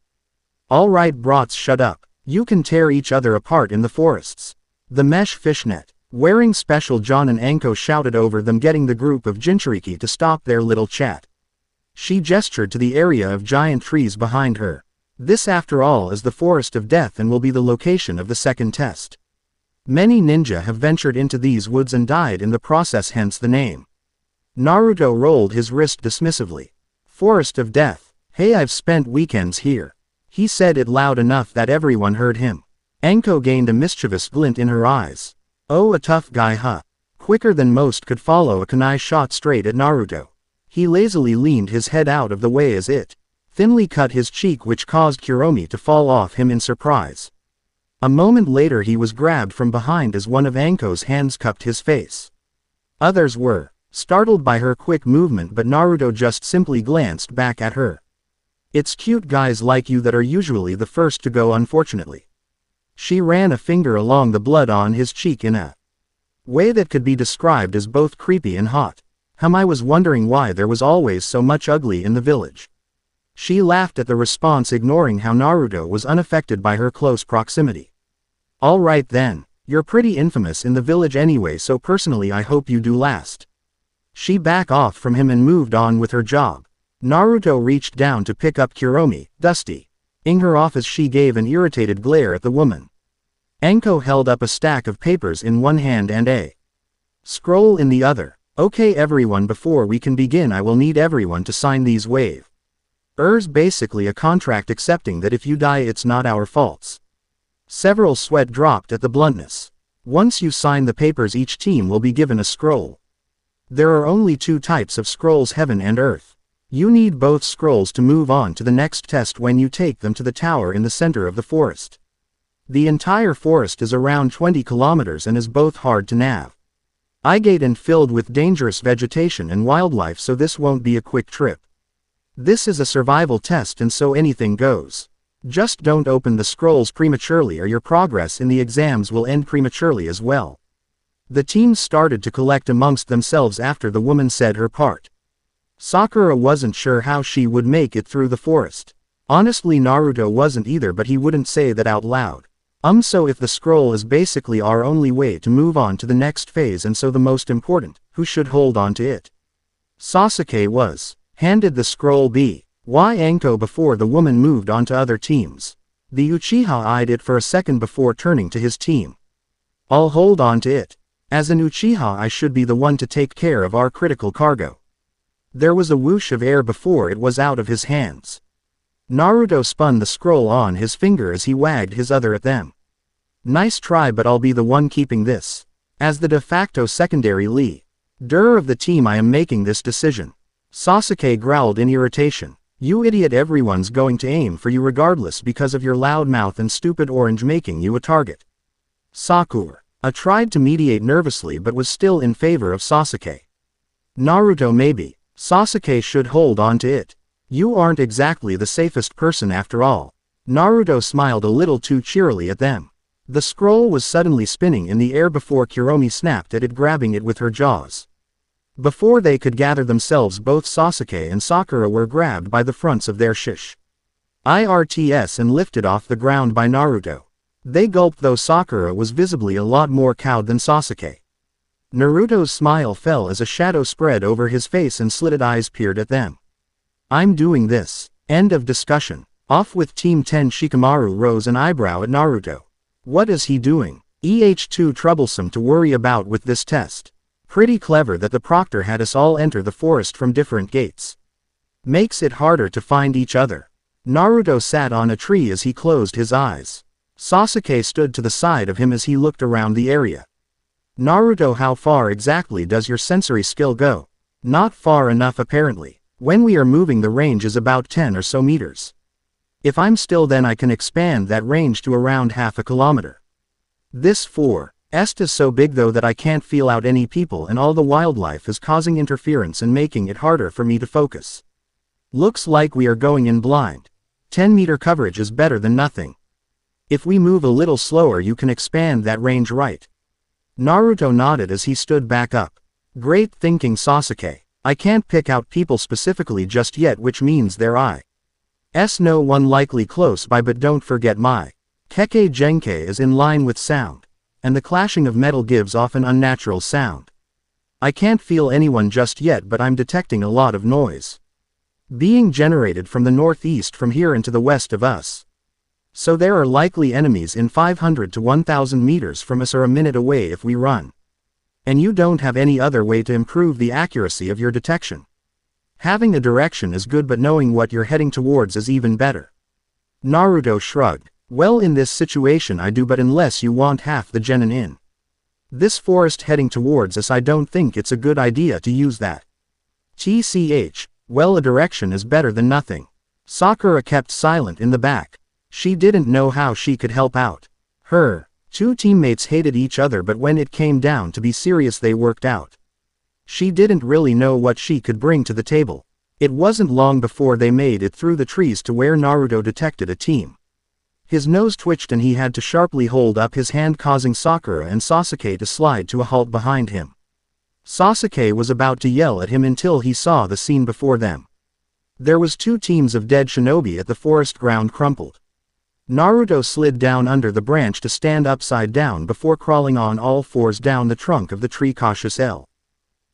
Alright brats, shut up. You can tear each other apart in the forests. The mesh fishnet. Wearing special John and Anko shouted over them, getting the group of Jinchuriki to stop their little chat. She gestured to the area of giant trees behind her. This after all is the Forest of Death and will be the location of the second test. Many ninja have ventured into these woods and died in the process, hence the name. Naruto rolled his wrist dismissively. Forest of Death. Hey, I've spent weekends here. He said it loud enough that everyone heard him. Anko gained a mischievous glint in her eyes. Oh, a tough guy, huh? Quicker than most could follow a kunai shot straight at Naruto. He lazily leaned his head out of the way as it thinly cut his cheek, which caused Kuromi to fall off him in surprise. A moment later he was grabbed from behind as one of Anko's hands cupped his face. Others were startled by her quick movement, but Naruto just simply glanced back at her. It's cute guys like you that are usually the first to go, unfortunately. She ran a finger along the blood on his cheek in a way that could be described as both creepy and hot. I was wondering why there was always so much ugly in the village. She laughed at the response, ignoring how Naruto was unaffected by her close proximity. Alright then, you're pretty infamous in the village anyway, so personally I hope you do last. She backed off from him and moved on with her job. Naruto reached down to pick up Kuromi, dusty in her office. She gave an irritated glare at the woman. Anko held up a stack of papers in one hand and a scroll in the other. Okay everyone, before we can begin I will need everyone to sign these waivers, basically a contract accepting that if you die it's not our faults. Several sweat dropped at the bluntness. Once you sign the papers each team will be given a scroll. There are only two types of scrolls, heaven and earth. You need both scrolls to move on to the next test when you take them to the tower in the center of the forest. The entire forest is around 20 kilometers and is both hard to navigate and filled with dangerous vegetation and wildlife, so this won't be a quick trip. This is a survival test and so anything goes. Just don't open the scrolls prematurely or your progress in the exams will end prematurely as well. The teams started to collect amongst themselves after the woman said her part. Sakura wasn't sure how she would make it through the forest. Honestly, Naruto wasn't either, but he wouldn't say that out loud. So if the scroll is basically our only way to move on to the next phase, and so the most important, who should hold on to it? Sasuke was handed the scroll by Anko before the woman moved on to other teams. The Uchiha eyed it for a second before turning to his team. I'll hold on to it. As an Uchiha I should be the one to take care of our critical cargo. There was a whoosh of air before it was out of his hands. Naruto spun the scroll on his finger as he wagged his other at them. Nice try, but I'll be the one keeping this. As the de facto secondary leader of the team I am making this decision. Sasuke growled in irritation. You idiot, everyone's going to aim for you regardless because of your loud mouth and stupid orange making you a target. Sakura tried to mediate nervously but was still in favor of Sasuke. Naruto, maybe. Sasuke should hold on to it. You aren't exactly the safest person after all. Naruto smiled a little too cheerily at them. The scroll was suddenly spinning in the air before Kuromi snapped at it, grabbing it with her jaws. Before they could gather themselves, both Sasuke and Sakura were grabbed by the fronts of their IRTs and lifted off the ground by Naruto. They gulped, though Sakura was visibly a lot more cowed than Sasuke. Naruto's smile fell as a shadow spread over his face and slitted eyes peered at them. I'm doing this. End of discussion. Off with Team 10. Shikamaru rose an eyebrow at Naruto. What is he doing? Too troublesome to worry about with this test. Pretty clever that the proctor had us all enter the forest from different gates. Makes it harder to find each other. Naruto sat on a tree as he closed his eyes. Sasuke stood to the side of him as he looked around the area. Naruto, how far exactly does your sensory skill go? Not far enough apparently. When we are moving the range is about 10 or so meters. If I'm still, then I can expand that range to around half a kilometer. This forest is so big though that I can't feel out any people, and all the wildlife is causing interference and making it harder for me to focus. Looks like we are going in blind. 10-meter coverage is better than nothing. If we move a little slower you can expand that range, right? Naruto nodded as he stood back up. Great thinking, Sasuke. I can't pick out people specifically just yet, which means there is no one likely close by, but don't forget my Kekkei Genkai is in line with sound. and the clashing of metal gives off an unnatural sound. I can't feel anyone just yet, but I'm detecting a lot of noise being generated from the northeast from here into the west of us. So there are likely enemies in 500 to 1000 meters from us or a minute away if we run. And you don't have any other way to improve the accuracy of your detection. Having a direction is good, but knowing what you're heading towards is even better. Naruto shrugged. Well, in this situation I do, but unless you want half the genin in this forest heading towards us, I don't think it's a good idea to use that. TCH, well, a direction is better than nothing. Sakura kept silent in the back. She didn't know how she could help out. Her two teammates hated each other, but when it came down to be serious they worked out. She didn't really know what she could bring to the table. It wasn't long before they made it through the trees to where Naruto detected a team. His nose twitched and he had to sharply hold up his hand, causing Sakura and Sasuke to slide to a halt behind him. Sasuke was about to yell at him until he saw the scene before them. There was two teams of dead shinobi at the forest ground crumpled. Naruto slid down under the branch to stand upside down before crawling on all fours down the trunk of the tree. Cautious L.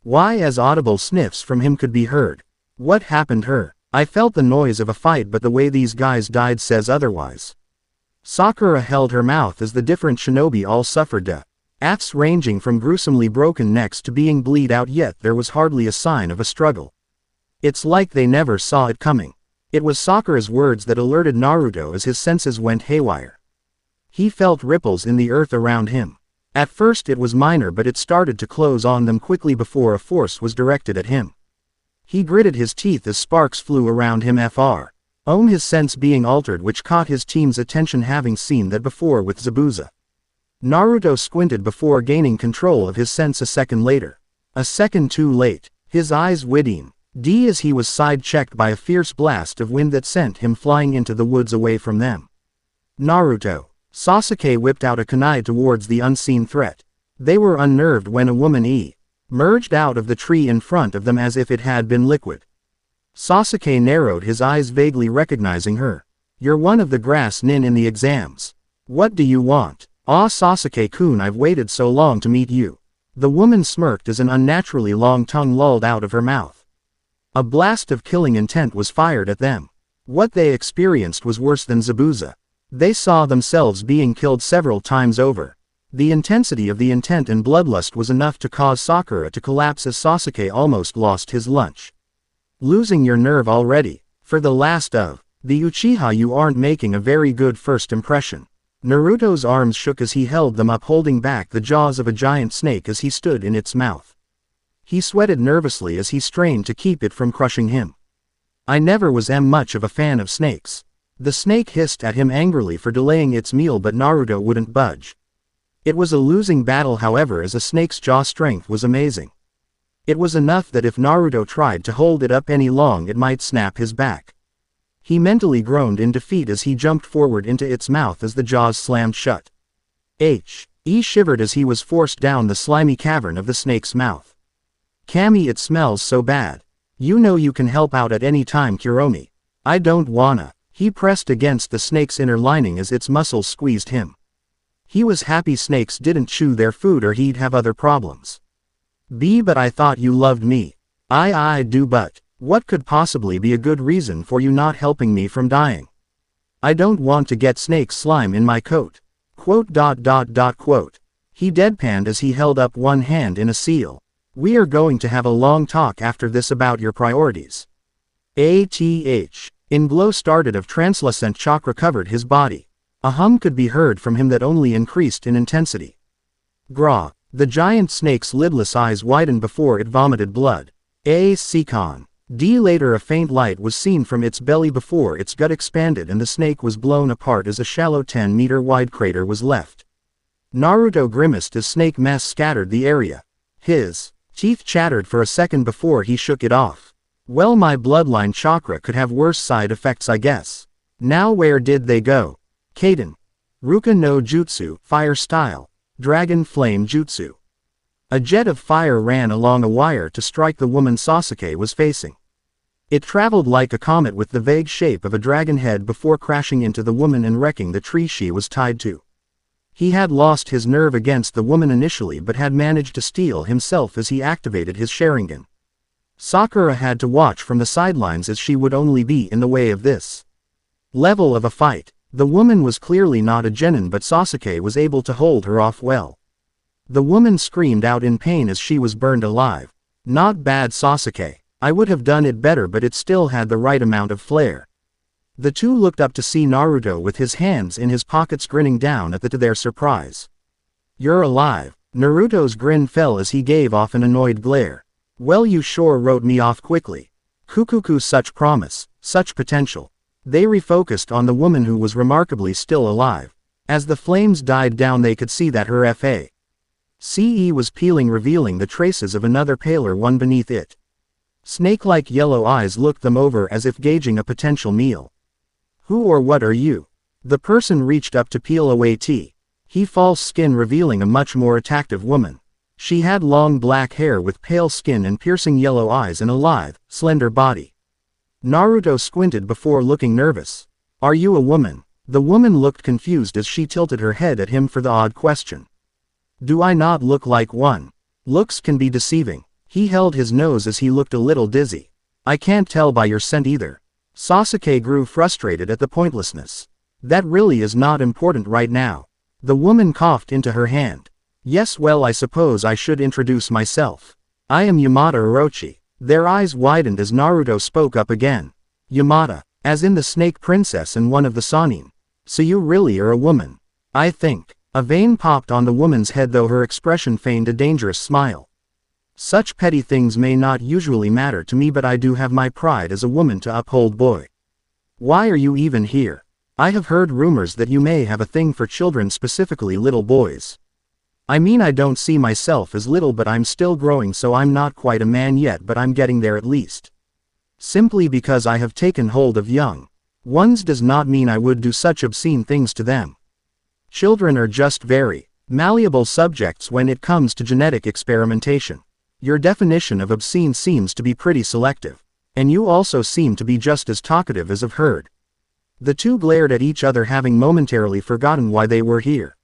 Y as audible sniffs from him could be heard. What happened her? I felt the noise of a fight, but the way these guys died says otherwise. Sakura held her mouth as the different shinobi all suffered deaths ranging from gruesomely broken necks to being bleed out, yet there was hardly a sign of a struggle. It's like they never saw it coming. It was Sakura's words that alerted Naruto as his senses went haywire. He felt ripples in the earth around him. At first it was minor, but it started to close on them quickly before a force was directed at him. He gritted his teeth as sparks flew around him. His sense being altered, which caught his team's attention, having seen that before with Zabuza. Naruto squinted before gaining control of his sense a second later. A second too late. His eyes widened as he was side-checked by a fierce blast of wind that sent him flying into the woods away from them. Naruto. Sasuke whipped out a kunai towards the unseen threat. They were unnerved when a woman emerged out of the tree in front of them as if it had been liquid. Sasuke narrowed his eyes, vaguely recognizing her. You're one of the grass nin in the exams. What do you want? Ah, Sasuke-kun, I've waited so long to meet you. The woman smirked as an unnaturally long tongue lolled out of her mouth. A blast of killing intent was fired at them. What they experienced was worse than Zabuza. They saw themselves being killed several times over. The intensity of the intent and bloodlust was enough to cause Sakura to collapse as Sasuke almost lost his lunch. Losing your nerve already? For the last of the Uchiha, you aren't making a very good first impression. Naruto's arms shook as he held them up, holding back the jaws of a giant snake as he stood in its mouth. He sweated nervously as he strained to keep it from crushing him. I never was much of a fan of snakes. The snake hissed at him angrily for delaying its meal, but Naruto wouldn't budge. It was a losing battle, however, as a snake's jaw strength was amazing. It was enough that if Naruto tried to hold it up any long, it might snap his back. He mentally groaned in defeat as he jumped forward into its mouth as the jaws slammed shut. He shivered as he was forced down the slimy cavern of the snake's mouth. Kami, it smells so bad. You know you can help out at any time, Kuromi. I don't wanna. He pressed against the snake's inner lining as its muscles squeezed him. He was happy snakes didn't chew their food or he'd have other problems. But I thought you loved me. I do, but what could possibly be a good reason for you not helping me from dying? I don't want to get snake slime in my coat. Quote. He deadpanned as he held up one hand in a seal. We are going to have a long talk after this about your priorities. In glow started of translucent chakra covered his body. A hum could be heard from him that only increased in intensity. Gra. The giant snake's lidless eyes widened before it vomited blood. Sikon. Later a faint light was seen from its belly before its gut expanded and the snake was blown apart as a shallow 10-meter wide crater was left. Naruto grimaced as snake mess scattered the area. His teeth chattered for a second before he shook it off. Well, my bloodline chakra could have worse side effects, I guess. Now where did they go? Kaden. Ruka no Jutsu, fire style. Dragon Flame Jutsu. A jet of fire ran along a wire to strike the woman Sasuke was facing. It traveled like a comet with the vague shape of a dragon head before crashing into the woman and wrecking the tree she was tied to. He had lost his nerve against the woman initially but had managed to steel himself as he activated his Sharingan. Sakura had to watch from the sidelines as she would only be in the way of this level of a fight. The woman was clearly not a genin, but Sasuke was able to hold her off well. The woman screamed out in pain as she was burned alive. Not bad, Sasuke. I would have done it better, but it still had the right amount of flair. The two looked up to see Naruto with his hands in his pockets grinning down at to their surprise. You're alive. Naruto's grin fell as he gave off an annoyed glare. Well, you sure wrote me off quickly. Kukuku, such promise, such potential. They refocused on the woman who was remarkably still alive. As the flames died down they could see that her face was peeling, revealing the traces of another paler one beneath it. Snake-like yellow eyes looked them over as if gauging a potential meal. Who or what are you? The person reached up to peel away false skin, revealing a much more attractive woman. She had long black hair with pale skin and piercing yellow eyes and a lithe, slender body. Naruto squinted before looking nervous. Are you a woman? The woman looked confused as she tilted her head at him for the odd question. Do I not look like one? Looks can be deceiving. He held his nose as he looked a little dizzy. I can't tell by your scent either. Sasuke grew frustrated at the pointlessness. That really is not important right now. The woman coughed into her hand. Yes, well, I suppose I should introduce myself. I am Yamada Orochi. Their eyes widened as Naruto spoke up again. Yamada, as in the Snake Princess and one of the Sannin. So you really are a woman. I think. A vein popped on the woman's head, though her expression feigned a dangerous smile. Such petty things may not usually matter to me, but I do have my pride as a woman to uphold, boy. Why are you even here? I have heard rumors that you may have a thing for children, specifically little boys. I mean, I don't see myself as little, but I'm still growing, so I'm not quite a man yet, but I'm getting there at least. Simply because I have taken hold of young ones does not mean I would do such obscene things to them. Children are just very malleable subjects when it comes to genetic experimentation. Your definition of obscene seems to be pretty selective. And you also seem to be just as talkative as I've heard. The two glared at each other, having momentarily forgotten why they were here.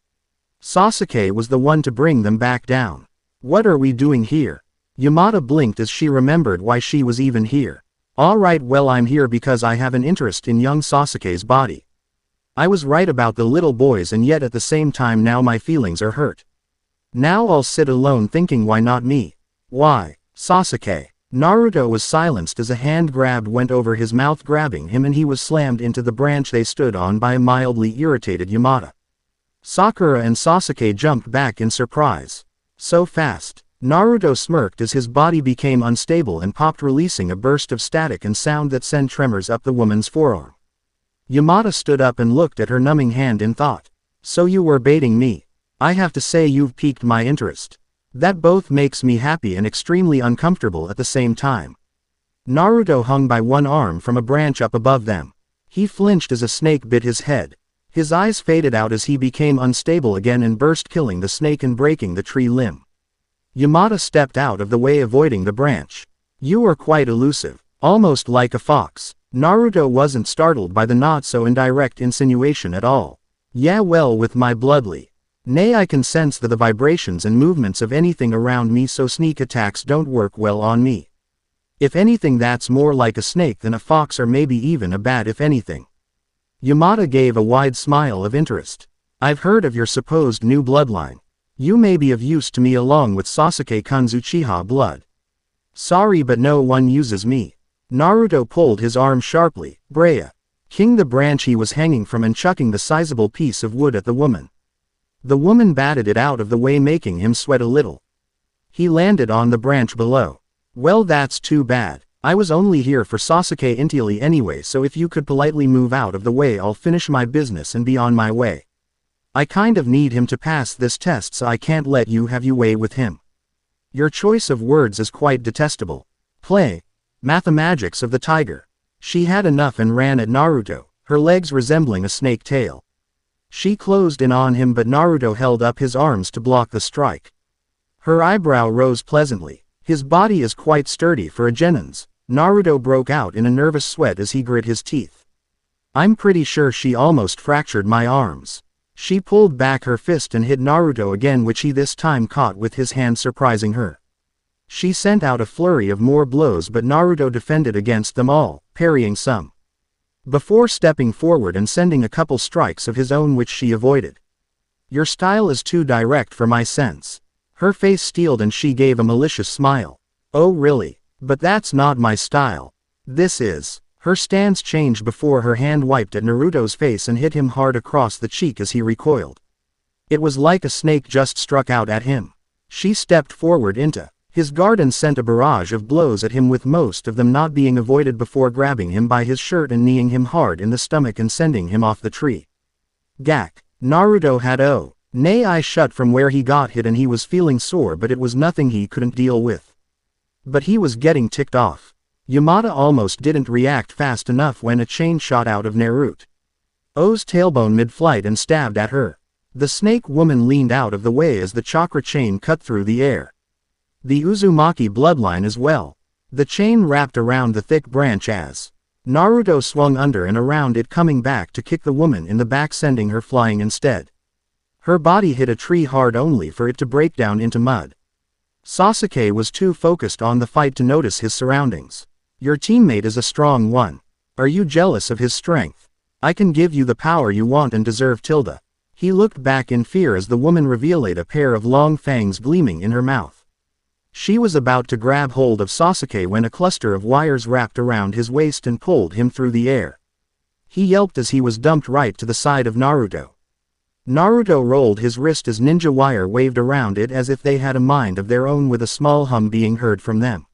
Sasuke was the one to bring them back down. What are we doing here? Yamada blinked as she remembered why she was even here. Alright, well, I'm here because I have an interest in young Sasuke's body. I was right about the little boys, and yet at the same time now my feelings are hurt. Now I'll sit alone thinking, why not me? Why, Sasuke? Naruto was silenced as a hand grab went over his mouth, grabbing him, and he was slammed into the branch they stood on by a mildly irritated Yamada. Sakura and Sasuke jumped back in surprise. So fast. Naruto smirked as his body became unstable and popped, releasing a burst of static and sound that sent tremors up the woman's forearm. Yamada stood up and looked at her numbing hand in thought. So you were baiting me. I have to say you've piqued my interest. That both makes me happy and extremely uncomfortable at the same time. Naruto hung by one arm from a branch up above them. He flinched as a snake bit his head. His eyes faded out as he became unstable again and burst, killing the snake and breaking the tree limb. Yamada stepped out of the way, avoiding the branch. You are quite elusive, almost like a fox. Naruto wasn't startled by the not so indirect insinuation at all. Yeah, well, with my bloodline. Nay, I can sense the vibrations and movements of anything around me, so sneak attacks don't work well on me. If anything, that's more like a snake than a fox, or maybe even a bat if anything. Yamada gave a wide smile of interest. I've heard of your supposed new bloodline. You may be of use to me along with Sasuke-kun's Uchiha blood. Sorry, but no one uses me. Naruto pulled his arm sharply, breaking the branch he was hanging from and chucking the sizable piece of wood at the woman. The woman batted it out of the way, making him sweat a little. He landed on the branch below. Well, that's too bad. I was only here for Sasuke entirely anyway, so if you could politely move out of the way, I'll finish my business and be on my way. I kind of need him to pass this test, so I can't let you have your way with him. Your choice of words is quite detestable. Play. Mathemagics of the tiger. She had enough and ran at Naruto, her legs resembling a snake tail. She closed in on him, but Naruto held up his arms to block the strike. Her eyebrow rose pleasantly. His body is quite sturdy for a genin's. Naruto broke out in a nervous sweat as he grit his teeth. I'm pretty sure she almost fractured my arms. She pulled back her fist and hit Naruto again, which he this time caught with his hand, surprising her. She sent out a flurry of more blows, but Naruto defended against them all, parrying some, before stepping forward and sending a couple strikes of his own which she avoided. Your style is too direct for my sense. Her face steeled and she gave a malicious smile. Oh really? But that's not my style. This is. Her stance changed before her hand wiped at Naruto's face and hit him hard across the cheek as he recoiled. It was like a snake just struck out at him. She stepped forward into his guard and sent a barrage of blows at him, with most of them not being avoided, before grabbing him by his shirt and kneeing him hard in the stomach and sending him off the tree. Gak. Naruto had nay eyes shut from where he got hit, and he was feeling sore, but it was nothing he couldn't deal with. But he was getting ticked off. Yamada almost didn't react fast enough when a chain shot out of Naruto's tailbone mid-flight and stabbed at her. The snake woman leaned out of the way as the chakra chain cut through the air. The Uzumaki bloodline as well. The chain wrapped around the thick branch as Naruto swung under and around it, coming back to kick the woman in the back, sending her flying instead. Her body hit a tree hard only for it to break down into mud. Sasuke was too focused on the fight to notice his surroundings. Your teammate is a strong one. Are you jealous of his strength? I can give you the power you want and deserve. He looked back in fear as the woman revealed a pair of long fangs gleaming in her mouth. She was about to grab hold of Sasuke when a cluster of wires wrapped around his waist and pulled him through the air. He yelped as he was dumped right to the side of Naruto. Naruto rolled his wrist as ninja wire waved around it as if they had a mind of their own, with a small hum being heard from them.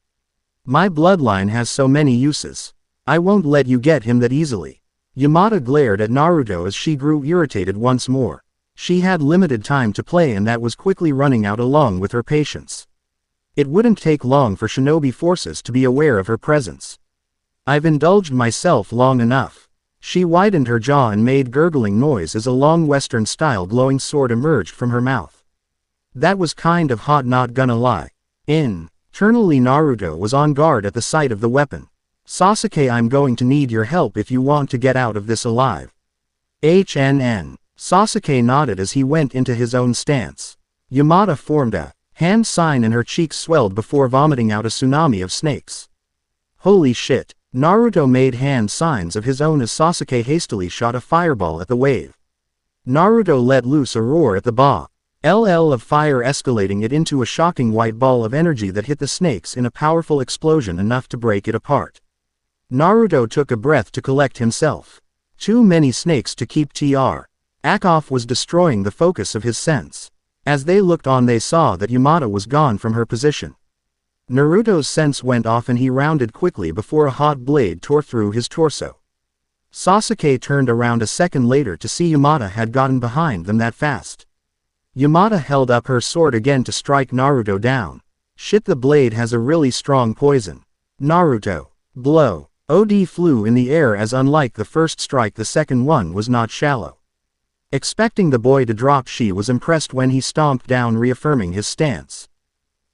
My bloodline has so many uses. I won't let you get him that easily. Yamada glared at Naruto as she grew irritated once more. She had limited time to play, and that was quickly running out along with her patience. It wouldn't take long for shinobi forces to be aware of her presence. I've indulged myself long enough. She widened her jaw and made gurgling noise as a long Western-style glowing sword emerged from her mouth. That was kind of hot, not gonna lie. Internally, Naruto was on guard at the sight of the weapon. Sasuke, I'm going to need your help if you want to get out of this alive. Sasuke nodded as he went into his own stance. Yamada formed a hand sign and her cheeks swelled before vomiting out a tsunami of snakes. Holy shit. Naruto made hand signs of his own as Sasuke hastily shot a fireball at the wave. Naruto let loose a roar at the ball of fire, escalating it into a shocking white ball of energy that hit the snakes in a powerful explosion enough to break it apart. Naruto took a breath to collect himself. Too many snakes to keep Akoff was destroying the focus of his sense. As they looked on, they saw that Yamada was gone from her position. Naruto's sense went off and he rounded quickly before a hot blade tore through his torso. Sasuke turned around a second later to see Yamada had gotten behind them that fast. Yamada held up her sword again to strike Naruto down. Shit, the blade has a really strong poison. Naruto. Blow. OD flew in the air as, unlike the first strike, the second one was not shallow. Expecting the boy to drop, she was impressed when he stomped down, reaffirming his stance.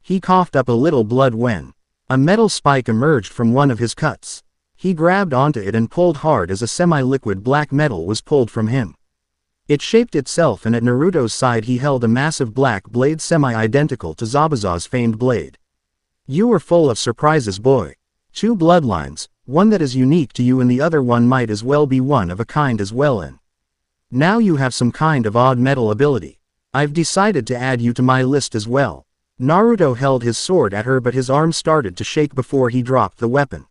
He coughed up a little blood when a metal spike emerged from one of his cuts. He grabbed onto it and pulled hard as a semi-liquid black metal was pulled from him. It shaped itself, and at Naruto's side he held a massive black blade semi-identical to Zabuza's famed blade. You are full of surprises, boy. 2 bloodlines, one that is unique to you and the other one might as well be one of a kind as well, and now you have some kind of odd metal ability. I've decided to add you to my list as well. Naruto held his sword at her, but his arm started to shake before he dropped the weapon.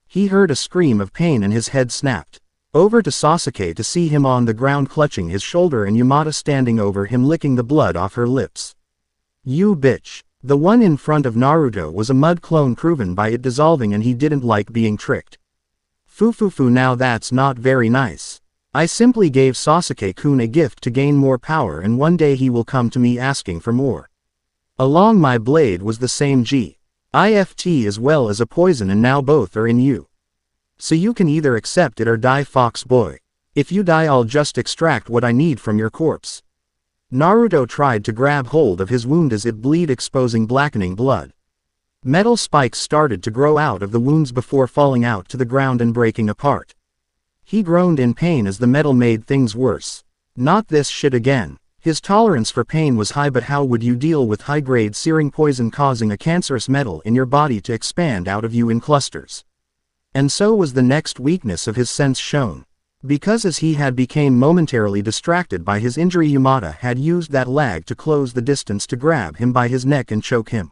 He heard a scream of pain and his head snapped. Over to Sasuke to see him on the ground clutching his shoulder and Yamada standing over him licking the blood off her lips. You bitch. The one in front of Naruto was a mud clone proven by it dissolving, and he didn't like being tricked. Fufufu, now that's not very nice. I simply gave Sasuke-kun a gift to gain more power, and one day he will come to me asking for more. Along my blade was the same gift as well as a poison, and now both are in you. So you can either accept it or die, fox boy. If you die, I'll just extract what I need from your corpse. Naruto tried to grab hold of his wound as it bled, exposing blackening blood. Metal spikes started to grow out of the wounds before falling out to the ground and breaking apart. He groaned in pain as the metal made things worse. Not this shit again. His tolerance for pain was high, but how would you deal with high-grade searing poison causing a cancerous metal in your body to expand out of you in clusters? And so was the next weakness of his sense shown. Because as he had become momentarily distracted by his injury, Yamada had used that lag to close the distance to grab him by his neck and choke him.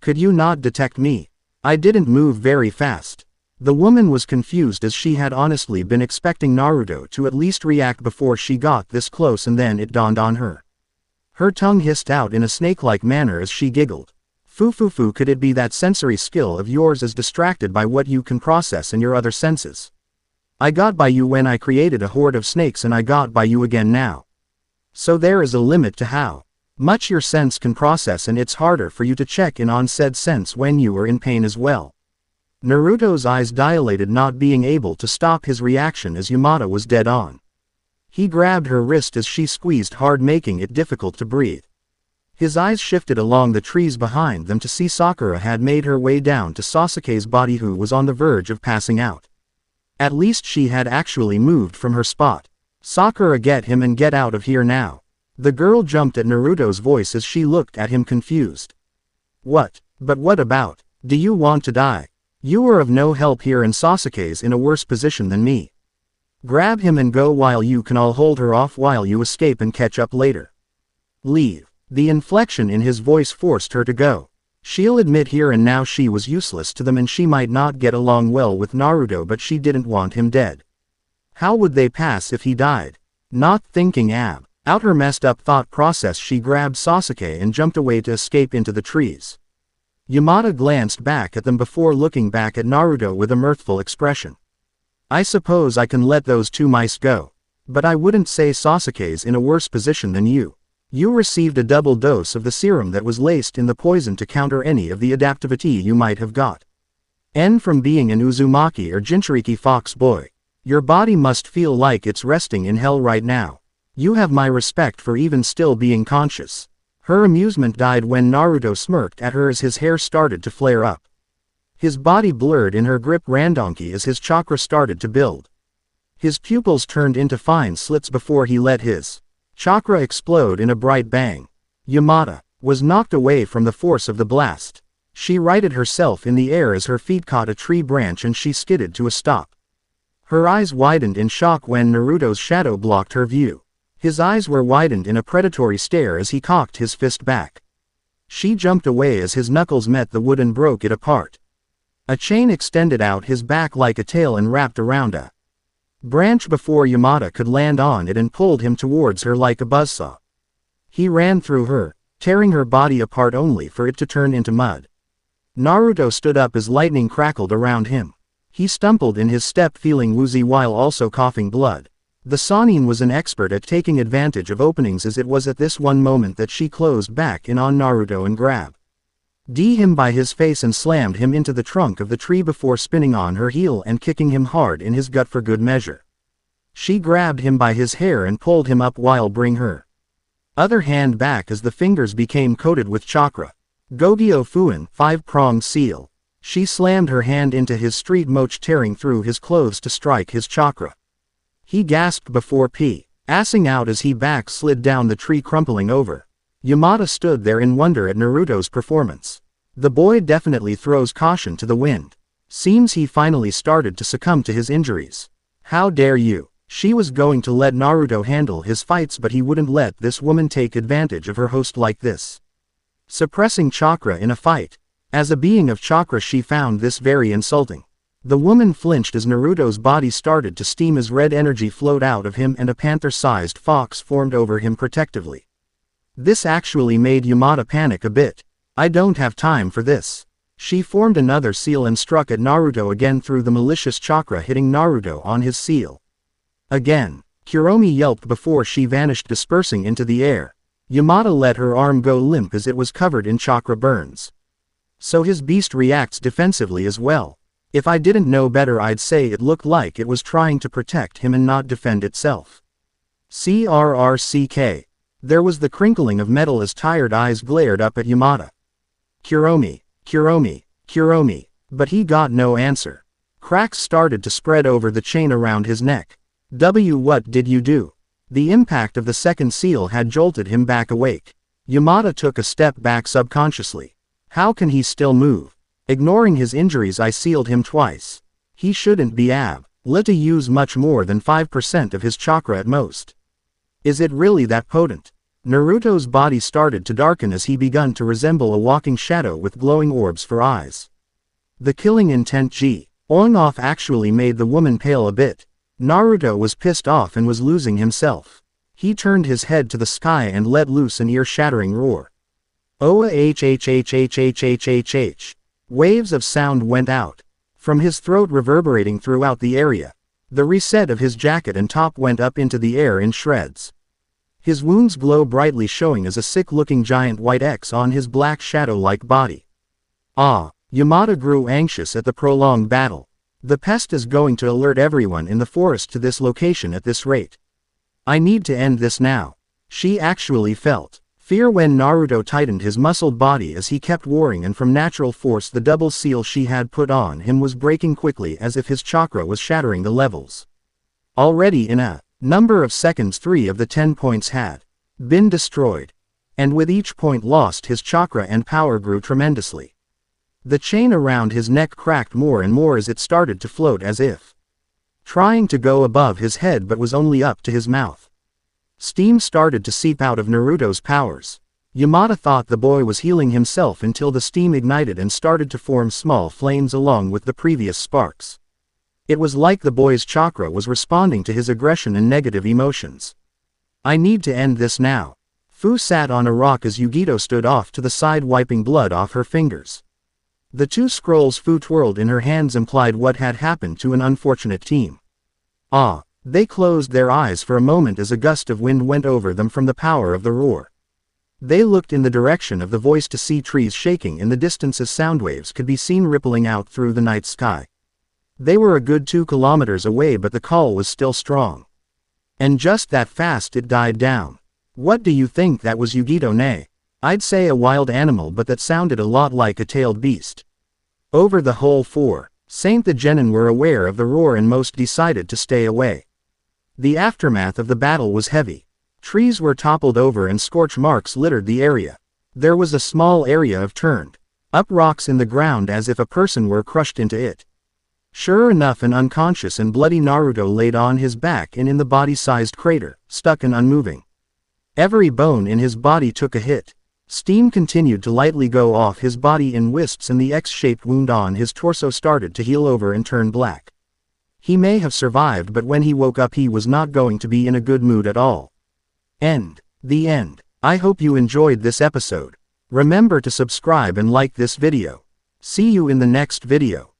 Could you not detect me? I didn't move very fast. The woman was confused, as she had honestly been expecting Naruto to at least react before she got this close, and then it dawned on her. Her tongue hissed out in a snake-like manner as she giggled. Fufufu, could it be that sensory skill of yours is distracted by what you can process in your other senses? I got by you when I created a horde of snakes, and I got by you again now. So there is a limit to how much your sense can process, and it's harder for you to check in on said sense when you are in pain as well. Naruto's eyes dilated, not being able to stop his reaction as Yamada was dead on. He grabbed her wrist as she squeezed hard, making it difficult to breathe. His eyes shifted along the trees behind them to see Sakura had made her way down to Sasuke's body, who was on the verge of passing out. At least she had actually moved from her spot. Sakura, get him and get out of here now. The girl jumped at Naruto's voice as she looked at him confused. What? But what about? Do you want to die? You are of no help here, and Sasuke's in a worse position than me. Grab him and go while you can. I'll hold her off while you escape and catch up later. Leave. The inflection in his voice forced her to go. She'll admit here and now she was useless to them, and she might not get along well with Naruto, but she didn't want him dead. How would they pass if he died? Not thinking out her messed up thought process, she grabbed Sasuke and jumped away to escape into the trees. Yamada glanced back at them before looking back at Naruto with a mirthful expression. I suppose I can let those two mice go. But I wouldn't say Sasuke's in a worse position than you. You received a double dose of the serum that was laced in the poison to counter any of the adaptivity you might have got. And from being an Uzumaki or Jinchuriki fox boy, your body must feel like it's resting in hell right now. You have my respect for even still being conscious. Her amusement died when Naruto smirked at her as his hair started to flare up. His body blurred in her grip randonkey as his chakra started to build. His pupils turned into fine slits before he let his chakra explode in a bright bang. Yamada was knocked away from the force of the blast. She righted herself in the air as her feet caught a tree branch and she skidded to a stop. Her eyes widened in shock when Naruto's shadow blocked her view. His eyes were widened in a predatory stare as he cocked his fist back. She jumped away as his knuckles met the wood and broke it apart. A chain extended out his back like a tail and wrapped around a branch before Yamada could land on it and pulled him towards her like a buzzsaw. He ran through her, tearing her body apart only for it to turn into mud. Naruto stood up as lightning crackled around him. He stumbled in his step, feeling woozy while also coughing blood. The Sannin was an expert at taking advantage of openings, as it was at this one moment that she closed back in on Naruto and grabbed him by his face and slammed him into the trunk of the tree before spinning on her heel and kicking him hard in his gut for good measure. She grabbed him by his hair and pulled him up while bringing her other hand back as the fingers became coated with chakra. Gogyo Fuin, five-pronged seal. She slammed her hand into his street moch, tearing through his clothes to strike his chakra. He gasped before passing out as he backslid down the tree, crumpling over. Yamada stood there in wonder at Naruto's performance. The boy definitely throws caution to the wind. Seems he finally started to succumb to his injuries. How dare you? She was going to let Naruto handle his fights, but he wouldn't let this woman take advantage of her host like this. Suppressing chakra in a fight. As a being of chakra, she found this very insulting. The woman flinched as Naruto's body started to steam as red energy flowed out of him and a panther-sized fox formed over him protectively. This actually made Yamada panic a bit. I don't have time for this. She formed another seal and struck at Naruto again through the malicious chakra, hitting Naruto on his seal. Again. Kuromi yelped before she vanished, dispersing into the air. Yamada let her arm go limp as it was covered in chakra burns. So his beast reacts defensively as well. If I didn't know better, I'd say it looked like it was trying to protect him and not defend itself. CRRCK. There was the crinkling of metal as tired eyes glared up at Yamada. Kuromi, Kuromi, Kuromi. But he got no answer. Cracks started to spread over the chain around his neck. What did you do? The impact of the second seal had jolted him back awake. Yamada took a step back subconsciously. How can he still move? Ignoring his injuries, I sealed him twice. He shouldn't be able to use much more than 5% of his chakra at most. Is it really that potent? Naruto's body started to darken as he begun to resemble a walking shadow with glowing orbs for eyes. The killing intent going off actually made the woman pale a bit. Naruto was pissed off and was losing himself. He turned his head to the sky and let loose an ear-shattering roar. Oa hhhhhhhhh. Waves of sound went out from his throat, reverberating throughout the area. The reset of his jacket and top went up into the air in shreds. His wounds glow brightly, showing as a sick-looking giant white X on his black shadow-like body. Yamada grew anxious at the prolonged battle. The pest is going to alert everyone in the forest to this location at this rate. I need to end this now. She actually felt fear when Naruto tightened his muscled body as he kept warring, and from natural force the double seal she had put on him was breaking quickly as if his chakra was shattering the levels. Already in a number of seconds 3 of the 10 points had been destroyed, and with each point lost his chakra and power grew tremendously. The chain around his neck cracked more and more as it started to float, as if trying to go above his head, but was only up to his mouth. Steam started to seep out of Naruto's powers. Yamada thought the boy was healing himself until the steam ignited and started to form small flames along with the previous sparks. It was like the boy's chakra was responding to his aggression and negative emotions. I need to end this now. Fu sat on a rock as Yugito stood off to the side, wiping blood off her fingers. The 2 scrolls Fu twirled in her hands implied what had happened to an unfortunate team. They closed their eyes for a moment as a gust of wind went over them from the power of the roar. They looked in the direction of the voice to see trees shaking in the distance as sound waves could be seen rippling out through the night sky. They were a good 2 kilometers away, but the call was still strong. And just that fast it died down. What do you think that was, Yugito? Nay. I'd say a wild animal, but that sounded a lot like a tailed beast. Over the whole 4, Saint the Genin were aware of the roar and most decided to stay away. The aftermath of the battle was heavy. Trees were toppled over and scorch marks littered the area. There was a small area of turned up rocks in the ground as if a person were crushed into it. Sure enough, an unconscious and bloody Naruto laid on his back and in the body-sized crater, stuck and unmoving. Every bone in his body took a hit. Steam continued to lightly go off his body in wisps, and the X-shaped wound on his torso started to heal over and turn black. He may have survived, but when he woke up he was not going to be in a good mood at all. The end. I hope you enjoyed this episode. Remember to subscribe and like this video. See you in the next video.